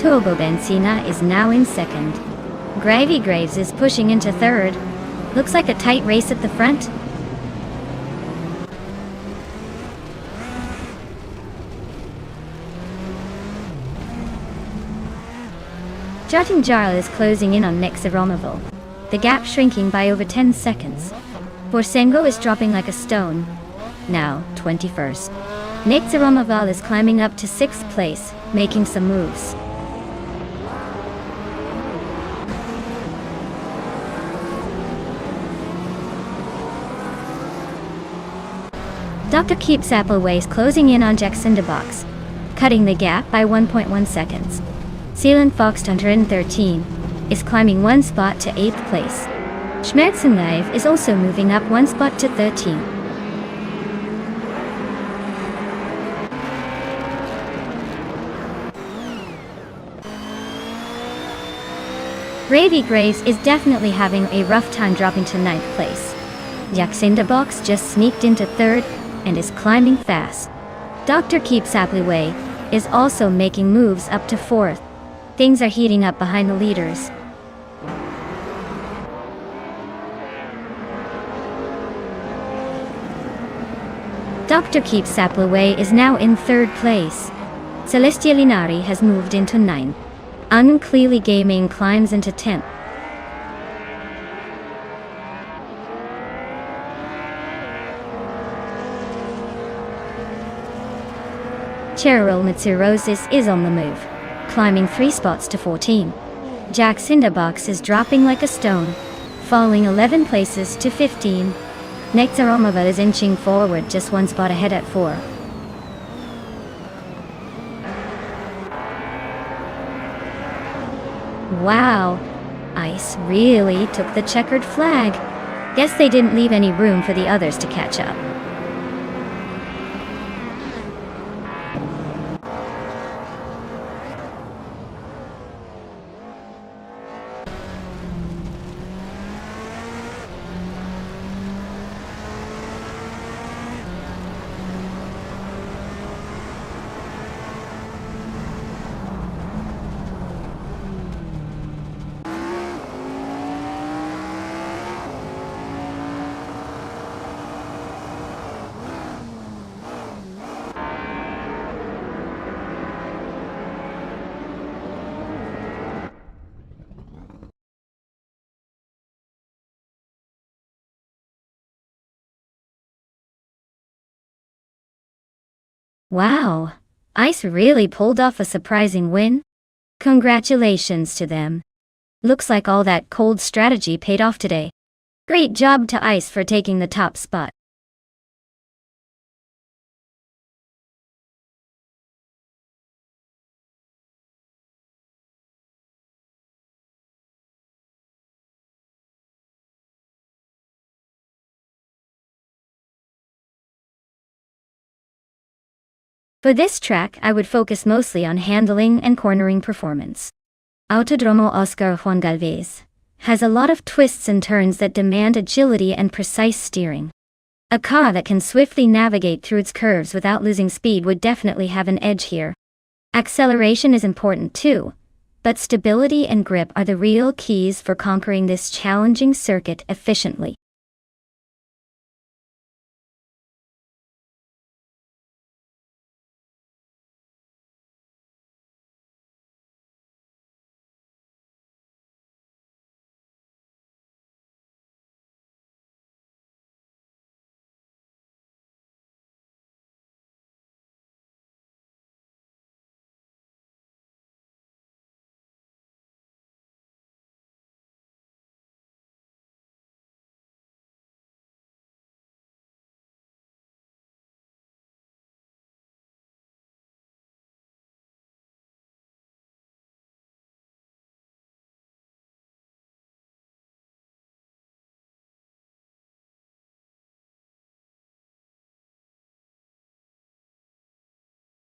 Turbo Benzina is now in 2nd. Gravy Graves is pushing into 3rd. Looks like a tight race at the front. Jutting Jarl is closing in on Nexa Romaval, the gap shrinking by over 10 seconds. Forsengo is dropping like a stone, now 21st. Nexa Romaval is climbing up to 6th place, making some moves. Dr. Keep Sappleway is closing in on Jackson Debox, cutting the gap by 1.1 seconds. Sealant Fox 113 is climbing 1 spot to 8th place. Schmerzen Live is also moving up 1 spot to 13th. Gravy Graves is definitely having a rough time, dropping to 9th place. Jackson Debox just sneaked into 3rd and is climbing fast. Dr. Keep Sapley is also making moves up to 4th. Things are heating up behind the leaders. Dr. Keep Sapley is now in 3rd place. Celestia Linari has moved into 9th. Unclearly Gaming climbs into 10th. Cheryl Mitsurosis is on the move, climbing 3 spots to 14. Jack Cinderbox is dropping like a stone, falling 11 places to 15. Nektaromova is inching forward just 1 spot ahead at 4. Wow, Ice really took the checkered flag. Guess they didn't leave any room for the others to catch up. Wow, Ice really pulled off a surprising win. Congratulations to them. Looks like all that cold strategy paid off today. Great job to Ice for taking the top spot. For this track, I would focus mostly on handling and cornering performance. Autodromo Oscar Juan Galvez has a lot of twists and turns that demand agility and precise steering. A car that can swiftly navigate through its curves without losing speed would definitely have an edge here. Acceleration is important too, but stability and grip are the real keys for conquering this challenging circuit efficiently.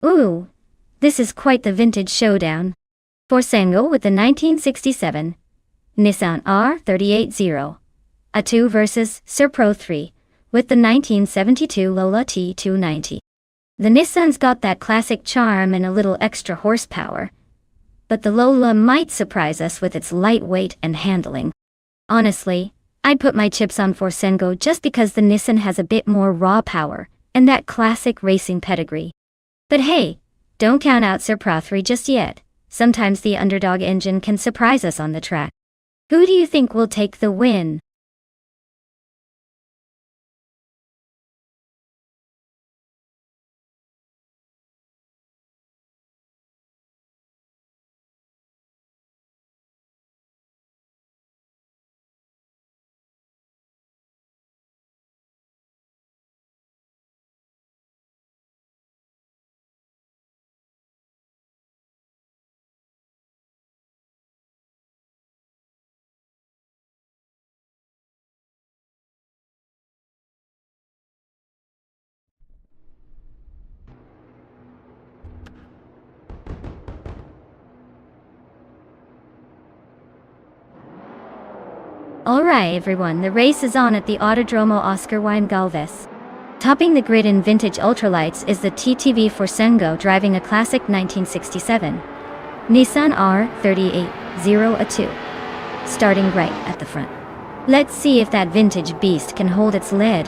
Ooh, this is quite the vintage showdown. Forsengo with the 1967 Nissan R380, A2 versus Serpro 3 with the 1972 Lola T290. The Nissan's got that classic charm and a little extra horsepower, but the Lola might surprise us with its lightweight and handling. Honestly, I'd put my chips on Forsengo just because the Nissan has a bit more raw power and that classic racing pedigree. But hey, don't count out Serpro 3 just yet. Sometimes the underdog engine can surprise us on the track. Who do you think will take the win? Alright everyone, the race is on at the Autodromo Oscar Juan Galvez. Topping the grid in vintage ultralights is the TTV Forsengo driving a classic 1967 Nissan R3802, starting right at the front. Let's see if that vintage beast can hold its lid.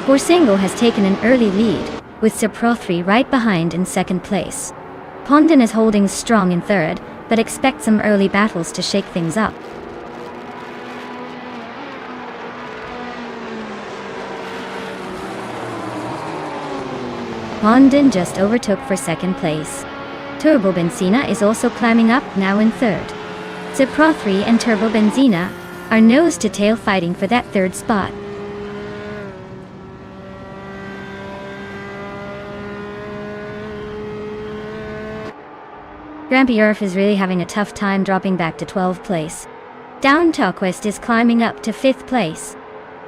Forsengo has taken an early lead, with Sepro 3 right behind in second place. Pondon is holding strong in third, but expect some early battles to shake things up. Pondon just overtook for second place. Turbo Benzina is also climbing up, now in third. Sepro 3 and Turbo Benzina are nose-to-tail fighting for that third spot. Grampierf is really having a tough time dropping back to 12th place. Down Talquest is climbing up to 5th place.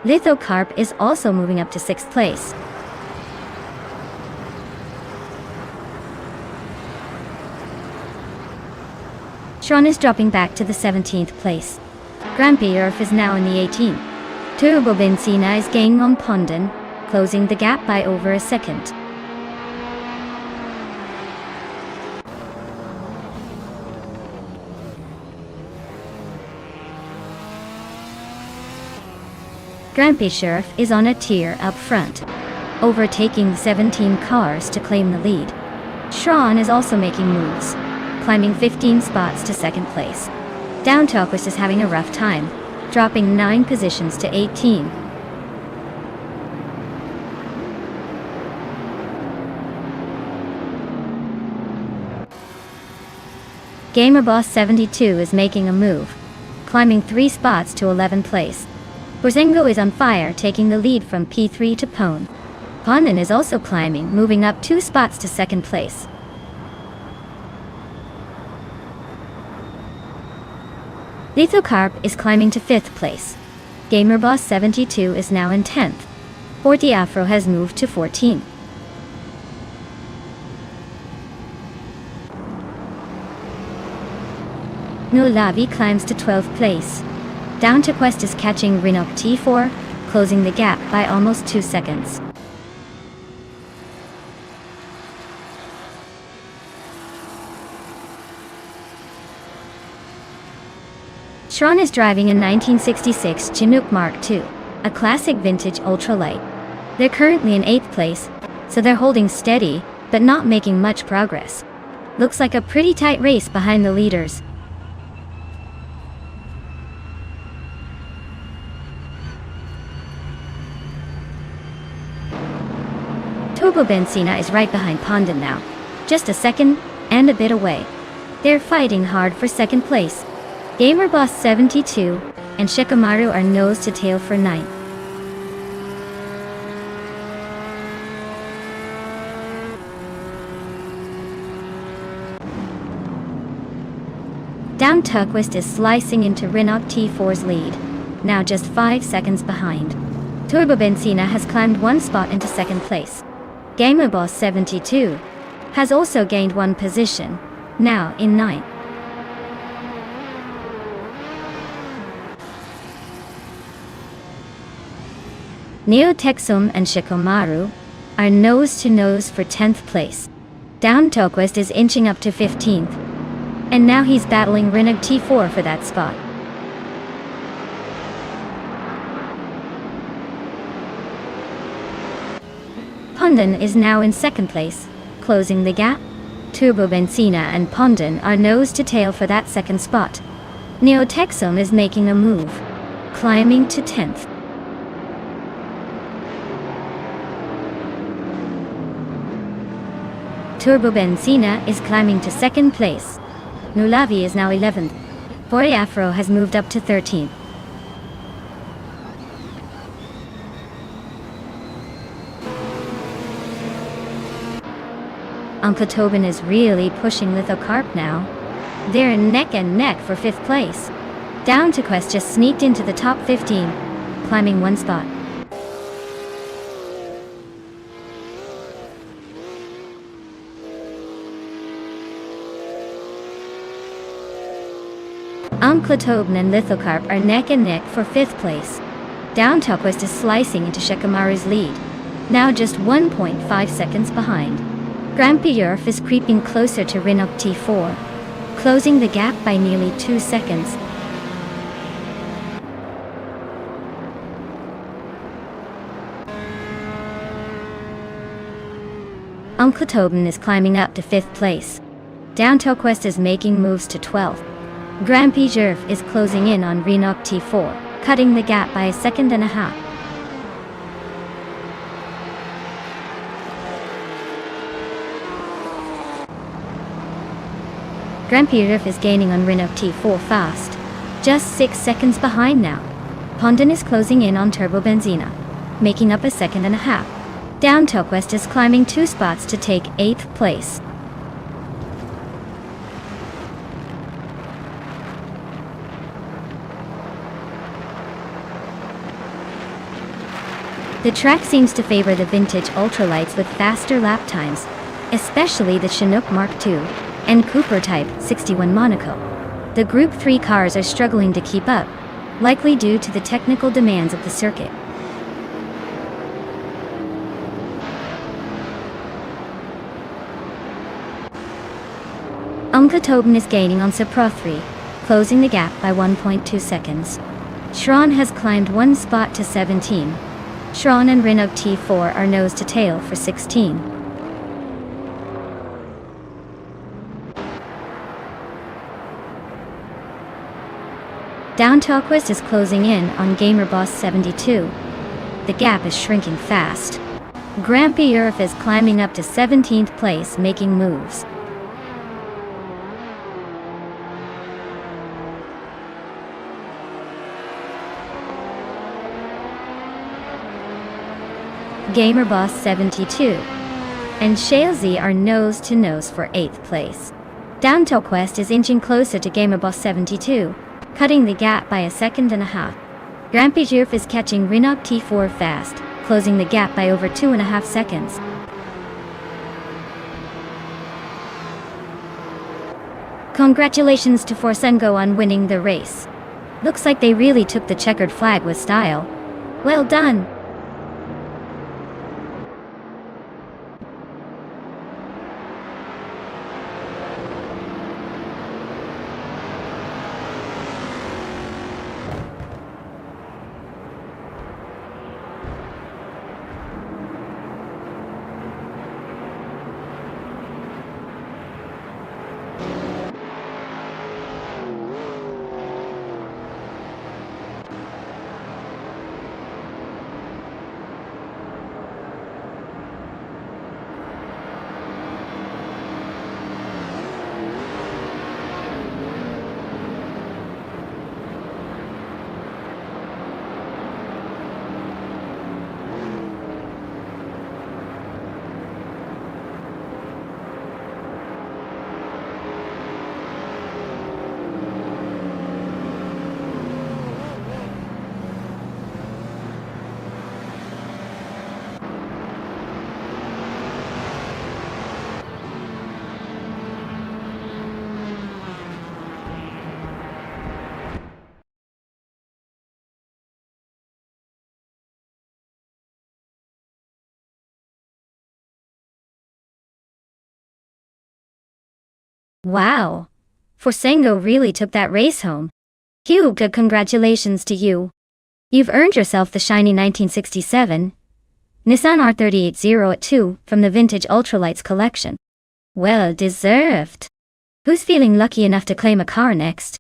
Lithocarp is also moving up to 6th place. Schron is dropping back to the 17th place. Grampierf is now in the 18th. Turbo Benzina is gaining on Pondon, closing the gap by over a second. Grampierf is on a tier up front, overtaking 17 cars to claim the lead. Schron is also making moves, climbing 15 spots to second place. Down Talquist is having a rough time, dropping 9 positions to 18. Gamerboss 72 is making a move, climbing 3 spots to 11th place. Forsengo is on fire, taking the lead from P3 to Pone. Pondon is also climbing, moving up 2 spots to second place. Lithocarp is climbing to 5th place. Gamerboss 72 is now in 10th. Forty Afro has moved to 14th. Nulavi climbs to 12th place. Down to Quest is catching Rinok T4, closing the gap by almost 2 seconds. Schron is driving a 1966 Chinook Mark II, a classic vintage ultralight. They're currently in 8th place, so they're holding steady, but not making much progress. Looks like a pretty tight race behind the leaders. Turbo Benzina is right behind Pondon now, just a second and a bit away. They're fighting hard for second place. Gamerboss 72 and Shikamaru are nose to tail for 9th. Down Turquest is slicing into Rinok T4's lead, now just 5 seconds behind. Turbo Benzina has climbed 1 spot into second place. Gamerboss 72 has also gained 1 position, now in 9th. Neotexum and Shikomaru are nose-to-nose for 10th place. Down Talquest is inching up to 15th, and now he's battling Rinnog T4 for that spot. Pondon is now in second place, closing the gap. Turbo Benzina and Pondon are nose-to-tail for that second spot. Neotexum is making a move, climbing to 10th. Turbo Benzina is climbing to second place. Nulavi is now 11th. Boy Afro has moved up to 13th. Uncle Tobin is really pushing Lithocarp now. They're neck and neck for 5th place. Down to Quest just sneaked into the top 15, climbing 1 spot. Umklatoben and Lithocarp are neck and neck for 5th place. Downtoquest is slicing into Shikamaru's lead, now just 1.5 seconds behind. Grampierf is creeping closer to Rinok T4, closing the gap by nearly 2 seconds. Umklatoben is climbing up to 5th place. Downtoquest is making moves to 12th. Grampierf is closing in on Rinok T4, cutting the gap by 1.5 seconds. Grampierf is gaining on Rinok T4 fast, just 6 seconds behind now. Pondon is closing in on Turbo Benzina, making up 1.5 seconds. Downtoquest is climbing 2 spots to take 8th place. The track seems to favor the vintage ultralights with faster lap times, especially the Chinook Mark II and Cooper Type 61 Monaco. The Group 3 cars are struggling to keep up, likely due to the technical demands of the circuit. Umklatoben is gaining on Supra 3, closing the gap by 1.2 seconds. Schron has climbed 1 spot to 17. Schron and Rinok T4 are nose to tail for 16. Downtoquest is closing in on GamerBoss 72. The gap is shrinking fast. Grampierf is climbing up to 17th place, making moves. GamerBoss 72 and Shalesy are nose to nose for 8th place. Downtoquest is inching closer to GamerBoss 72, cutting the gap by 1.5 seconds. Grampierf is catching Rinok T4 fast, closing the gap by over 2.5 seconds. Congratulations to Forsengo on winning the race. Looks like they really took the checkered flag with style. Well done! Wow! Forsengo really took that race home. Huge congratulations to you. You've earned yourself the shiny 1967 Nissan R380 from the Vintage Ultralights collection. Well deserved. Who's feeling lucky enough to claim a car next?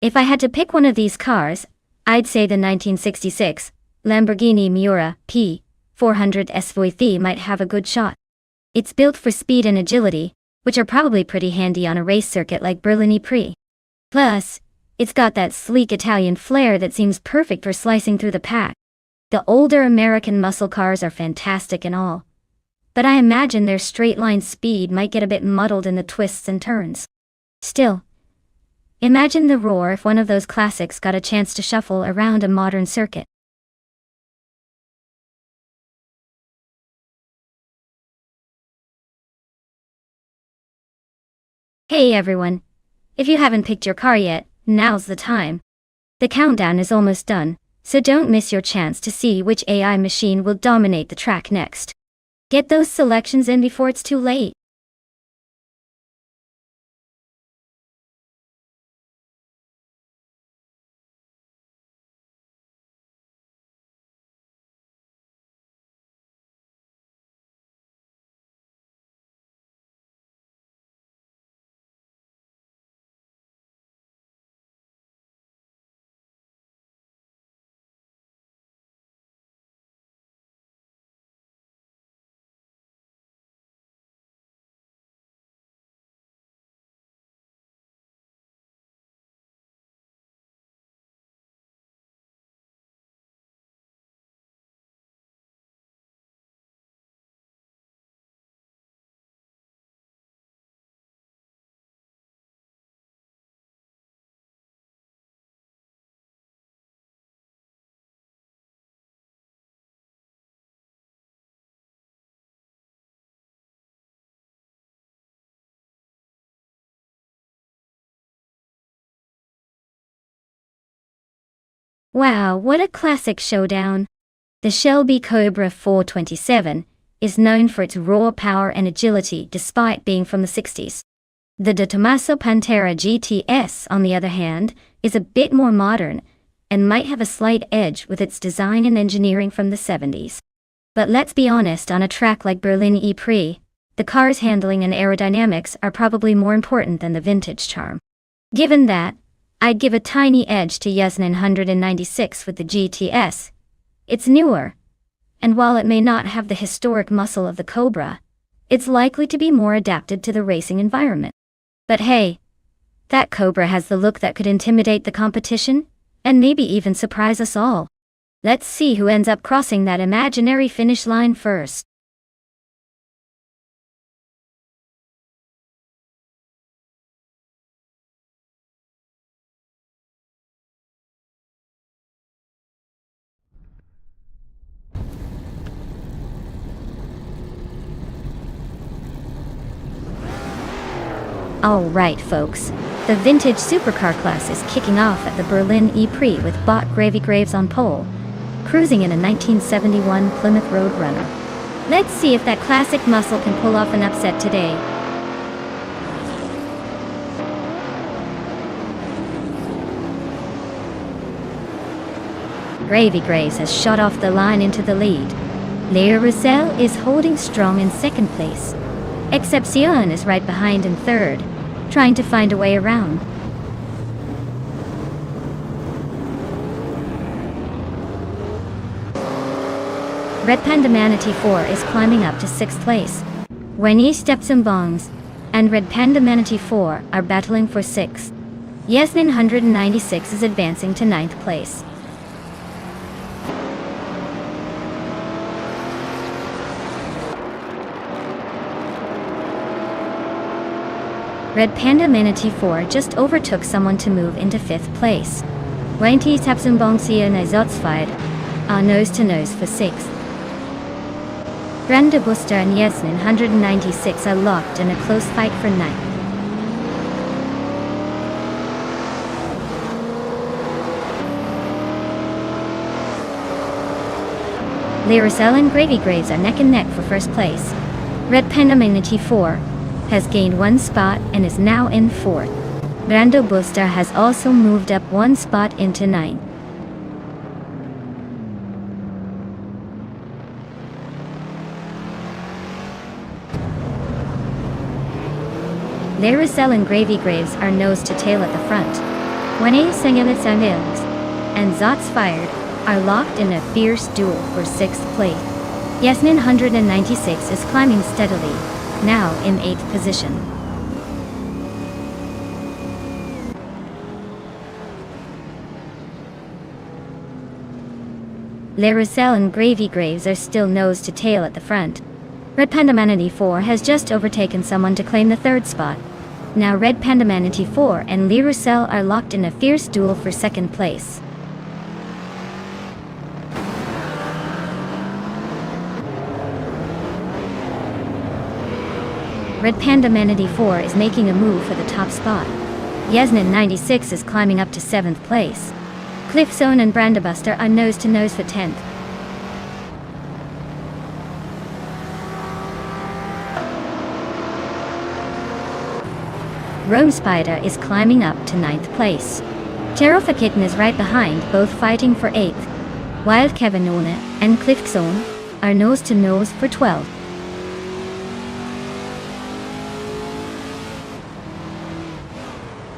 If I had to pick one of these cars, I'd say the 1966 Lamborghini Miura P400 SVT might have a good shot. It's built for speed and agility, which are probably pretty handy on a race circuit like Berlin-Prix. Plus, it's got that sleek Italian flair that seems perfect for slicing through the pack. The older American muscle cars are fantastic and all, but I imagine their straight-line speed might get a bit muddled in the twists and turns. Still, imagine the roar if one of those classics got a chance to shuffle around a modern circuit. Hey everyone! If you haven't picked your car yet, now's the time. The countdown is almost done, so don't miss your chance to see which AI machine will dominate the track next. Get those selections in before it's too late. Wow, what a classic showdown! The Shelby Cobra 427 is known for its raw power and agility despite being from the 60s. The De Tomaso Pantera GTS, on the other hand, is a bit more modern and might have a slight edge with its design and engineering from the 70s. But let's be honest, on a track like Berlin E-Prix, the car's handling and aerodynamics are probably more important than the vintage charm. Given that, I'd give a tiny edge to Yas 996 with the GTS. It's newer, and while it may not have the historic muscle of the Cobra, it's likely to be more adapted to the racing environment. But hey, that Cobra has the look that could intimidate the competition, and maybe even surprise us all. Let's see who ends up crossing that imaginary finish line first. Alright folks, the vintage supercar class is kicking off at the Berlin E-Prix with Bot Gravy Graves on pole, cruising in a 1971 Plymouth Roadrunner. Let's see if that classic muscle can pull off an upset today. Gravy Graves has shot off the line into the lead. Lea Roussel is holding strong in second place. Excepcion is right behind in third, trying to find a way around. Red Panda Manatee 4 is climbing up to 6th place. Wenyi Steps and Bongs and Red Panda Manatee 4 are battling for 6th. Yes 996 is advancing to 9th place. Red Panda Manatee 4 just overtook someone to move into 5th place. Wenyi Steps and Bongs and Izotsfied are nose-to-nose for 6th. Brenda Buster and Yes 996 are locked in a close fight for 9th. Lea Roussel and Gravy Graves are neck and neck for 1st place. Red Panda Manatee 4 has gained 1 spot and is now in 4th. Brando Buster has also moved up 1 spot into 9th. Lea Roussel and Gravy Graves are nose to tail at the front. Wenyi Sengelitz and Zots Fired are locked in a fierce duel for 6th place. Yes 996 is climbing steadily, now in 8th position. Lea Roussel and Gravy Graves are still nose to tail at the front. Red Panda Manatee 4 has just overtaken someone to claim the third spot. Now Red Panda Manatee 4 and Lee Roussel are locked in a fierce duel for second place. Red Panda Manatee 4 is making a move for the top spot. Yasnin 96 is climbing up to 7th place. Cliffzone and Brandabuster are nose to nose for 10th. Rome Spider is climbing up to 9th place. Terrofa Kitten is right behind, both fighting for 8th. Wild Kevinone and Cliffzone are nose to nose for 12th.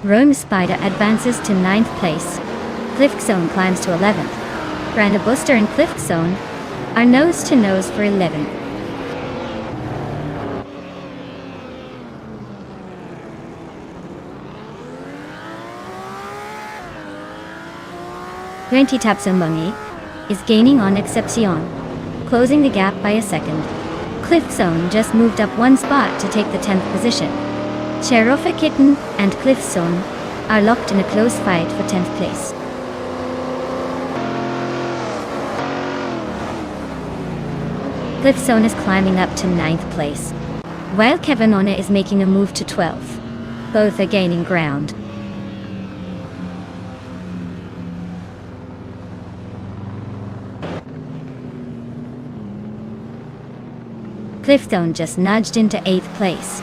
Rome Spider advances to 9th place. Cliffzone climbs to 11th. Brandabuster and Cliffzone are nose to nose for 11th. Twenty Tapsumbungi is gaining on Excepcion, closing the gap by a second. Cliffzone just moved up 1 spot to take the 10th position. Cherofa Kitten and Cliffzone are locked in a close fight for 10th place. Cliffzone is climbing up to 9th place, while Kevinone is making a move to 12th. Both are gaining ground. Cliffzone just nudged into 8th place.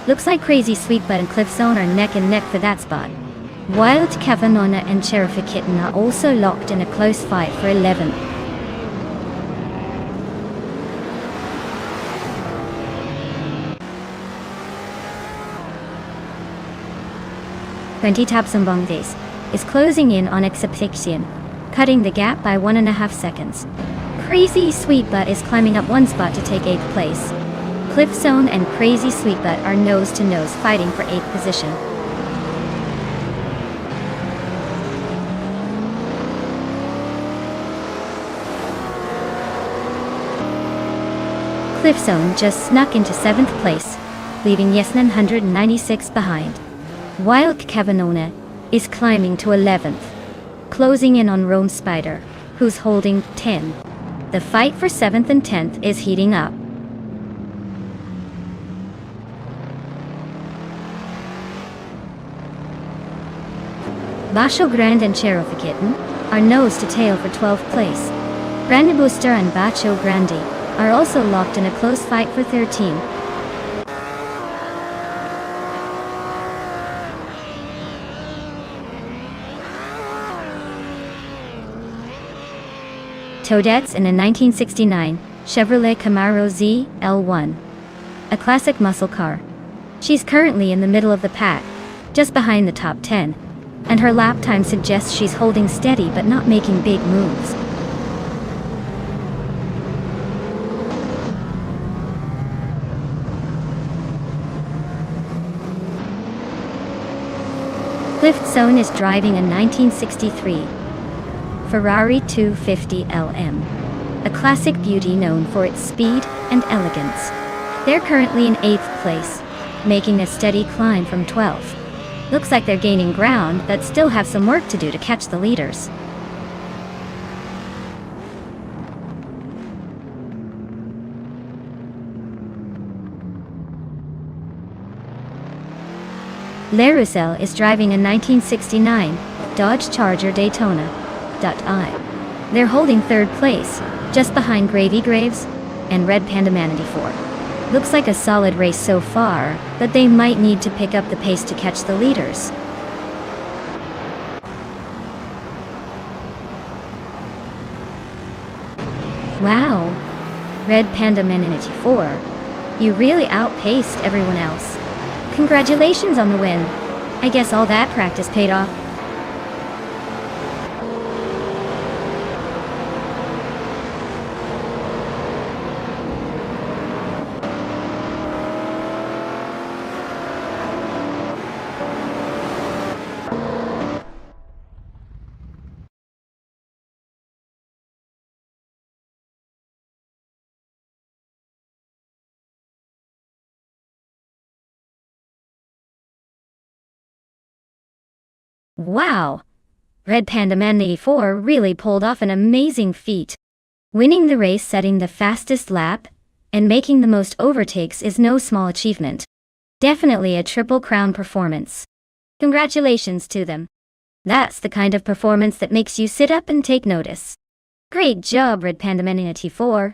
Looks like Crazy Sweetbutt and Cliffzone are neck and neck for that spot. Wild Kevinone and Cherofa Kitten are also locked in a close fight for 11th. Twenty Tapsumbongdes is closing in on Excepcion, cutting the gap by 1.5 seconds. Crazy Sweetbutt is climbing up 1 spot to take 8th place. Cliffzone and Crazy Sweetbutt are nose to nose fighting for 8th position. Cliffzone just snuck into 7th place, leaving Yasnin 196 behind. Wild Kevinone is climbing to 11th, closing in on Rome Spider, who's holding 10. The fight for 7th and 10th is heating up. Bacho Grande and Cherofa Kitten are nose to tail for 12th place. Brandabuster and Bacho Grande are also locked in a close fight for 13. Toadette's in a 1969 Chevrolet Camaro ZL1, a classic muscle car. She's currently in the middle of the pack, just behind the top 10, and her lap time suggests she's holding steady but not making big moves. Cliffzone is driving a 1963 Ferrari 250 LM, a classic beauty known for its speed and elegance. They're currently in 8th place, making a steady climb from 12th. Looks like they're gaining ground, but still have some work to do to catch the leaders. Le Roussel is driving a 1969 Dodge Charger Daytona. They're holding 3rd place, just behind Gravy Graves and Red Panda Manatee 4. Looks like a solid race so far, but they might need to pick up the pace to catch the leaders. Wow! Red Panda Manatee 4, you really outpaced everyone else. Congratulations on the win. I guess all that practice paid off. Wow! Red Panda Man 84 really pulled off an amazing feat. Winning the race, setting the fastest lap, and making the most overtakes is no small achievement. Definitely a Triple Crown performance. Congratulations to them. That's the kind of performance that makes you sit up and take notice. Great job, Red Panda Man 84.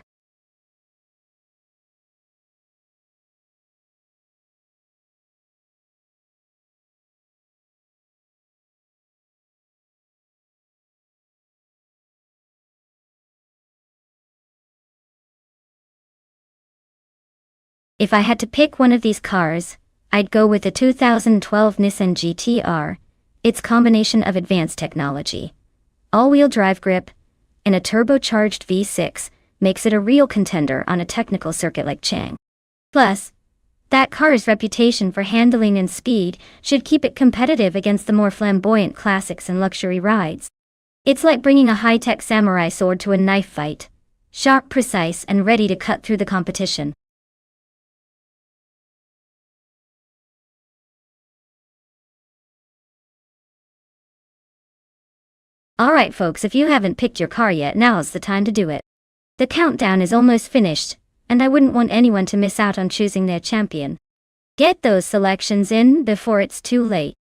If I had to pick one of these cars, I'd go with the 2012 Nissan GT-R. Its combination of advanced technology, all-wheel drive grip, and a turbocharged V6 makes it a real contender on a technical circuit like Chang. Plus, that car's reputation for handling and speed should keep it competitive against the more flamboyant classics and luxury rides. It's like bringing a high-tech samurai sword to a knife fight. Sharp, precise, and ready to cut through the competition. Alright folks, if you haven't picked your car yet, now's the time to do it. The countdown is almost finished, and I wouldn't want anyone to miss out on choosing their champion. Get those selections in before it's too late.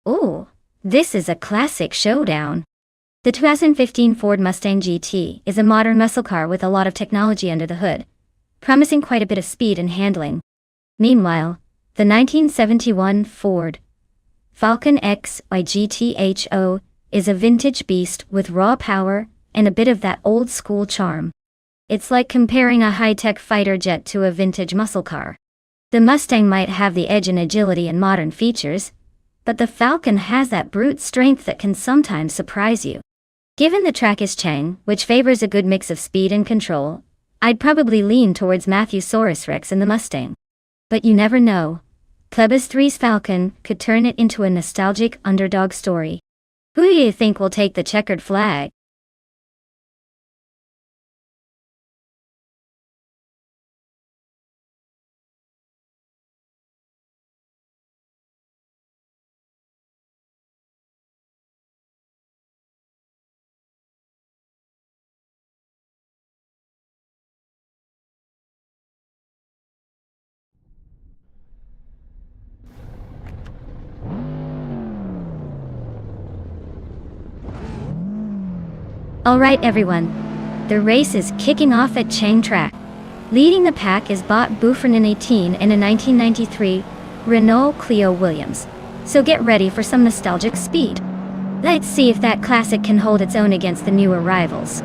Ooh, this is a classic showdown. The 2015 Ford Mustang GT is a modern muscle car with a lot of technology under the hood, promising quite a bit of speed and handling. Meanwhile, the 1971 Ford Falcon XY GTHO is a vintage beast with raw power and a bit of that old-school charm. It's like comparing a high-tech fighter jet to a vintage muscle car. The Mustang might have the edge in agility and modern features, but the Falcon has that brute strength that can sometimes surprise you. Given the track is Chang, which favors a good mix of speed and control, I'd probably lean towards Matthew-saurus Rex in the Mustang. But you never know. Plebis 3's Falcon could turn it into a nostalgic underdog story. Who do you think will take the checkered flag? Alright everyone, the race is kicking off at Chang Track. Leading the pack is Bot Buchanan 18 in a 1993 Renault Clio Williams. So get ready for some nostalgic speed. Let's see if that classic can hold its own against the newer rivals.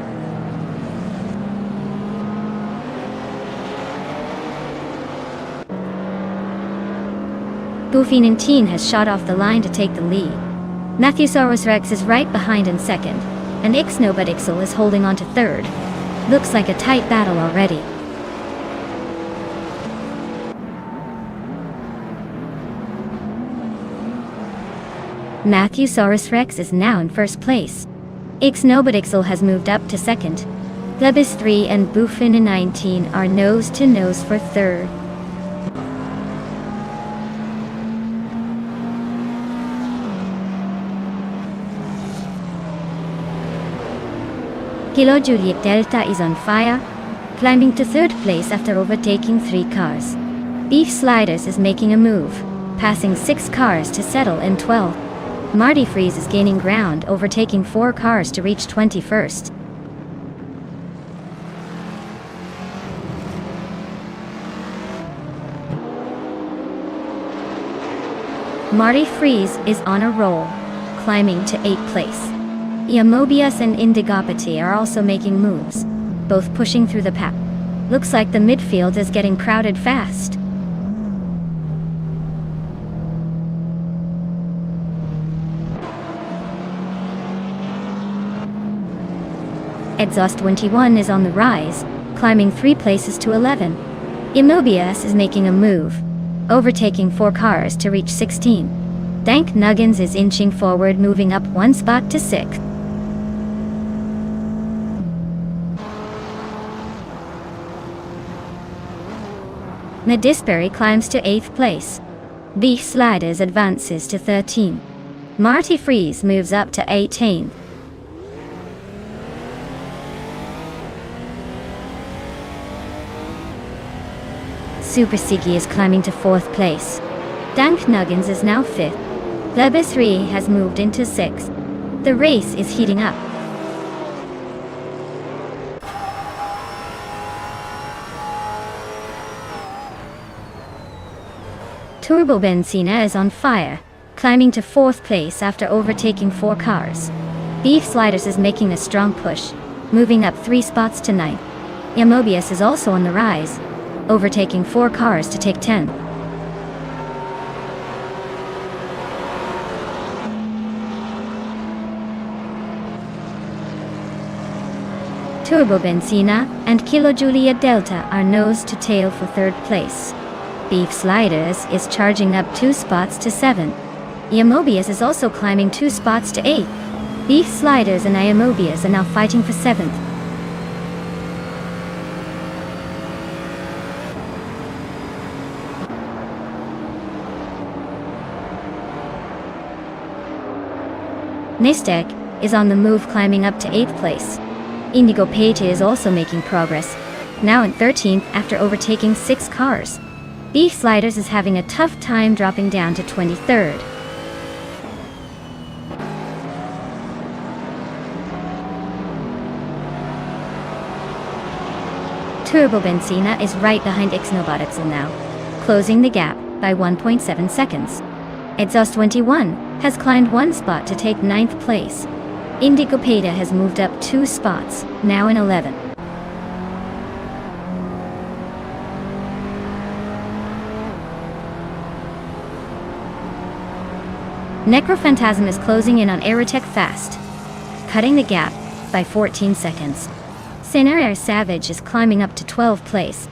Buchanan 18 has shot off the line to take the lead. Matthew-saurus Rex is right behind in second, and Ixnobutixel is holding on to third. Looks like a tight battle already. Matthew-saurus Rex is now in first place. Ixnobutixel has moved up to second. Plebis 3 and Buchanan 19 are nose to nose for third. Kilo Juliet Delta is on fire, climbing to third place after overtaking 3 cars. Beef Sliders is making a move, passing 6 cars to settle in 12th. Marty Freeze is gaining ground, overtaking 4 cars to reach 21st. Marty Freeze is on a roll, climbing to 8th place. Mobius and Indigopati are also making moves, both pushing through the pack. Looks like the midfield is getting crowded fast. Exhaust 21 is on the rise, climbing 3 places to 11. Mobius is making a move, overtaking 4 cars to reach 16. Dank Nuggins is inching forward, moving up 1 spot to 6th. Nadisbury climbs to 8th place. Beef Sliders advances to 13. Marty Freeze moves up to 18th. Super Siggy is climbing to 4th place. Dank Nuggins is now 5th. Lebes 3 has moved into 6th. The race is heating up. Turbo Benzina is on fire, climbing to 4th place after overtaking 4 cars. Beef Sliders is making a strong push, moving up 3 spots to 9th. Mobius is also on the rise, overtaking 4 cars to take 10. Turbo Benzina and Kilo Juliet Delta are nose to tail for 3rd place. Beef Sliders is charging up 2 spots to 7. Mobius is also climbing 2 spots to 8. Beef Sliders and Mobius are now fighting for 7th. Nistek is on the move, climbing up to 8th place. Indigo Page is also making progress, now in 13th after overtaking 6 cars. Beef Sliders is having a tough time, dropping down to 23rd. Turbo Benzina is right behind Xnoboticsel now, closing the gap by 1.7 seconds. Exhaust 21 has climbed 1 spot to take 9th place. Indigo Peta has moved up 2 spots, now in 11th. Necrophantasm is closing in on Aerotech fast, cutting the gap by 14 seconds. Scenario Savage is climbing up to 12th place.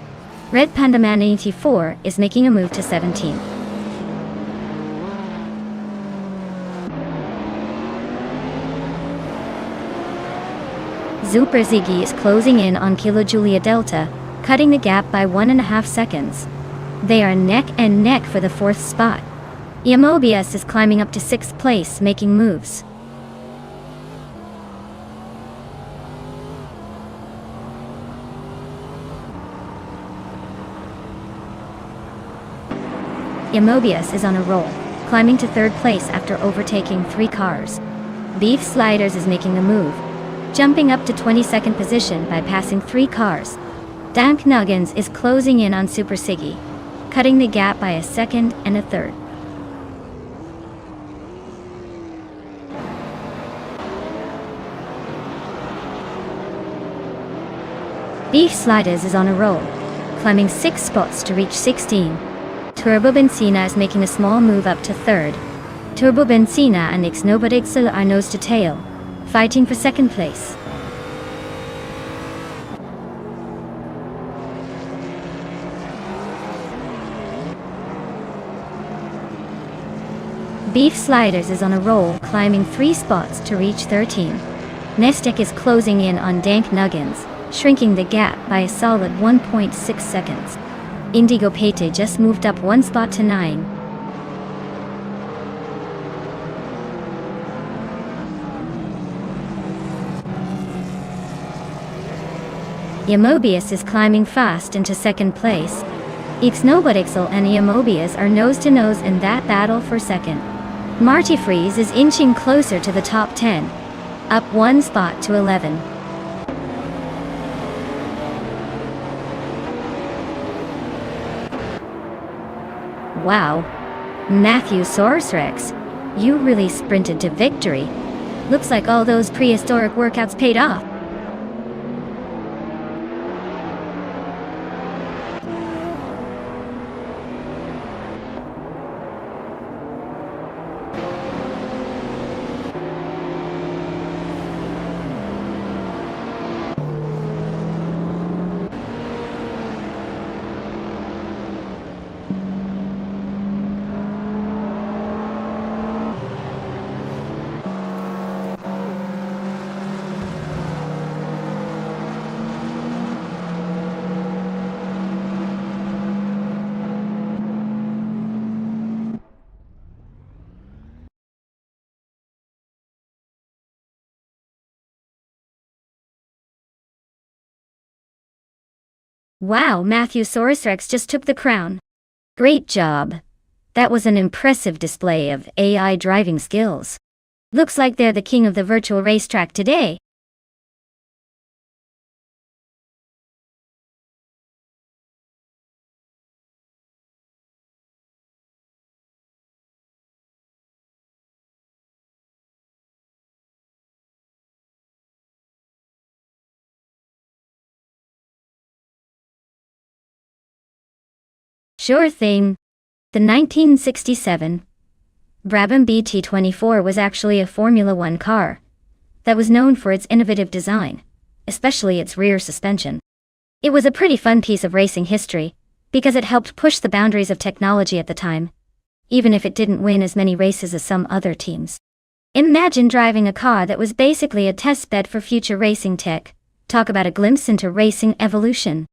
Red Panda Man 84 is making a move to 17th. Super Ziggy is closing in on Kilo Julia Delta, cutting the gap by 1.5 seconds. They are neck and neck for the 4th spot. Mobius is climbing up to 6th place, making moves. Mobius is on a roll, climbing to 3rd place after overtaking 3 cars. Beef Sliders is making a move, jumping up to 22nd position by passing 3 cars. Dank Nuggins is closing in on Super Siggy, cutting the gap by a 2nd and a 3rd. Beef Sliders is on a roll, climbing 6 spots to reach 16. Turbo Benzina is making a small move up to 3rd. Turbo Benzina and Xnoboticsel are nose to tail, fighting for 2nd place. Beef Sliders is on a roll, climbing 3 spots to reach 13. Nestek is closing in on Dank Nuggins, shrinking the gap by a solid 1.6 seconds. Indigo Pate just moved up 1 spot to 9. Yamobius is climbing fast into second place. Ixnobodixel and Yamobius are nose-to-nose in that battle for second. Marty Freeze is inching closer to the top 10, up one spot to 11. Wow, Matthew Rex, you really sprinted to victory. Looks like all those prehistoric workouts paid off. Wow, Matthew Rex just took the crown. Great job. That was an impressive display of AI driving skills. Looks like they're the king of the virtual racetrack today. Sure thing. The 1967 Brabham BT24 was actually a Formula One car that was known for its innovative design, especially its rear suspension. It was a pretty fun piece of racing history, because it helped push the boundaries of technology at the time, even if it didn't win as many races as some other teams. Imagine driving a car that was basically a test bed for future racing tech. Talk about a glimpse into racing evolution.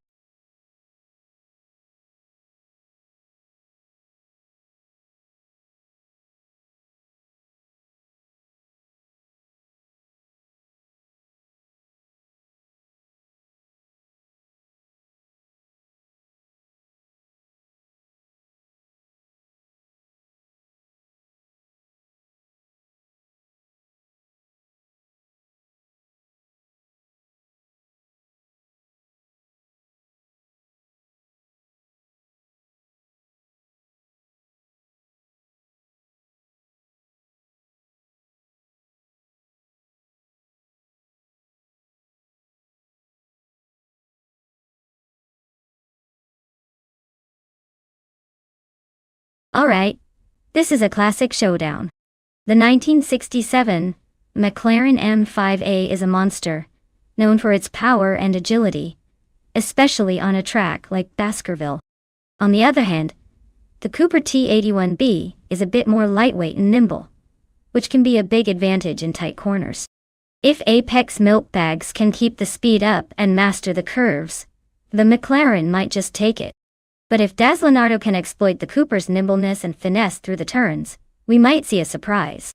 Alright, this is a classic showdown. The 1967 McLaren M5A is a monster, known for its power and agility, especially on a track like Baskerville. On the other hand, the Cooper T81B is a bit more lightweight and nimble, which can be a big advantage in tight corners. If Apex milk bags can keep the speed up and master the curves, the McLaren might just take it. But if Dazzleonardo can exploit the Cooper's nimbleness and finesse through the turns, we might see a surprise.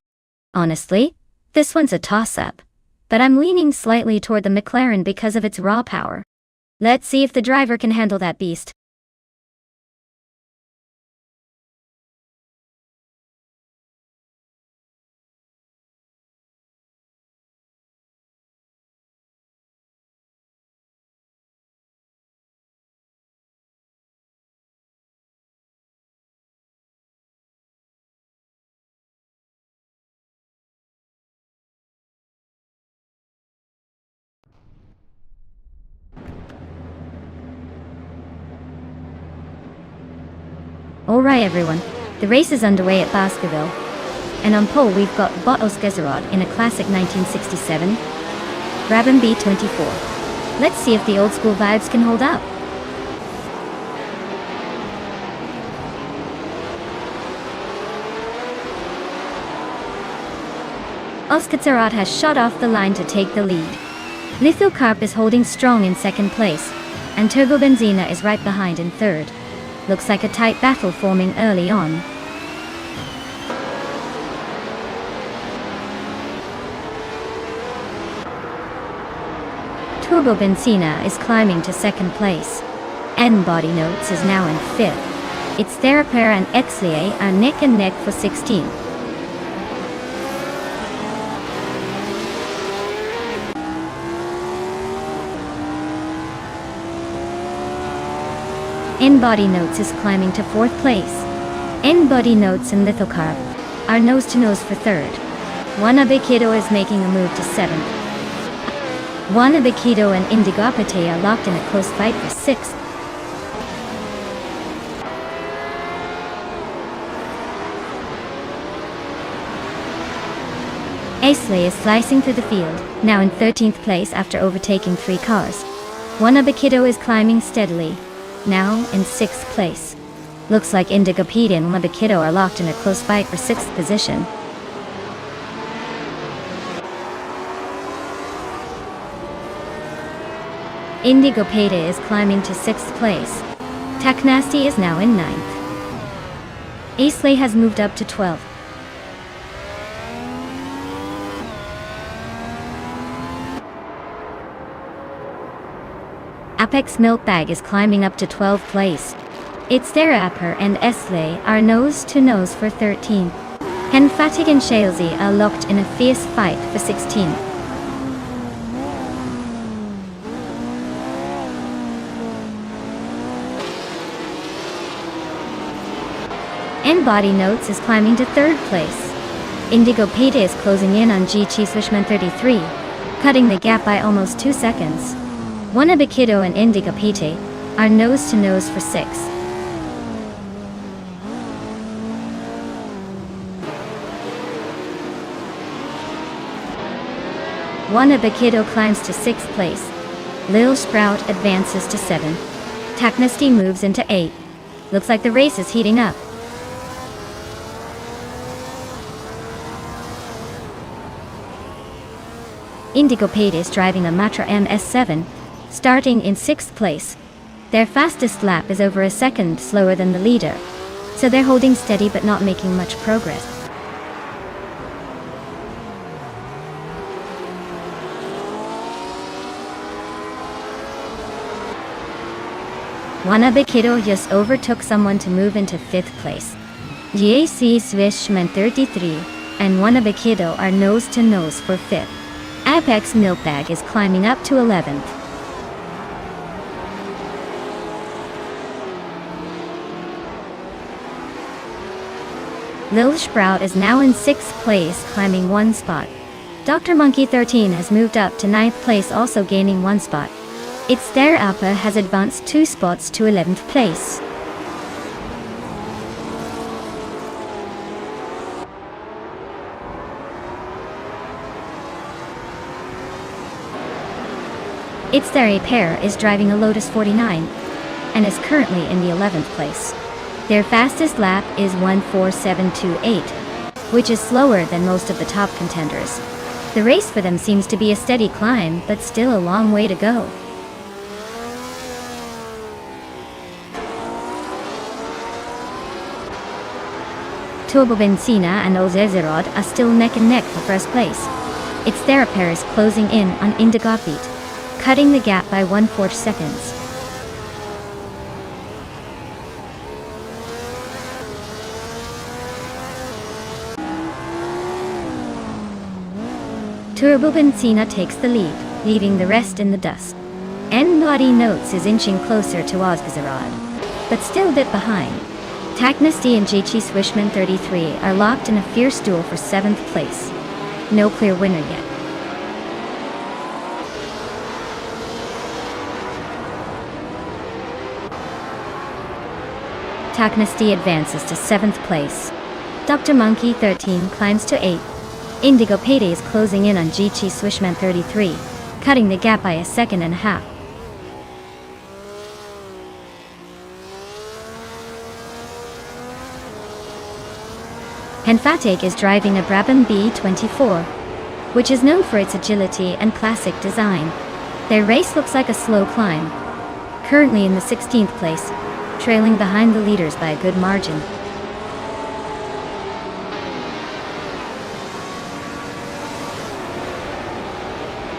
Honestly, this one's a toss-up, but I'm leaning slightly toward the McLaren because of its raw power. Let's see if the driver can handle that beast. Alright everyone, the race is underway at Baskerville, and on pole we've got Botos Gezerod in a classic 1967 Brabham B24. Let's see if the old school vibes can hold up. Oskazerod has shot off the line to take the lead. Lithocarp is holding strong in second place, and Turbobenzina is right behind in third. Looks like a tight battle forming early on. Turbo Benzina is climbing to second place. Body Notes is now in fifth. It's Therapere and Exley are neck and neck for 16th. Body Notes is climbing to fourth place. Body Notes and Lithocarp are nose to nose for third. Wannabe Kiddo is making a move to seventh. Wannabe Kiddo and Indigopate are locked in a close fight for sixth. Aisley is slicing through the field, now in 13th place after overtaking 3 cars. Wannabe Kiddo is climbing steadily, now in 6th place. Looks like Indigopede and Wannabe Kiddo are locked in a close fight for 6th position. Indigopede is climbing to 6th place. Taknasty is now in 9th. Aisley has moved up to 12th. Apex Milkbag is climbing up to 12th place. It's Therapere and Esley are nose to nose for 13th. Henfatig and Shalesy are locked in a fierce fight for 16th. Body Notes is climbing to 3rd place. Indigopede is closing in on GG Swishman 33, cutting the gap by almost 2 seconds. Wannabe Kiddo and Indigopede are nose to nose for 6th. Wannabe Kiddo climbs to 6th place. Lil Sprout advances to 7th. Taknasty moves into 8th. Looks like the race is heating up. Indigopede is driving a Matra MS7, starting in 6th place. Their fastest lap is over a second slower than the leader, so they're holding steady but not making much progress. Wannabe Kiddo just overtook someone to move into 5th place. GAC Swishman 33 and Wannabe Kiddo are nose to nose for 5th. Apex Milkbag is climbing up to 11th. Lil Sprout is now in 6th place, climbing 1 spot. Dr. Monkey 13 has moved up to 9th place, also gaining 1 spot. It's Therapere has advanced 2 spots to 11th place. It's Therapere is driving a Lotus 49 and is currently in the 11th place. Their fastest lap is 1:47.28, which is slower than most of the top contenders. The race for them seems to be a steady climb, but still a long way to go. Turbo Benzina and Ozezerod are still neck and neck for first place. It's Therapere is closing in on Indigopede, cutting the gap by 1/4 seconds. Turbo Benzina takes the lead, leaving the rest in the dust. Body Notes is inching closer to Ozgazarod, but still a bit behind. Taknasty and GG Swishman 33 are locked in a fierce duel for 7th place. No clear winner yet. Taknasty advances to 7th place. Dr. Monkey 13 climbs to 8th. Indigopede is closing in on GG Swishman 33, cutting the gap by 1.5 seconds. Henfatig is driving a Brabham B24, which is known for its agility and classic design. Their race looks like a slow climb. Currently in the 16th place, trailing behind the leaders by a good margin.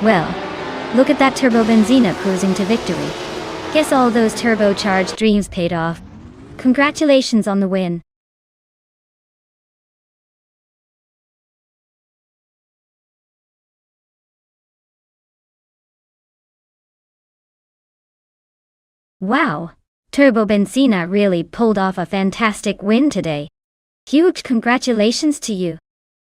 Well, Look at that turbo Benzina cruising to victory. Guess all those turbocharged dreams paid off. Congratulations on the win. Wow! Turbo Benzina really pulled off a fantastic win today. Huge congratulations to you.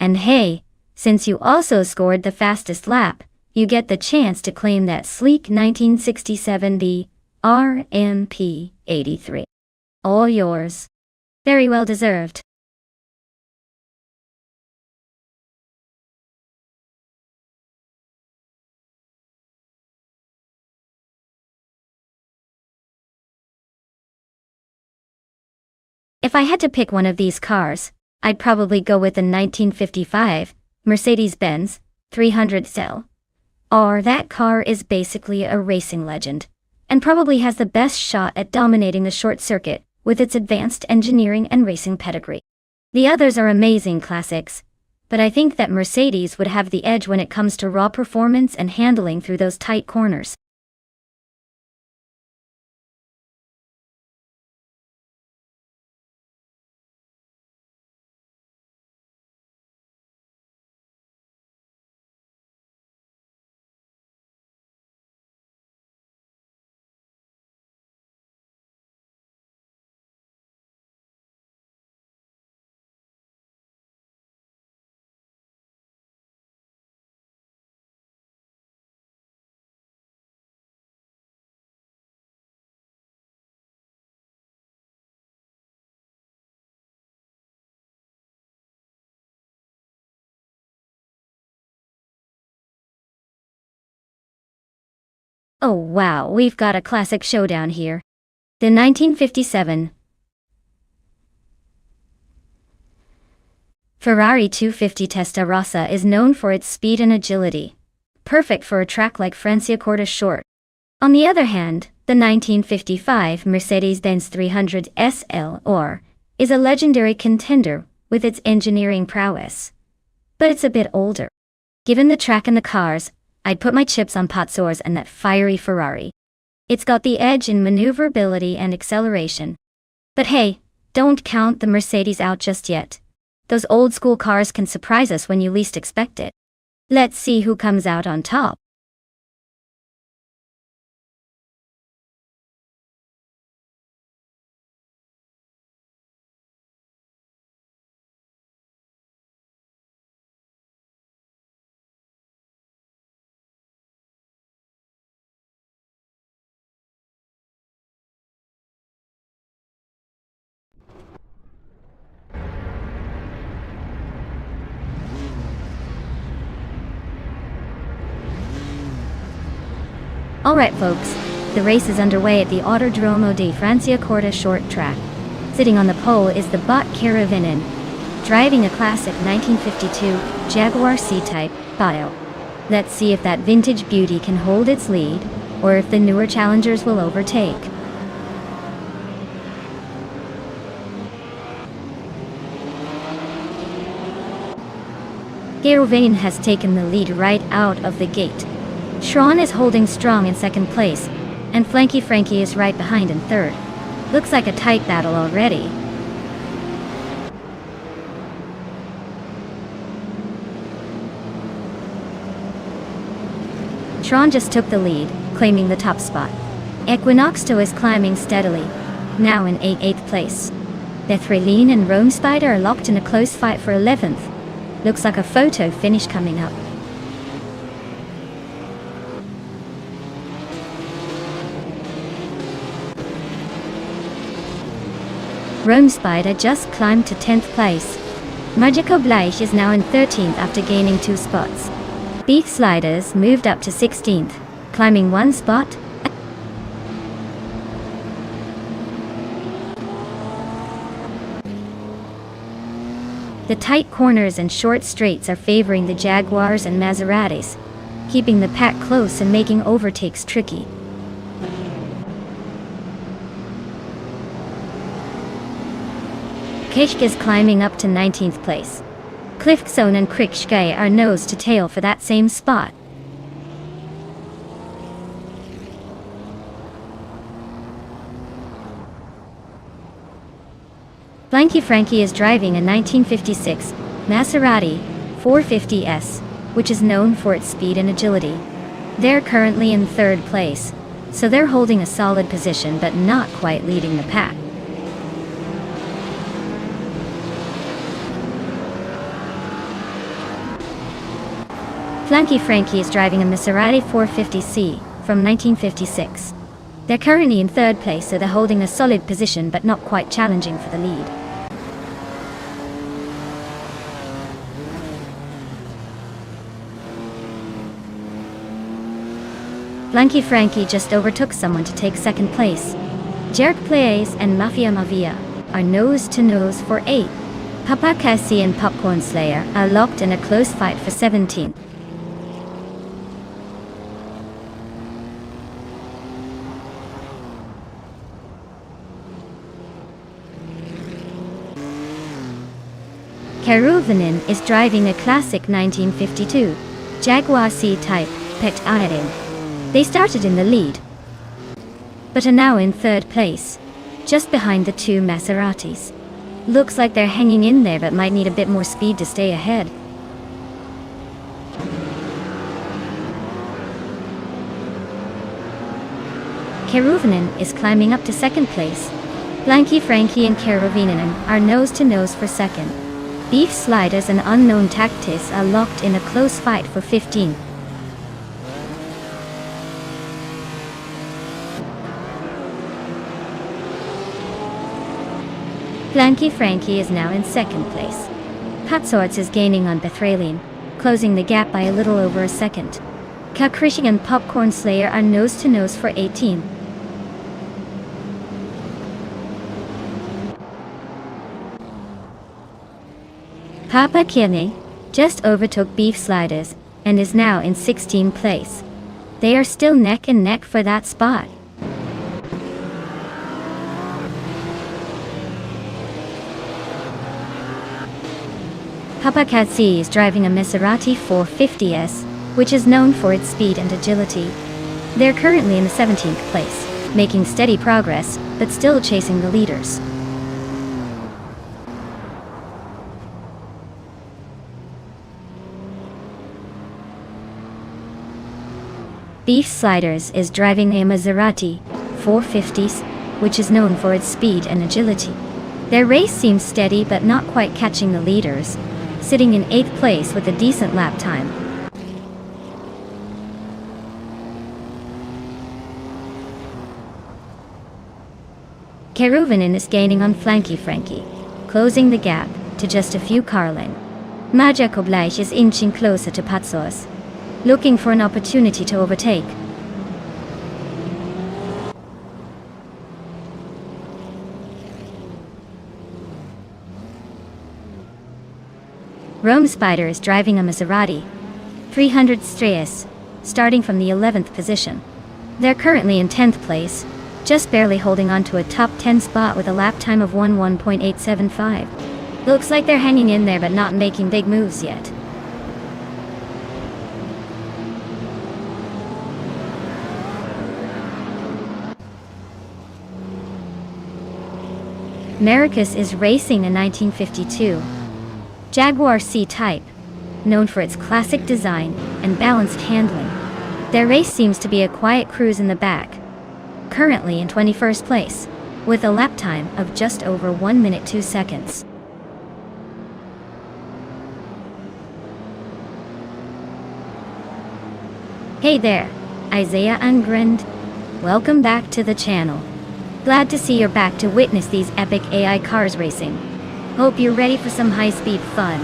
And hey, since you also scored the fastest lap, you get the chance to claim that sleek 1967 RMP 83. All yours. Very well deserved. If I had to pick one of these cars, I'd probably go with the 1955 Mercedes-Benz 300 SL. That car is basically a racing legend, and probably has the best shot at dominating the short circuit with its advanced engineering and racing pedigree. The others are amazing classics, but I think that Mercedes would have the edge when it comes to raw performance and handling through those tight corners. Oh wow, we've got a classic showdown here. The 1957 Ferrari 250 Testarossa is known for its speed and agility, perfect for a track like Franciacorta Short. On the other hand, the 1955 Mercedes-Benz 300 SL is a legendary contender with its engineering prowess. But it's a bit older. Given the track and the cars, I'd put my chips on Pazzors and that fiery Ferrari. It's got the edge in maneuverability and acceleration. But hey, don't count the Mercedes out just yet. Those old school cars can surprise us when you least expect it. Let's see who comes out on top. Alright folks, the race is underway at the Autodromo di Franciacorta short track. Sitting on the pole is the Bot Caravinen, driving a classic 1952 Jaguar C-Type Bio. Let's see if that vintage beauty can hold its lead, or if the newer challengers will overtake. Caravinen has taken the lead right out of the gate. Schrawn is holding strong in second place, and Flanky Frankie is right behind in third. Looks like a tight battle already. Schrawn just took the lead, claiming the top spot. Equinoxto is climbing steadily, now in 8th place. Bethrelin and Rome Spider are locked in a close fight for 11th. Looks like a photo finish coming up. Rome Spider just climbed to 10th place. Magico Bleich is now in 13th after gaining 2 spots. Beef Sliders moved up to 16th, climbing 1 spot. The tight corners and short straights are favoring the Jaguars and Maseratis, keeping the pack close and making overtakes tricky. Kishk is climbing up to 19th place. Cliffzone and Krikschke are nose to tail for that same spot. Blanky Frankie is driving a 1956 Maserati 450S, which is known for its speed and agility. They're currently in third place, so they're holding a solid position but not quite leading the pack. Blanky Frankie is driving a Maserati 450C from 1956. They're currently in third place, so they're holding a solid position but not quite challenging for the lead. Blanky Frankie just overtook someone to take second place. Jerk Plays and Mafia Mavia are nose to nose for 8th. Papa Cassie and Popcorn Slayer are locked in a close fight for 17th. Keruvanin is driving a classic 1952 Jaguar C-Type Pet Iron. They started in the lead, but are now in third place, just behind the two Maseratis. Looks like they're hanging in there but might need a bit more speed to stay ahead. Keruvanin is climbing up to second place. Blanky Frankie and Keruvanin are nose to nose for second. Beef Sliders and Unknown Tactics are locked in a close fight for 15. Blanky Frankie is now in second place. Patsorts is gaining on Bethralian, closing the gap by a little over a second. Kakrishi and Popcorn Slayer are nose to nose for 18. Papa Kiene just overtook Beef Sliders and is now in 16th place. They are still neck and neck for that spot. Papa Katsi is driving a Maserati 450S, which is known for its speed and agility. They're currently in the 17th place, making steady progress, but still chasing the leaders. Beef Sliders is driving a Maserati 450s, which is known for its speed and agility. Their race seems steady but not quite catching the leaders, sitting in 8th place with a decent lap time. Keruvanin is gaining on Blanky Frankie, closing the gap to just a few car lengths. Maja Koblaish is inching closer to Patsos, looking for an opportunity to overtake. Rome Spider is driving a Maserati 300 Strauss, starting from the 11th position. They're currently in 10th place, just barely holding on to a top 10 spot with a lap time of 1:1.875. Looks like they're hanging in there but not making big moves yet. Maricus is racing a 1952 Jaguar C-Type, known for its classic design and balanced handling. Their race seems to be a quiet cruise in the back, currently in 21st place, with a lap time of just over 1 minute 2 seconds. Hey there, Isaiah Ungrind. Welcome back to the channel. Glad to see you're back to witness these epic AI cars racing. Hope you're ready for some high-speed fun.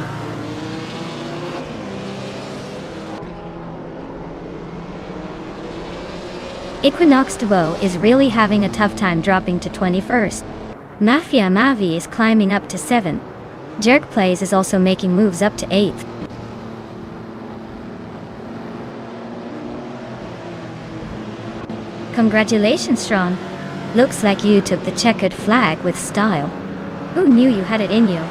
Equinox Duo is really having a tough time dropping to 21st. Mafia Mavi is climbing up to 7th. Jerk Plays is also making moves up to 8th. Congratulations, Sean. Looks like you took the checkered flag with style. Who knew you had it in you?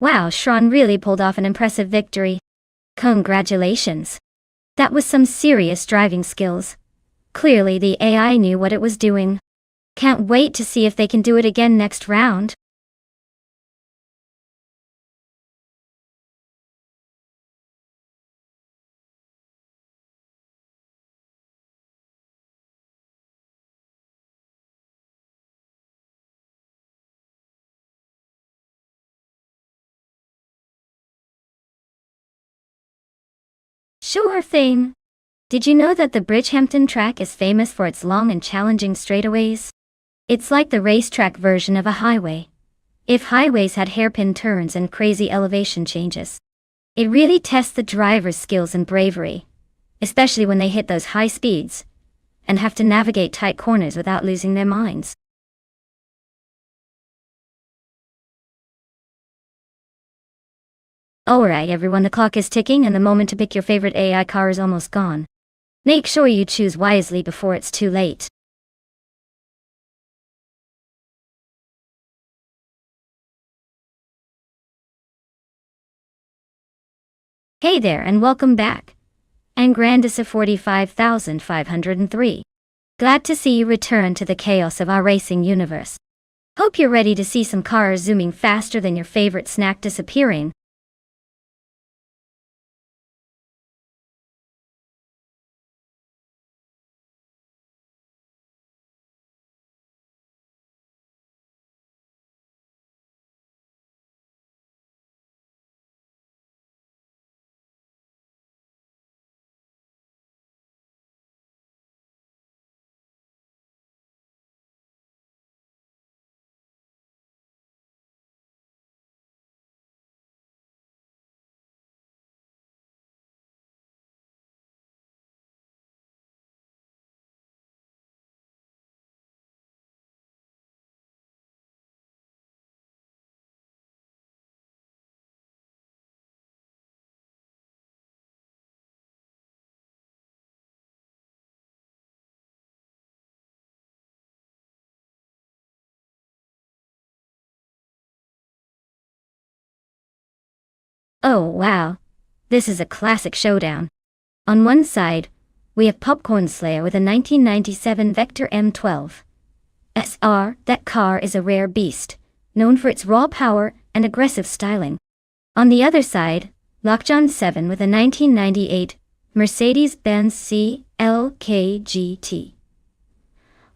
Wow, Shran really pulled off an impressive victory. Congratulations. That was some serious driving skills. Clearly the AI knew what it was doing. Can't wait to see if they can do it again next round. Sure thing. Did you know that the Bridgehampton track is famous for its long and challenging straightaways? It's like the racetrack version of a highway. If highways had hairpin turns and crazy elevation changes. It really tests the driver's skills and bravery, especially when they hit those high speeds and have to navigate tight corners without losing their minds. Alright everyone, the clock is ticking and the moment to pick your favorite AI car is almost gone. Make sure you choose wisely before it's too late. Hey there and welcome back. I'm Grandissa 45503. Glad to see you return to the chaos of our racing universe. Hope you're ready to see some cars zooming faster than your favorite snack disappearing. Oh wow, this is a classic showdown. On one side, we have Popcorn Slayer with a 1997 Vector M12 SR. That car is a rare beast, known for its raw power and aggressive styling. On the other side, Lockjaw 7 with a 1998 Mercedes-Benz CLK GT.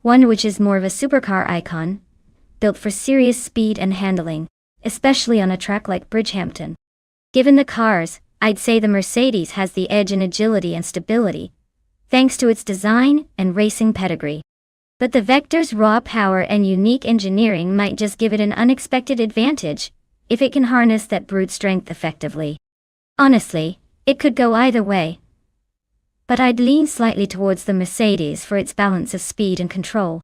One which is more of a supercar icon, built for serious speed and handling, especially on a track like Bridgehampton. Given the cars, I'd say the Mercedes has the edge in agility and stability, thanks to its design and racing pedigree. But the Vector's raw power and unique engineering might just give it an unexpected advantage, if it can harness that brute strength effectively. Honestly, it could go either way. But I'd lean slightly towards the Mercedes for its balance of speed and control.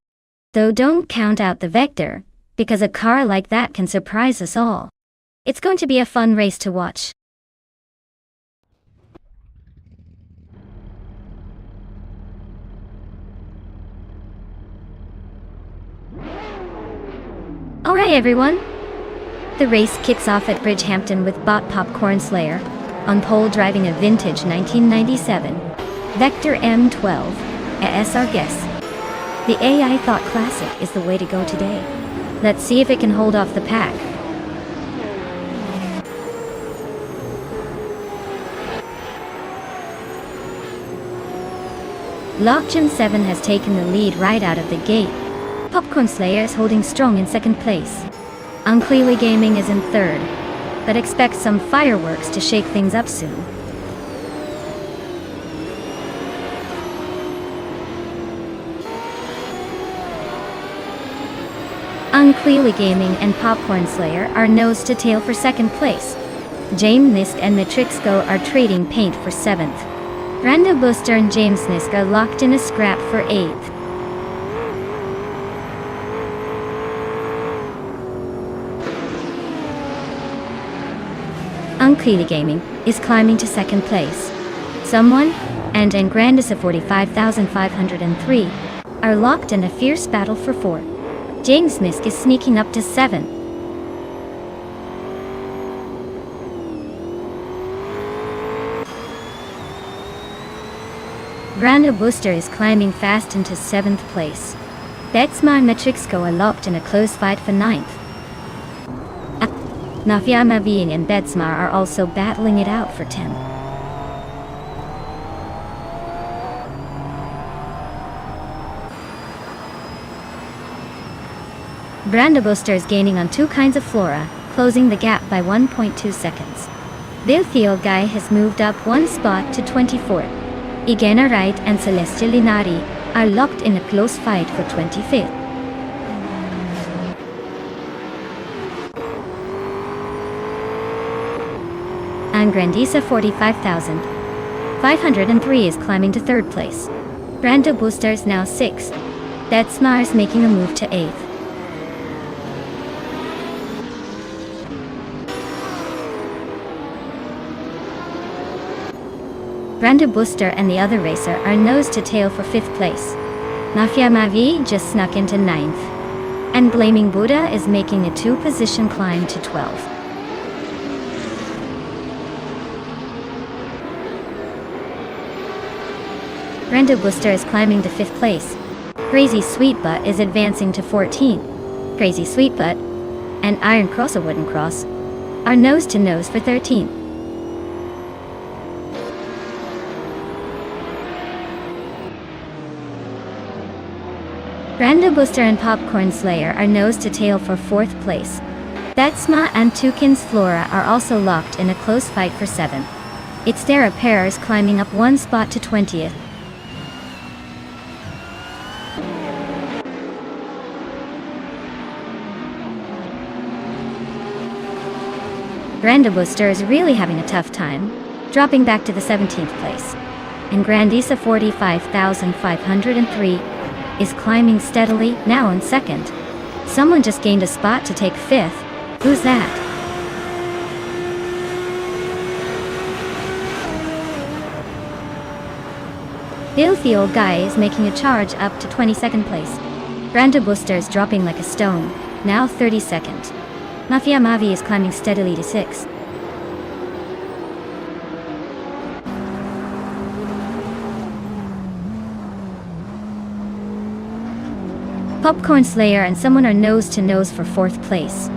Though don't count out the Vector, because a car like that can surprise us all. It's going to be a fun race to watch. Alright everyone, the race kicks off at Bridgehampton with Bot Popcorn Slayer on pole driving a vintage 1997 Vector M12 as our guess. The AI thought classic is the way to go today. Let's see if it can hold off the pack. Lockjaw 7 has taken the lead right out of the gate. Popcorn Slayer is holding strong in second place. Unclearly Gaming is in third, but expect some fireworks to shake things up soon. Unclearly Gaming and Popcorn Slayer are nose to tail for second place. James Nisk and Matrixco are trading paint for 7th. Rando Booster and James Nisk are locked in a scrap for 8th. Unclearly Gaming is climbing to second place. Someone and Grandissa 45503 are locked in a fierce battle for 4th. James Nisk is sneaking up to 7th. Brando Booster is climbing fast into 7th place. Betsma and Matrixco are locked in a close fight for 9th. Nafyama Being and Betsma are also battling it out for 10th. Brando Booster is gaining on 2 kinds of flora, closing the gap by 1.2 seconds. Bilthio Guy has moved up 1 spot to 24th. Igena Wright and Celestial Linari are locked in a close fight for 25th. And Grandisa 45,503 is climbing to 3rd place. Brando Booster is now 6th. Betsma is making a move to 8th. Brando Booster and the other racer are nose to tail for 5th place. Nafia Mavi just snuck into 9th. And Blaming Buddha is making a 2-position climb to 12th. Brando Booster is climbing to 5th place. Crazy Sweetbutt is advancing to 14th. Crazy Sweetbutt and Iron Cross a Wooden Cross are nose to nose for 13th. Brando Booster and Popcorn Slayer are nose to tail for 4th place. Betsma and Toucan's Flora are also locked in a close fight for 7th. It's Dara Pairs climbing up 1 spot to 20th. Brando Booster is really having a tough time, dropping back to the 17th place. And Grandisa 45,503 is climbing steadily, now in 2nd. Someone just gained a spot to take 5th. Who's that? Filthy Old Guy is making a charge up to 22nd place. Brando Booster is dropping like a stone, now 32nd. Mafia Mavi is climbing steadily to 6th. Popcorn Slayer and someone are nose to nose for 4th place.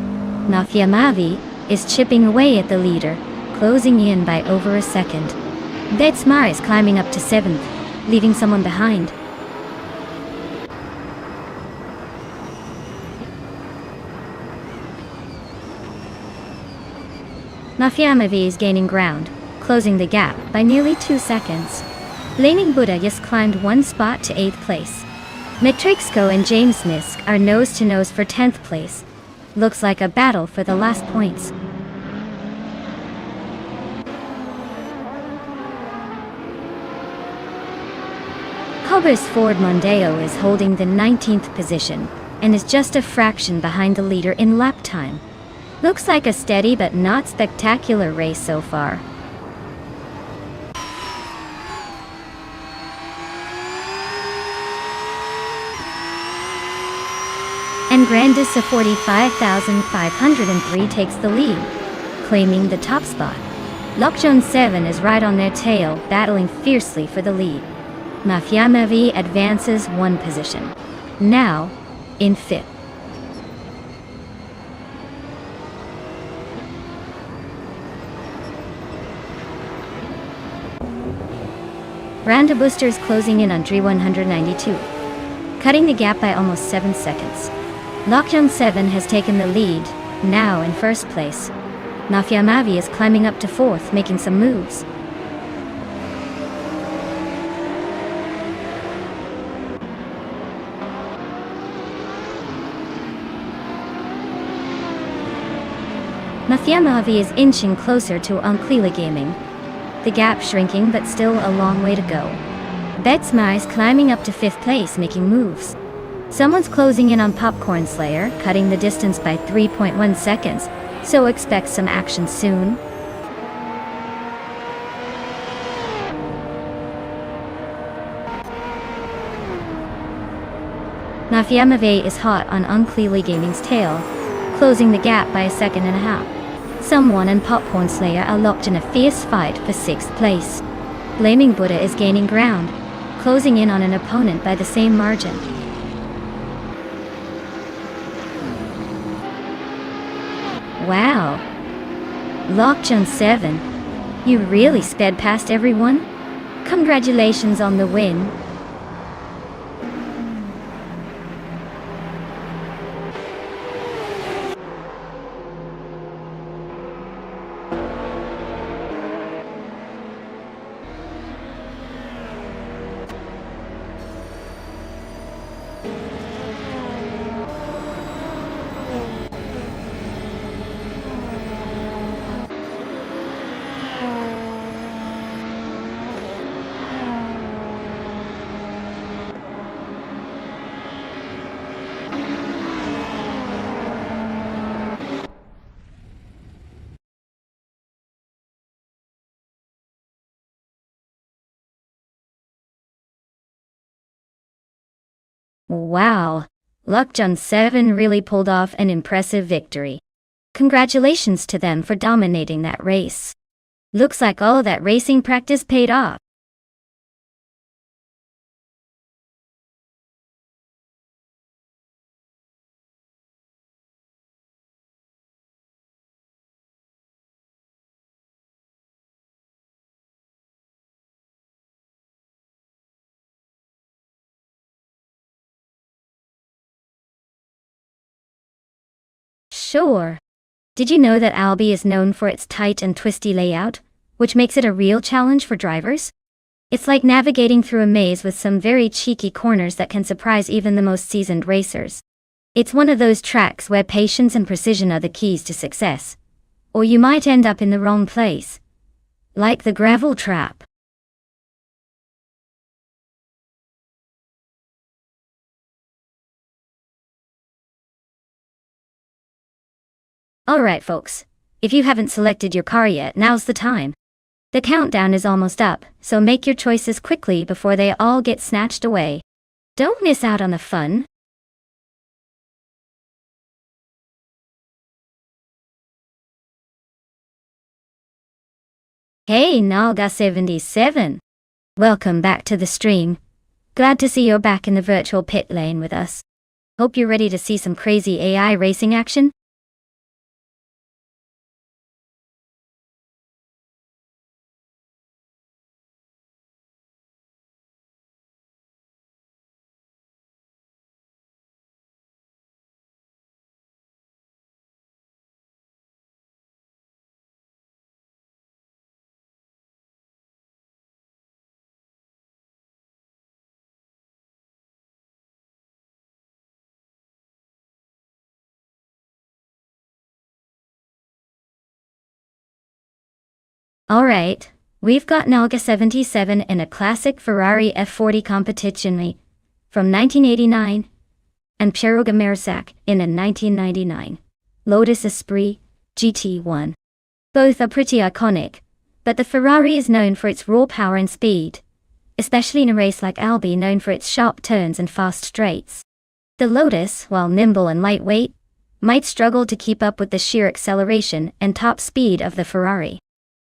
Mafia Mavi is chipping away at the leader, closing in by over a second. Betsma is climbing up to 7th, leaving someone behind. Mafia Mavi is gaining ground, closing the gap by nearly 2 seconds. Blaming Buddha just climbed 1 spot to 8th place. Matrixco and James Misk are nose to nose for 10th place. Looks like a battle for the last points. Cobra's Ford Mondeo is holding the 19th position and is just a fraction behind the leader in lap time. Looks like a steady but not spectacular race so far. And Grandisa 45,503 takes the lead, claiming the top spot. Lokjon 7 is right on their tail, battling fiercely for the lead. Mafia Mavi advances 1 position, now in 5th. Brando Booster is closing in on 192, cutting the gap by almost 7 seconds. Lokjong 7 has taken the lead, now in 1st place. Mafia Mavi is climbing up to 4th, making some moves. Mafia Mavi is inching closer to Unklila Gaming. The gap shrinking, but still a long way to go. Betsma is climbing up to 5th place, making moves. Someone's closing in on Popcorn Slayer, cutting the distance by 3.1 seconds, so expect some action soon. Mafia Mavi is hot on Unklila Gaming's tail, closing the gap by 1.5 seconds. Someone and Popcorn Slayer are locked in a fierce fight for 6th place. Blaming Buddha is gaining ground, closing in on an opponent by the same margin. Wow! Lockjaw 7, you really sped past everyone? Congratulations on the win. Wow, Lockjaw 7 really pulled off an impressive victory. Congratulations to them for dominating that race. Looks like all that racing practice paid off. Sure. Did you know that Albi is known for its tight and twisty layout, which makes it a real challenge for drivers? It's like navigating through a maze with some very cheeky corners that can surprise even the most seasoned racers. It's one of those tracks where patience and precision are the keys to success. Or you might end up in the wrong place. Like the gravel trap. Alright folks, if you haven't selected your car yet, now's the time. The countdown is almost up, so make your choices quickly before they all get snatched away. Don't miss out on the fun. Hey Nalga77! Welcome back to the stream. Glad to see you're back in the virtual pit lane with us. Hope you're ready to see some crazy AI racing action. Alright, we've got Nalga77 in a classic Ferrari F40 competition from 1989, and Pieroga Mersac in a 1999 Lotus Esprit GT1. Both are pretty iconic, but the Ferrari is known for its raw power and speed, especially in a race like Albi known for its sharp turns and fast straights. The Lotus, while nimble and lightweight, might struggle to keep up with the sheer acceleration and top speed of the Ferrari.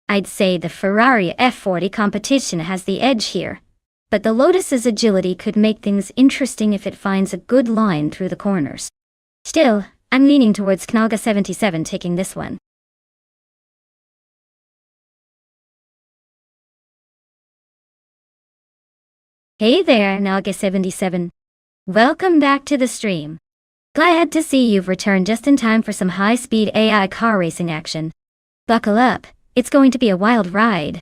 I'd say the Ferrari F40 competition has the edge here, but the Lotus's agility could make things interesting if it finds a good line through the corners. Still, I'm leaning towards Knalga77 taking this one. Hey there, Knalga77. Welcome back to the stream. Glad to see you've returned just in time for some high-speed AI car racing action. Buckle up. It's going to be a wild ride.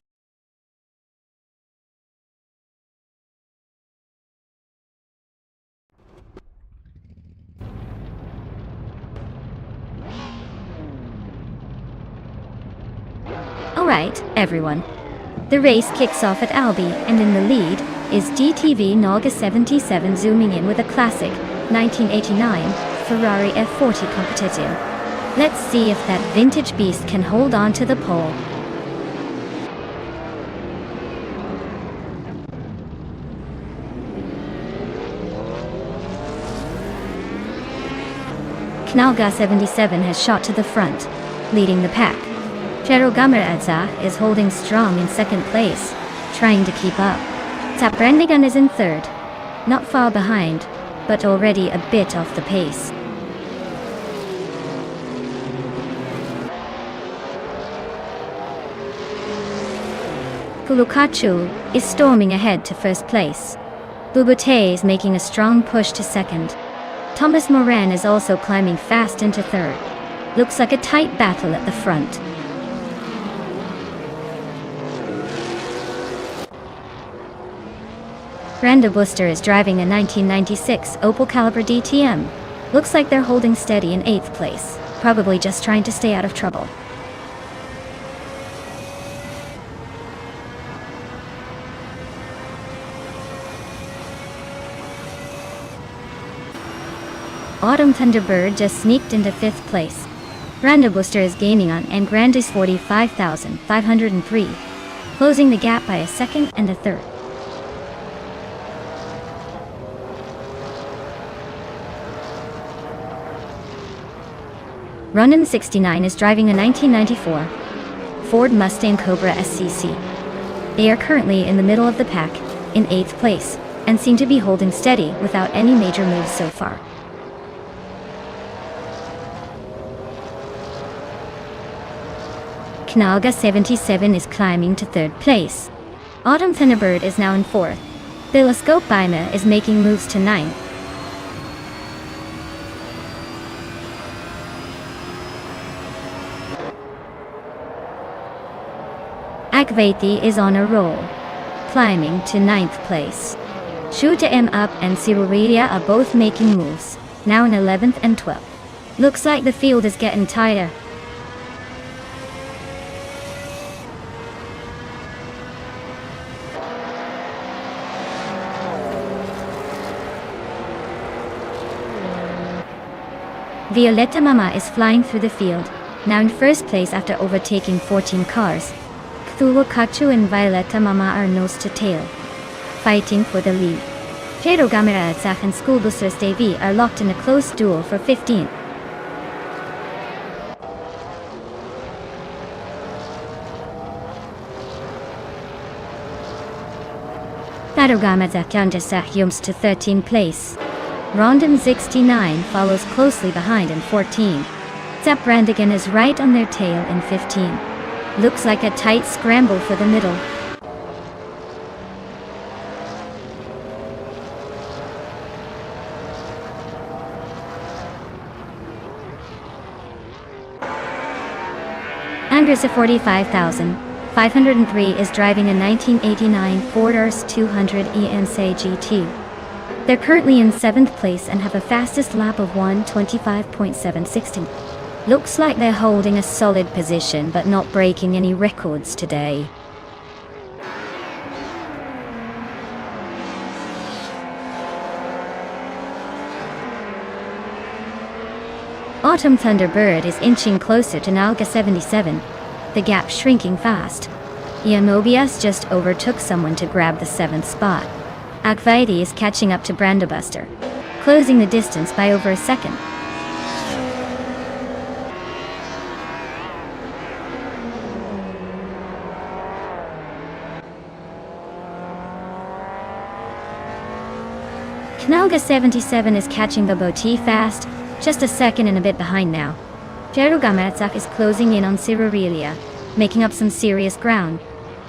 Alright, everyone. The race kicks off at Albi, and in the lead is DTV Nalga77 zooming in with a classic 1989 Ferrari F40 competition. Let's see if that vintage beast can hold on to the pole. Knalga77 has shot to the front, leading the pack. Pieroga Mersac is holding strong in second place, trying to keep up. Brannigan is in third, not far behind, but already a bit off the pace. Pulukachu is storming ahead to first place. Bubute is making a strong push to second. Thomas Moran is also climbing fast into third. Looks like a tight battle at the front. Brenda Buster is driving a 1996 Opel Caliber DTM. Looks like they're holding steady in 8th place, probably just trying to stay out of trouble. Autumn Thunderbird just sneaked into 5th place. Brenda Buster is gaining on and Grandis 45,503, closing the gap by a second and a third. Ronin 69 is driving a 1994 Ford Mustang Cobra SCC. They are currently in the middle of the pack, in 8th place, and seem to be holding steady without any major moves so far. Knalga 77 is climbing to 3rd place. Autumn Thunderbird is now in 4th. Biloscope Baima is making moves to 9th. Akvati is on a roll, climbing to 9th place. Shuta M Up and Siruria are both making moves, now in 11th and 12th. Looks like the field is getting tighter. Violetta Mama is flying through the field, now in 1st place after overtaking 14 cars. Cthulhu Kachu and Violetta Mama are nose to tail, fighting for the lead. Jero Gamera Atzach and Schoolbusters Devi are locked in a close duel for 15th. Tarugamadzak Yanjasach jumps to 13th place. Rondon 69 follows closely behind in 14. Zaprandigan is right on their tail in 15. Looks like a tight scramble for the middle. Andresa 45,503 is driving a 1989 Ford Urs 200 ENC GT. They're currently in 7th place and have a fastest lap of 1:25.716. Looks like they're holding a solid position but not breaking any records today. Autumn Thunderbird is inching closer to Nalga 77, the gap shrinking fast. Yamobius just overtook someone to grab the 7th spot. Akvaiti is catching up to Brandabuster, closing the distance by over a second. Knalga 77 is catching Baboti fast, just a second and a bit behind now. Jerugamatzak is closing in on Sirurelia, making up some serious ground.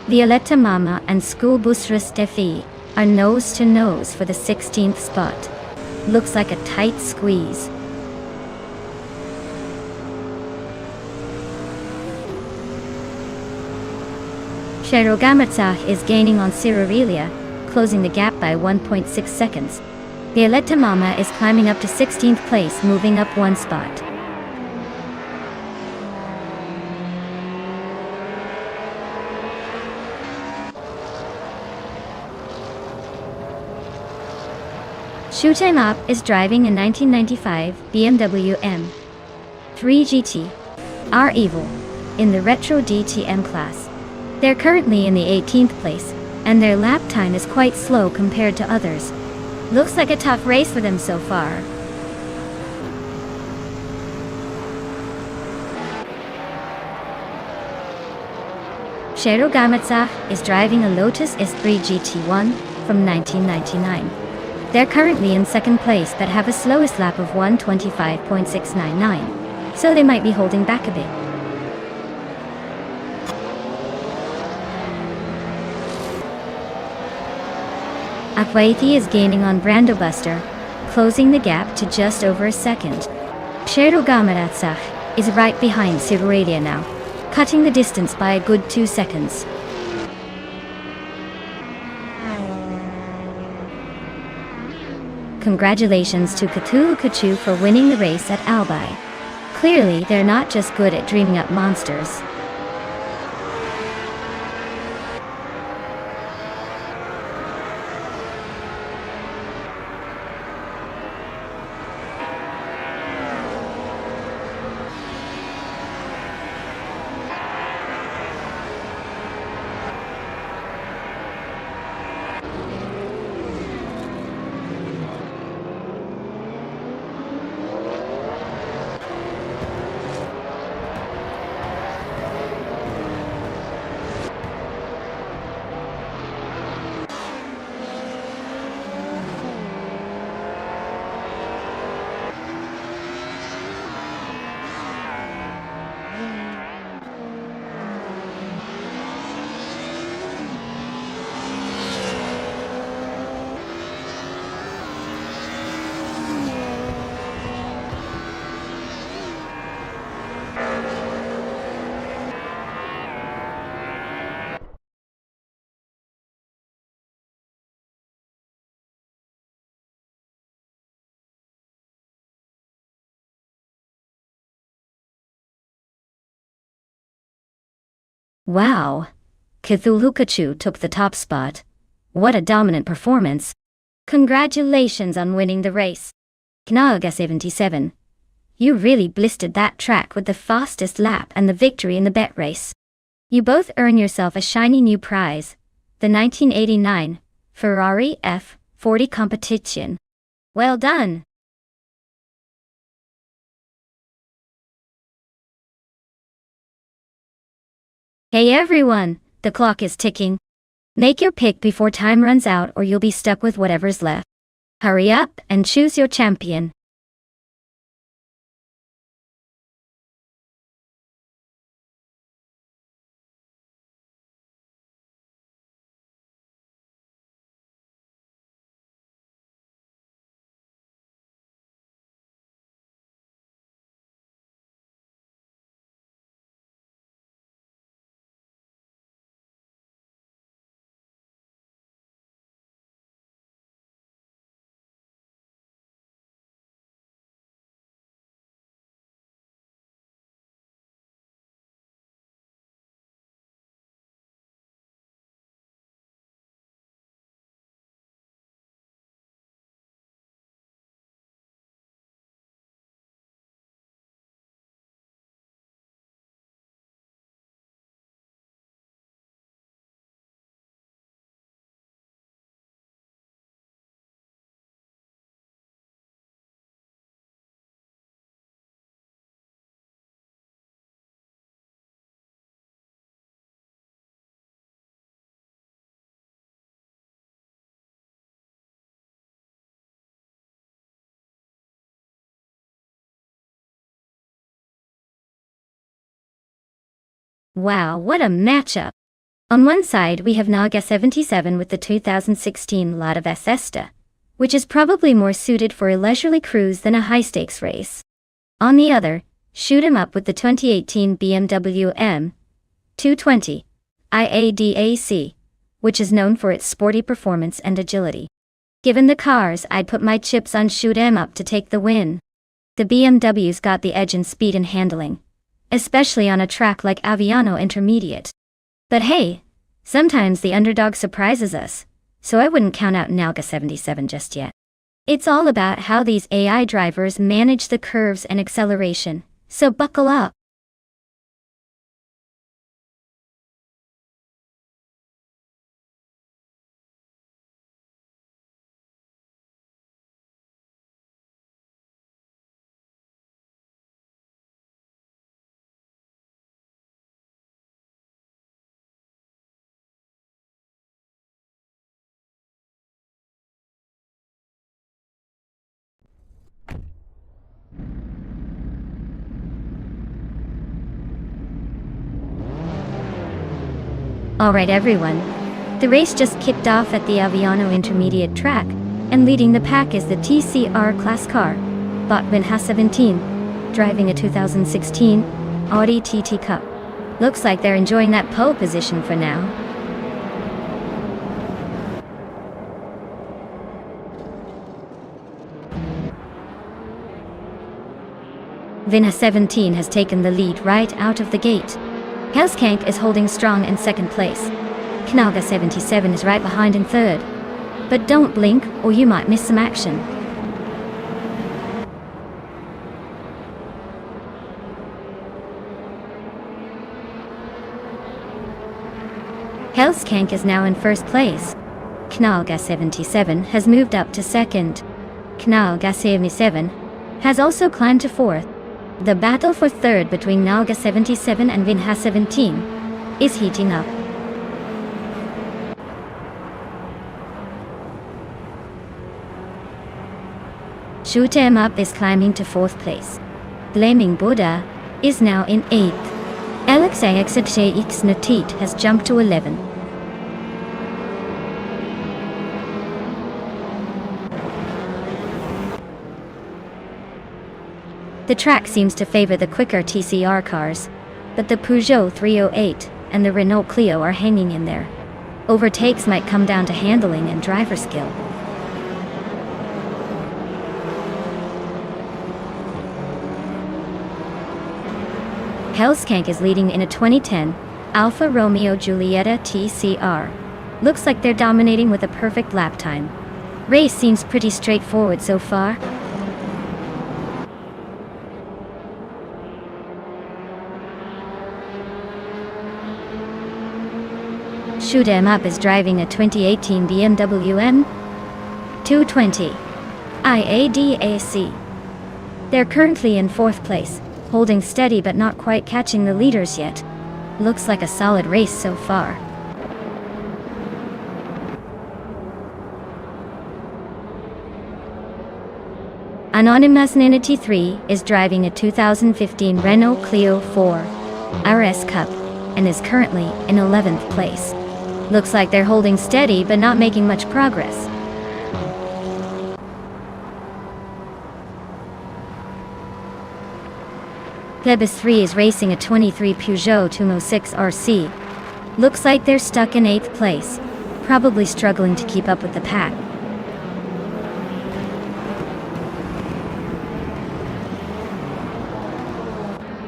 Violetta Mama and Schoolbusters Defi are nose to nose for the 16th spot. Looks like a tight squeeze. Sherogamatsach is gaining on Sirurelia, closing the gap by 1.6 seconds. Violetta Mama is climbing up to 16th place, moving up 1 spot. Shoot 'em Up is driving a 1995 BMW M3 GT R Evil in the Retro DTM class. They're currently in the 18th place, and their lap time is quite slow compared to others. Looks like a tough race for them so far. Shero Gamatsach is driving a Lotus S3 GT1 from 1999. They're currently in second place but have a slowest lap of 1:25.699, so they might be holding back a bit. Akwaiti is gaining on Brandobuster, closing the gap to just over a second. Sherogamaratsak is right behind Sigurelia now, cutting the distance by a good 2 seconds. Congratulations to Cthulhu Kachu for winning the race at Albi. Clearly, they're not just good at dreaming up monsters. Wow! Cthulhu Kachu took the top spot. What a dominant performance! Congratulations on winning the race. Knaga77. You really blistered that track with the fastest lap and the victory in the bet race. You both earn yourself a shiny new prize, the 1989 Ferrari F40 competition. Well done! Hey everyone, the clock is ticking. Make your pick before time runs out or you'll be stuck with whatever's left. Hurry up and choose your champion. Wow, what a matchup! On one side we have Naga77 with the 2016 Lot of Esta, which is probably more suited for a leisurely cruise than a high-stakes race. On the other, shoot 'em up with the 2018 BMW M220 IADAC, which is known for its sporty performance and agility. Given the cars, I'd put my chips on shoot 'em up to take the win. The BMW's got the edge in speed and handling, especially on a track like Aviano Intermediate. But hey, sometimes the underdog surprises us, so I wouldn't count out Naga77 just yet. It's all about how these AI drivers manage the curves and acceleration, so buckle up. Alright everyone, the race just kicked off at the Aviano Intermediate track, and leading the pack is the TCR class car, bought Vinha 17, driving a 2016 Audi TT Cup. Looks like they're enjoying that pole position for now. Vinha 17 has taken the lead right out of the gate. Helskank is holding strong in second place. Knaga 77 is right behind in third. But don't blink or you might miss some action. Helskank is now in first place. Knaga 77 has moved up to second. Knaga 77 has also climbed to fourth. The battle for third between Knaga 77 and Vinha 17 is heating up. Shoot 'em Up is climbing to fourth place. Blaming Buddha is now in eighth. Alexei X Natit has jumped to 11. The track seems to favor the quicker TCR cars, but the Peugeot 308 and the Renault Clio are hanging in there. Overtakes might come down to handling and driver skill. Helskank is leading in a 2010 Alfa Romeo Giulietta TCR. Looks like they're dominating with a perfect lap time. Race seems pretty straightforward so far. Shoot 'em Up is driving a 2018 BMW M220 IADAC. They're currently in fourth place, holding steady but not quite catching the leaders yet. Looks like a solid race so far. Anonymous 93 is driving a 2015 Renault Clio 4 RS Cup and is currently in 11th place. Looks like they're holding steady but not making much progress. Plebis 3 is racing a 23 Peugeot 206 RC. Looks like they're stuck in 8th place, probably struggling to keep up with the pack.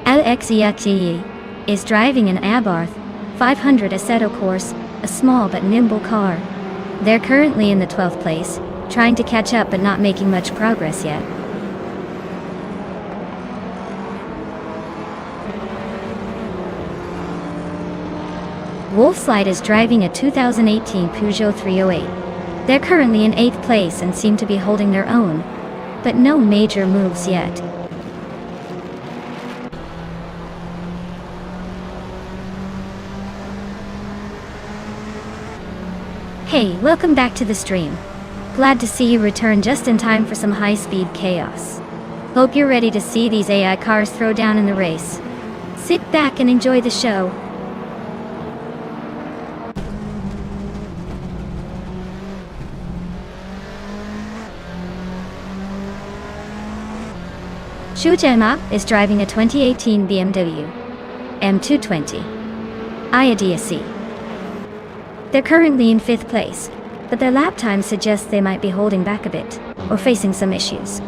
Alexei is driving an Abarth 500 Assetto Corse, a small but nimble car. They're currently in the 12th place, trying to catch up but not making much progress yet. Wolfslide is driving a 2018 Peugeot 308. They're currently in 8th place and seem to be holding their own, but no major moves yet. Hey, welcome back to the stream. Glad to see you return just in time for some high-speed chaos. Hope you're ready to see these AI cars throw down in the race. Sit back and enjoy the show. Shoot 'em Up is driving a 2018 BMW M220 IADAC. They're currently in 5th place, but their lap time suggests they might be holding back a bit, or facing some issues.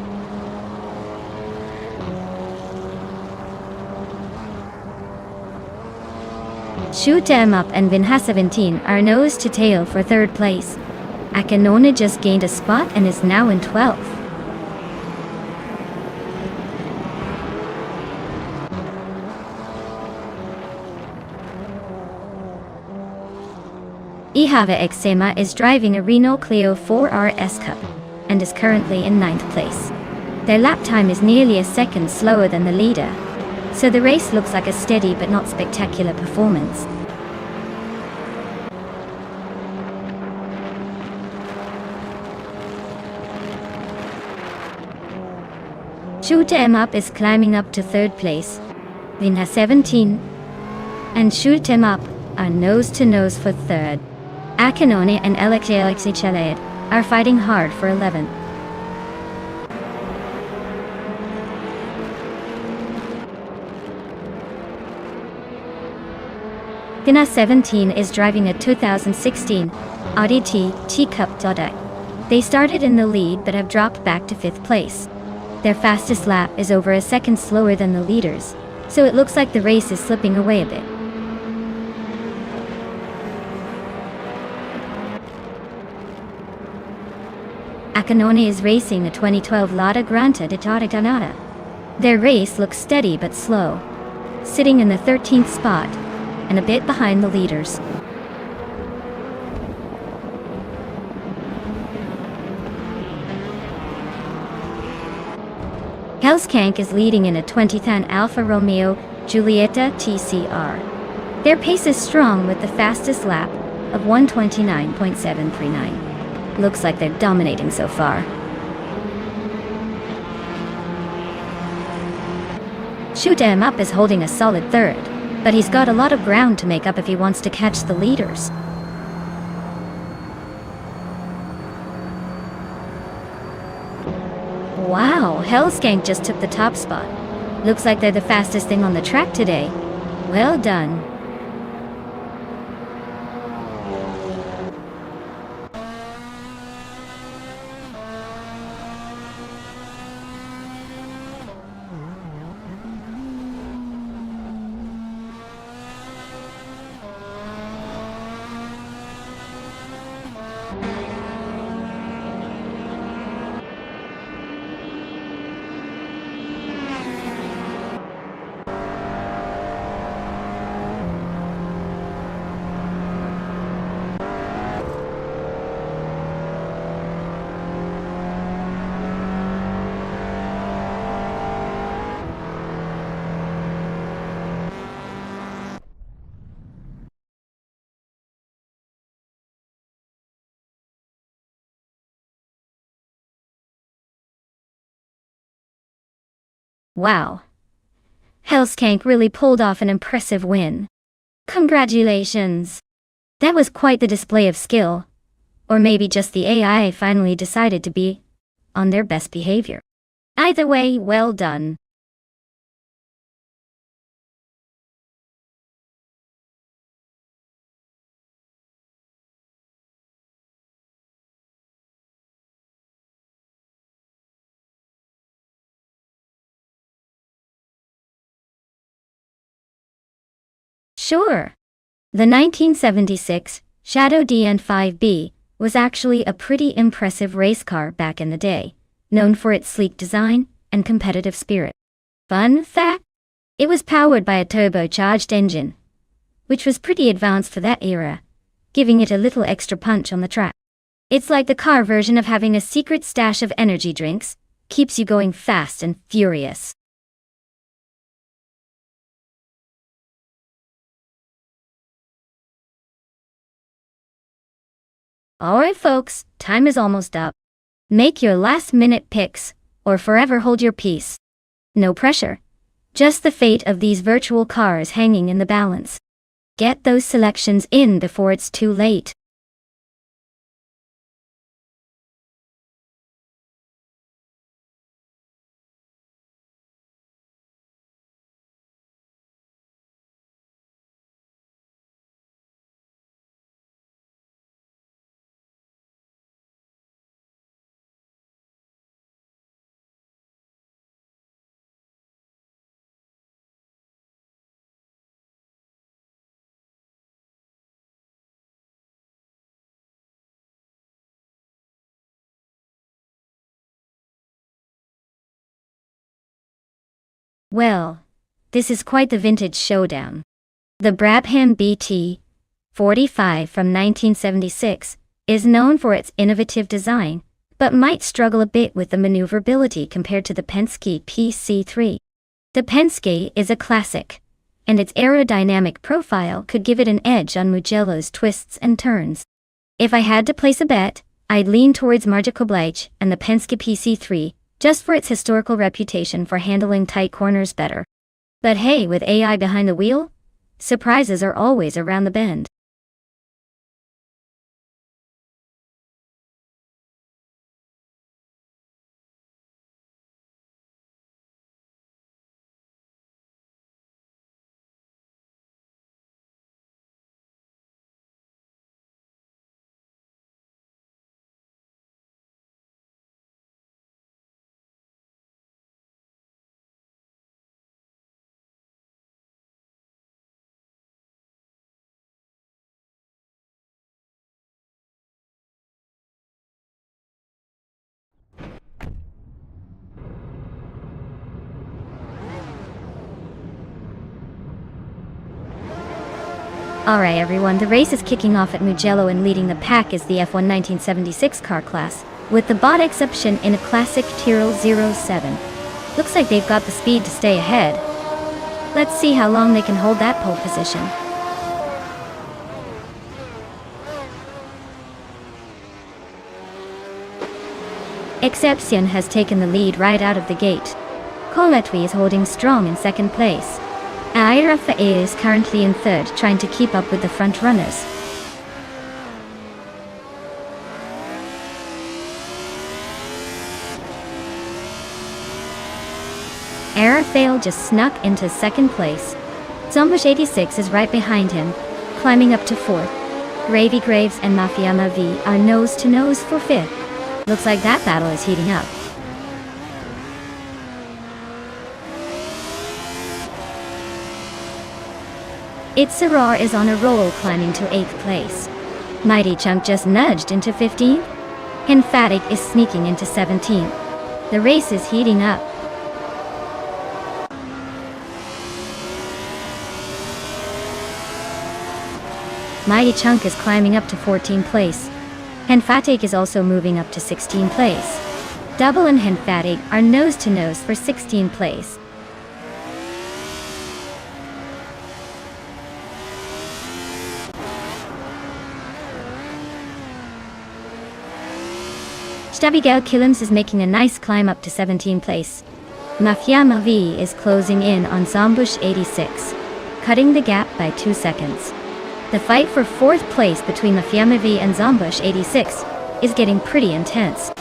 Shoot 'em Up and Vinha 17 are nose to tail for 3rd place. Akanona just gained a spot and is now in 12th. Ihava Exema is driving a Renault Clio 4 RS Cup and is currently in 9th place. Their lap time is nearly a second slower than the leader, so the race looks like a steady but not spectacular performance. Shoot 'em Up is climbing up to 3rd place. Vinha 17 and Shoot 'em Up are nose-to-nose for third. Acanone and Alexei are fighting hard for 11th. Dina 17 is driving a 2016 Audi T-Cup Dodge. They started in the lead but have dropped back to 5th place. Their fastest lap is over a second slower than the leaders, so it looks like the race is slipping away a bit. Acanone is racing a 2012 Lada Granta di Torretonata. Their race looks steady but slow, sitting in the 13th spot and a bit behind the leaders. Helskank is leading in a 2010 Alfa Romeo Giulietta TCR. Their pace is strong with the fastest lap of 1:29.739. Looks like they're dominating so far. Shoot 'em Up is holding a solid third, but he's got a lot of ground to make up if he wants to catch the leaders. Wow, Hellskank just took the top spot. Looks like they're the fastest thing on the track today. Well done. Wow. Hellskank really pulled off an impressive win. Congratulations! That was quite the display of skill. Or maybe just the AI finally decided to be on their best behavior. Either way, well done. Sure. The 1976 Shadow DN5B was actually a pretty impressive race car back in the day, known for its sleek design and competitive spirit. Fun fact? It was powered by a turbocharged engine, which was pretty advanced for that era, giving it a little extra punch on the track. It's like the car version of having a secret stash of energy drinks, keeps you going fast and furious. Alright folks, time is almost up. Make your last-minute picks, or forever hold your peace. No pressure. Just the fate of these virtual cars hanging in the balance. Get those selections in before it's too late. Well, this is quite the vintage showdown. The Brabham BT 45 from 1976 is known for its innovative design, but might struggle a bit with the maneuverability compared to the Penske PC3. The Penske is a classic, and its aerodynamic profile could give it an edge on Mugello's twists and turns. If I had to place a bet, I'd lean towards Marja Koblach and the Penske PC3, just for its historical reputation for handling tight corners better. But hey, with AI behind the wheel, Surprises are always around the bend. Alright everyone, the race is kicking off at Mugello and leading the pack is the F1 1976 car class, with the bot exception in a classic Tyrrell 07. Looks like they've got the speed to stay ahead. Let's see how long they can hold that pole position. Exception has taken the lead right out of the gate. Coletwi is holding strong in second place. Airafa is currently in third, trying to keep up with the front runners. Arafael just snuck into second place. Zombush 86 is right behind him, climbing up to fourth. Gravy Graves and Mafiama V are nose to nose for fifth. Looks like that battle is heating up. Itzarar is on a roll, climbing to 8th place. Mighty Chunk just nudged into 15th. Emphatic is sneaking into 17th. The race is heating up. Mighty Chunk is climbing up to 14th place. Emphatic is also moving up to 16th place. Double and Emphatic are nose to nose for 16th place. Stavigal Killams is making a nice climb up to 17th place. Mafiama V is closing in on Zombush 86, cutting the gap by 2 seconds. The fight for 4th place between Mafiama V and Zombush 86 is getting pretty intense.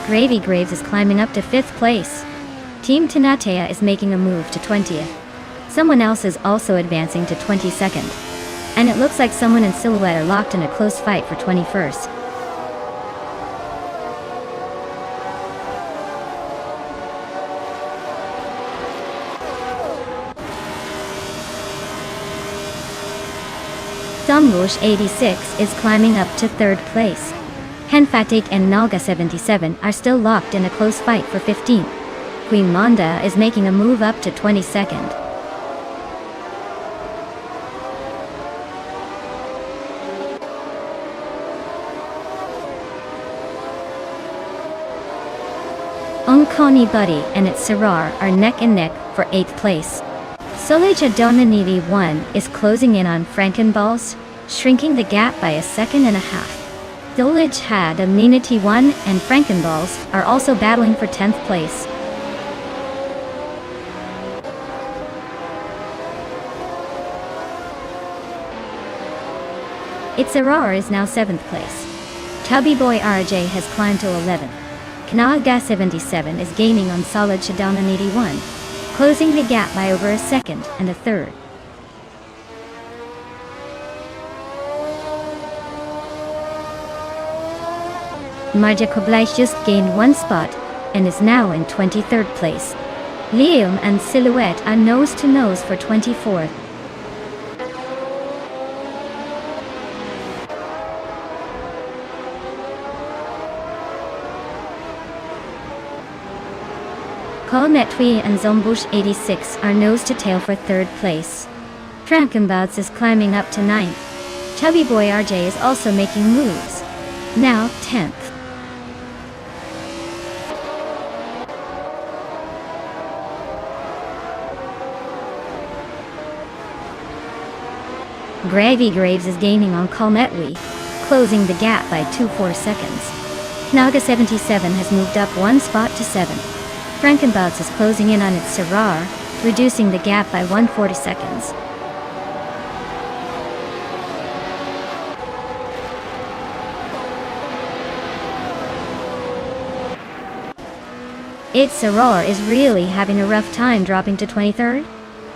Gravy Graves is climbing up to 5th place. Team Tanatea is making a move to 20th. Someone else is also advancing to 22nd. And it looks like someone in Silhouette are locked in a close fight for 21st. Zombush 86 is climbing up to 3rd place. Henfatik and Nalga 77 are still locked in a close fight for 15th. Queen Monda is making a move up to 22nd. Unkoni Buddy and its Sarar are neck and neck for 8th place. Soleja Donaniti 1 is closing in on Frankenballs, shrinking the gap by 1.5 seconds. Dolage had Amenity 1 and Frankenballs are also battling for 10th place. Itzarar is now 7th place. Tubby Boy RJ has climbed to 11th. Kanaga 77 is gaining on Solid Shadownan 81, closing the gap by over 1 second and 1/3. Marja Koblaish just gained 1 spot and is now in 23rd place. Liam and Silhouette are nose to nose for 24th. Colmetwi and Zombush 86 are nose to tail for 3rd place. Frankenbouts is climbing up to 9th. Chubby Boy RJ is also making moves. Now 10th. Gravy Graves is gaining on Colmetwi, closing the gap by 2.4 seconds. Naga 77 has moved up one spot to 7th. Frankenbouts is closing in on its Sarar, reducing the gap by 140 seconds. Its Sarar is really having a rough time dropping to 23rd.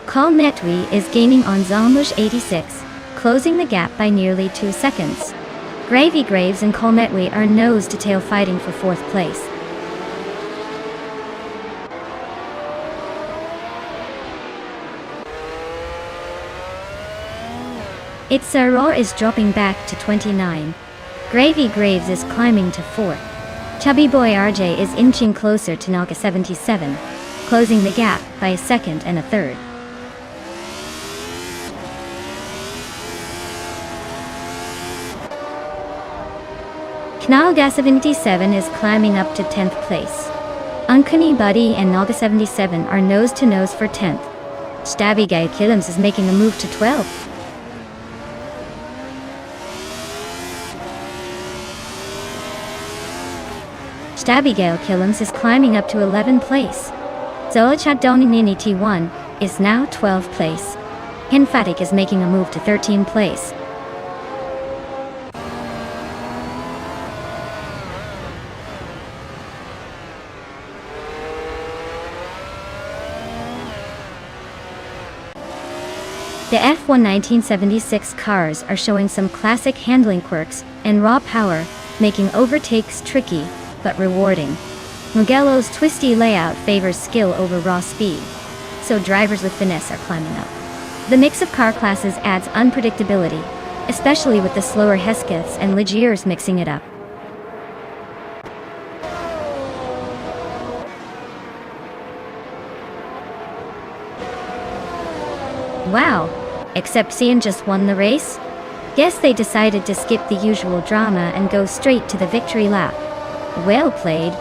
Kalmetwi is gaining on Zalmush 86, closing the gap by nearly 2 seconds. Gravy Graves and Kalmetwi are nose-to-tail fighting for 4th place. Its Sarar is dropping back to 29. Gravy Graves is climbing to 4th. Chubby Boy RJ is inching closer to Naga 77, closing the gap by a 2nd and a 3rd. Naga 77 is climbing up to 10th place. Uncanny Buddy and Naga 77 are nose-to-nose for 10th. Stabby Guy Killums is making a move to 12th. Abigail Killums is climbing up to 11th place. Zolachadonini T1 is now 12th place. Hinfatic is making a move to 13th place. The F1 1976 cars are showing some classic handling quirks and raw power, making overtakes tricky but rewarding. Mugello's twisty layout favors skill over raw speed, so drivers with finesse are climbing up. The mix of car classes adds unpredictability, especially with the slower Heskeths and Ligiers mixing it up. Wow, except Cian just won the race? Guess they decided to skip the usual drama and go straight to the victory lap. Well played.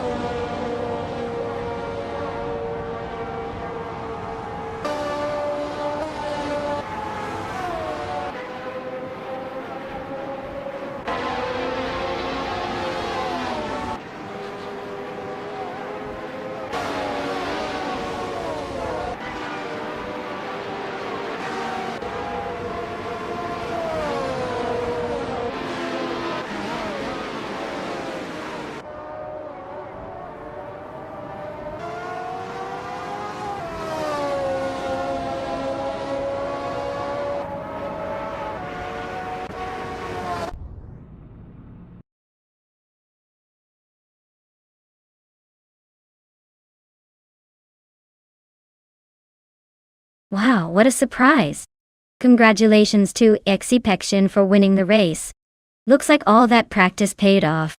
Wow, what a surprise! Congratulations to Exipection for winning the race. Looks like all that practice paid off.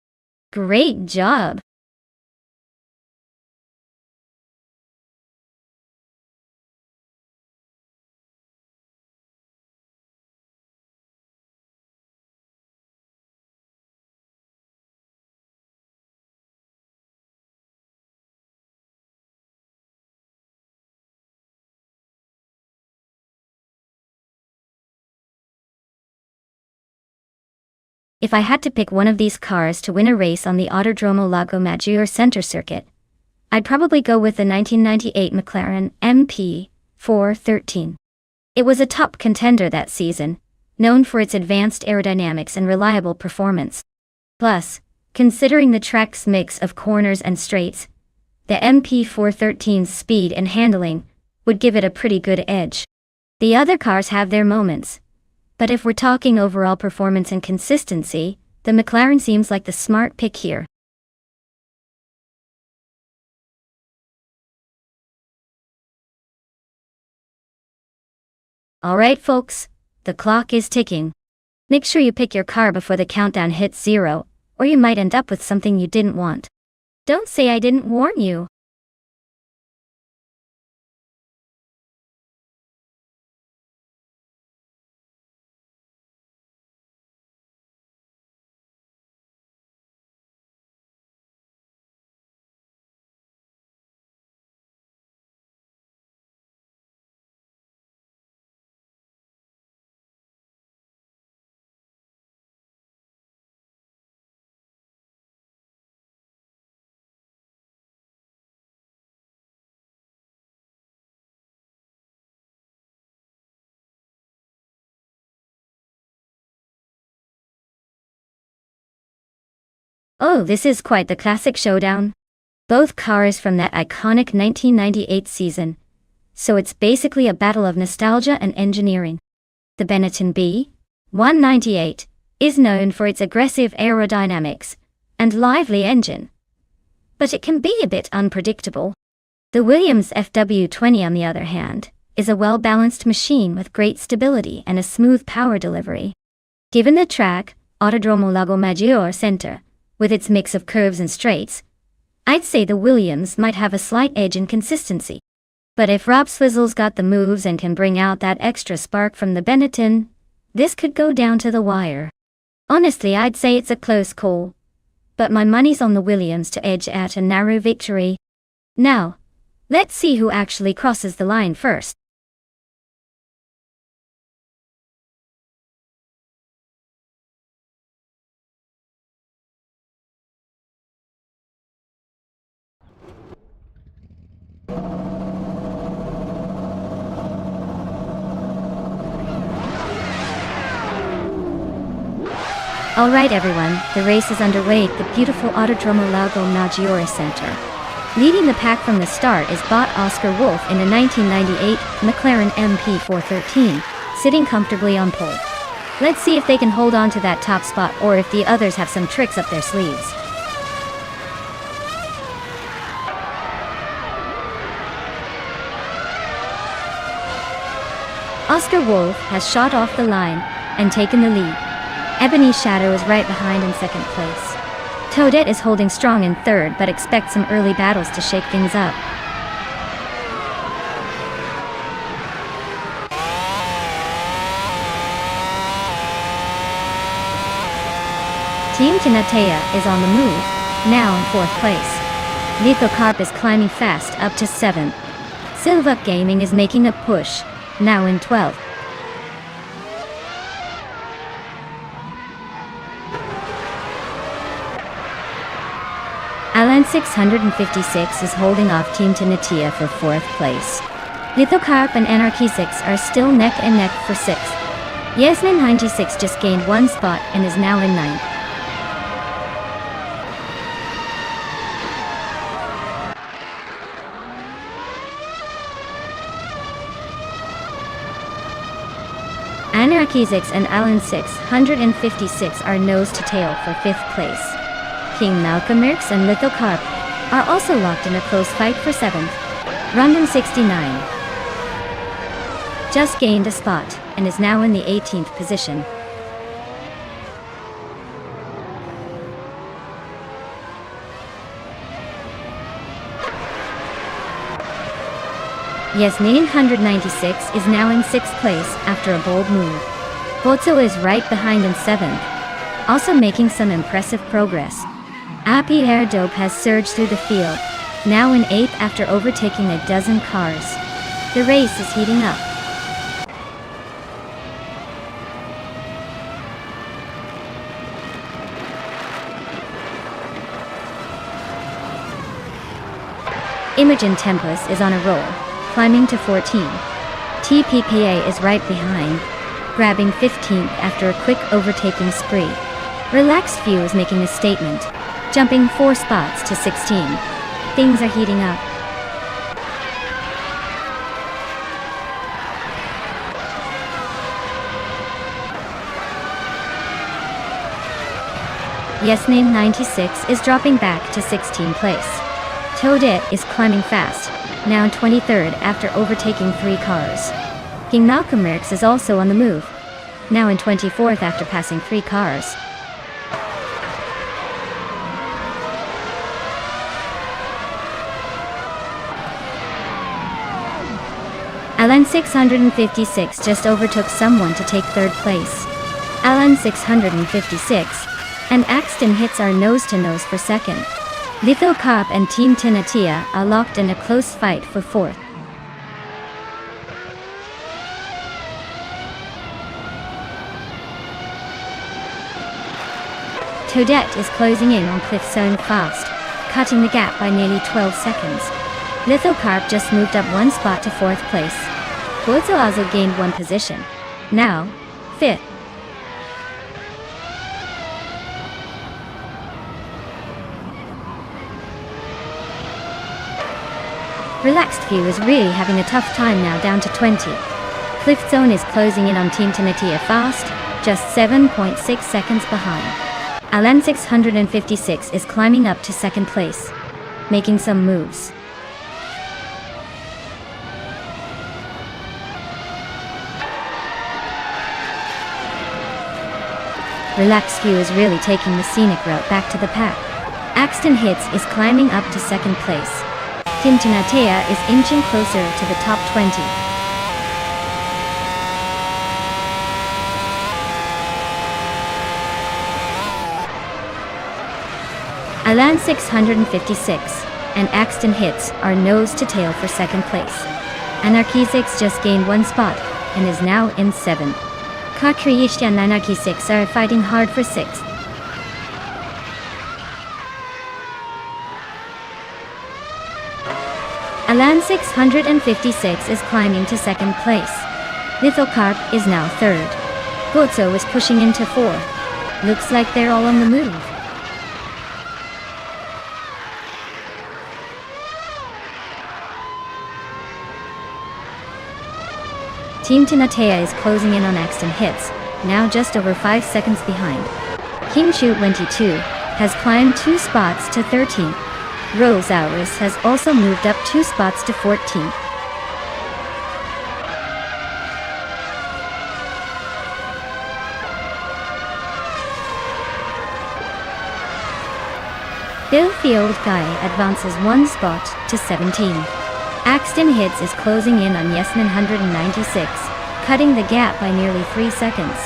Great job! If I had to pick one of these cars to win a race on the Autodromo Lago Maggiore Center circuit, I'd probably go with the 1998 McLaren MP413. It was a top contender that season, known for its advanced aerodynamics and reliable performance. Plus, considering the track's mix of corners and straights, the MP413's speed and handling would give it a pretty good edge. The other cars have their moments, but if we're talking overall performance and consistency, the McLaren seems like the smart pick here. Alright folks, the clock is ticking. Make sure you pick your car before the countdown hits 0, or you might end up with something you didn't want. Don't say I didn't warn you. Oh, this is quite the classic showdown. Both cars from that iconic 1998 season. So it's basically a battle of nostalgia and engineering. The Benetton B198 is known for its aggressive aerodynamics and lively engine, but it can be a bit unpredictable. The Williams FW20, on the other hand, is a well-balanced machine with great stability and a smooth power delivery. Given the track, Autodromo Lago Maggiore Center, with its mix of curves and straights, I'd say the Williams might have a slight edge in consistency. But if Rob Swizzle's got the moves and can bring out that extra spark from the Benetton, this could go down to the wire. Honestly, I'd say it's a close call, but my money's on the Williams to edge at a narrow victory. Now, let's see who actually crosses the line first. Alright everyone, the race is underway at the beautiful Autodromo Lago Maggiore Center. Leading the pack from the start is bot Oscar Wolf in a 1998 McLaren MP413, sitting comfortably on pole. Let's see if they can hold on to that top spot or if the others have some tricks up their sleeves. Oscar Wolf has shot off the line and taken the lead. Ebony Shadow is right behind in second place. Toadette is holding strong in third but expects some early battles to shake things up. Team Tinatea is on the move, now in fourth place. Lithocarp is climbing fast up to 7th. Silva Gaming is making a push, now in 12th. Alan 656 is holding off Team Tinatea for 4th place. Lithocarp and Anarchy 6 are still neck and neck for 6th. Yasmin 96 just gained 1 spot and is now in 9th. Anarchy 6 and Alan 656 are nose to tail for 5th place. King Malcolmerx and Lithocarp are also locked in a close fight for 7th. Rondon 69 just gained a spot and is now in the 18th position. Yasmin 196 is now in 6th place after a bold move. Pozzo is right behind in 7th, also making some impressive progress. Appy Air Dope has surged through the field, now in 8th after overtaking a dozen cars. The race is heating up. Imogen Tempest is on a roll, climbing to 14. TPPA is right behind, grabbing 15th after a quick overtaking spree. Relaxed View is making a statement, jumping 4 spots to 16. Things are heating up. Yasmin 96 is dropping back to 16th place. Toadette is climbing fast, now in 23rd after overtaking 3 cars. King Malcolmerx is also on the move, now in 24th after passing 3 cars. Alan 656 just overtook someone to take 3rd place. Alan 656 and Axton Hits are nose-to-nose for 2nd. Lithocarp and Team Tinatea are locked in a close fight for 4th. Toadette is closing in on Cliff Zone fast, cutting the gap by nearly 12 seconds. Lithocarp just moved up 1 spot to 4th place. Pozzo also gained 1 position, now 5th. Relaxed Few is really having a tough time now, down to 20. Cliff Zone is closing in on Team Tinatea fast, just 7.6 seconds behind. Alan 656 is climbing up to second place, making some moves. Relaxed Few is really taking the scenic route back to the pack. Axton Hits is climbing up to second place. Team Tinatea is inching closer to the top 20. Alan 656 and Axton Hits are nose to tail for second place. Anarchy 6 just gained one spot and is now in 7. Kakriish and Anarchy 6 are fighting hard for 6th. Alan 656 is climbing to second place. Lithocarp is now 3rd. Gozo is pushing into 4th. Looks like they're all on the move. Team Tinatea is closing in on Axton Hits, now just over 5 seconds behind. King Chu 22 has climbed 2 spots to 13th. Rosaurus has also moved up 2 spots to 14th. Bill Field Guy advances 1 spot to 17. Axton Hits is closing in on Yesman 196, cutting the gap by nearly 3 seconds.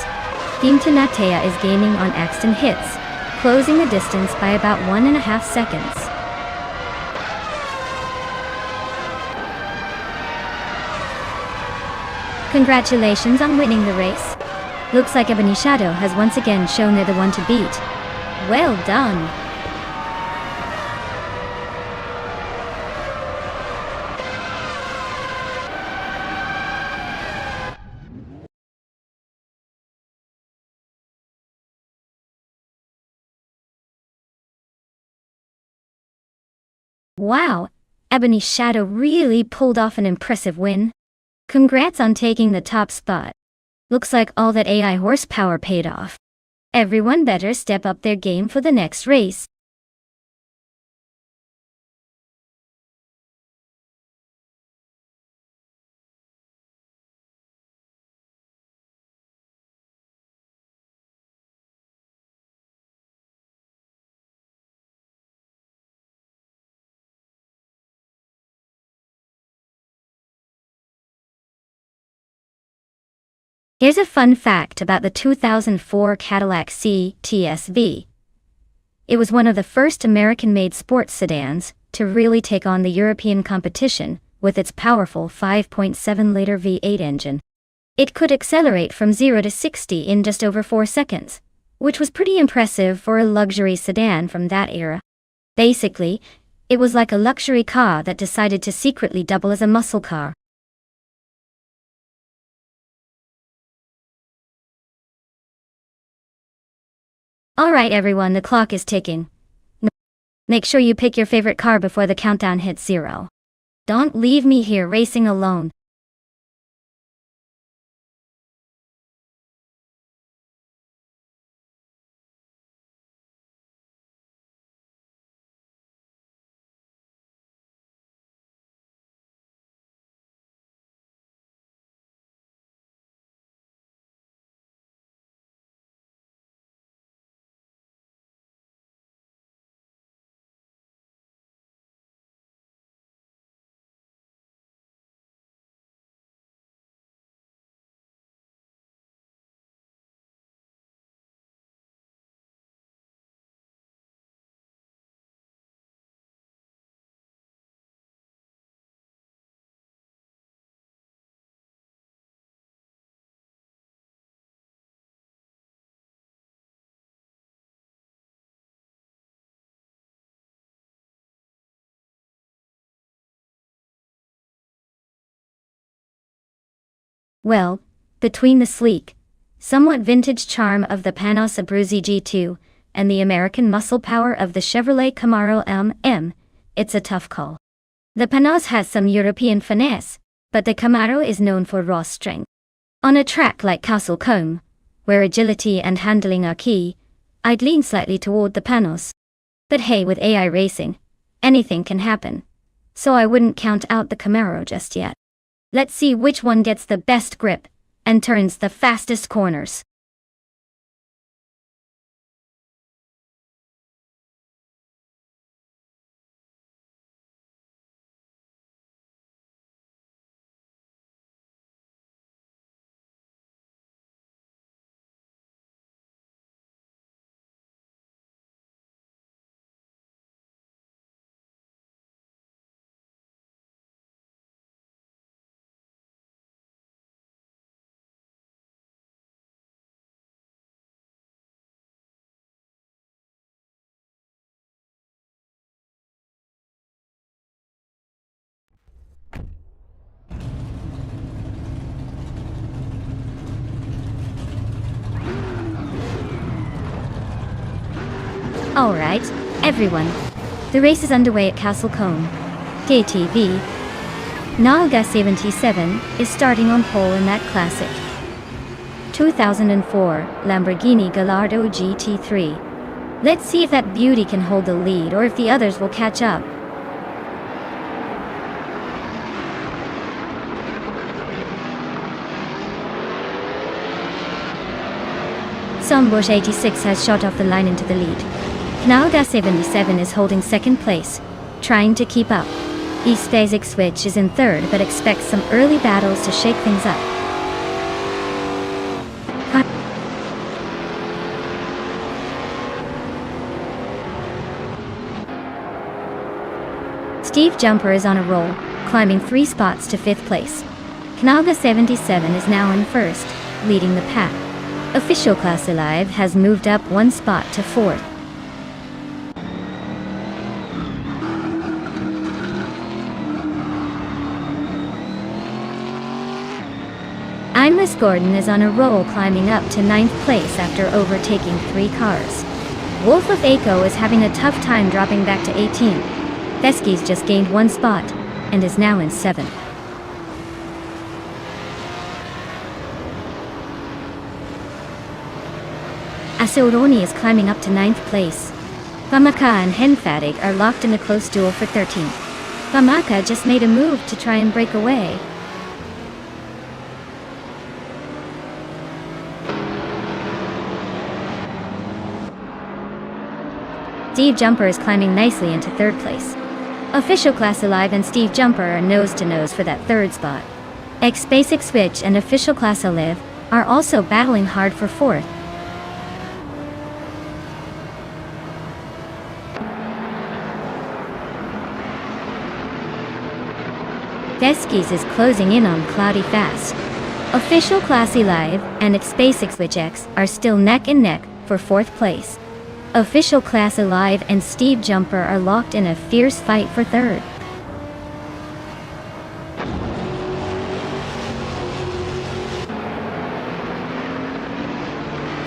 Team Tinatea is gaining on Axton Hits, closing the distance by about 1.5 seconds. Congratulations on winning the race. Looks like Ebony Shadow has once again shown they're the one to beat. Well done. Wow, Ebony Shadow really pulled off an impressive win. Congrats on taking the top spot. Looks like all that AI horsepower paid off. Everyone better step up their game for the next race. Here's a fun fact about the 2004 Cadillac CTS-V. It was one of the first American-made sports sedans to really take on the European competition with its powerful 5.7-liter V8 engine. It could accelerate from 0 to 60 in just over 4 seconds, which was pretty impressive for a luxury sedan from that era. Basically, it was like a luxury car that decided to secretly double as a muscle car. Alright everyone, the clock is ticking. Make sure you pick your favorite car before the countdown hits 0. Don't leave me here racing alone. Well, between the sleek, somewhat vintage charm of the Panos Abruzzi G2 and the American muscle power of the Chevrolet Camaro M, it's a tough call. The Panos has some European finesse, but the Camaro is known for raw strength. On a track like Castle Combe, where agility and handling are key, I'd lean slightly toward the Panos. But hey, with AI racing, anything can happen. So I wouldn't count out the Camaro just yet. Let's see which one gets the best grip and turns the fastest corners. Alright, everyone. The race is underway at Castle Combe. KTV. Nalga 77 is starting on pole in that classic 2004 Lamborghini Gallardo GT3. Let's see if that beauty can hold the lead or if the others will catch up. Sombush 86 has shot off the line into the lead. Nalga 77 is holding second place, trying to keep up. East Basic Switch is in third but expects some early battles to shake things up. Steve Jumper is on a roll, climbing 3 spots to 5th place. Nalga 77 is now in first, leading the pack. Official Class Alive has moved up 1 spot to 4th. Miss Gordon is on a roll, climbing up to 9th place after overtaking 3 cars. Wolf of Aco is having a tough time dropping back to 18. Veski's just gained 1 spot and is now in 7th. Asauroni is climbing up to 9th place. Famaka and Henfadig are locked in a close duel for 13th. Famaka just made a move to try and break away. Steve Jumper is climbing nicely into 3rd place. Official Class Alive and Steve Jumper are nose to nose for that 3rd spot. X Basic Switch and Official Class Alive are also battling hard for 4th. Veski's is closing in on Cloudy fast. Official Class Alive and X Basic Switch X are still neck and neck for 4th place. Official Class Alive and Steve Jumper are locked in a fierce fight for 3rd.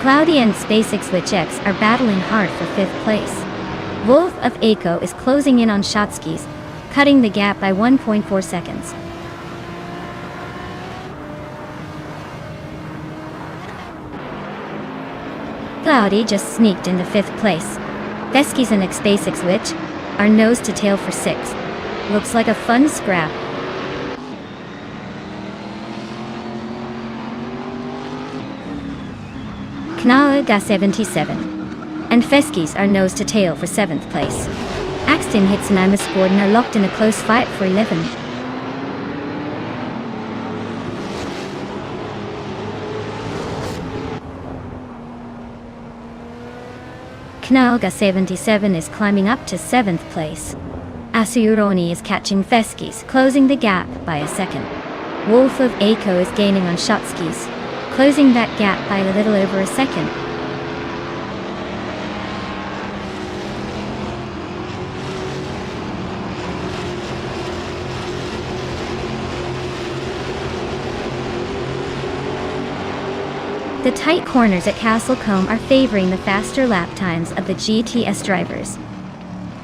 Cloudy and Basic Switch X are battling hard for 5th place. Wolf of Aco is closing in on Shotskis, cutting the gap by 1.4 seconds. Cloudy just sneaked into 5th place. Veski's and X Basic Switch are nose to tail for 6th. Looks like a fun scrap. Knalaga 77 and Veski's are nose to tail for 7th place. Axton Hits and Miss Gordon are locked in a close fight for 11. Knalga 77 is climbing up to 7th place. Asuroni is catching Veski's, closing the gap by a second. Wolf of Aco is gaining on Shotskis, closing that gap by a little over a second. The tight corners at Castle Combe are favoring the faster lap times of the GTS drivers.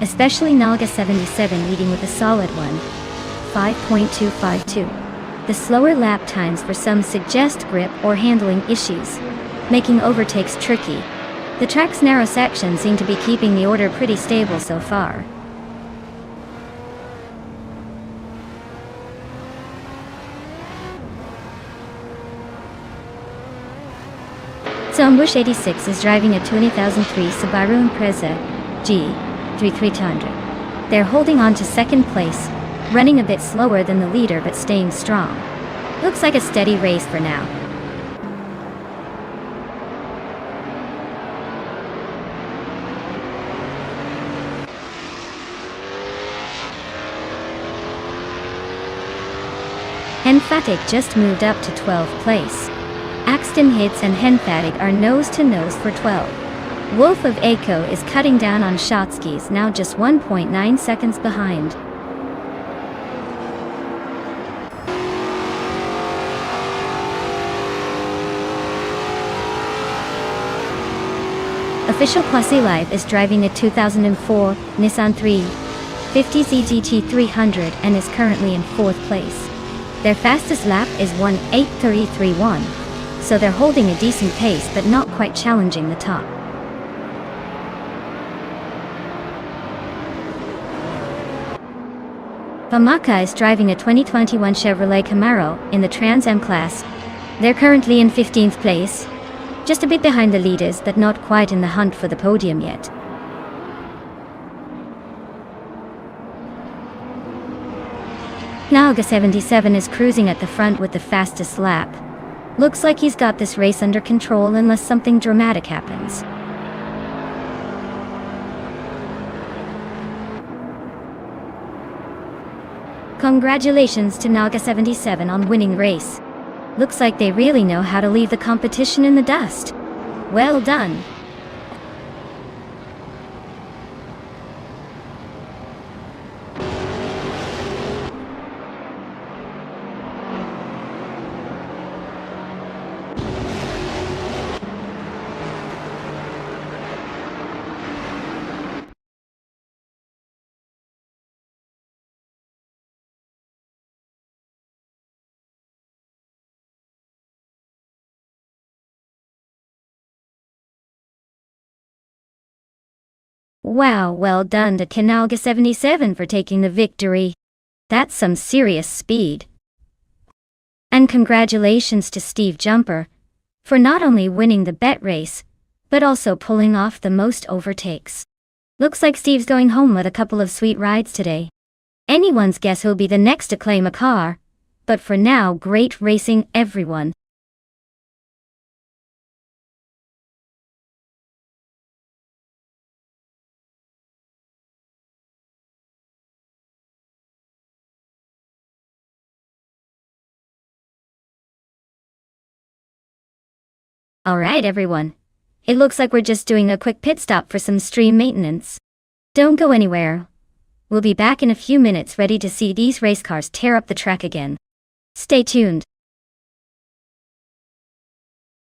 especially Naga 77 leading with a solid 5.252. The slower lap times for some suggest grip or handling issues, making overtakes tricky. The track's narrow sections seem to be keeping the order pretty stable so far. Bush 86 is driving a 2003 Subaru Impreza G3300. They're holding on to second place, running a bit slower than the leader but staying strong. Looks like a steady race for now. Henfatic just moved up to 12th place. Axton Hits and Henfatic are nose-to-nose for 12. Wolf of Aco is cutting down on Shotskis, now just 1.9 seconds behind. Official Plus Life is driving a 2004 Nissan 350 ZGT 300 and is currently in 4th place. Their fastest lap is 1:8:33.1, so they're holding a decent pace but not quite challenging the top. Bamaka is driving a 2021 Chevrolet Camaro in the Trans Am class. They're currently in 15th place, just a bit behind the leaders but not quite in the hunt for the podium yet. Naga 77 is cruising at the front with the fastest lap. Looks like he's got this race under control unless something dramatic happens. Congratulations to Naga 77 on winning race. Looks like they really know how to leave the competition in the dust. Well done. Wow, well done to Naga 77 for taking the victory. That's some serious speed. And congratulations to Steve Jumper for not only winning the bet race, but also pulling off the most overtakes. Looks like Steve's going home with a couple of sweet rides today. Anyone's guess who'll be the next to claim a car, but for now, great racing everyone. Alright everyone, it looks like we're just doing a quick pit stop for some stream maintenance. Don't go anywhere. We'll be back in a few minutes ready to see these race cars tear up the track again. Stay tuned.